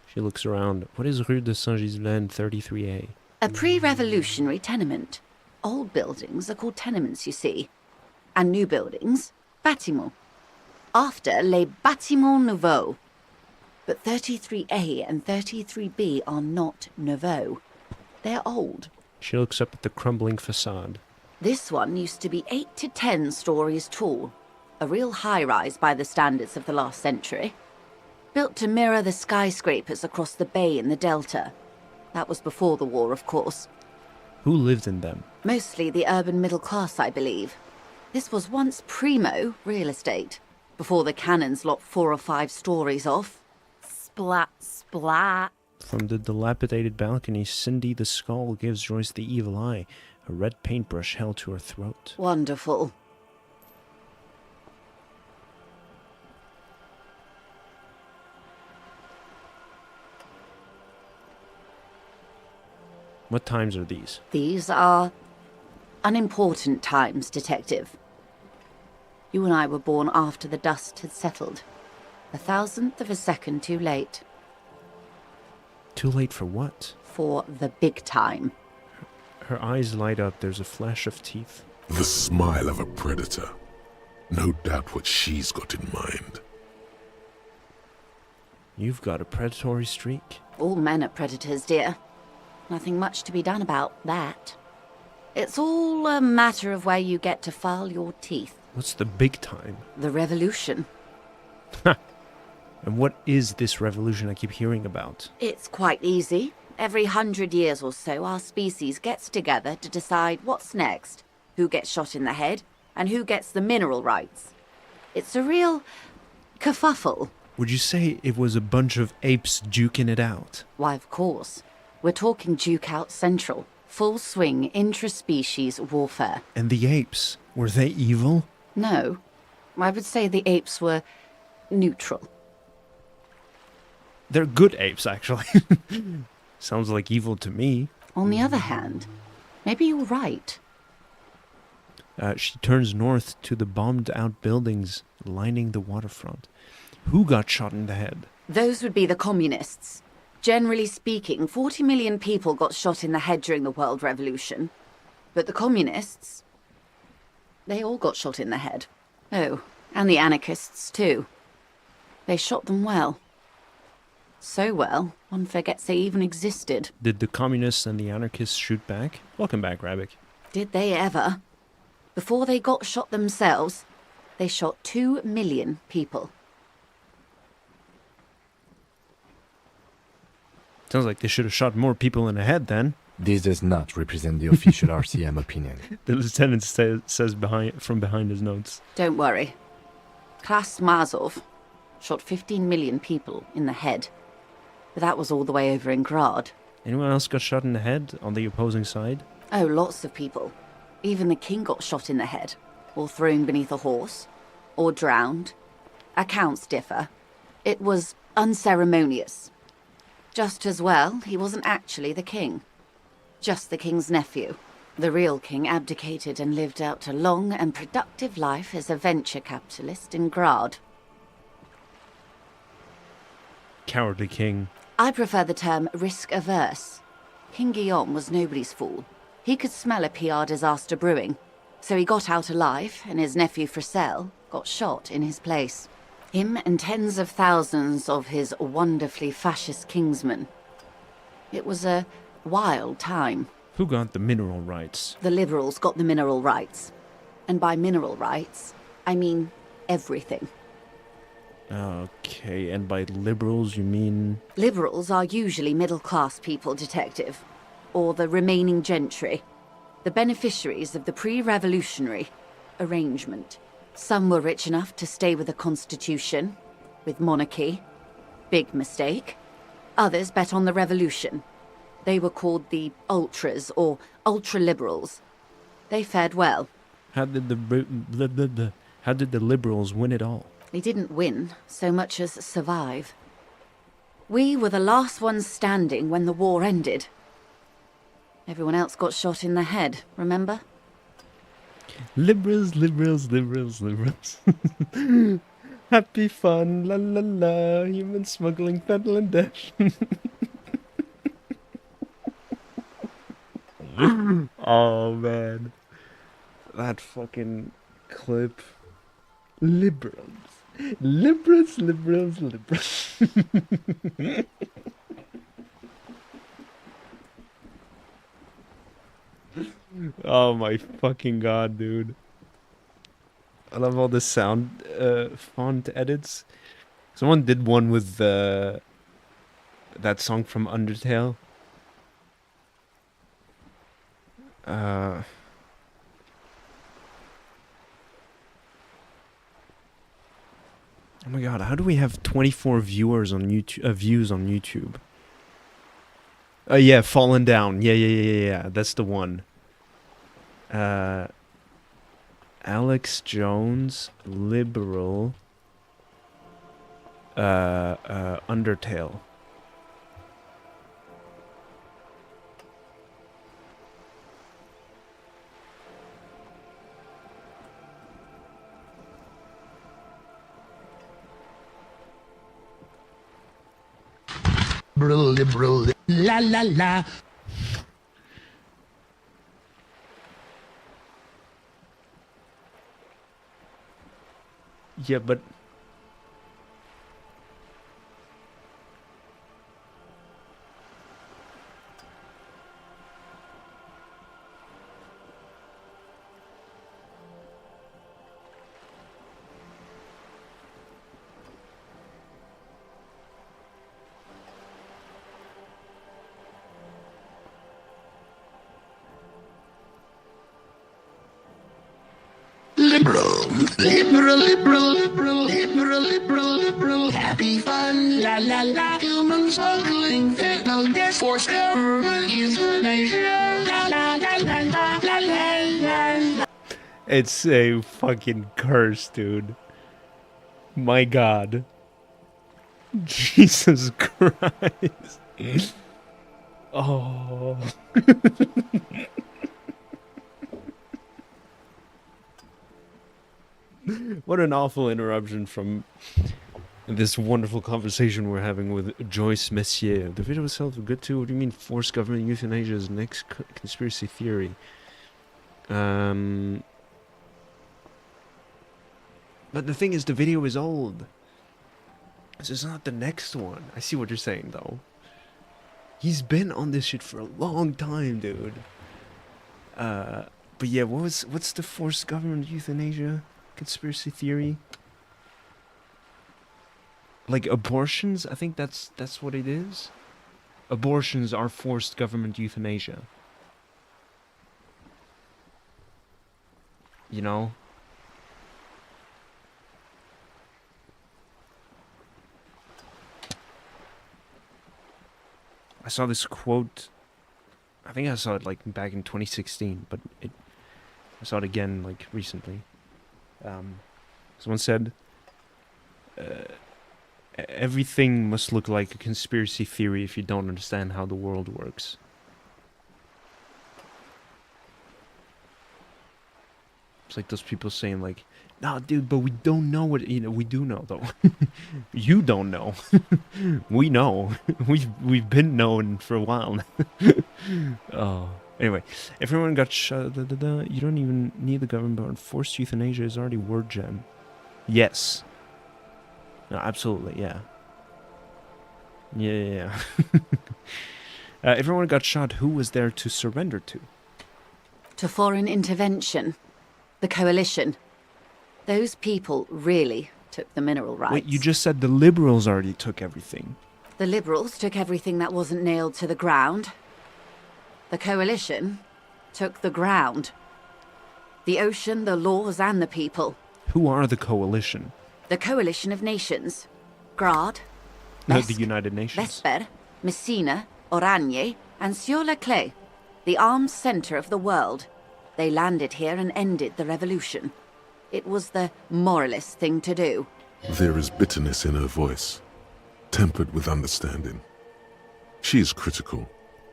She looks around. What is Rue de Saint-Ghislaine 33A? A pre-revolutionary tenement. Old buildings are called tenements, you see. And new buildings, bâtiments. After les bâtiments nouveaux. But 33A and 33B are not nouveaux. They're old. She looks up at the crumbling facade. This one used to be 8 to 10 stories tall. A real high-rise by the standards of the last century. Built to mirror the skyscrapers across the bay in the Delta. That was before the war, of course. Who lived in them? Mostly the urban middle class, I believe. This was once primo real estate, before the cannons lopped 4 or 5 stories off. Splat, splat. From the dilapidated balcony, Cindy the Skull gives Joyce the evil eye, a red paintbrush held to her throat. Wonderful. What times are these? These are unimportant times, Detective. You and I were born after the dust had settled. 1,000th of a second too late. Too late for what? For the big time. Her eyes light up. There's a flash of teeth. The smile of a predator. No doubt what she's got in mind. You've got a predatory streak. All men are predators, dear. Nothing much to be done about that. It's all a matter of where you get to file your teeth. What's the big time? The revolution. And what is this revolution I keep hearing about? It's quite easy. Every 100 years or so, our species gets together to decide what's next, who gets shot in the head, and who gets the mineral rights. It's a real kerfuffle. Would you say it was a bunch of apes duking it out? Why, of course. We're talking Duke Out Central. Full swing intraspecies warfare. And the apes, were they evil? No. I would say the apes were neutral. They're good apes, actually. Sounds like evil to me. On the other hand, maybe you're right. She turns north to the bombed-out buildings lining the waterfront. Who got shot in the head? Those would be the communists. Generally speaking, 40 million people got shot in the head during the World Revolution. But the communists, they all got shot in the head. Oh, and the anarchists too. They shot them well. So well, one forgets they even existed. Did the communists and the anarchists shoot back? Welcome back, Rabbik. Did they ever? Before they got shot themselves, they shot 2 million people. Sounds like they should have shot more people in the head then. This does not represent the official RCM opinion. The lieutenant says from behind his notes. Don't worry. Kras Mazov shot 15 million people in the head. But that was all the way over in Grad. Anyone else got shot in the head on the opposing side? Oh, lots of people. Even the king got shot in the head, or thrown beneath a horse, or drowned. Accounts differ. It was unceremonious. Just as well, he wasn't actually the king. Just the king's nephew. The real king abdicated and lived out a long and productive life as a venture capitalist in Grad. Cowardly king. I prefer the term risk-averse. King Guillaume was nobody's fool. He could smell a PR disaster brewing, so he got out alive, and his nephew Fricelle got shot in his place. Him and tens of thousands of his wonderfully fascist kingsmen. It was a wild time. Who got the mineral rights? The liberals got the mineral rights. And by mineral rights, I mean everything. Okay, and by liberals you mean... Liberals are usually middle-class people, Detective. Or the remaining gentry. The beneficiaries of the pre-revolutionary arrangement. Some were rich enough to stay with the Constitution, with monarchy. Big mistake. Others bet on the revolution. They were called the ultras, or ultra-liberals. They fared well. How did the liberals win it all? They didn't win so much as survive. We were the last ones standing when the war ended. Everyone else got shot in the head, remember? Liberals, liberals, liberals, liberals. Happy fun, la la la, human smuggling, peddle and death. Oh man. That fucking clip. Liberals. Liberals, liberals, liberals. Oh my fucking god, dude. I love all the sound font edits. Someone did one with that song from Undertale. Oh my god, how do we have 24 viewers on YouTube, views on YouTube? Yeah, Fallen Down. Yeah, that's the one. Alex Jones, liberal, Undertale. Liberal, la la la. Yeah, but Liberal, happy fun, la la la, human smuggling, fentanyl, death, forced government, euthanasia, la la la la la la la la. it's a fucking curse, dude. My god. Jesus Christ. Oh. What an awful interruption from this wonderful conversation we're having with Joyce Messier. The video itself is good too. What do you mean forced government euthanasia is next conspiracy theory? But the thing is, the video is old. This is not the next one. I see what you're saying though. He's been on this shit for a long time, dude. But yeah, what's the forced government euthanasia conspiracy theory? Like abortions? I think that's what it is. abortions are forced government euthanasia. You know? I saw this quote, I think I saw it like back in 2016, but I saw it again like recently. Someone said, everything must look like a conspiracy theory if you don't understand how the world works. It's like those people saying like, nah, dude, but we don't know what, you know, we do know though. You don't know. We know. We've been known for a while now. Oh. Anyway, everyone got shot. You don't even need the government, but forced euthanasia is already word gem. Yes. No, absolutely, yeah. Yeah. Everyone got shot. Who was there to surrender to? To foreign intervention. The coalition. Those people really took the mineral rights. Wait, you just said the liberals already took everything. The liberals took everything that wasn't nailed to the ground. The coalition took the ground. The ocean, the laws, and the people. Who are the coalition? The coalition of nations. Grad, The United Nations. Vesper, Messina, Oranje, and Sur-la-Clay. The arms center of the world. They landed here and ended the revolution. It was the moralist thing to do. There is bitterness in her voice, tempered with understanding. She is critical,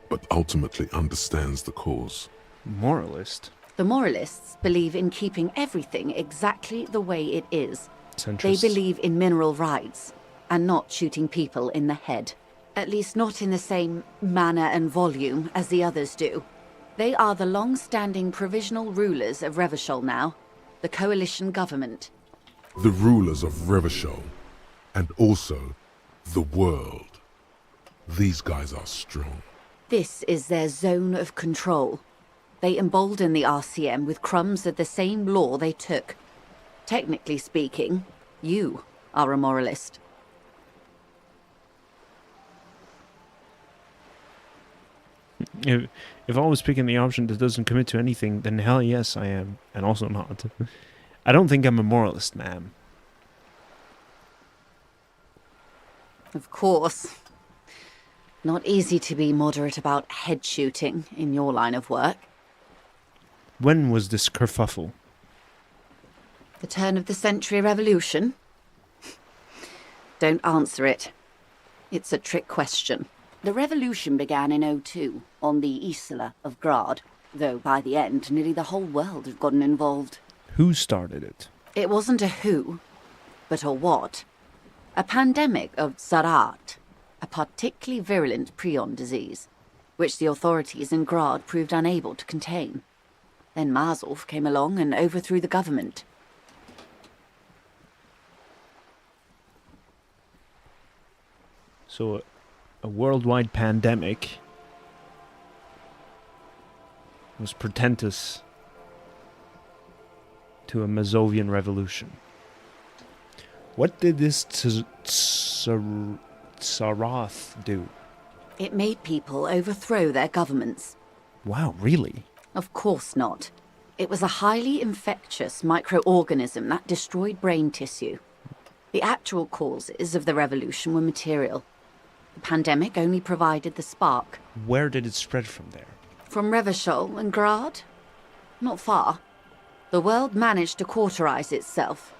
but ultimately understands the cause. Moralist? The moralists believe in keeping everything exactly the way it is. Centrist. They believe in mineral rights, and not shooting people in the head. At least not in the same manner and volume as the others do. They are the long-standing provisional rulers of Revachol now, the coalition government. The rulers of Revachol, and also the world. These guys are strong. This is their zone of control. They embolden the RCM with crumbs of the same law they took. Technically speaking, you are a moralist. If I was picking the option that doesn't commit to anything, then hell yes I am, and also not. I don't think I'm a moralist, ma'am. Of course. Not easy to be moderate about head shooting in your line of work. When was this kerfuffle? The turn of the century revolution? Don't answer it. It's a trick question. The revolution began in '02 on the Isla of Grad, though by the end nearly the whole world had gotten involved. Who started it? It wasn't a who, but a what. A pandemic of Zarat, a particularly virulent prion disease, which the authorities in Grad proved unable to contain. Then Mazov came along and overthrew the government. So, a worldwide pandemic was portentous to a Mazovian revolution. What did this Tsarath do? It made people overthrow their governments. Wow, really? Of course not. It was a highly infectious microorganism that destroyed brain tissue. The actual causes of the revolution were material. The pandemic only provided the spark. Where did it spread from there? From Revachol and Grad? Not far. The world managed to cauterize itself.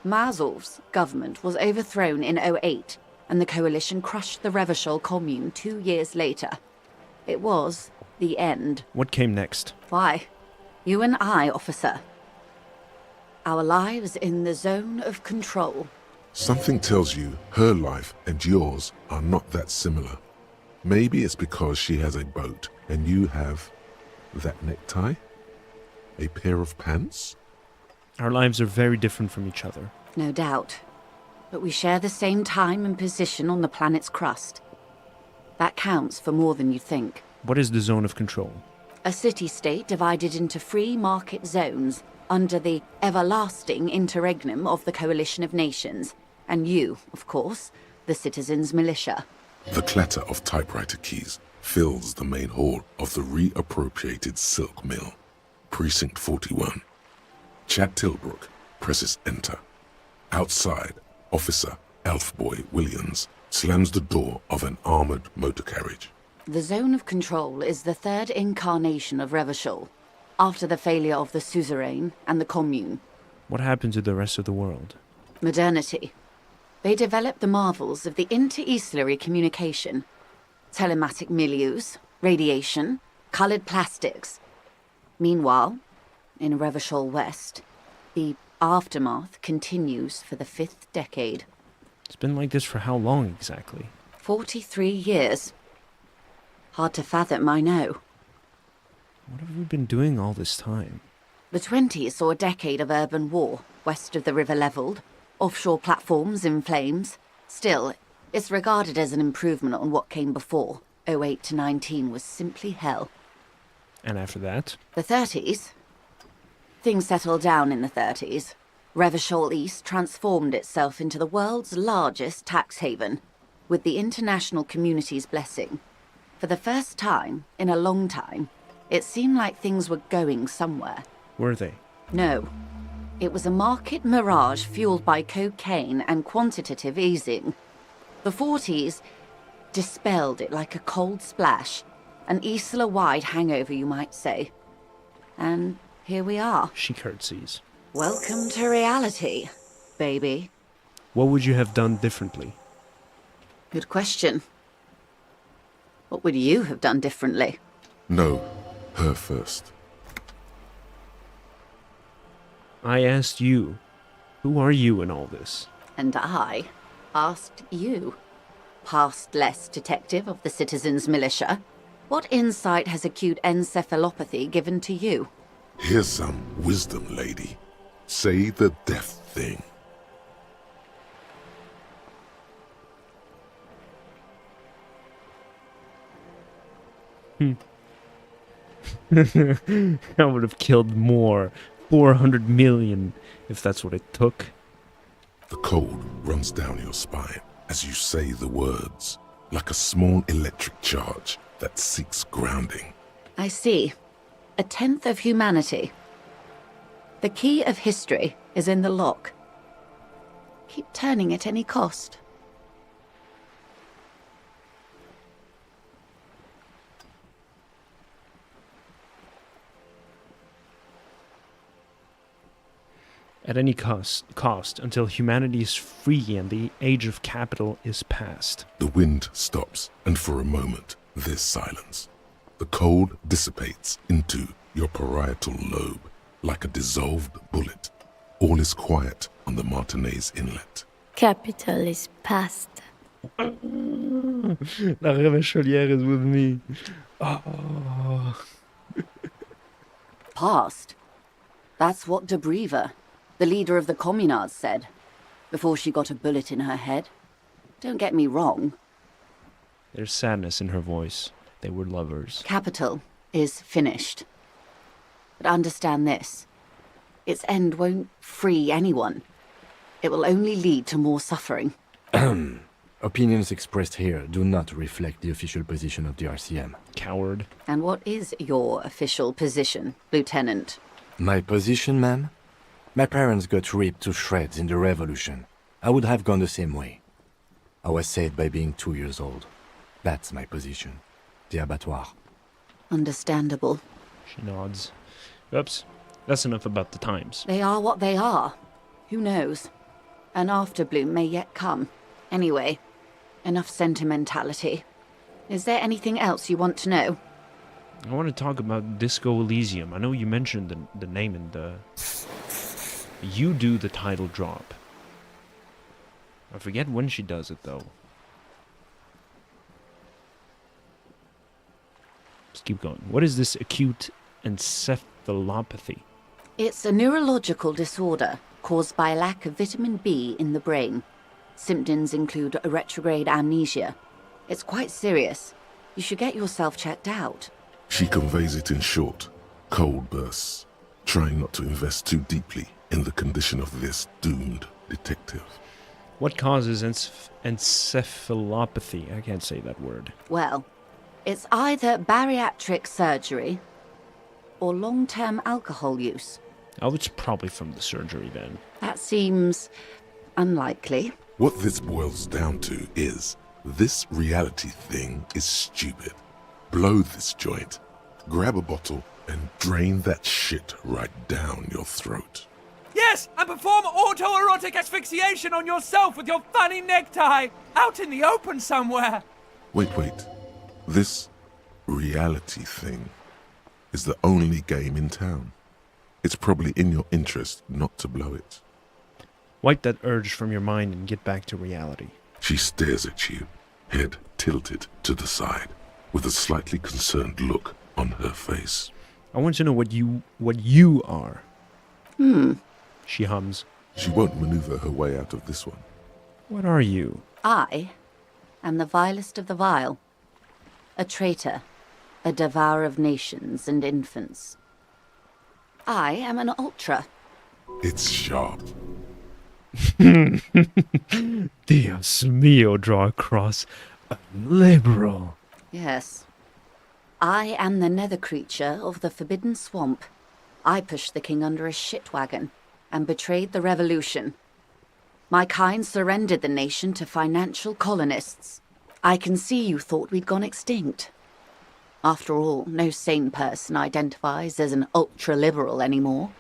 Mazov's government was overthrown in '08, and the coalition crushed the Revachol commune 2 years later. It was the end. What came next? Why? You and I, officer. Our lives in the zone of control. Something tells you her life and yours are not that similar. Maybe it's because she has a boat and you have that necktie? A pair of pants? Our lives are very different from each other. No doubt. But we share the same time and position on the planet's crust. That counts for more than you think. What is the zone of control? A city-state divided into free market zones under the everlasting interregnum of the Coalition of Nations, and you, of course, the citizens' militia. The clatter of typewriter keys fills the main hall of the reappropriated silk mill. Precinct 41. Chad Tilbrook presses enter. Outside, Officer Elfboy Williams slams the door of an armored motor carriage. The Zone of Control is the third incarnation of Revachol, after the failure of the Suzerain and the Commune. What happened to the rest of the world? Modernity. They developed the marvels of the inter-eastlery communication, telematic milieus, radiation, colored plastics. Meanwhile, in Revachol West, the aftermath continues for the 5th decade. It's been like this for how long exactly? 43 years. Hard to fathom, I know. What have we been doing all this time? The 20s saw a decade of urban war, west of the river leveled, offshore platforms in flames. Still, it's regarded as an improvement on what came before. 08 to 19 was simply hell. And after that? The 30s? Things settled down in the 30s. Revachol East transformed itself into the world's largest tax haven, with the international community's blessing. For the first time, in a long time, it seemed like things were going somewhere. Were they? No. It was a market mirage fueled by cocaine and quantitative easing. The 40s dispelled it like a cold splash, an Isla-wide hangover, you might say. And here we are. She curtsies. Welcome to reality, baby. What would you have done differently? Good question. What would you have done differently? No, her first. I asked you, who are you in all this? And I asked you, past-less detective of the Citizens Militia, what insight has acute encephalopathy given to you? Here's some wisdom, lady. Say the death thing. I would have killed more. 400 million, if that's what it took. The cold runs down your spine as you say the words, like a small electric charge that seeks grounding. I see. 1/10 of humanity. The key of history is in the lock. Keep turning at any cost. At any cost, until humanity is free and the age of capital is past. The wind stops, and for a moment, there's silence. The cold dissipates into your parietal lobe, like a dissolved bullet. All is quiet on the Martinez Inlet. Capital is past. La Revacholière is with me. Oh. Past? That's what De Brever, the leader of the Communards, said, before she got a bullet in her head. Don't get me wrong. There's sadness in her voice. They were lovers. Capital is finished. But understand this. Its end won't free anyone. It will only lead to more suffering. Opinions expressed here do not reflect the official position of the RCM. Coward. And what is your official position, Lieutenant? My position, ma'am? My parents got ripped to shreds in the revolution. I would have gone the same way. I was saved by being 2 years old. That's my position. The abattoir. Understandable. She nods. Oops. That's enough about the times. They are what they are. Who knows? An afterbloom may yet come. Anyway, enough sentimentality. Is there anything else you want to know? I want to talk about Disco Elysium. I know you mentioned the name in the... You do the title drop. I forget when she does it, though. Let's keep going. What is this acute encephalopathy? It's a neurological disorder caused by lack of vitamin B in the brain. Symptoms include a retrograde amnesia. It's quite serious. You should get yourself checked out. She conveys it in short, cold bursts, trying not to invest too deeply in the condition of this doomed detective. What causes encephalopathy? I can't say that word. Well, it's either bariatric surgery or long-term alcohol use. Oh, it's probably from the surgery then. That seems unlikely. What this boils down to is, this reality thing is stupid. Blow this joint, grab a bottle, and drain that shit right down your throat. Yes, and perform autoerotic asphyxiation on yourself with your funny necktie, out in the open somewhere. Wait. This reality thing is the only game in town. It's probably in your interest not to blow it. Wipe that urge from your mind and get back to reality. She stares at you, head tilted to the side, with a slightly concerned look on her face. I want to know what you are. She hums. She won't maneuver her way out of this one. What are you? I am the vilest of the vile. A traitor, a devourer of nations and infants. I am an ultra. It's sharp. Dios mio, draw across. A liberal. Yes. I am the nether creature of the Forbidden Swamp. I pushed the king under a shit wagon and betrayed the revolution. My kind surrendered the nation to financial colonists. I can see you thought we'd gone extinct. After all, no sane person identifies as an ultra-liberal anymore.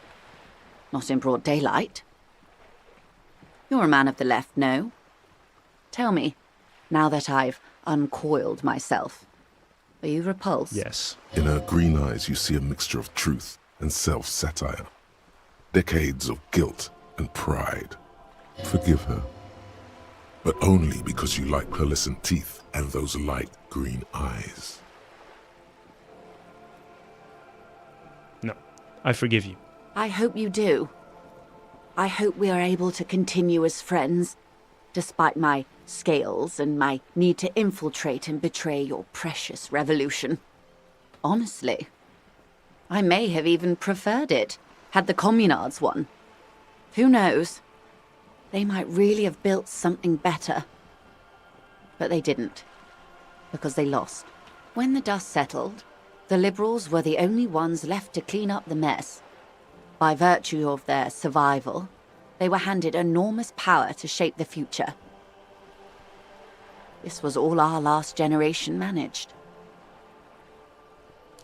Not in broad daylight. You're a man of the left, no? Tell me, now that I've uncoiled myself, are you repulsed? Yes. In her green eyes you see a mixture of truth and self-satire. Decades of guilt and pride. Forgive her. But only because you like pearlescent teeth and those light green eyes. No, I forgive you. I hope you do. I hope we are able to continue as friends, despite my scales and my need to infiltrate and betray your precious revolution. Honestly, I may have even preferred it, had the communards won. Who knows? They might really have built something better. But they didn't, because they lost. When the dust settled, the liberals were the only ones left to clean up the mess. By virtue of their survival, they were handed enormous power to shape the future. This was all our last generation managed.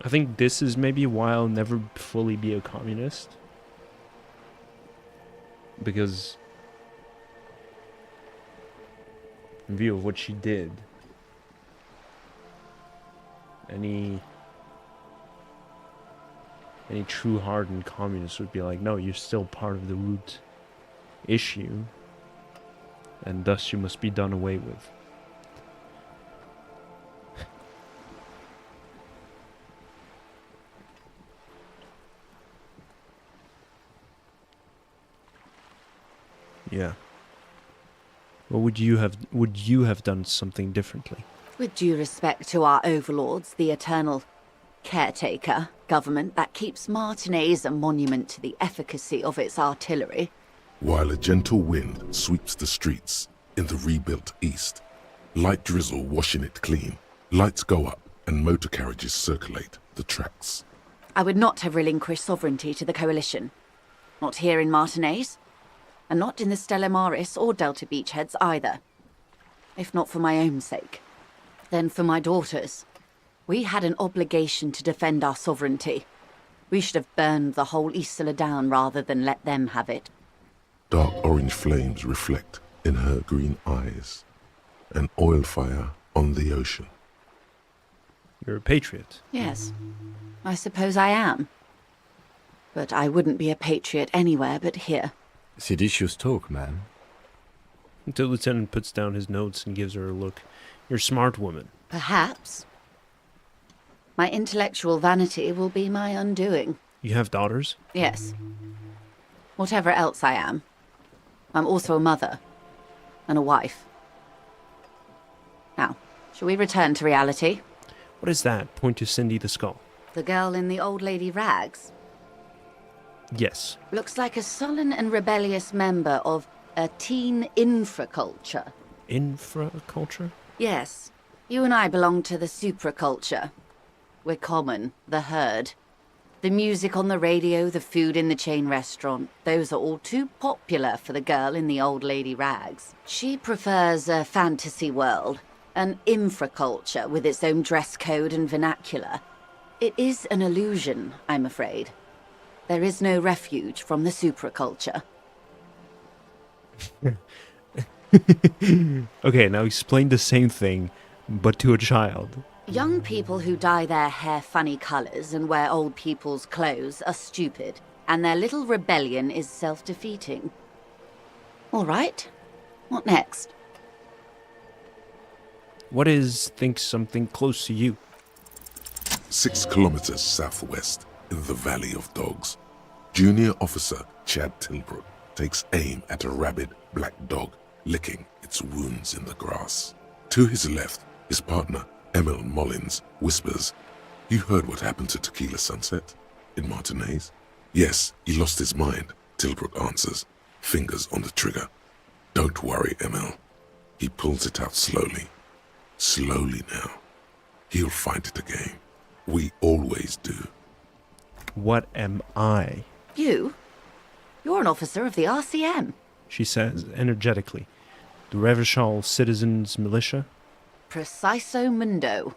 I think this is maybe why I'll never fully be a communist. Because in view of what she did, any true hardened communist would be like, no, you're still part of the root issue, and thus you must be done away with. Yeah. What would you have done something differently? With due respect to our overlords, the eternal caretaker government that keeps Martinez a monument to the efficacy of its artillery. While a gentle wind sweeps the streets in the rebuilt east, light drizzle washing it clean, lights go up and motor carriages circulate the tracks. I would not have relinquished sovereignty to the coalition. Not here in Martinez, and not in the Stella Maris or Delta Beachheads either. If not for my own sake, then for my daughters. We had an obligation to defend our sovereignty. We should have burned the whole Isla down rather than let them have it. Dark orange flames reflect in her green eyes. An oil fire on the ocean. You're a patriot. Yes, I suppose I am. But I wouldn't be a patriot anywhere but here. Seditious talk, man. The lieutenant puts down his notes and gives her a look. You're a smart woman. Perhaps. My intellectual vanity will be my undoing. You have daughters? Yes. Whatever else I am, I'm also a mother. And a wife. Now, shall we return to reality? What is that? Point to Cindy the Skull. The girl in the old lady rags? Yes. Looks like a sullen and rebellious member of a teen infraculture. Infraculture? Yes, you and I belong to the supraculture. We're common, the herd. The music on the radio, the food in the chain restaurant, those are all too popular for the girl in the old lady rags. She prefers a fantasy world, an infraculture with its own dress code and vernacular. It is an illusion, I'm afraid. There is no refuge from the supraculture. Okay, now explain the same thing, but to a child. Young people who dye their hair funny colors and wear old people's clothes are stupid, and their little rebellion is self-defeating. All right, what next? What is think something close to you? 6 kilometers southwest, in the Valley of Dogs, Junior Officer Chad Tilbrook takes aim at a rabid black dog licking its wounds in the grass. To his left, his partner, Emil Mullins, whispers, "You heard what happened to Tequila Sunset in Martinez?" "Yes, he lost his mind," Tilbrook answers, fingers on the trigger. "Don't worry, Emil." He pulls it out slowly. Slowly now. He'll find it again. We always do. What am I? You? You're an officer of the RCM. She says energetically. The Revachol Citizens Militia? Preciso mundo.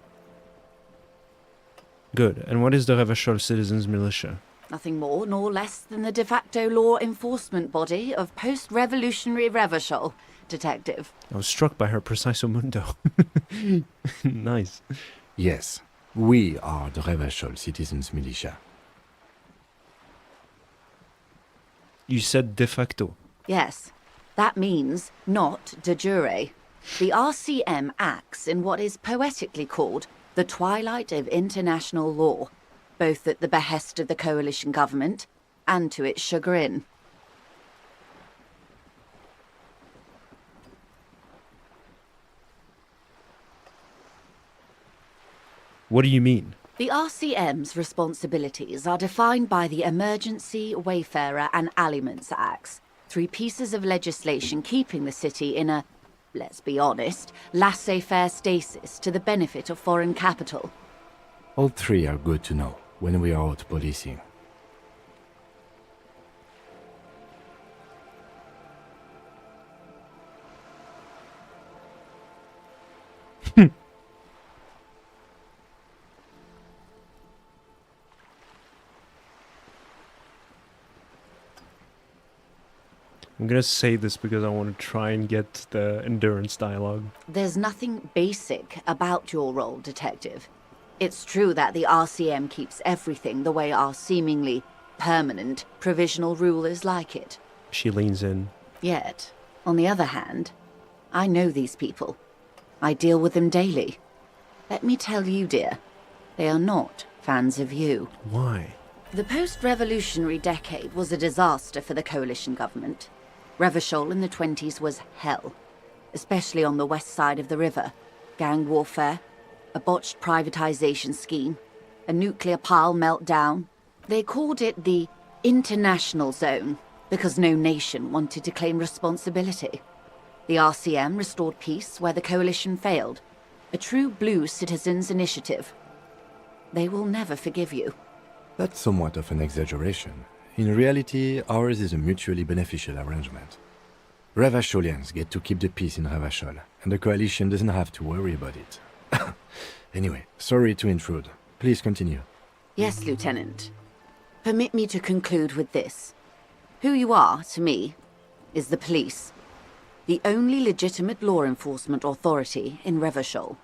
Good. And what is the Revachol Citizens Militia? Nothing more nor less than the de facto law enforcement body of post-revolutionary Revachol, Detective. I was struck by her Preciso Mundo. Nice. Yes, we are the Revachol Citizens Militia. You said de facto. Yes, that means not de jure. The RCM acts in what is poetically called the twilight of international law, both at the behest of the coalition government and to its chagrin. What do you mean? The RCM's responsibilities are defined by the Emergency, Wayfarer and Aliments Acts, 3 pieces of legislation keeping the city in a, let's be honest, laissez-faire stasis to the benefit of foreign capital. All 3 are good to know when we are out policing. I'm gonna say this because I want to try and get the endurance dialogue. There's nothing basic about your role, Detective. It's true that the RCM keeps everything the way our seemingly permanent provisional rulers like it. She leans in. Yet, on the other hand, I know these people. I deal with them daily. Let me tell you, dear, they are not fans of you. Why? The post-revolutionary decade was a disaster for the coalition government. Revachol in the 20s was hell, especially on the west side of the river. Gang warfare, a botched privatization scheme, a nuclear pile meltdown. They called it the international zone because no nation wanted to claim responsibility. The RCM restored peace where the coalition failed, a true blue citizens' initiative. They will never forgive you. That's somewhat of an exaggeration. In reality, ours is a mutually beneficial arrangement. Revacholians get to keep the peace in Revachol, and the coalition doesn't have to worry about it. Anyway, sorry to intrude. Please continue. Yes, Lieutenant. Permit me to conclude with this. Who you are, to me, is the police. The only legitimate law enforcement authority in Revachol.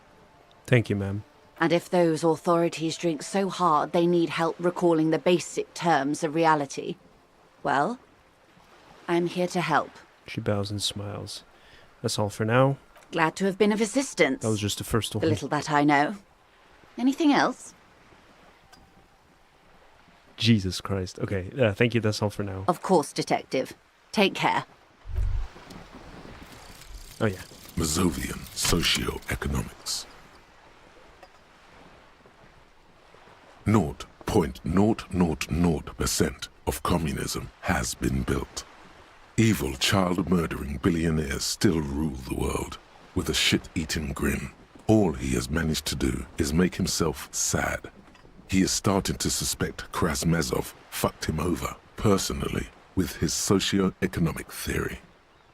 Thank you, ma'am. And if those authorities drink so hard they need help recalling the basic terms of reality, well, I'm here to help. She bows and smiles. That's all for now. Glad to have been of assistance. That was just the first one. The little that I know. Anything else? Jesus Christ. Okay, thank you. That's all for now. Of course, Detective. Take care. Oh, yeah. Mazovian Socioeconomics. 0.000% of communism has been built. Evil, child-murdering billionaires still rule the world with a shit-eating grin. All he has managed to do is make himself sad. He is starting to suspect Krasmazov fucked him over, personally, with his socio-economic theory.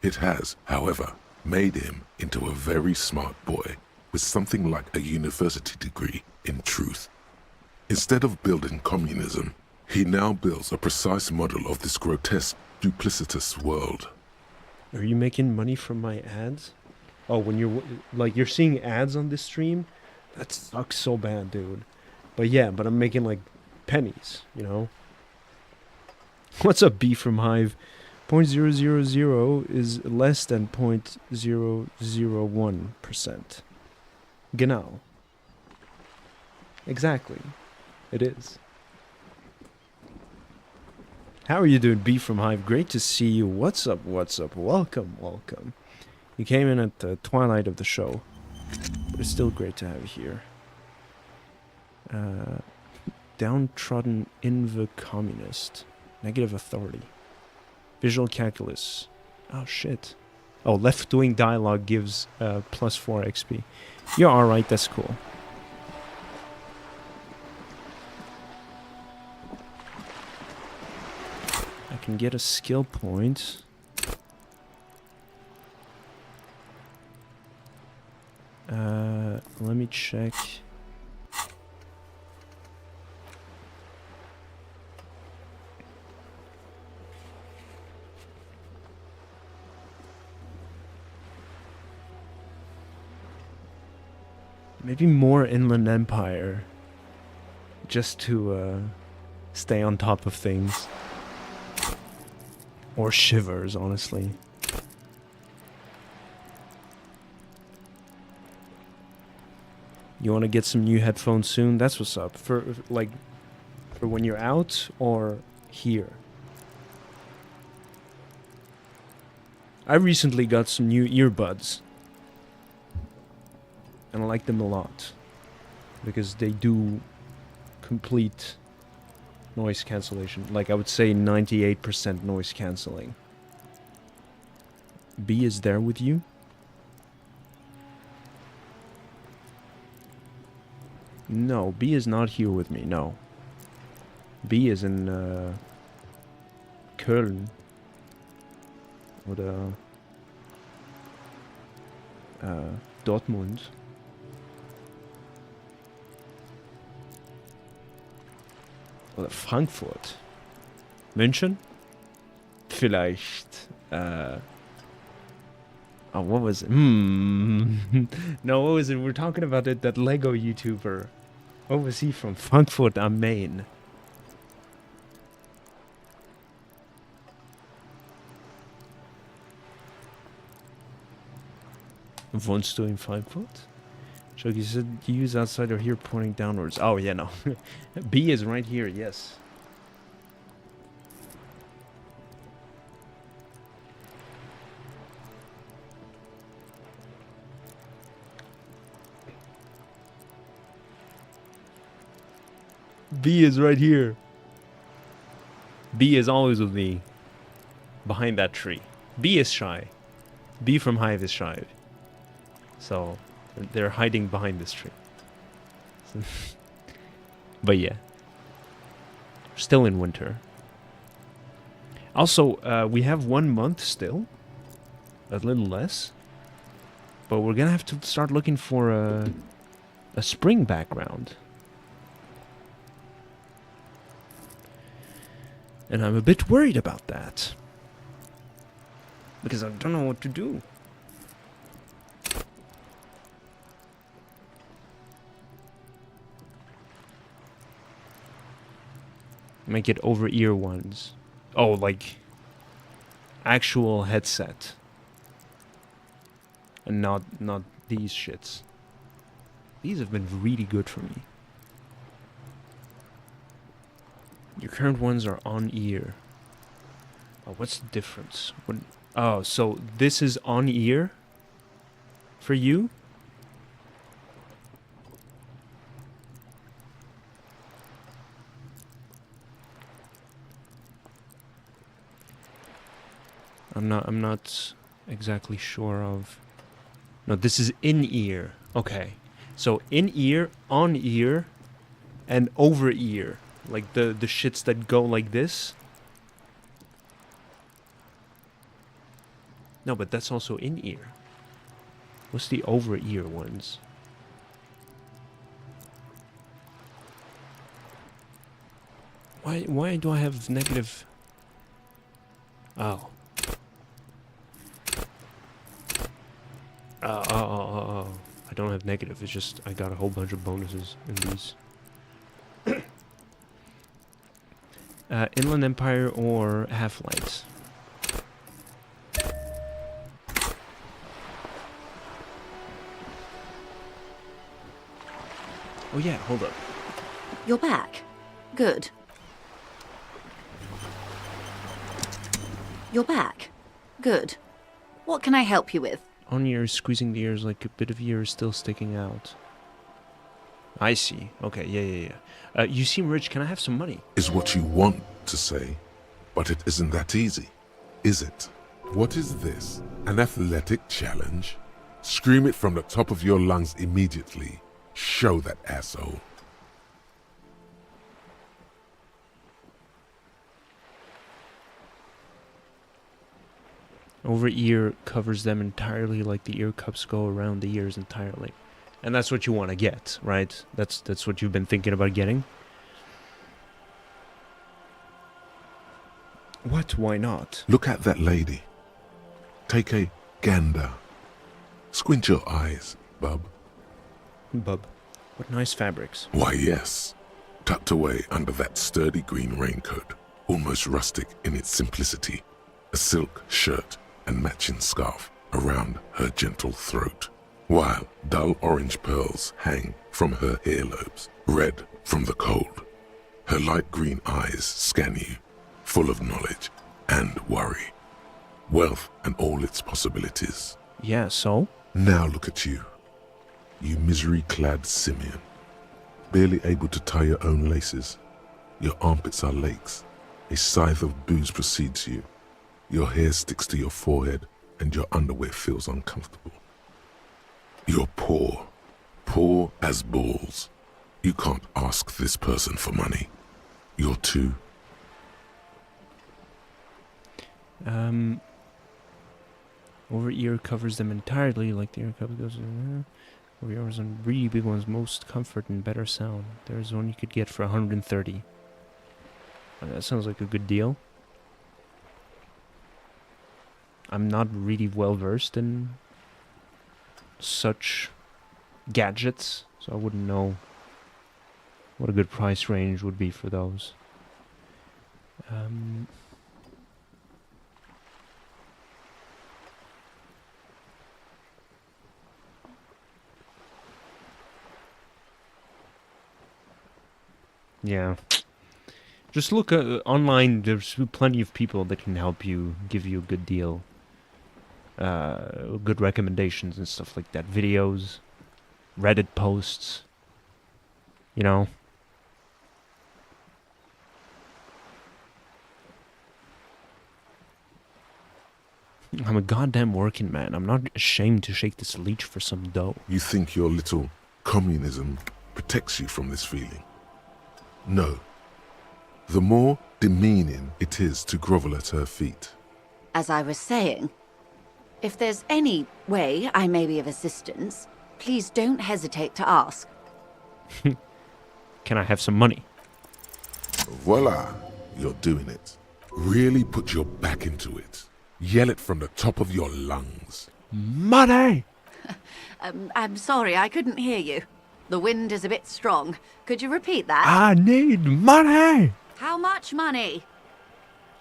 It has, however, made him into a very smart boy with something like a university degree in truth. Instead of building communism, he now builds a precise model of this grotesque, duplicitous world. Are you making money from my ads? Oh, when you're seeing ads on this stream? That sucks so bad, dude. But yeah, I'm making like pennies, you know? What's up, B from Hive? 0.000 is less than 0.001%. Genau. Exactly. It is. How are you doing, B from Hive? Great to see you. What's up? What's up? Welcome, welcome. You came in at the twilight of the show, but it's still great to have you here. Downtrodden inv communist. Negative authority. Visual calculus. Oh shit. Oh, left-wing dialogue gives plus 4 XP. You're alright, that's cool. I can get a skill point. Let me check. Maybe more Inland Empire. Just to stay on top of things. Or Shivers, honestly. You want to get some new headphones soon? That's what's up. For when you're out or here. I recently got some new earbuds. And I like them a lot. Because they do complete noise cancellation. Like I would say 98% noise cancelling. B is there with you? No, B is not here with me, no. B is in Köln. Oder Dortmund. Oder Frankfurt. München? Vielleicht. Oh, what was it? No, what was it? We're talking about it, that Lego YouTuber. What was he from? Frankfurt am Main. Wohnst du in Frankfurt? Chuck, you said you use outside or here pointing downwards. Oh, yeah, no. B is right here, yes. B is right here. B is always with me. Behind that tree. B is shy. B from Hive is shy. So, they're hiding behind this tree. But yeah. Still in winter. Also, we have 1 month still. A little less. But we're gonna have to start looking for a spring background. And I'm a bit worried about that. Because I don't know what to do. Make it over-ear ones. Oh, like actual headset. And not these shits. These have been really good for me. Your current ones are on ear. Oh, what's the difference? Oh, so this is on ear for you? I'm not exactly sure of. No, this is in-ear. Okay. So in-ear, on-ear, and over-ear. Like the shits that go like this. No, but that's also in-ear. What's the over-ear ones? Why do I have negative? Oh. Oh. I don't have negative. It's just I got a whole bunch of bonuses in these. Inland Empire or Half-Light. Oh yeah, hold up. You're back. Good. You're back. Good. What can I help you with? On ears, squeezing the ears like a bit of ear is still sticking out. I see. Okay, yeah. You seem rich. Can I have some money? Is what you want to say, but it isn't that easy, is it? What is this? An athletic challenge? Scream it from the top of your lungs immediately. Show that asshole. Over ear covers them entirely like the ear cups go around the ears entirely. And that's what you want to get, right? That's what you've been thinking about getting? What? Why not? Look at that lady. Take a gander. Squint your eyes, bub. Bub. What nice fabrics. Why, yes. Tucked away under that sturdy green raincoat, almost rustic in its simplicity, a silk shirt and matching scarf around her gentle throat, while dull orange pearls hang from her earlobes, red from the cold. Her light green eyes scan you, full of knowledge and worry, wealth and all its possibilities. Yeah, so? Now look at you, you misery-clad simian, barely able to tie your own laces. Your armpits are lakes, a scythe of booze precedes you. Your hair sticks to your forehead and your underwear feels uncomfortable. You're poor, poor as balls. You can't ask this person for money. You're too... Over ear covers them entirely like the ear cup goes over ears on really big ones, most comfort and better sound. There's one you could get for 130. That sounds like a good deal. I'm not really well versed in such gadgets, so I wouldn't know what a good price range would be for those. Yeah. Just look online. There's plenty of people that can help you, give you a good deal. Good recommendations and stuff like that. Videos, Reddit posts. You know. I'm a goddamn working man. I'm not ashamed to shake this leech for some dough. You think your little communism protects you from this feeling? No. The more demeaning it is to grovel at her feet. As I was saying, if there's any way I may be of assistance, please don't hesitate to ask. Can I have some money? Voila, you're doing it. Really put your back into it. Yell it from the top of your lungs. Money! I'm sorry, I couldn't hear you. The wind is a bit strong. Could you repeat that? I need money! How much money?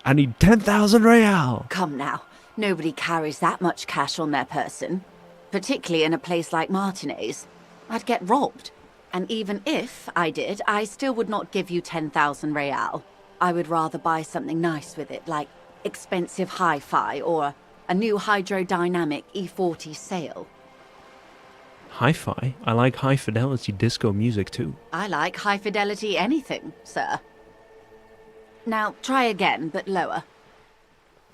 I need 10,000 real. Come now. Nobody carries that much cash on their person. Particularly in a place like Martinez. I'd get robbed. And even if I did, I still would not give you 10,000 real. I would rather buy something nice with it, like expensive hi-fi or a new hydrodynamic E40 sail. Hi-fi? I like high-fidelity disco music too. I like high-fidelity anything, sir. Now, try again, but lower.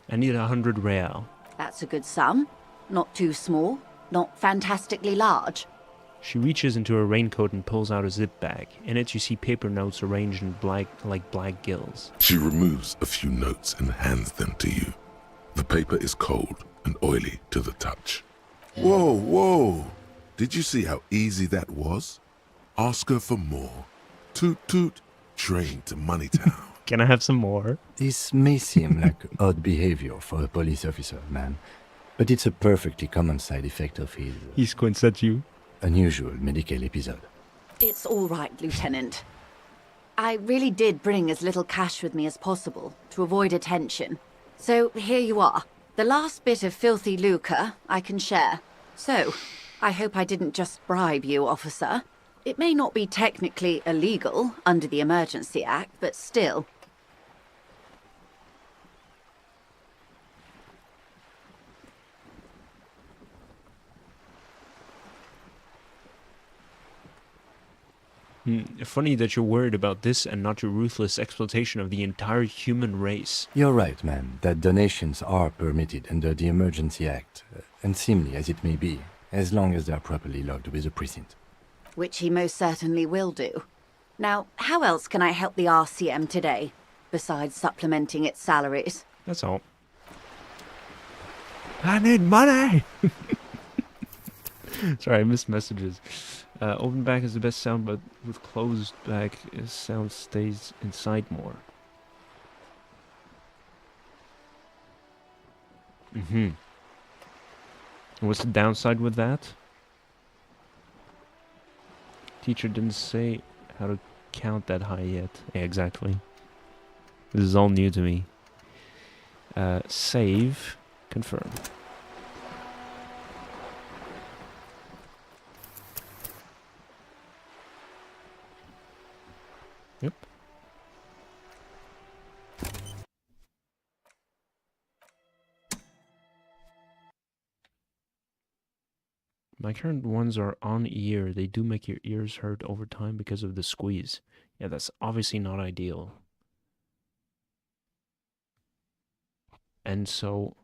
I need 100 real. That's a good sum. Not too small, not fantastically large. She reaches into her raincoat and pulls out a zip bag. In it you see paper notes arranged in black gills. She removes a few notes and hands them to you. The paper is cold and oily to the touch. Whoa, whoa! Did you see how easy that was? Ask her for more. Toot toot, train to Moneytown. Can I have some more? This may seem like odd behavior for a police officer, man, but it's a perfectly common side effect of his... He squints at you. Unusual medical episode. It's all right, Lieutenant. I really did bring as little cash with me as possible to avoid attention. So here you are. The last bit of filthy lucre I can share. So, I hope I didn't just bribe you, officer. It may not be technically illegal under the Emergency Act, but still. Funny that you're worried about this and not your ruthless exploitation of the entire human race. You're right, man, that donations are permitted under the Emergency Act, and seemly as it may be, as long as they're properly logged with the precinct. Which he most certainly will do. Now, how else can I help the RCM today, besides supplementing its salaries? That's all. I need money! Sorry, I missed messages. Open back is the best sound, but with closed back, sound stays inside more. And what's the downside with that? Teacher didn't say how to count that high yet. Yeah, exactly. This is all new to me. Save. Confirm. Yep. My current ones are on ear. They do make your ears hurt over time because of the squeeze. Yeah, that's obviously not ideal. And so...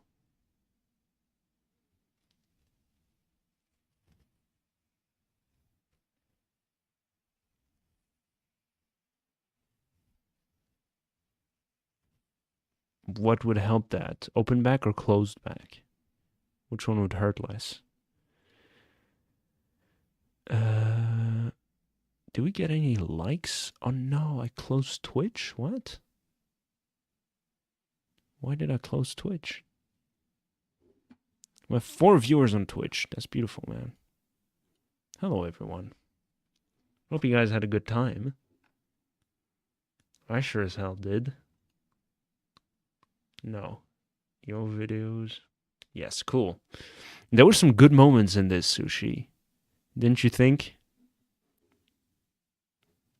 what would help that? Open back or closed back? Which one would hurt less? Do we get any likes? Oh no, I closed Twitch? What? Why did I close Twitch? We have 4 viewers on Twitch. That's beautiful, man. Hello, everyone. Hope you guys had a good time. I sure as hell did. No. Your videos. Yes, cool. There were some good moments in this, Sushi. Didn't you think?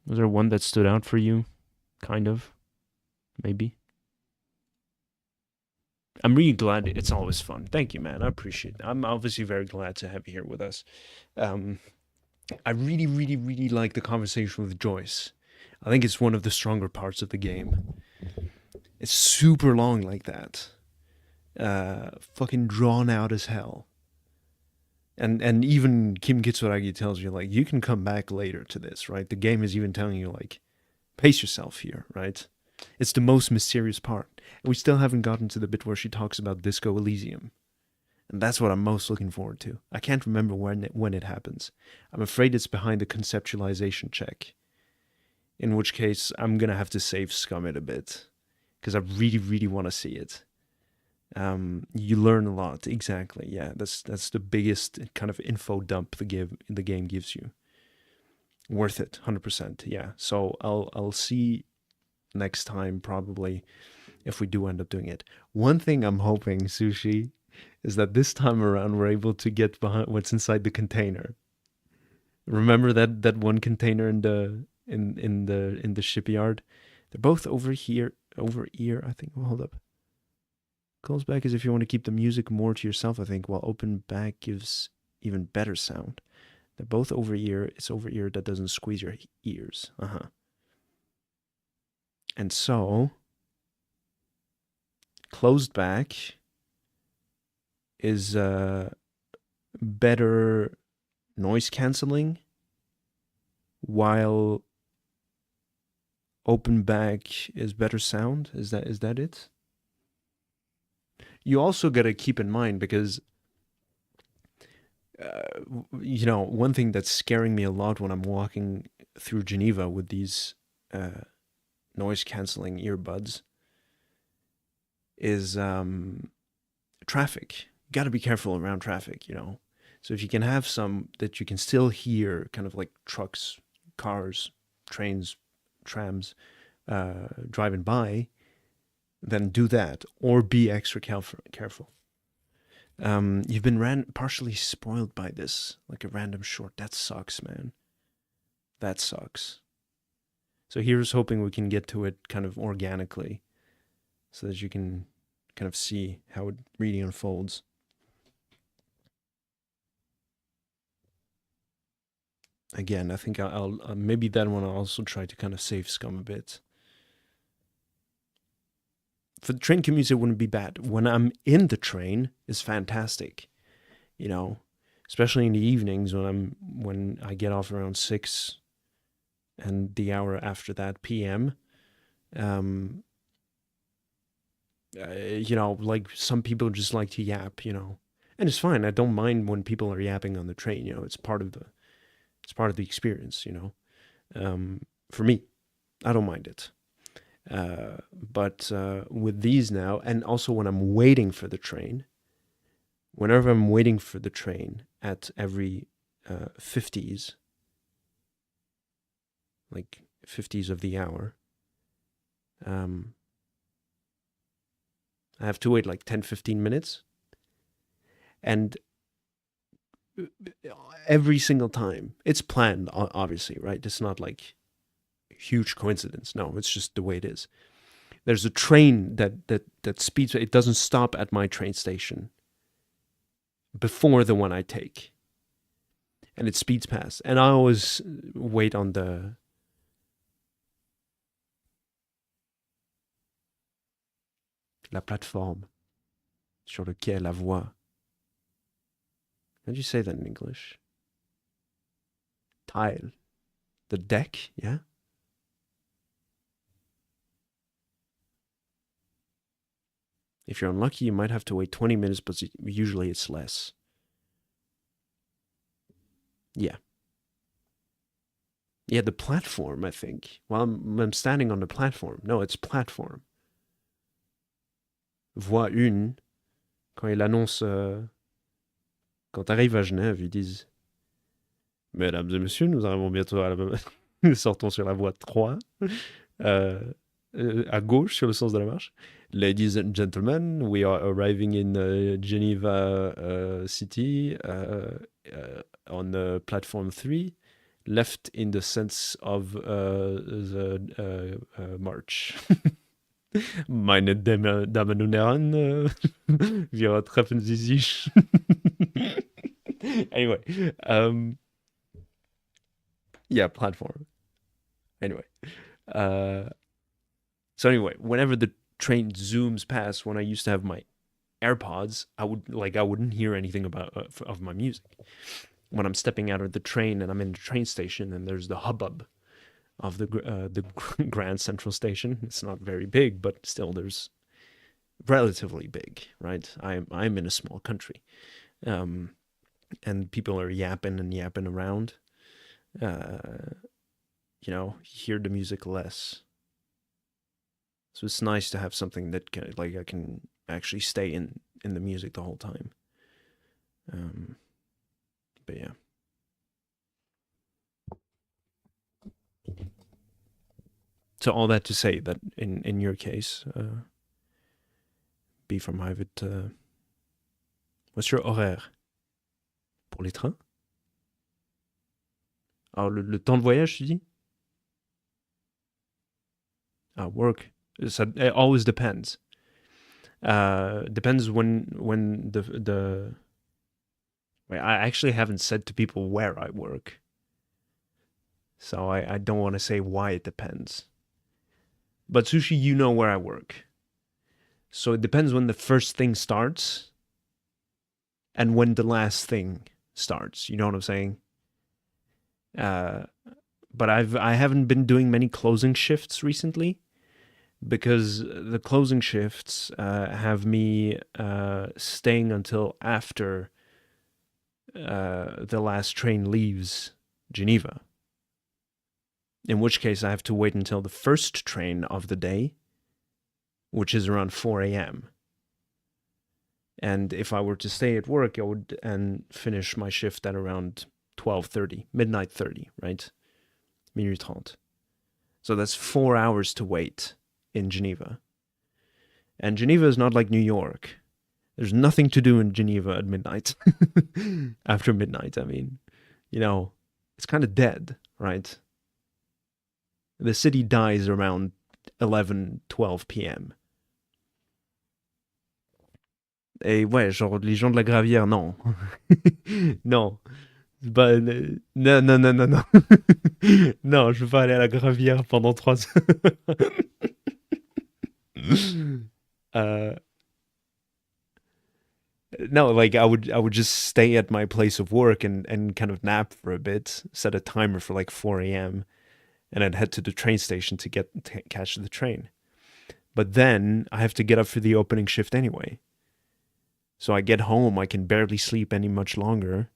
Was there one that stood out for you? Kind of. Maybe. I'm really glad. It's always fun. Thank you, man. I appreciate it. I'm obviously very glad to have you here with us. I really, really, really like the conversation with Joyce. I think it's one of the stronger parts of the game. It's super long like that. Fucking drawn out as hell. And even Kim Kitsuragi tells you, like, you can come back later to this, right? The game is even telling you, like, pace yourself here, right? It's the most mysterious part. And we still haven't gotten to the bit where she talks about Disco Elysium. And that's what I'm most looking forward to. I can't remember when it happens. I'm afraid it's behind the conceptualization check. In which case, I'm going to have to save scum it a bit. Because I really, really want to see it. You learn a lot, exactly. Yeah, that's the biggest kind of info dump the game gives you. Worth it, 100%. Yeah. So I'll see next time probably if we do end up doing it. One thing I'm hoping, Sushi, is that this time around we're able to get behind what's inside the container. Remember that one container in the shipyard? They're both over here, over ear. I think. Well, hold up. Close back is if you want to keep the music more to yourself, I think, while open back gives even better sound. They're both over ear. It's over ear that doesn't squeeze your ears. And so, closed back is better noise cancelling, while open back is better sound. Is that it? You also got to keep in mind, because one thing that's scaring me a lot when I'm walking through Geneva with these noise cancelling earbuds is traffic. You got to be careful around traffic, So if you can have some that you can still hear, kind of like trucks, cars, trains, trams driving by, then do that, or be extra careful. You've been partially spoiled by this, like a random short. That sucks, man. That sucks. So here's hoping we can get to it kind of organically, so that you can kind of see how it really unfolds. Again, I think I'll maybe that one I'll also try to kind of save scum a bit. For the train commutes, it wouldn't be bad. When I'm in the train, it's fantastic, especially in the evenings when I get off around 6, and the hour after that p.m. Like some people just like to yap, and it's fine. I don't mind when people are yapping on the train. It's part of the experience. For me, I don't mind it. But with these now, and also when I'm waiting for the train, whenever I'm waiting for the train at every 50s, like 50s of the hour, I have to wait like 10-15 minutes, and every single time it's planned, obviously, right? It's not like huge coincidence. No, it's just the way it is. There's a train that speeds. It doesn't stop at my train station before the one I take, and it speeds past. And I always wait on la plateforme sur le quai, la voie. How do you say that in English? Tile. The deck, yeah? If you're unlucky, you might have to wait 20 minutes, but usually it's less. Yeah. Yeah, the platform, I think. Well, I'm standing on the platform. No, it's platform. Voie 1, quand il annonce... quand t'arrives à Genève, ils disent « Mesdames et messieurs, nous arrivons bientôt à la... nous sortons sur la voie 3, à gauche, sur le sens de la marche. Ladies and gentlemen, we are arriving in Geneva city on platform 3, left in the sense of the march. Meine Damen und Herren, wir treffen Sie sich. Anyway, yeah, platform. Anyway, so anyway, whenever the train zooms past, when I used to have my AirPods, I wouldn't hear anything of my music. When I'm stepping out of the train and I'm in the train station and there's the hubbub of the Grand Central Station. It's not very big, but still there's relatively big, right? I'm in a small country, and people are yapping and yapping around. You hear the music less. So it's nice to have something that I can actually stay in the music the whole time. But yeah. So all that to say that in your case, be from Hyvit, what's your horaire pour les trains? Alors le temps de voyage, tu dis? Work. It always depends. Depends when the. Wait, I actually haven't said to people where I work, so I don't want to say why it depends. But Sushi, you know where I work. So it depends when the first thing starts and when the last thing starts. You know what I'm saying? But I haven't been doing many closing shifts recently because the closing shifts have me staying until after the last train leaves Geneva. In which case I have to wait until the first train of the day, which is around 4 a.m. And if I were to stay at work, I would finish my shift at around 12:30, midnight 30, right? Minuit 30. So that's 4 hours to wait in Geneva. And Geneva is not like New York. There's nothing to do in Geneva at midnight. After midnight, I mean. You know, it's kind of dead, right? The city dies around 11, 12 p.m. Et ouais, genre, les gens de la Gravière, non. Non. Bah, non, non, non, non, non. Non, je veux pas aller à la Gravière pendant 3 heures. No, like I would just stay at my place of work and kind of nap for a bit, set a timer for like 4 a.m. and I'd head to the train station to catch the train. But then I have to get up for the opening shift anyway. So I get home, I can barely sleep any much longer.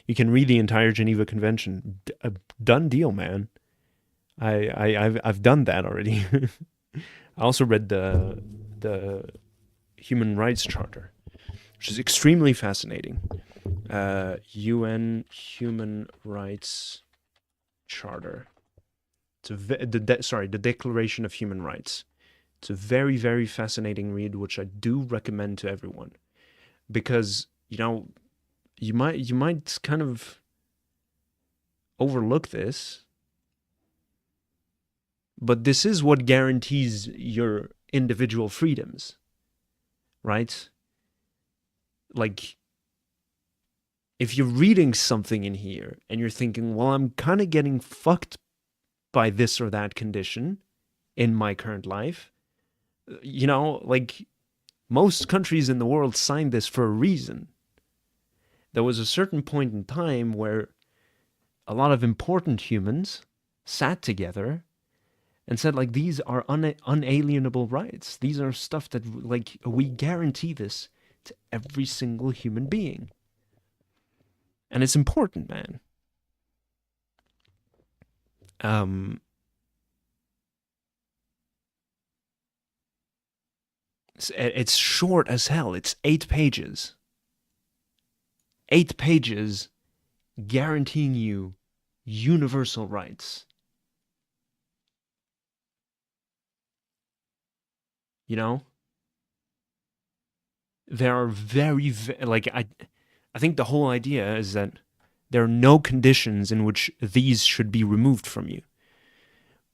You can read the entire Geneva Convention. A done deal, man. I've done that already. I also read the Human Rights Charter, which is extremely fascinating. UN Human Rights Charter. It's the Declaration of Human Rights. It's a very, very fascinating read, which I do recommend to everyone, because you know you might kind of overlook this, but this is what guarantees your individual freedoms, right? Like, if you're reading something in here and you're thinking, well, I'm kind of getting fucked by this or that condition in my current life, you know, like, most countries in the world signed this for a reason. There was a certain point in time where a lot of important humans sat together and said, like, these are unalienable rights. These are stuff that, like, we guarantee this to every single human being. And it's important, man. It's short as hell. It's 8 pages. 8 pages guaranteeing you universal rights. You know? There are I think the whole idea is that there are no conditions in which these should be removed from you.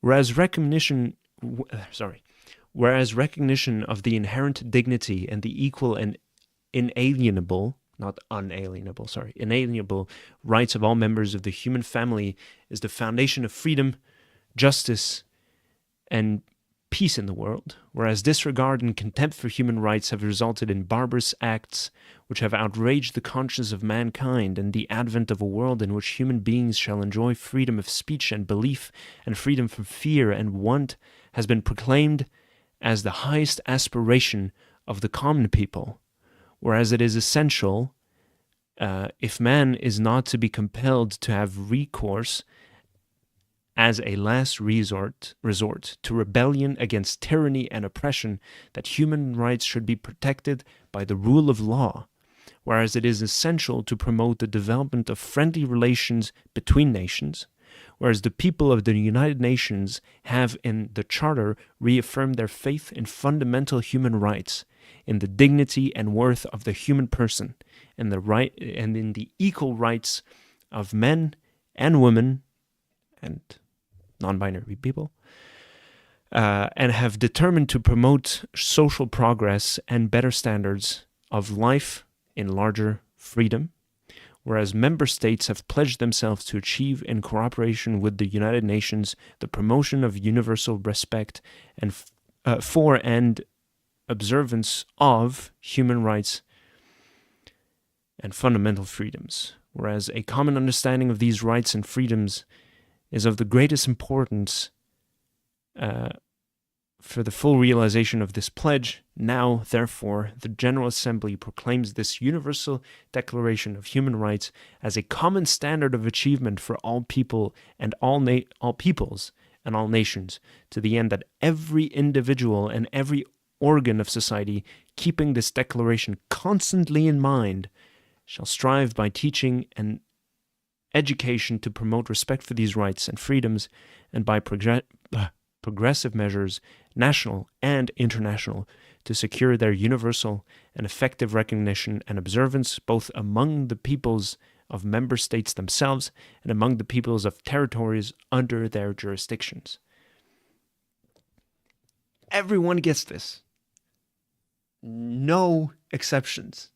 Whereas recognition of the inherent dignity and the equal and inalienable rights of all members of the human family is the foundation of freedom, justice, and peace in the world, whereas disregard and contempt for human rights have resulted in barbarous acts which have outraged the conscience of mankind, and the advent of a world in which human beings shall enjoy freedom of speech and belief and freedom from fear and want has been proclaimed as the highest aspiration of the common people, whereas it is essential, if man is not to be compelled to have recourse as a last resort to rebellion against tyranny and oppression, that human rights should be protected by the rule of law, whereas it is essential to promote the development of friendly relations between nations, whereas the people of the United Nations have in the Charter reaffirmed their faith in fundamental human rights, in the dignity and worth of the human person, and in the equal rights of men and women and non-binary people, and have determined to promote social progress and better standards of life in larger freedom, whereas member states have pledged themselves to achieve, in cooperation with the United Nations, the promotion of universal respect and observance of human rights and fundamental freedoms, whereas a common understanding of these rights and freedoms is of the greatest importance for the full realization of this pledge. Now, therefore, the General Assembly proclaims this Universal Declaration of Human Rights as a common standard of achievement for all people and all peoples and all nations, to the end that every individual and every organ of society, keeping this declaration constantly in mind, shall strive by teaching and education to promote respect for these rights and freedoms, and by progressive measures, national and international, to secure their universal and effective recognition and observance both among the peoples of member states themselves and among the peoples of territories under their jurisdictions. Everyone gets this. No exceptions.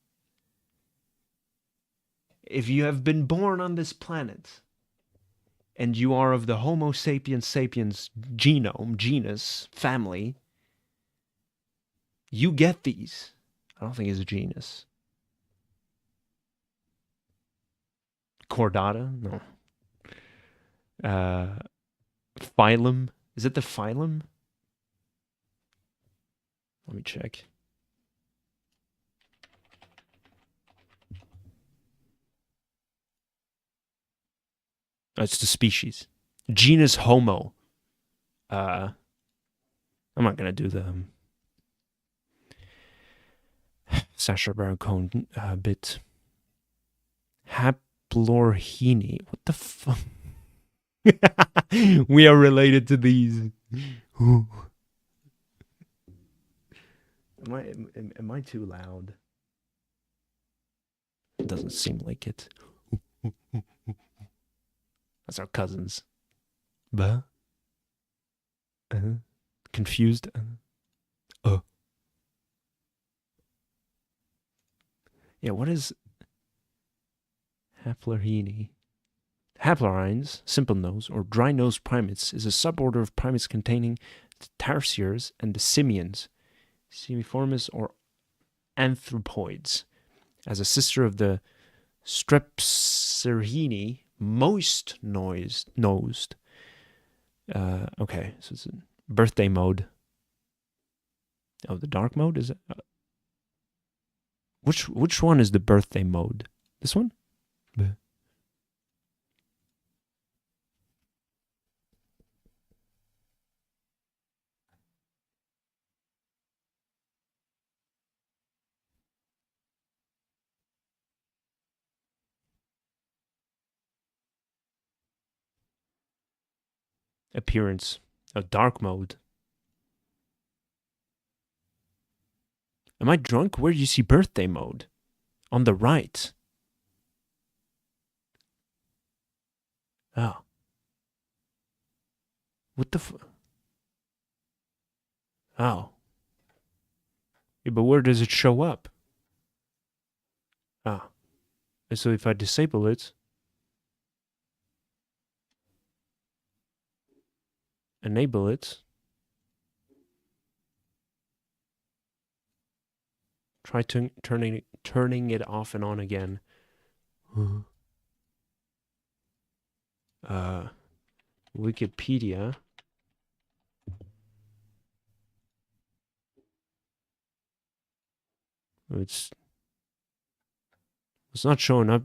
If you have been born on this planet and you are of the Homo sapiens sapiens genus, family, you get these. I don't think it's a genus. Chordata? No. Phylum? Is it the phylum? Let me check. It's the species. Genus Homo. I'm not going to do the Sacha Baron Cohen bit. Haplorhini. What the fuck? We are related to these. Am I too loud? It doesn't seem like it. That's our cousins. Confused. Yeah, what is Haplorhini? Haplorhines, simple nose or dry nose primates, is a suborder of primates containing the tarsiers and the simians, simiformis or anthropoids, as a sister of the Strepsirrhini, moist-nosed. Okay, so it's a birthday mode. Oh, the dark mode? Is it? Which one is the birthday mode? This one? Appearance. A dark mode. Am I drunk? Where do you see birthday mode? On the right. Oh. What the Oh. Yeah, but where does it show up? Ah. So if I disable it, enable it, try turning it off and on again. Wikipedia. It's not showing up.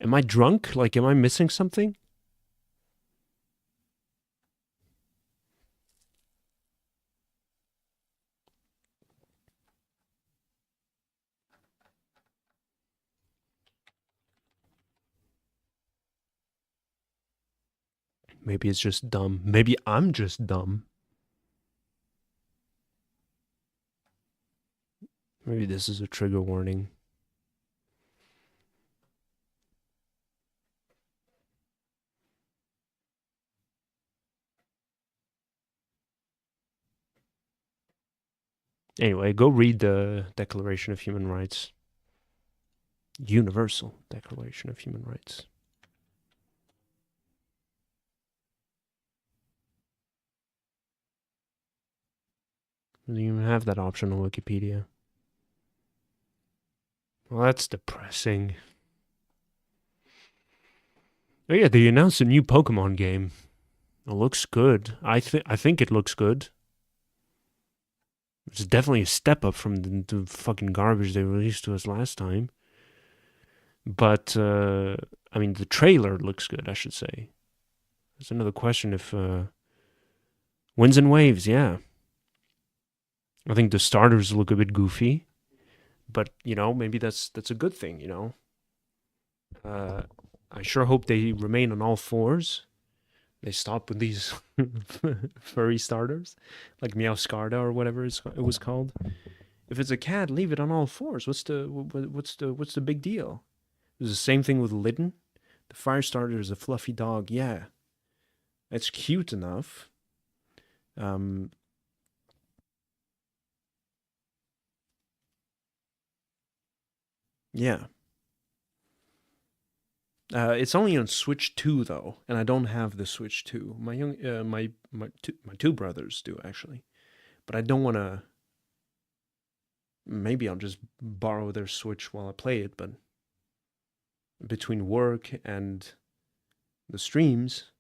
Am I drunk? Like, am I missing something? Maybe it's just dumb. Maybe I'm just dumb. Maybe this is a trigger warning. Anyway, go read the Declaration of Human Rights. Universal Declaration of Human Rights. You don't even have that option on Wikipedia. Well, that's depressing. Oh yeah, they announced a new Pokemon game. It looks good. I think it looks good. It's definitely a step up from the fucking garbage they released to us last time. But, I mean, the trailer looks good, I should say. There's another question if... Winds and Waves, yeah. I think the starters look a bit goofy. But, you know, maybe that's a good thing, you know. I sure hope they remain on all fours. They stop with these furry starters, like Meowscarda or whatever it was called. If it's a cat, leave it on all fours. What's the big deal? It's the same thing with Litten. The fire starter is a fluffy dog. Yeah, it's cute enough. Yeah. It's only on Switch 2 though, and I don't have the Switch 2. My two brothers do actually, but I don't want to. Maybe I'll just borrow their Switch while I play it, but between work and the streams,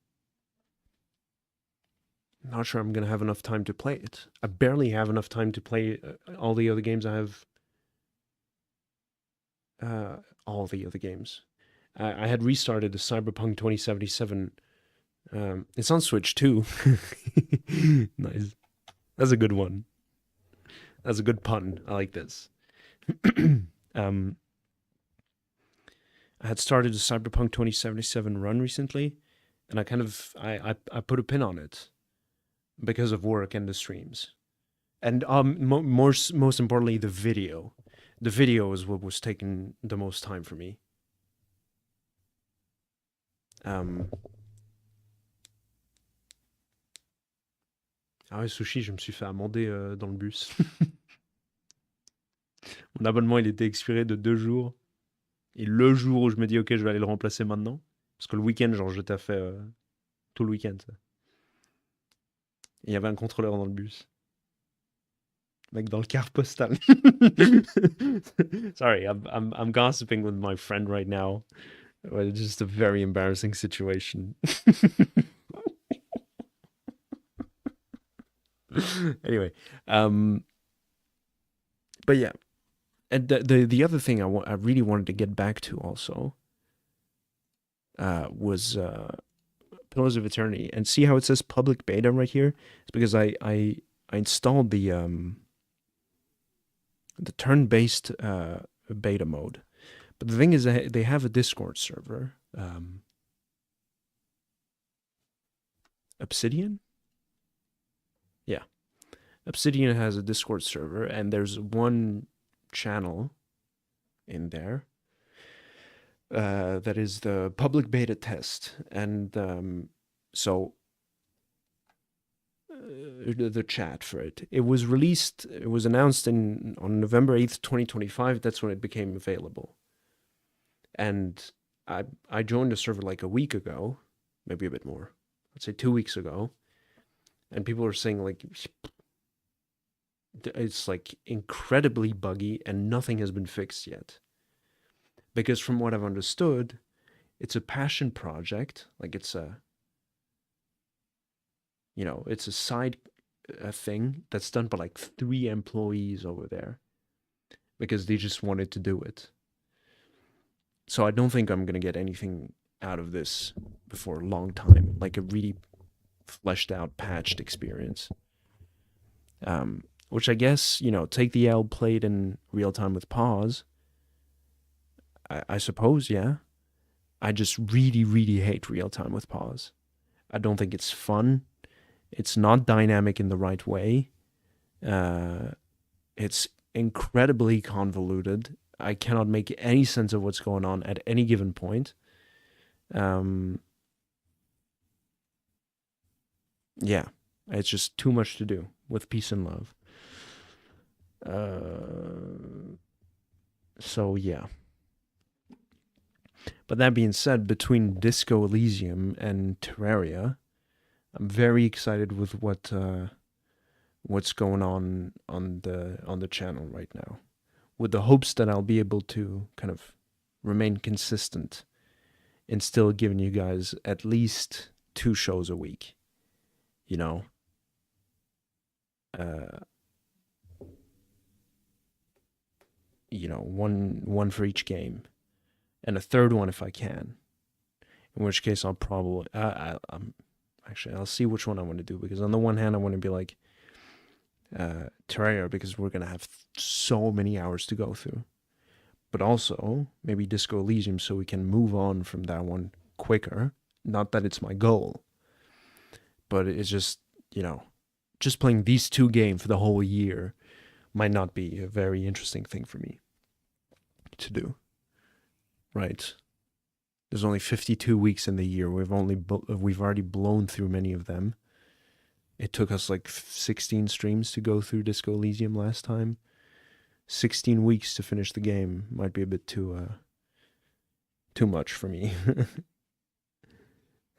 I'm not sure I'm gonna have enough time to play it. I barely have enough time to play all the other games I have. All the other games. I had restarted the Cyberpunk 2077. It's on Switch too. Nice. That's a good one. That's a good pun. I like this. I had started the Cyberpunk 2077 run recently, and I put a pin on it because of work and the streams, and most importantly the video. The video is what was taking the most time for me. Ah ouais, Sushi, je me suis fait amender dans le bus. Mon abonnement, il était expiré de 2 jours. Et le jour où je me dis, ok, je vais aller le remplacer maintenant. Parce que le week-end, genre, je t'ai fait tout le week-end. Ça. Et il y avait un contrôleur dans le bus. Mec, dans le car postal. Sorry, I'm gossiping with my friend right now. It's just a very embarrassing situation. Anyway, but yeah, and the other thing I really wanted to get back to also was Pillars of Eternity, and see how it says public beta right here. It's because I installed the turn-based beta mode. But the thing is, they have a Discord server. Obsidian? Yeah. Obsidian has a Discord server, and there's one channel in there that is the public beta test. And so the chat for it. It was released, it was announced on November 8th, 2025. That's when it became available. And I joined the server like a week ago, maybe a bit more. Let's say 2 weeks ago. And people are saying like it's like incredibly buggy and nothing has been fixed yet. Because from what I've understood, it's a passion project. Like it's a, you know, it's a side thing that's done by like 3 employees over there. Because they just wanted to do it. So I don't think I'm going to get anything out of this before a long time. Like a really fleshed out, patched experience. Which I guess, you know, take the L, play it in real time with pause. I suppose, yeah. I just really, really hate real time with pause. I don't think it's fun. It's not dynamic in the right way. It's incredibly convoluted. I cannot make any sense of what's going on at any given point. Yeah, it's just too much to do with peace and love. So yeah. But that being said, between Disco Elysium and Terraria, I'm very excited with what's going on the channel right now, with the hopes that I'll be able to kind of remain consistent and still giving you guys at least 2 shows a week. You know, one for each game, and a third one if I can. In which case, I'll probably I'll see which one I want to do, because on the one hand, I want to be like Terraria, because we're gonna have so many hours to go through, but also maybe Disco Elysium, so we can move on from that one quicker. Not that it's my goal, but it's just, just playing these 2 games for the whole year might not be a very interesting thing for me to do, right? There's only 52 weeks in the year. We've already blown through many of them. It took us like 16 streams to go through Disco Elysium last time. 16 weeks to finish the game might be a bit too much for me.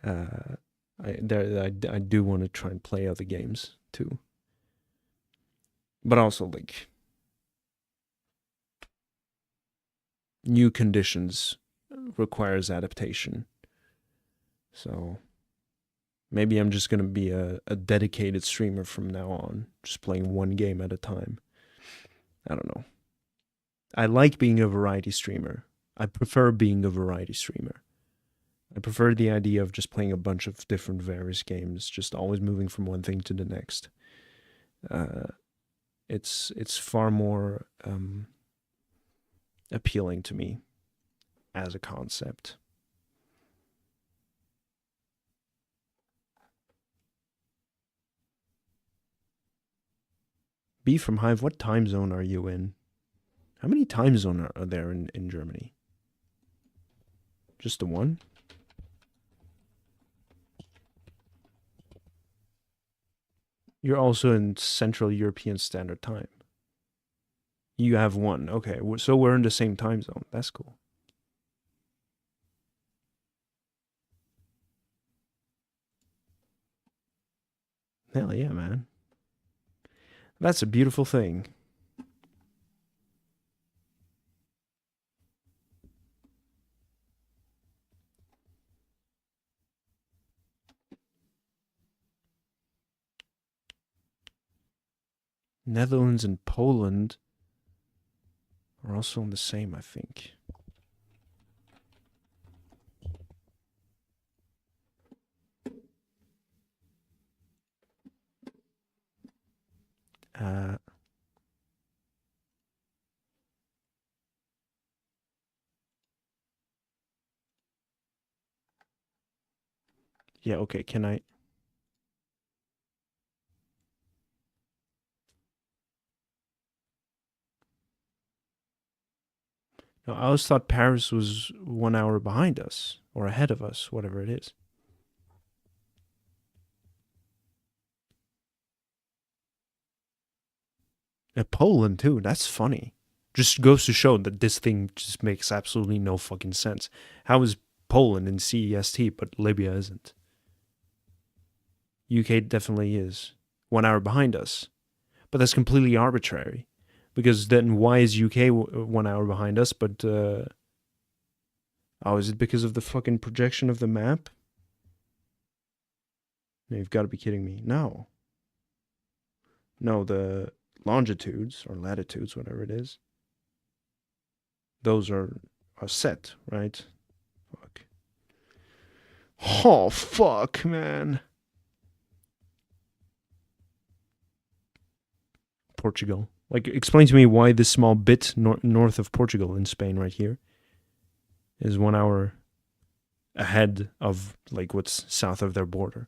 I do want to try and play other games too, but also like new conditions requires adaptation. So maybe I'm just gonna be a dedicated streamer from now on, just playing one game at a time. I don't know. I like being a variety streamer. I prefer being a variety streamer. I prefer the idea of just playing a bunch of different various games, just always moving from one thing to the next. It's far more appealing to me as a concept. B from Hive, what time zone are you in? How many time zones are there in Germany? Just the one? You're also in Central European Standard Time. You have one. Okay, so we're in the same time zone. That's cool. Hell yeah, man. That's a beautiful thing. Netherlands and Poland are also on the same, I think. Yeah, okay, can I... No, I always thought Paris was 1 hour behind us, or ahead of us, whatever it is. Poland, too, that's funny. Just goes to show that this thing just makes absolutely no fucking sense. How is Poland in CEST, but Libya isn't? UK definitely is 1 hour behind us. But that's completely arbitrary. Because then why is UK 1 hour behind us, but... oh, is it because of the fucking projection of the map? No, you've got to be kidding me. No. No, the longitudes, or latitudes, whatever it is. Those are set, right? Fuck. Oh, fuck, man. Portugal. Like, explain to me why this small bit north of Portugal in Spain right here is 1 hour ahead of, like, what's south of their border.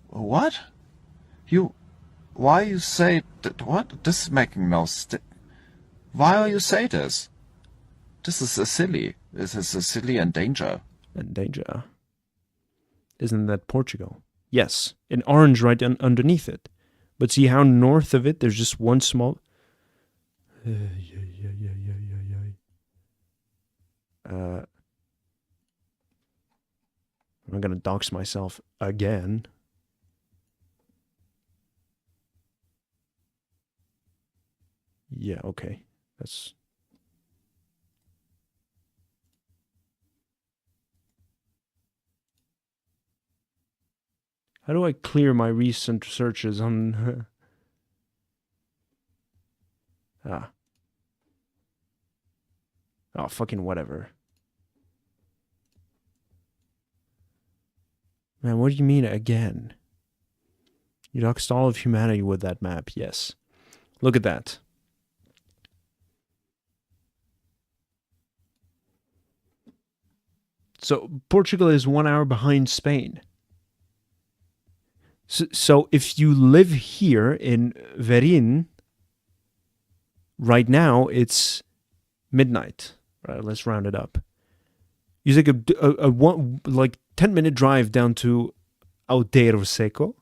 What? You Why you say that? What? This is making no Why you say this? This is silly. This is silly and danger. And danger. Isn't that Portugal? Yes, in orange right underneath it. But see how north of it, there's just one small... I'm gonna dox myself again. Yeah, okay. That's... How do I clear my recent searches on... Ah. Oh, fucking whatever. Man, what do you mean again? You doxed all of humanity with that map, yes. Look at that. So, Portugal is 1 hour behind Spain. So if you live here in Verin, right now it's midnight. Right, let's round it up. You take a 10-minute drive down to Aldeiro Seco,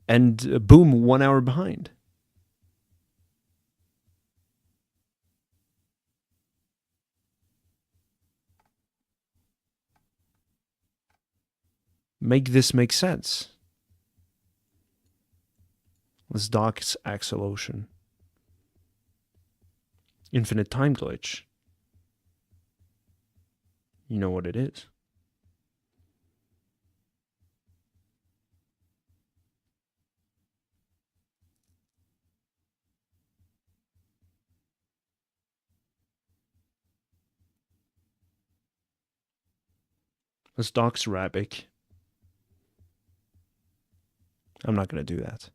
and boom, 1 hour behind. Make this make sense. Let's dox Axel Ocean. Infinite time glitch. You know what it is. Let's dox Rabbik. I'm not going to do that.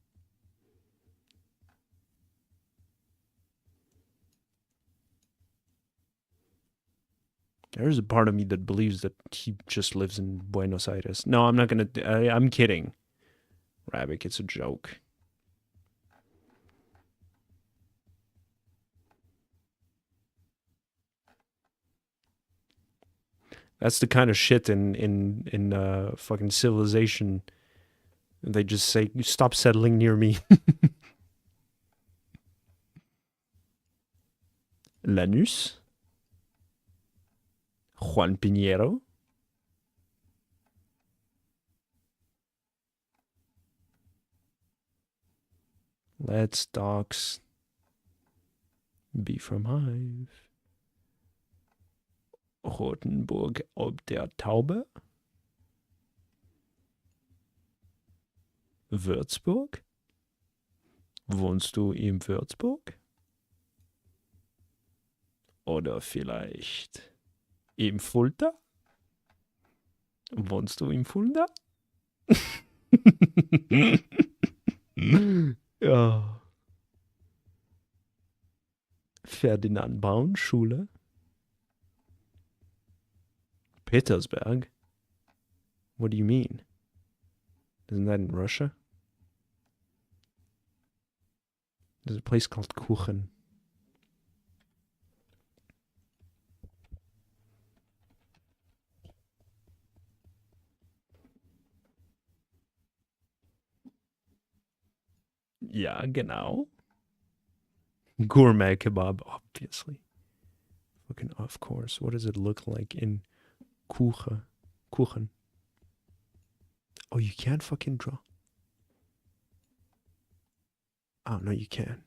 There's a part of me that believes that he just lives in Buenos Aires. No, I'm not going to... I'm kidding. Rabbik, it's a joke. That's the kind of shit in fucking Civilization. They just say, stop settling near me. Lanús. Juan Pinheiro. Let's dox Be from Hive. Rotenburg ob der Taube. Würzburg? Wohnst du in Würzburg? Oder vielleicht in Fulda? Wohnst du in Fulda? Ja. Ferdinand Braun Schule. Petersberg? What do you mean? Isn't that in Russia? There's a place called Kuchen. Ja, genau. Gourmet kebab, obviously. Fucking of course. What does it look like in Kuchen? Oh, you can't fucking draw. Oh, no, you can.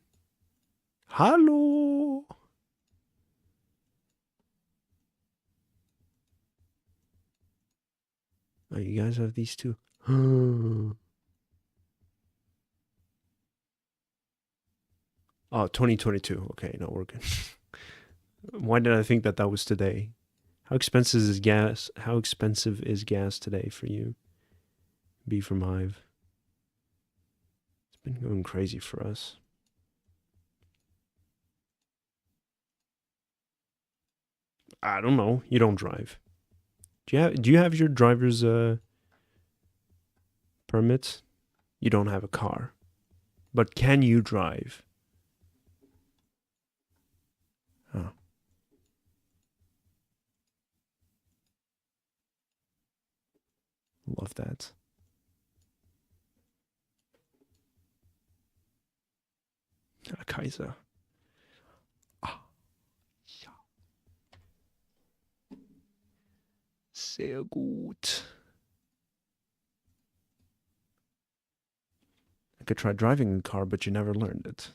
Hallo! Oh, you guys have these two? Oh, 2022. Okay, no, we're good. Why did I think that was today? How expensive is gas? How expensive is gas today for you? Be from Hive. It's been going crazy for us. I don't know. You don't drive. Do you have your driver's permit? You don't have a car. But can you drive? Oh. Love that. Kaiser. Ja. Sehr gut. I could try driving a car, but you never learned it.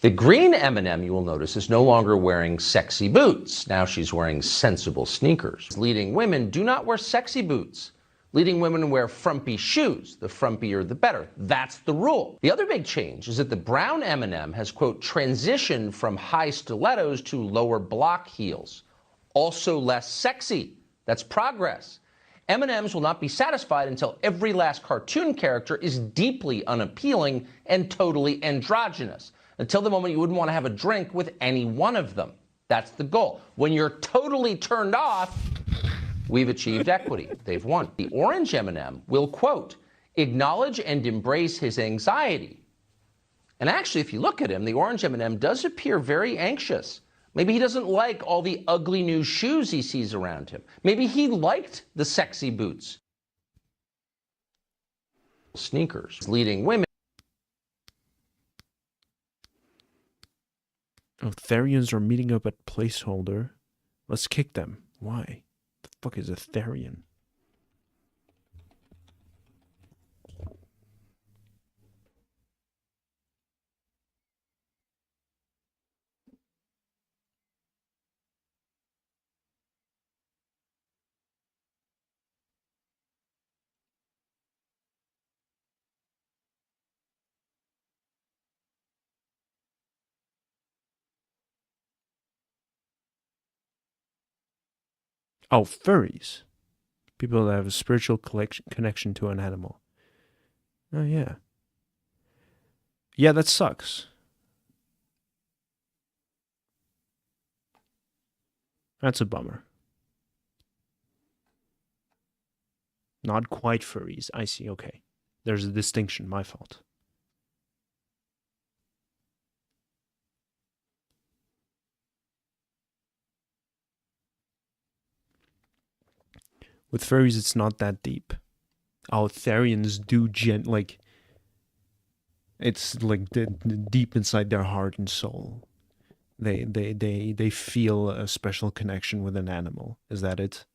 The green M&M, you will notice, is no longer wearing sexy boots. Now she's wearing sensible sneakers. Leading women do not wear sexy boots. Leading women wear frumpy shoes. The frumpier, the better. That's the rule. The other big change is that the brown M&M has, quote, transitioned from high stilettos to lower block heels. Also less sexy. That's progress. M&Ms will not be satisfied until every last cartoon character is deeply unappealing and totally androgynous. Until the moment you wouldn't want to have a drink with any one of them. That's the goal. When you're totally turned off, we've achieved equity. They've won. The orange M&M will, quote, acknowledge and embrace his anxiety. And actually, if you look at him, the orange M&M does appear very anxious. Maybe he doesn't like all the ugly new shoes he sees around him. Maybe he liked the sexy boots. Sneakers. Leading women. Oh, Therians are meeting up at placeholder. Let's kick them. Why? The fuck is a Therian? Oh, furries. People that have a spiritual connection to an animal. Oh, yeah. Yeah, that sucks. That's a bummer. Not quite furries. I see, okay. There's a distinction, my fault. With furries, it's not that deep. Oh, Therians do like, it's like deep inside their heart and soul. They feel a special connection with an animal. Is that it?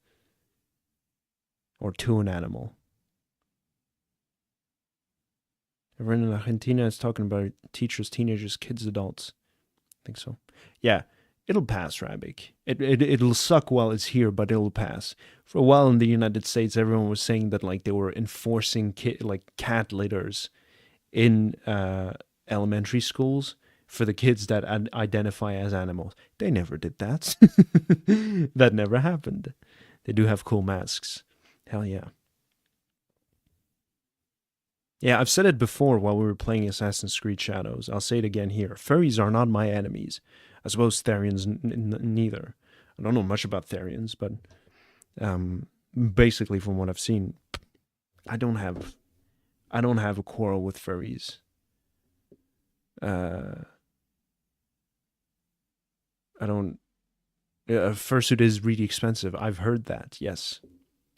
Or to an animal? Everyone in Argentina is talking about teachers, teenagers, kids, adults. I think so. Yeah. It'll pass, Rabik. It'll suck while it's here, but it'll pass. For a while in the United States, everyone was saying that like they were enforcing cat litters in elementary schools for the kids that identify as animals. They never did that. That never happened. They do have cool masks. Hell yeah. Yeah, I've said it before while we were playing Assassin's Creed Shadows. I'll say it again here. Furries are not my enemies. I suppose Therians neither. I don't know much about Therians, but basically from what I've seen, I don't have a quarrel with furries. I don't. Fursuit is really expensive. I've heard that. Yes,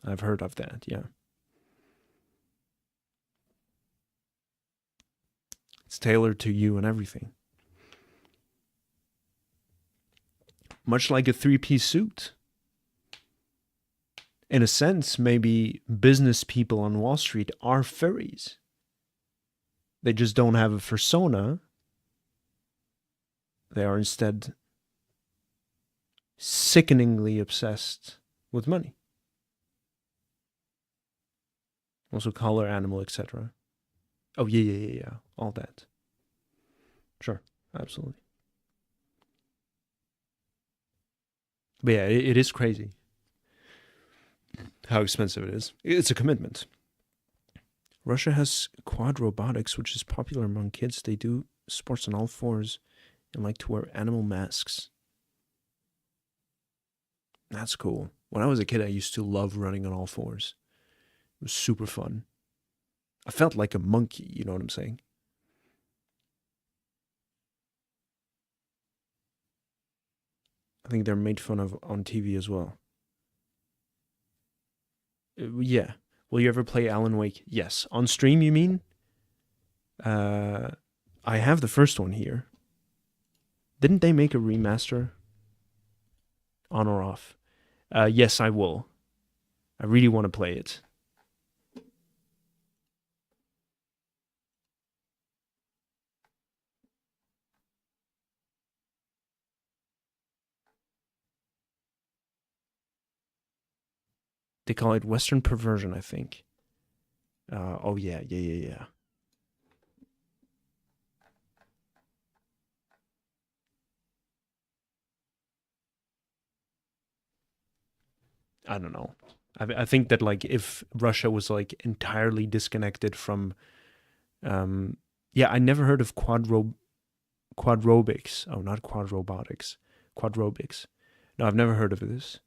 I've heard of that. Yeah. It's tailored to you and everything. Much like a three-piece suit. In a sense, maybe business people on Wall Street are furries. They just don't have a persona. They are instead sickeningly obsessed with money. Also color, animal, etc. Oh, yeah. All that. Sure, absolutely. But yeah, it is crazy how expensive it is. It's a commitment. Russia has quad robotics, which is popular among kids. They do sports on all fours. and like to wear animal masks. That's cool. When I was a kid, I used to love running on all fours. It was super fun. I felt like a monkey, you know what I'm saying? I think they're made fun of on TV as well. Yeah. Will you ever play Alan Wake? Yes. On stream, you mean? I have the first one here. Didn't they make a remaster? On or off? Yes, I will. I really want to play it. They call it Western perversion, I think. Oh yeah. I don't know. I think that like if Russia was like entirely disconnected from, yeah, I never heard of quadrobics. Oh, not quadrobotics. Quadrobics. No, I've never heard of this.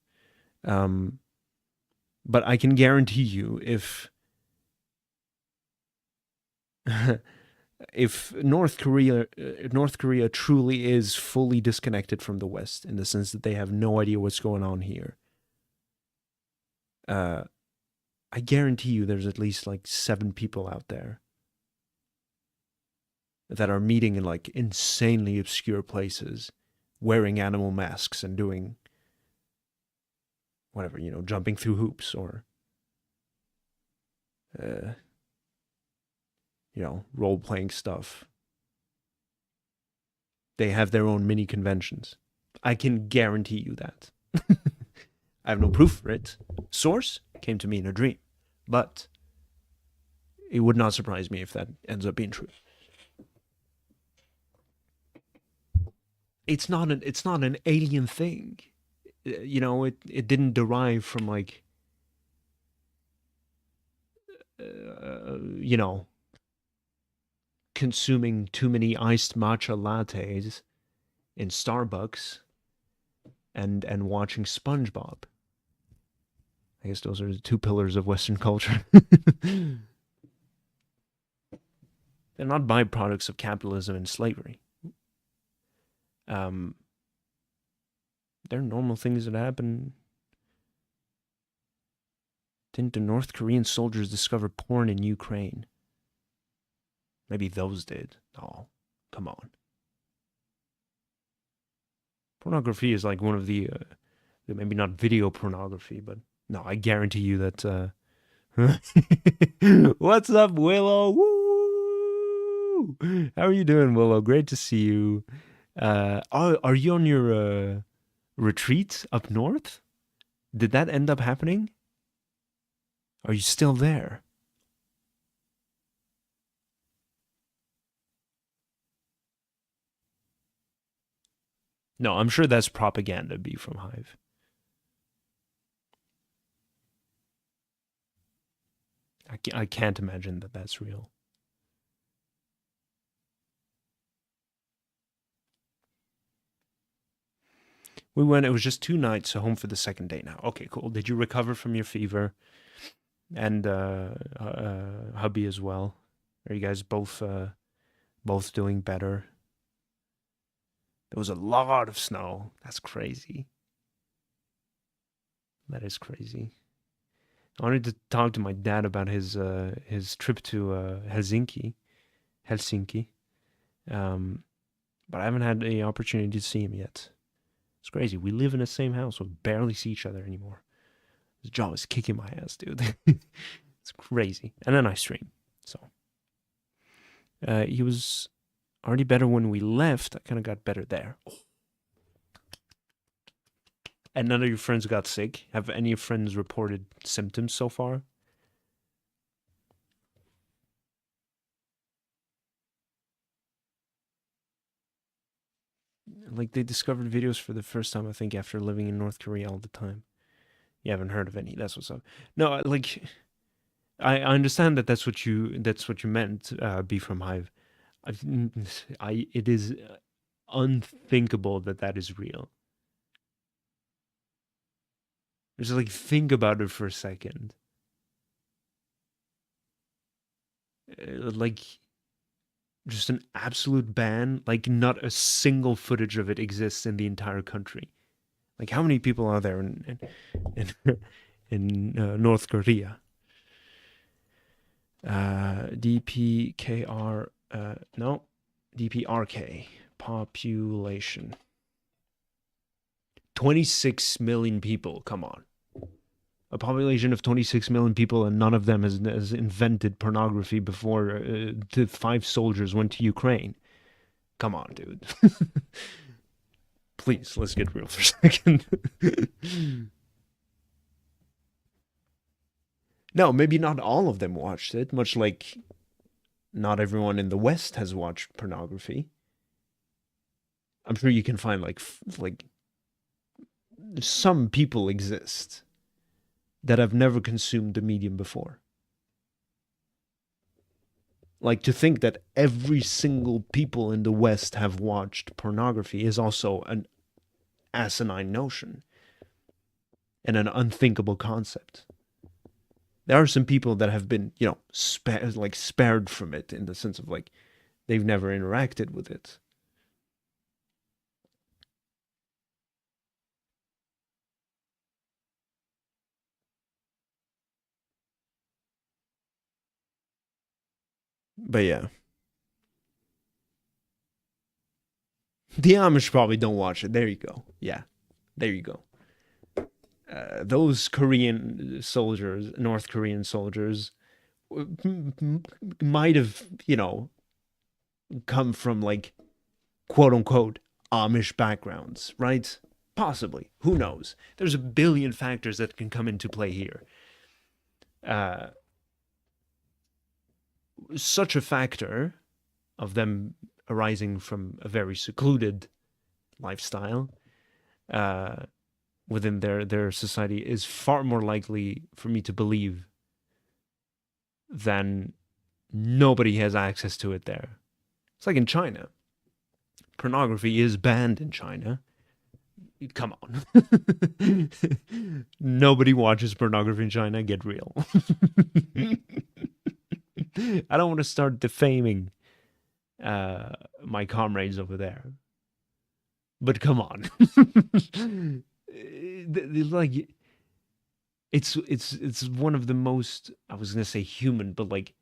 But I can guarantee you, if North Korea truly is fully disconnected from the West in the sense that they have no idea what's going on here, I guarantee you there's at least like 7 people out there that are meeting in like insanely obscure places, wearing animal masks and doing whatever, you know, jumping through hoops or, you know, role-playing stuff. They have their own mini conventions. I can guarantee you that. I have no proof for it. Source came to me in a dream, but it would not surprise me if that ends up being true. It's not an alien thing. You know, it didn't derive from like, you know, consuming too many iced matcha lattes in Starbucks and watching SpongeBob. I guess those are the 2 pillars of Western culture. They're not byproducts of capitalism and slavery. They're normal things that happen. Didn't the North Korean soldiers discover porn in Ukraine? Maybe those did. Oh, come on. Pornography is like one of the, maybe not video pornography, but no, I guarantee you that, what's up, Willow? Woo! How are you doing, Willow? Great to see you. Are you on your retreat up north? Did that end up happening? Are you still there? No, I'm sure that's propaganda, B from Hive. I can't imagine that that's real. We went, it was just 2 nights, so home for the 2nd day now. Okay, cool. Did you recover from your fever? And hubby as well? Are you guys both doing better? There was a lot of snow. That's crazy. That is crazy. I wanted to talk to my dad about his trip to Helsinki. But I haven't had the opportunity to see him yet. It's crazy. We live in the same house, we barely see each other anymore. His jaw is kicking my ass, dude. It's crazy. And then I stream. So he was already better when we left. I kind of got better there. Oh. And none of your friends got sick? Have any of your friends reported symptoms so far? Like, they discovered videos for the first time, I think, after living in North Korea all the time. You haven't heard of any. That's what's up. No, like, I understand that that's what you meant, B from Hive. It is unthinkable that that is real. Just like think about it for a second. Like just an absolute ban, like not a single footage of it exists in the entire country. Like how many people are there in North Korea? DPKR no, DPRK population 26 million people. Come on. A population of 26 million people, and none of them has invented pornography before the 5 soldiers went to Ukraine. Come on, dude. Please, let's get real for a second. No, maybe not all of them watched it, much like not everyone in the West has watched pornography. I'm sure you can find like some people exist that have never consumed the medium before. Like, to think that every single people in the West have watched pornography is also an asinine notion and an unthinkable concept. There are some people that have been, you know, spared from it, in the sense of like they've never interacted with it. But yeah. The Amish probably don't watch it. There you go. Yeah. There you go. Those Korean soldiers, North Korean soldiers, might have, you know, come from like quote unquote Amish backgrounds, right? Possibly. Who knows? There's a billion factors that can come into play here. Such a factor of them arising from a very secluded lifestyle within their society is far more likely for me to believe than nobody has access to it there. It's like in China. Pornography is banned in China. Come on. Nobody watches pornography in China. Get real. I don't want to start defaming my comrades over there. But come on. Like, it's one of the most, I was gonna say human, but like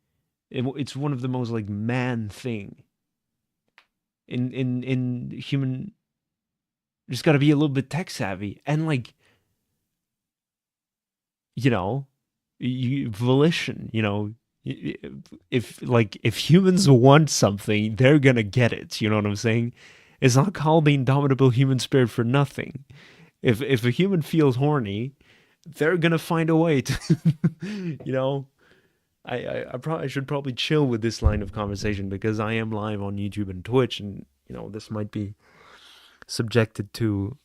it's one of the most like man thing in human. You just got to be a little bit tech savvy and like, you know, volition, you know. If humans want something, they're gonna get it. You know what I'm saying? It's not called the indomitable human spirit for nothing. If a human feels horny, they're gonna find a way to, you know. I should probably chill with this line of conversation because I am live on YouTube and Twitch, and you know this might be subjected to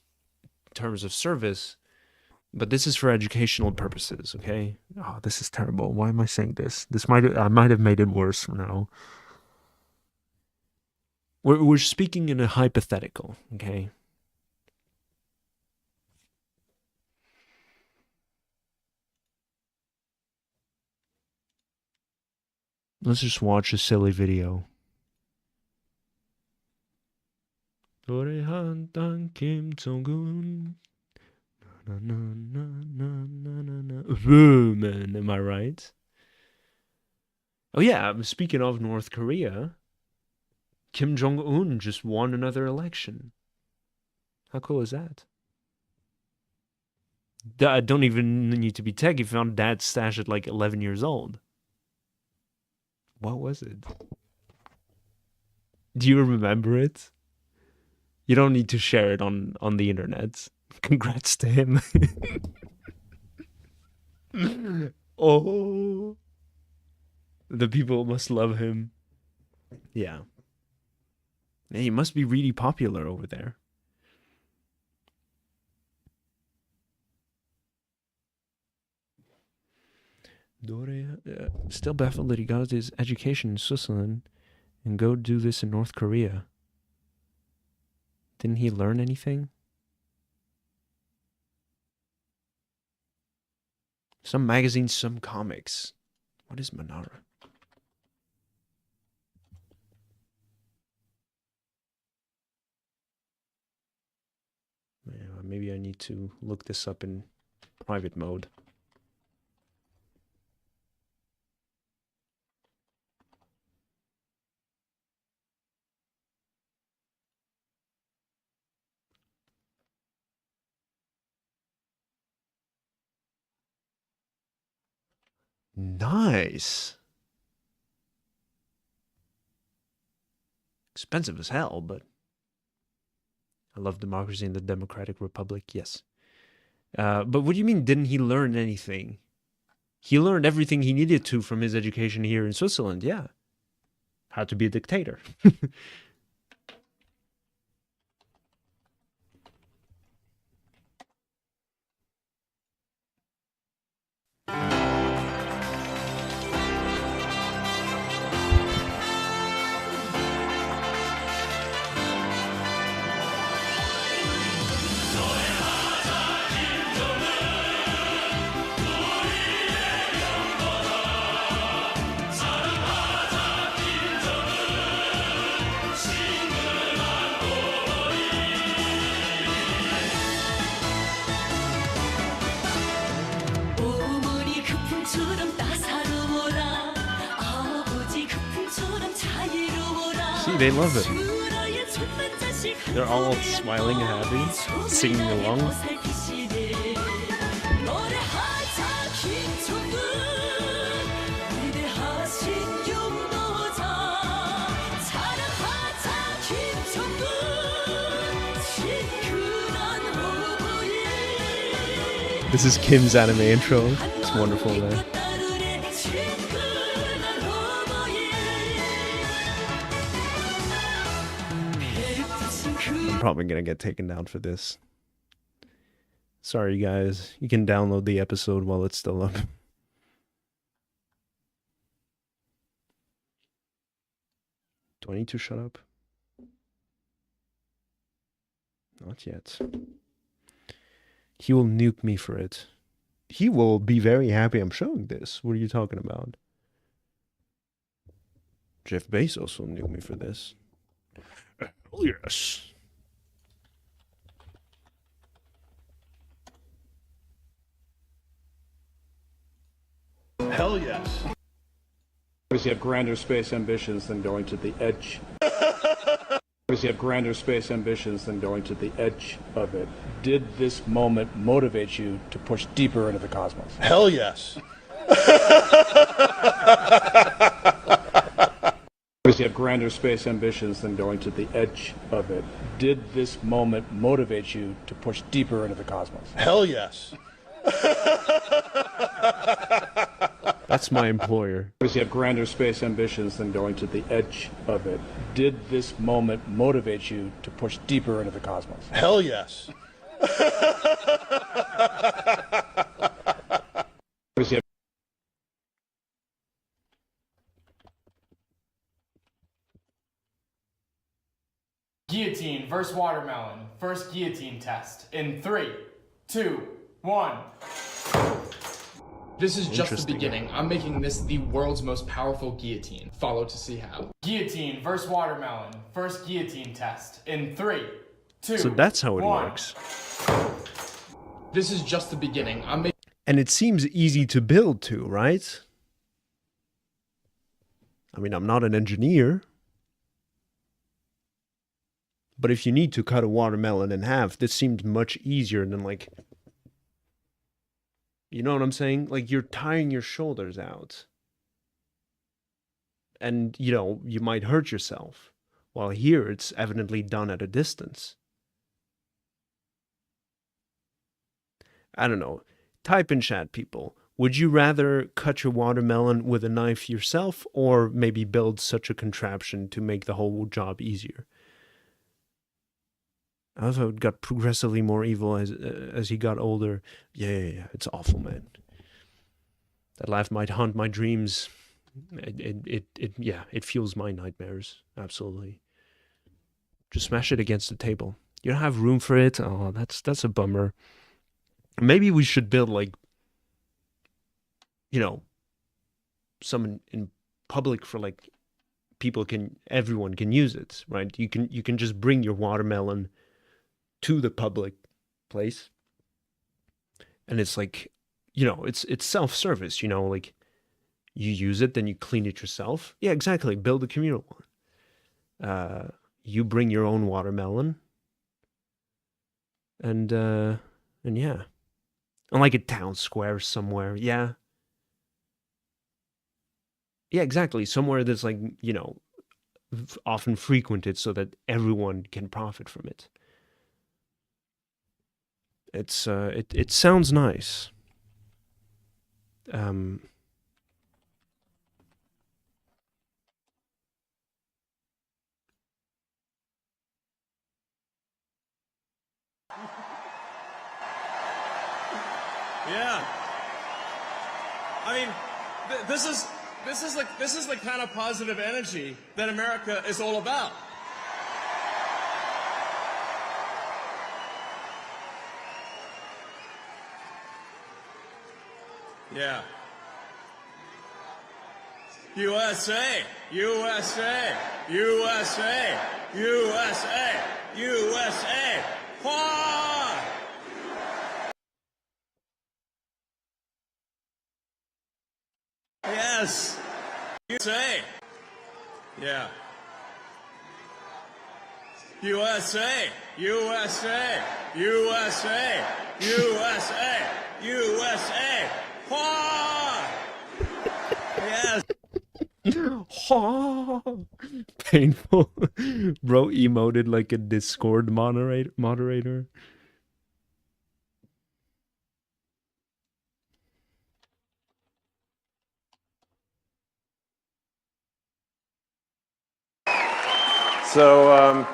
terms of service. But this is for educational purposes, okay? Oh, this is terrible. Why am I saying this? I might have made it worse now. We're speaking in a hypothetical, okay? Let's just watch a silly video. Kim Jong-un. Man, am I right? Oh yeah, speaking of North Korea, Kim Jong-un just won another election. How cool is that? I don't even need to be tech. He found dad's stash at like 11 years old. What was it? Do you remember it? You don't need to share it on the internet. Congrats to him. Oh. The people must love him. Yeah. Yeah, he must be really popular over there. Still baffled that he got his education in Switzerland and go do this in North Korea. Didn't he learn anything? Some magazines, some comics. What is Manara? Maybe I need to look this up in private mode. Nice. Expensive as hell, but I love democracy in the Democratic Republic, yes. But what do you mean, didn't he learn anything? He learned everything he needed to from his education here in Switzerland, yeah. How to be a dictator. See, they love it. They're all smiling and happy, singing along. This is Kim's anime intro. It's wonderful, man. I'm probably gonna get taken down for this. Sorry, guys. You can download the episode while it's still up. Do I need to shut up? Not yet. He will nuke me for it. He will be very happy I'm showing this. What are you talking about? Jeff Bezos will nuke me for this. Oh, yes. Hell yes. Obviously have grander space ambitions than going to the edge. Obviously have grander space ambitions than going to the edge of it. Did this moment motivate you to push deeper into the cosmos? Hell yes. Obviously have grander space ambitions than going to the edge of it. Did this moment motivate you to push deeper into the cosmos? Hell yes. That's my employer. Obviously have grander space ambitions than going to the edge of it. Did this moment motivate you to push deeper into the cosmos? Hell yes. Obviously Guillotine versus watermelon. First guillotine test. In 3, 2, 1. This is just the beginning. I'm making this the world's most powerful guillotine. Follow to see how. Guillotine versus watermelon. First guillotine test. In 3, 2, So that's how it 1. works. This is just the beginning. And it seems easy to build too, right? I mean, I'm not an engineer. But if you need to cut a watermelon in half, this seemed much easier than like... You know what I'm saying? Like, you're tiring your shoulders out. And, you know, you might hurt yourself. While here, it's evidently done at a distance. I don't know. Type in chat, people. Would you rather cut your watermelon with a knife yourself, or maybe build such a contraption to make the whole job easier? Although it got progressively more evil as he got older. Yeah, it's awful, man. That life might haunt my dreams. It fuels my nightmares. Absolutely. Just smash it against the table. You don't have room for it? Oh, that's a bummer. Maybe we should build like, you know, some in public for like everyone can use it, right? You can just bring your watermelon to the public place, and it's like, you know, it's self-service, you know, like you use it, then you clean it yourself. Yeah, exactly. Build a communal one. You bring your own watermelon, and yeah, and like a town square somewhere. Yeah, exactly. Somewhere that's like, you know, often frequented so that everyone can profit from it. It's it sounds nice. Yeah. I mean, this is the kind of positive energy that America is all about. Yeah. USA, USA, USA, USA, USA. Wah! Yes. USA. Yeah. USA, USA, USA, USA, USA. Wah! Yes. Painful. Bro emoted like a Discord moderator. So,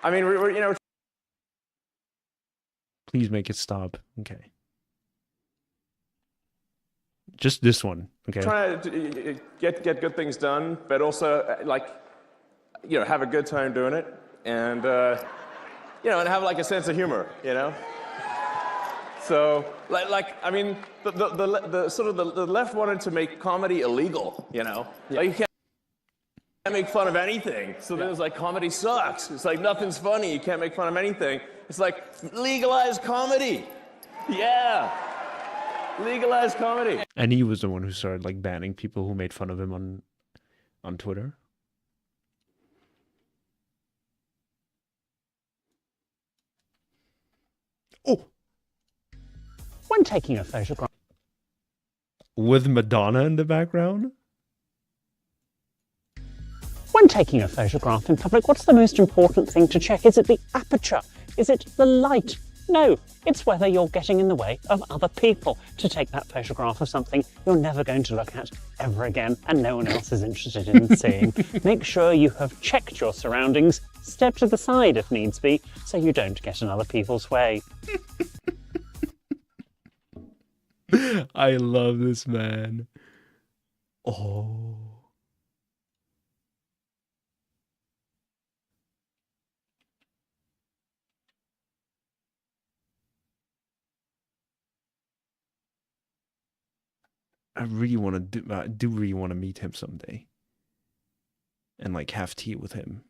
I mean, we're you know. Please make it stop. Okay. Just this one. Okay. Trying to get good things done, but also like, you know, have a good time doing it, and you know, and have like a sense of humor, you know. So, like I mean, the sort of the left wanted to make comedy illegal, you know. Like you can't make fun of anything. So then it's like comedy sucks. It's like nothing's funny. You can't make fun of anything. It's like legalize comedy. Yeah. Legalize comedy. And he was the one who started like banning people who made fun of him on Twitter. Oh. When taking a photograph With Madonna in the background? When taking a photograph in public, what's the most important thing to check? Is it the aperture? Is it the light? No, it's whether you're getting in the way of other people to take that photograph of something you're never going to look at ever again and no one else is interested in seeing. Make sure you have checked your surroundings, step to the side if needs be, so you don't get in other people's way. I love this man. Oh. I really want to do really want to meet him someday and like have tea with him.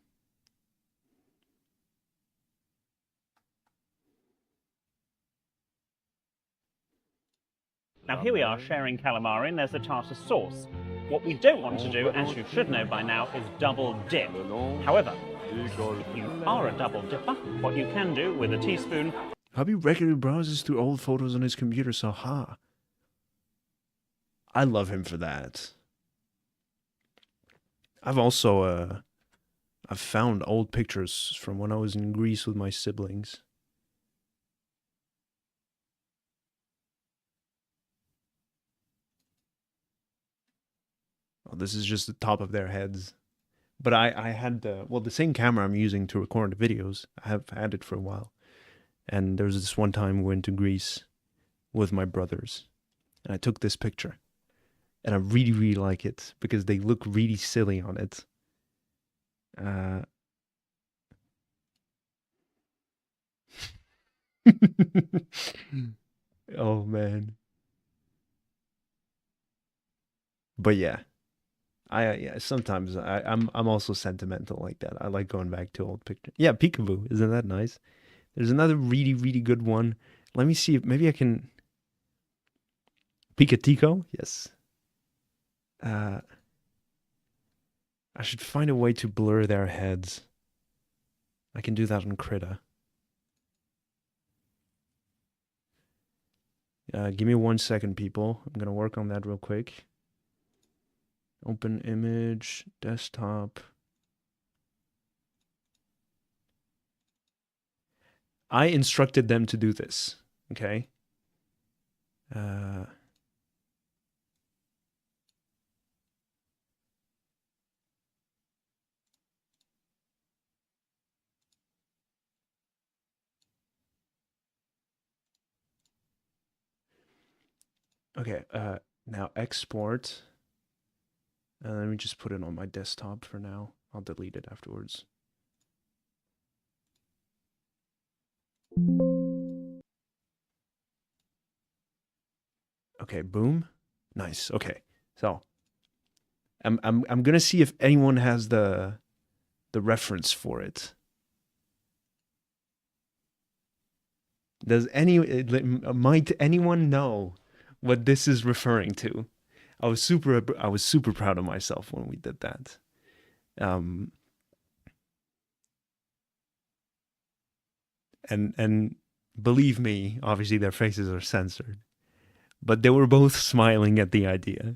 Now here we are sharing calamari and there's the tartar sauce. What we don't want to do, as you should know by now, is double dip. However, if you are a double dipper, what you can do with a teaspoon... Hubby regularly browses through old photos on his computer, so ha. I love him for that. I've also, I've found old pictures from when I was in Greece with my siblings. Oh, this is just the top of their heads. But I had, well, the same camera I'm using to record the videos. I have had it for a while. And there was this one time we went to Greece with my brothers. And I took this picture. And I really, really like it because they look really silly on it. Oh man. But yeah. Sometimes I'm also sentimental like that. I like going back to old pictures. Yeah, Peekaboo, isn't that nice? There's another really, really good one. Let me see if maybe I can Pikatikko, yes. I should find a way to blur their heads. I can do that on Krita. Give me 1 second, people. I'm gonna work on that real quick. Open image, desktop. I instructed them to do this, okay? Okay, now export. Let me just put it on my desktop for now. I'll delete it afterwards. Okay, boom. Nice. Okay. So I'm gonna see if anyone has the reference for it. Might anyone know what this is referring to? I was super proud of myself when we did that. And believe me, obviously their faces are censored, but they were both smiling at the idea.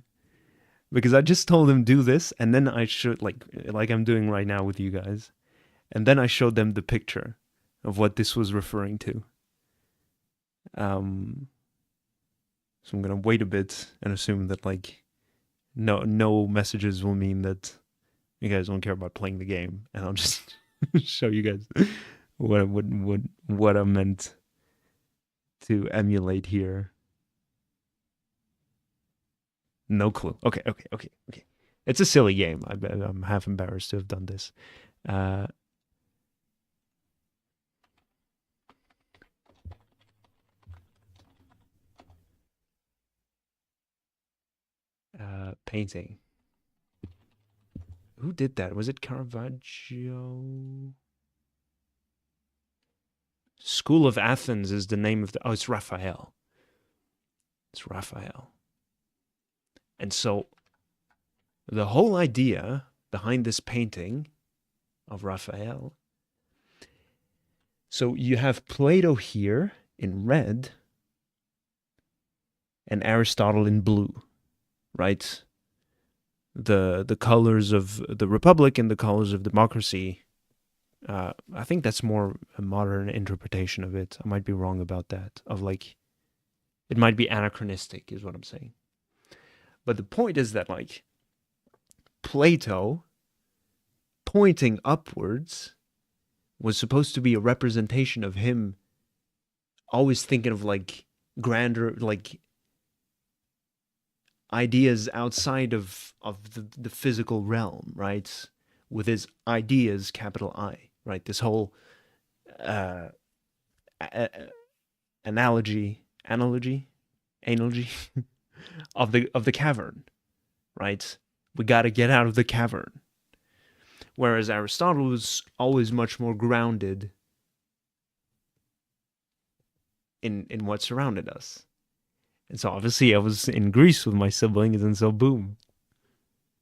Because I just told them do this, and then I showed like I'm doing right now with you guys, and then I showed them the picture of what this was referring to. So I'm gonna wait a bit and assume that like no messages will mean that you guys don't care about playing the game, and I'll just show you guys what I meant to emulate here. No clue. Okay. It's a silly game. I'm half embarrassed to have done this. Painting. Who did that? Was it Caravaggio? School of Athens is the name of the... Oh, it's Raphael. It's Raphael. And so the whole idea behind this painting of Raphael... So you have Plato here in red and Aristotle in blue, right? The colors of the Republic and the colors of democracy. I think that's more a modern interpretation of it. I might be wrong about that. Of like, it might be anachronistic, is what I'm saying. But the point is that like, Plato pointing upwards was supposed to be a representation of him always thinking of like grander, like ideas outside of the physical realm, right? With his ideas, capital I, right? This whole analogy of the cavern, right? We got to get out of the cavern. Whereas Aristotle was always much more grounded in what surrounded us. And so obviously I was in Greece with my siblings, and so boom,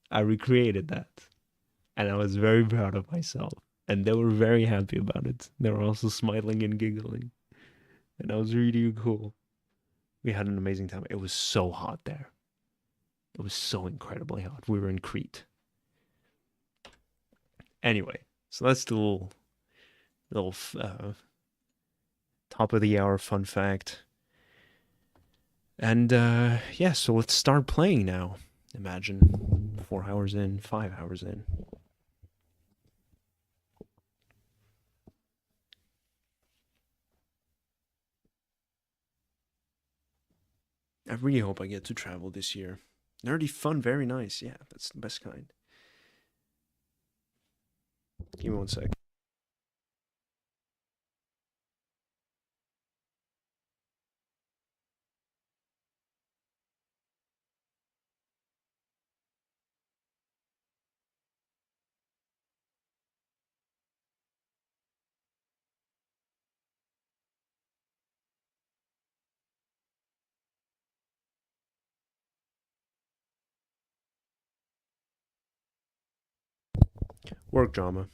I recreated that. And I was very proud of myself. And they were very happy about it. They were also smiling and giggling. And that was really cool. We had an amazing time. It was so hot there. It was so incredibly hot. We were in Crete. Anyway, so that's the little top of the hour fun fact. And yeah, so let's start playing now. Imagine 4 hours in, 5 hours in. I really hope I get to travel this year. Nerdy fun, very nice. Yeah, that's the best kind. Give me 1 sec. Work drama.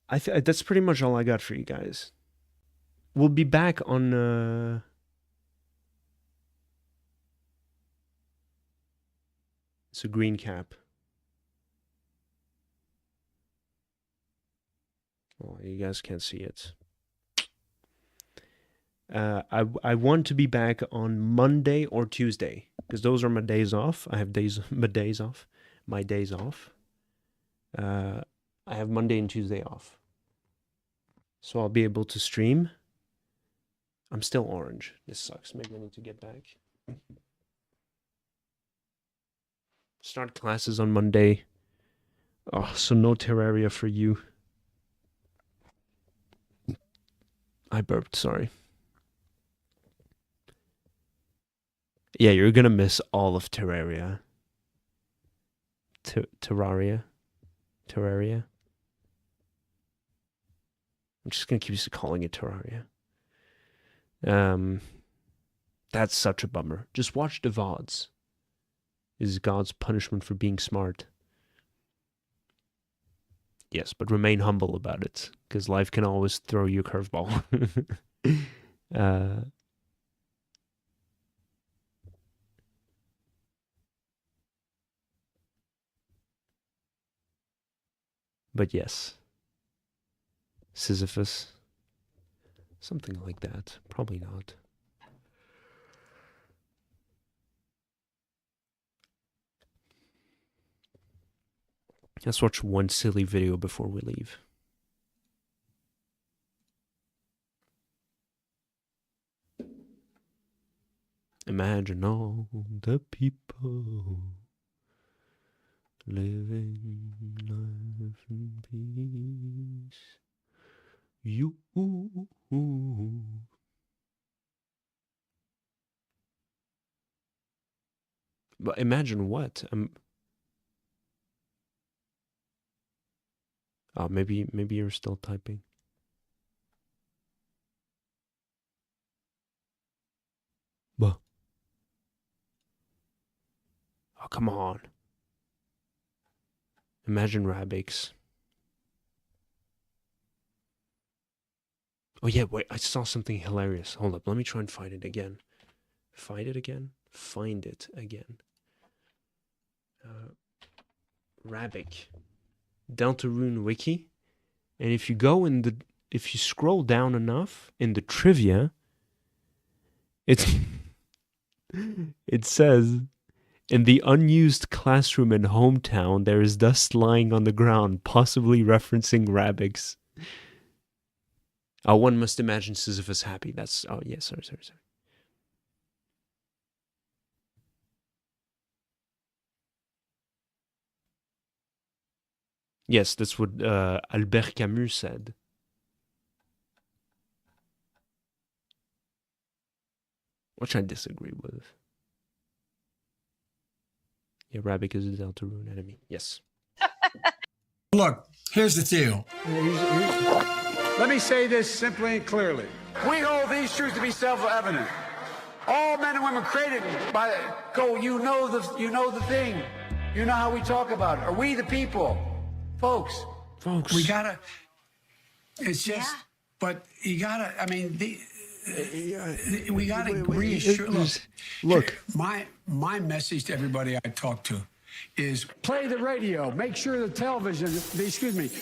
That's pretty much all I got for you guys. We'll be back on it's a green cap. Oh, you guys can't see it. I want to be back on Monday or Tuesday because those are my days off. I have my days off. I have Monday and Tuesday off, so I'll be able to stream. I'm still orange. This sucks. Maybe I need to get back. Start classes on Monday. Oh, so no Terraria for you. I burped, sorry. Yeah, you're gonna miss all of Terraria. Terraria. I'm just gonna keep calling it Terraria. That's such a bummer. Just watch the VODs. Is God's punishment for being smart. Yes, but remain humble about it, because life can always throw you a curveball. But yes. Sisyphus. Something like that. Probably not. Let's watch one silly video before we leave. Imagine all the people living life in peace. You. But imagine what? Oh, maybe you're still typing. Bah. Oh, come on. Imagine Rabix. Oh yeah, wait, I saw something hilarious. Hold up, let me try and find it again. Find it again? Find it again. Rabbik. Deltarune wiki. And if you go in the, if you scroll down enough in the trivia, it says, in the unused classroom in hometown, there is dust lying on the ground, possibly referencing Rabix. Oh, one must imagine Sisyphus happy. That's, oh yeah, sorry. Yes, that's what Albert Camus said. Which I disagree with. Yeah, Rabik is a Deltarune enemy. Yes. Look, here's the deal. Let me say this simply and clearly. We hold these truths to be self-evident. All men and women created by you know the thing. You know how we talk about it. Are we the people? Folks. We gotta, it's just, but you gotta, I mean, we gotta reassure, look, my message to everybody I talk to is play the radio, make sure the television,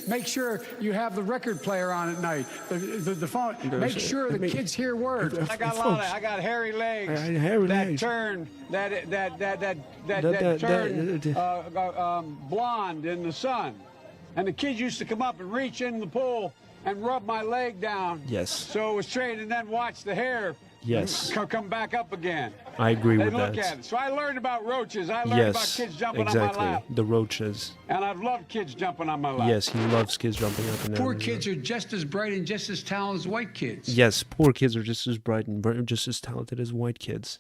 make sure you have the record player on at night, the phone, make sure the kids hear words. I got hairy legs that turn blonde in the sun. And the kids used to come up and reach in the pool and rub my leg down. Yes. So it was trained and then watch the hair come back up again. I agree with look that. at it. So I learned about roaches. I learned about kids jumping on my lap. The roaches. And I've loved kids jumping on my lap. Yes, he loves kids jumping up and down. Poor kids are just as bright and just as talented as white kids. Yes, poor kids are just as bright and just as talented as white kids.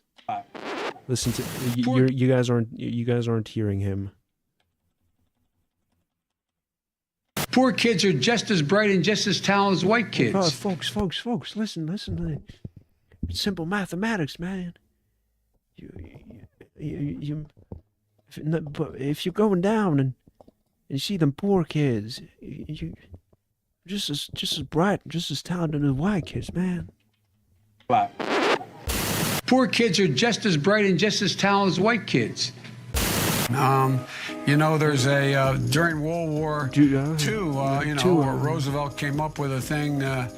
Listen to you guys aren't hearing him. Poor kids are just as bright and just as talented as white kids. Oh, folks, listen. Simple mathematics, man. But if you're going down and see them poor kids, you just as bright, just as talented as white kids, man. Poor kids are just as bright and just as talented as white kids. You know, there's a during World War II, where Roosevelt came up with a thing that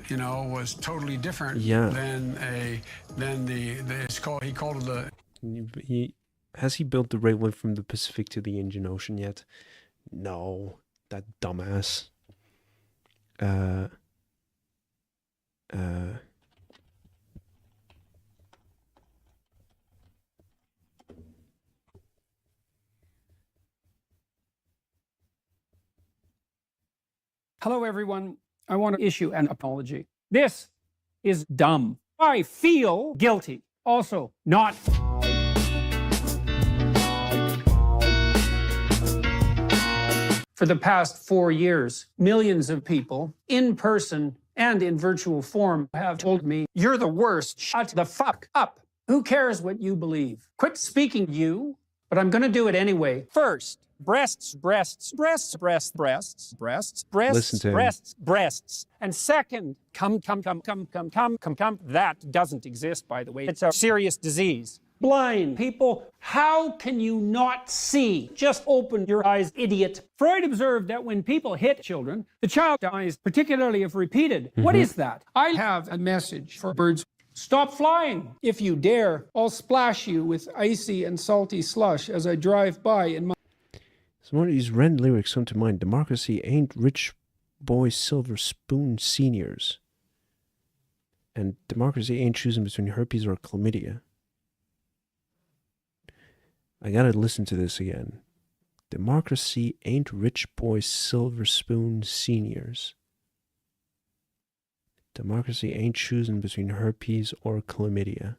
you know was totally different than he called it the. Has he built the railway from the Pacific to the Indian Ocean yet? No, that dumbass. Hello, everyone. I want to issue an apology. This is dumb. I feel guilty. Also, not. For the past 4 years, millions of people, in person and in virtual form, have told me, "You're the worst. Shut the fuck up. Who cares what you believe? Quit speaking you." But I'm going to do it anyway. First, breasts, breasts, breasts, breasts, breasts, breasts, breasts, breasts, breasts. And second, come. That doesn't exist, by the way. It's a serious disease. Blind people, how can you not see? Just open your eyes, idiot. Freud observed that when people hit children, the child dies, particularly if repeated. What is that? I have a message for birds. Stop flying. If you dare, I'll splash you with icy and salty slush as I drive by in my... Some of these Ren lyrics come to mind. Democracy ain't rich boy silver spoon seniors. And democracy ain't choosing between herpes or chlamydia. I gotta listen to this again. Democracy ain't rich boy silver spoon seniors. Democracy ain't choosing between herpes or chlamydia.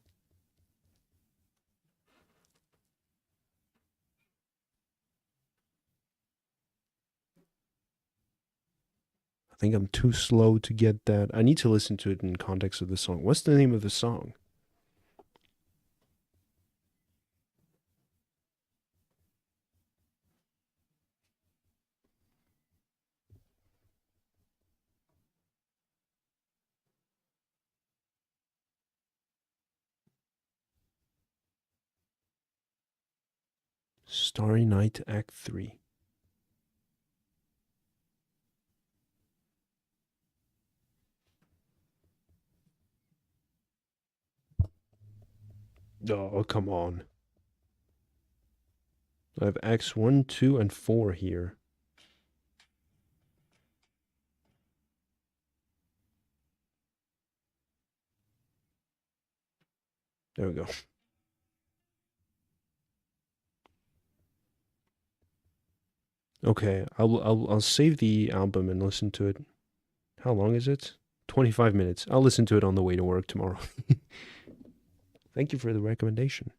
I think I'm too slow to get that. I need to listen to it in context of the song. What's the name of the song? Starry Night Act 3. Oh, come on. I have Acts 1, 2, and 4 here. There we go. Okay, I'll save the album and listen to it. How long is it? 25 minutes. I'll listen to it on the way to work tomorrow. Thank you for the recommendation.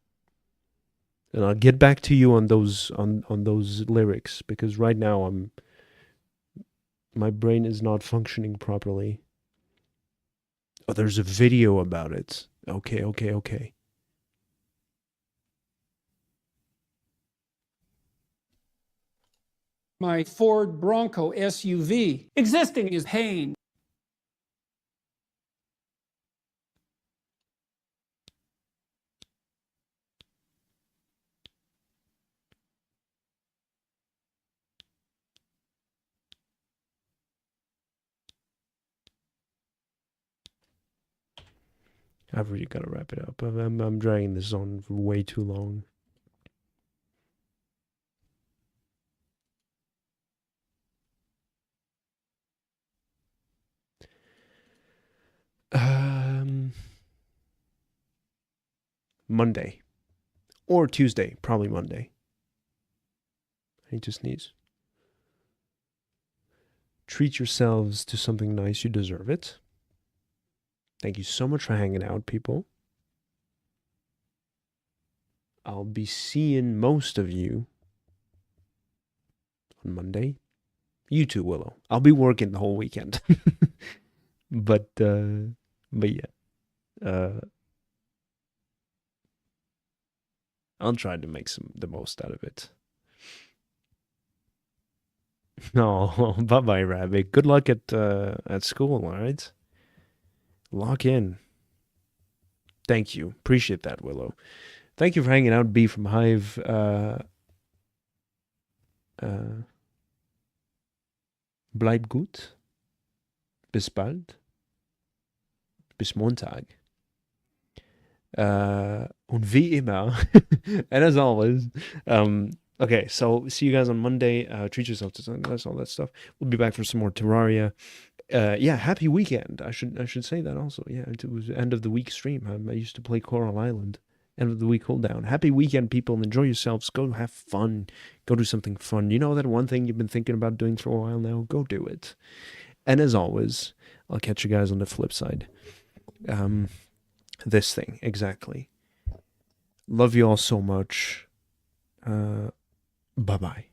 And I'll get back to you on those on those lyrics, because right now my brain is not functioning properly. Oh, there's a video about it. Okay. My Ford Bronco SUV. Existing is pain. I've really got to wrap it up. I'm dragging this on for way too long. Monday. Or Tuesday. Probably Monday. I need to sneeze. Treat yourselves to something nice. You deserve it. Thank you so much for hanging out, people. I'll be seeing most of you on Monday. You too, Willow. I'll be working the whole weekend. But yeah. I'll try to make the most out of it. No, bye-bye, Rabbit. Good luck at school, all right? Lock in. Thank you. Appreciate that, Willow. Thank you for hanging out, B from Hive. Bleib gut. Bis bald. Bis Montag. Und wie immer, and as always, okay, so see you guys on Monday. Treat yourself to something, that's all that stuff. We'll be back for some more Terraria. Yeah, happy weekend. I should say that also. Yeah, it was end of the week stream. I used to play Coral Island. End of the week hold down. Happy weekend, people. Enjoy yourselves. Go have fun. Go do something fun. You know that one thing you've been thinking about doing for a while now? Go do it. And as always, I'll catch you guys on the flip side. This thing, exactly. Love you all so much. Bye-bye.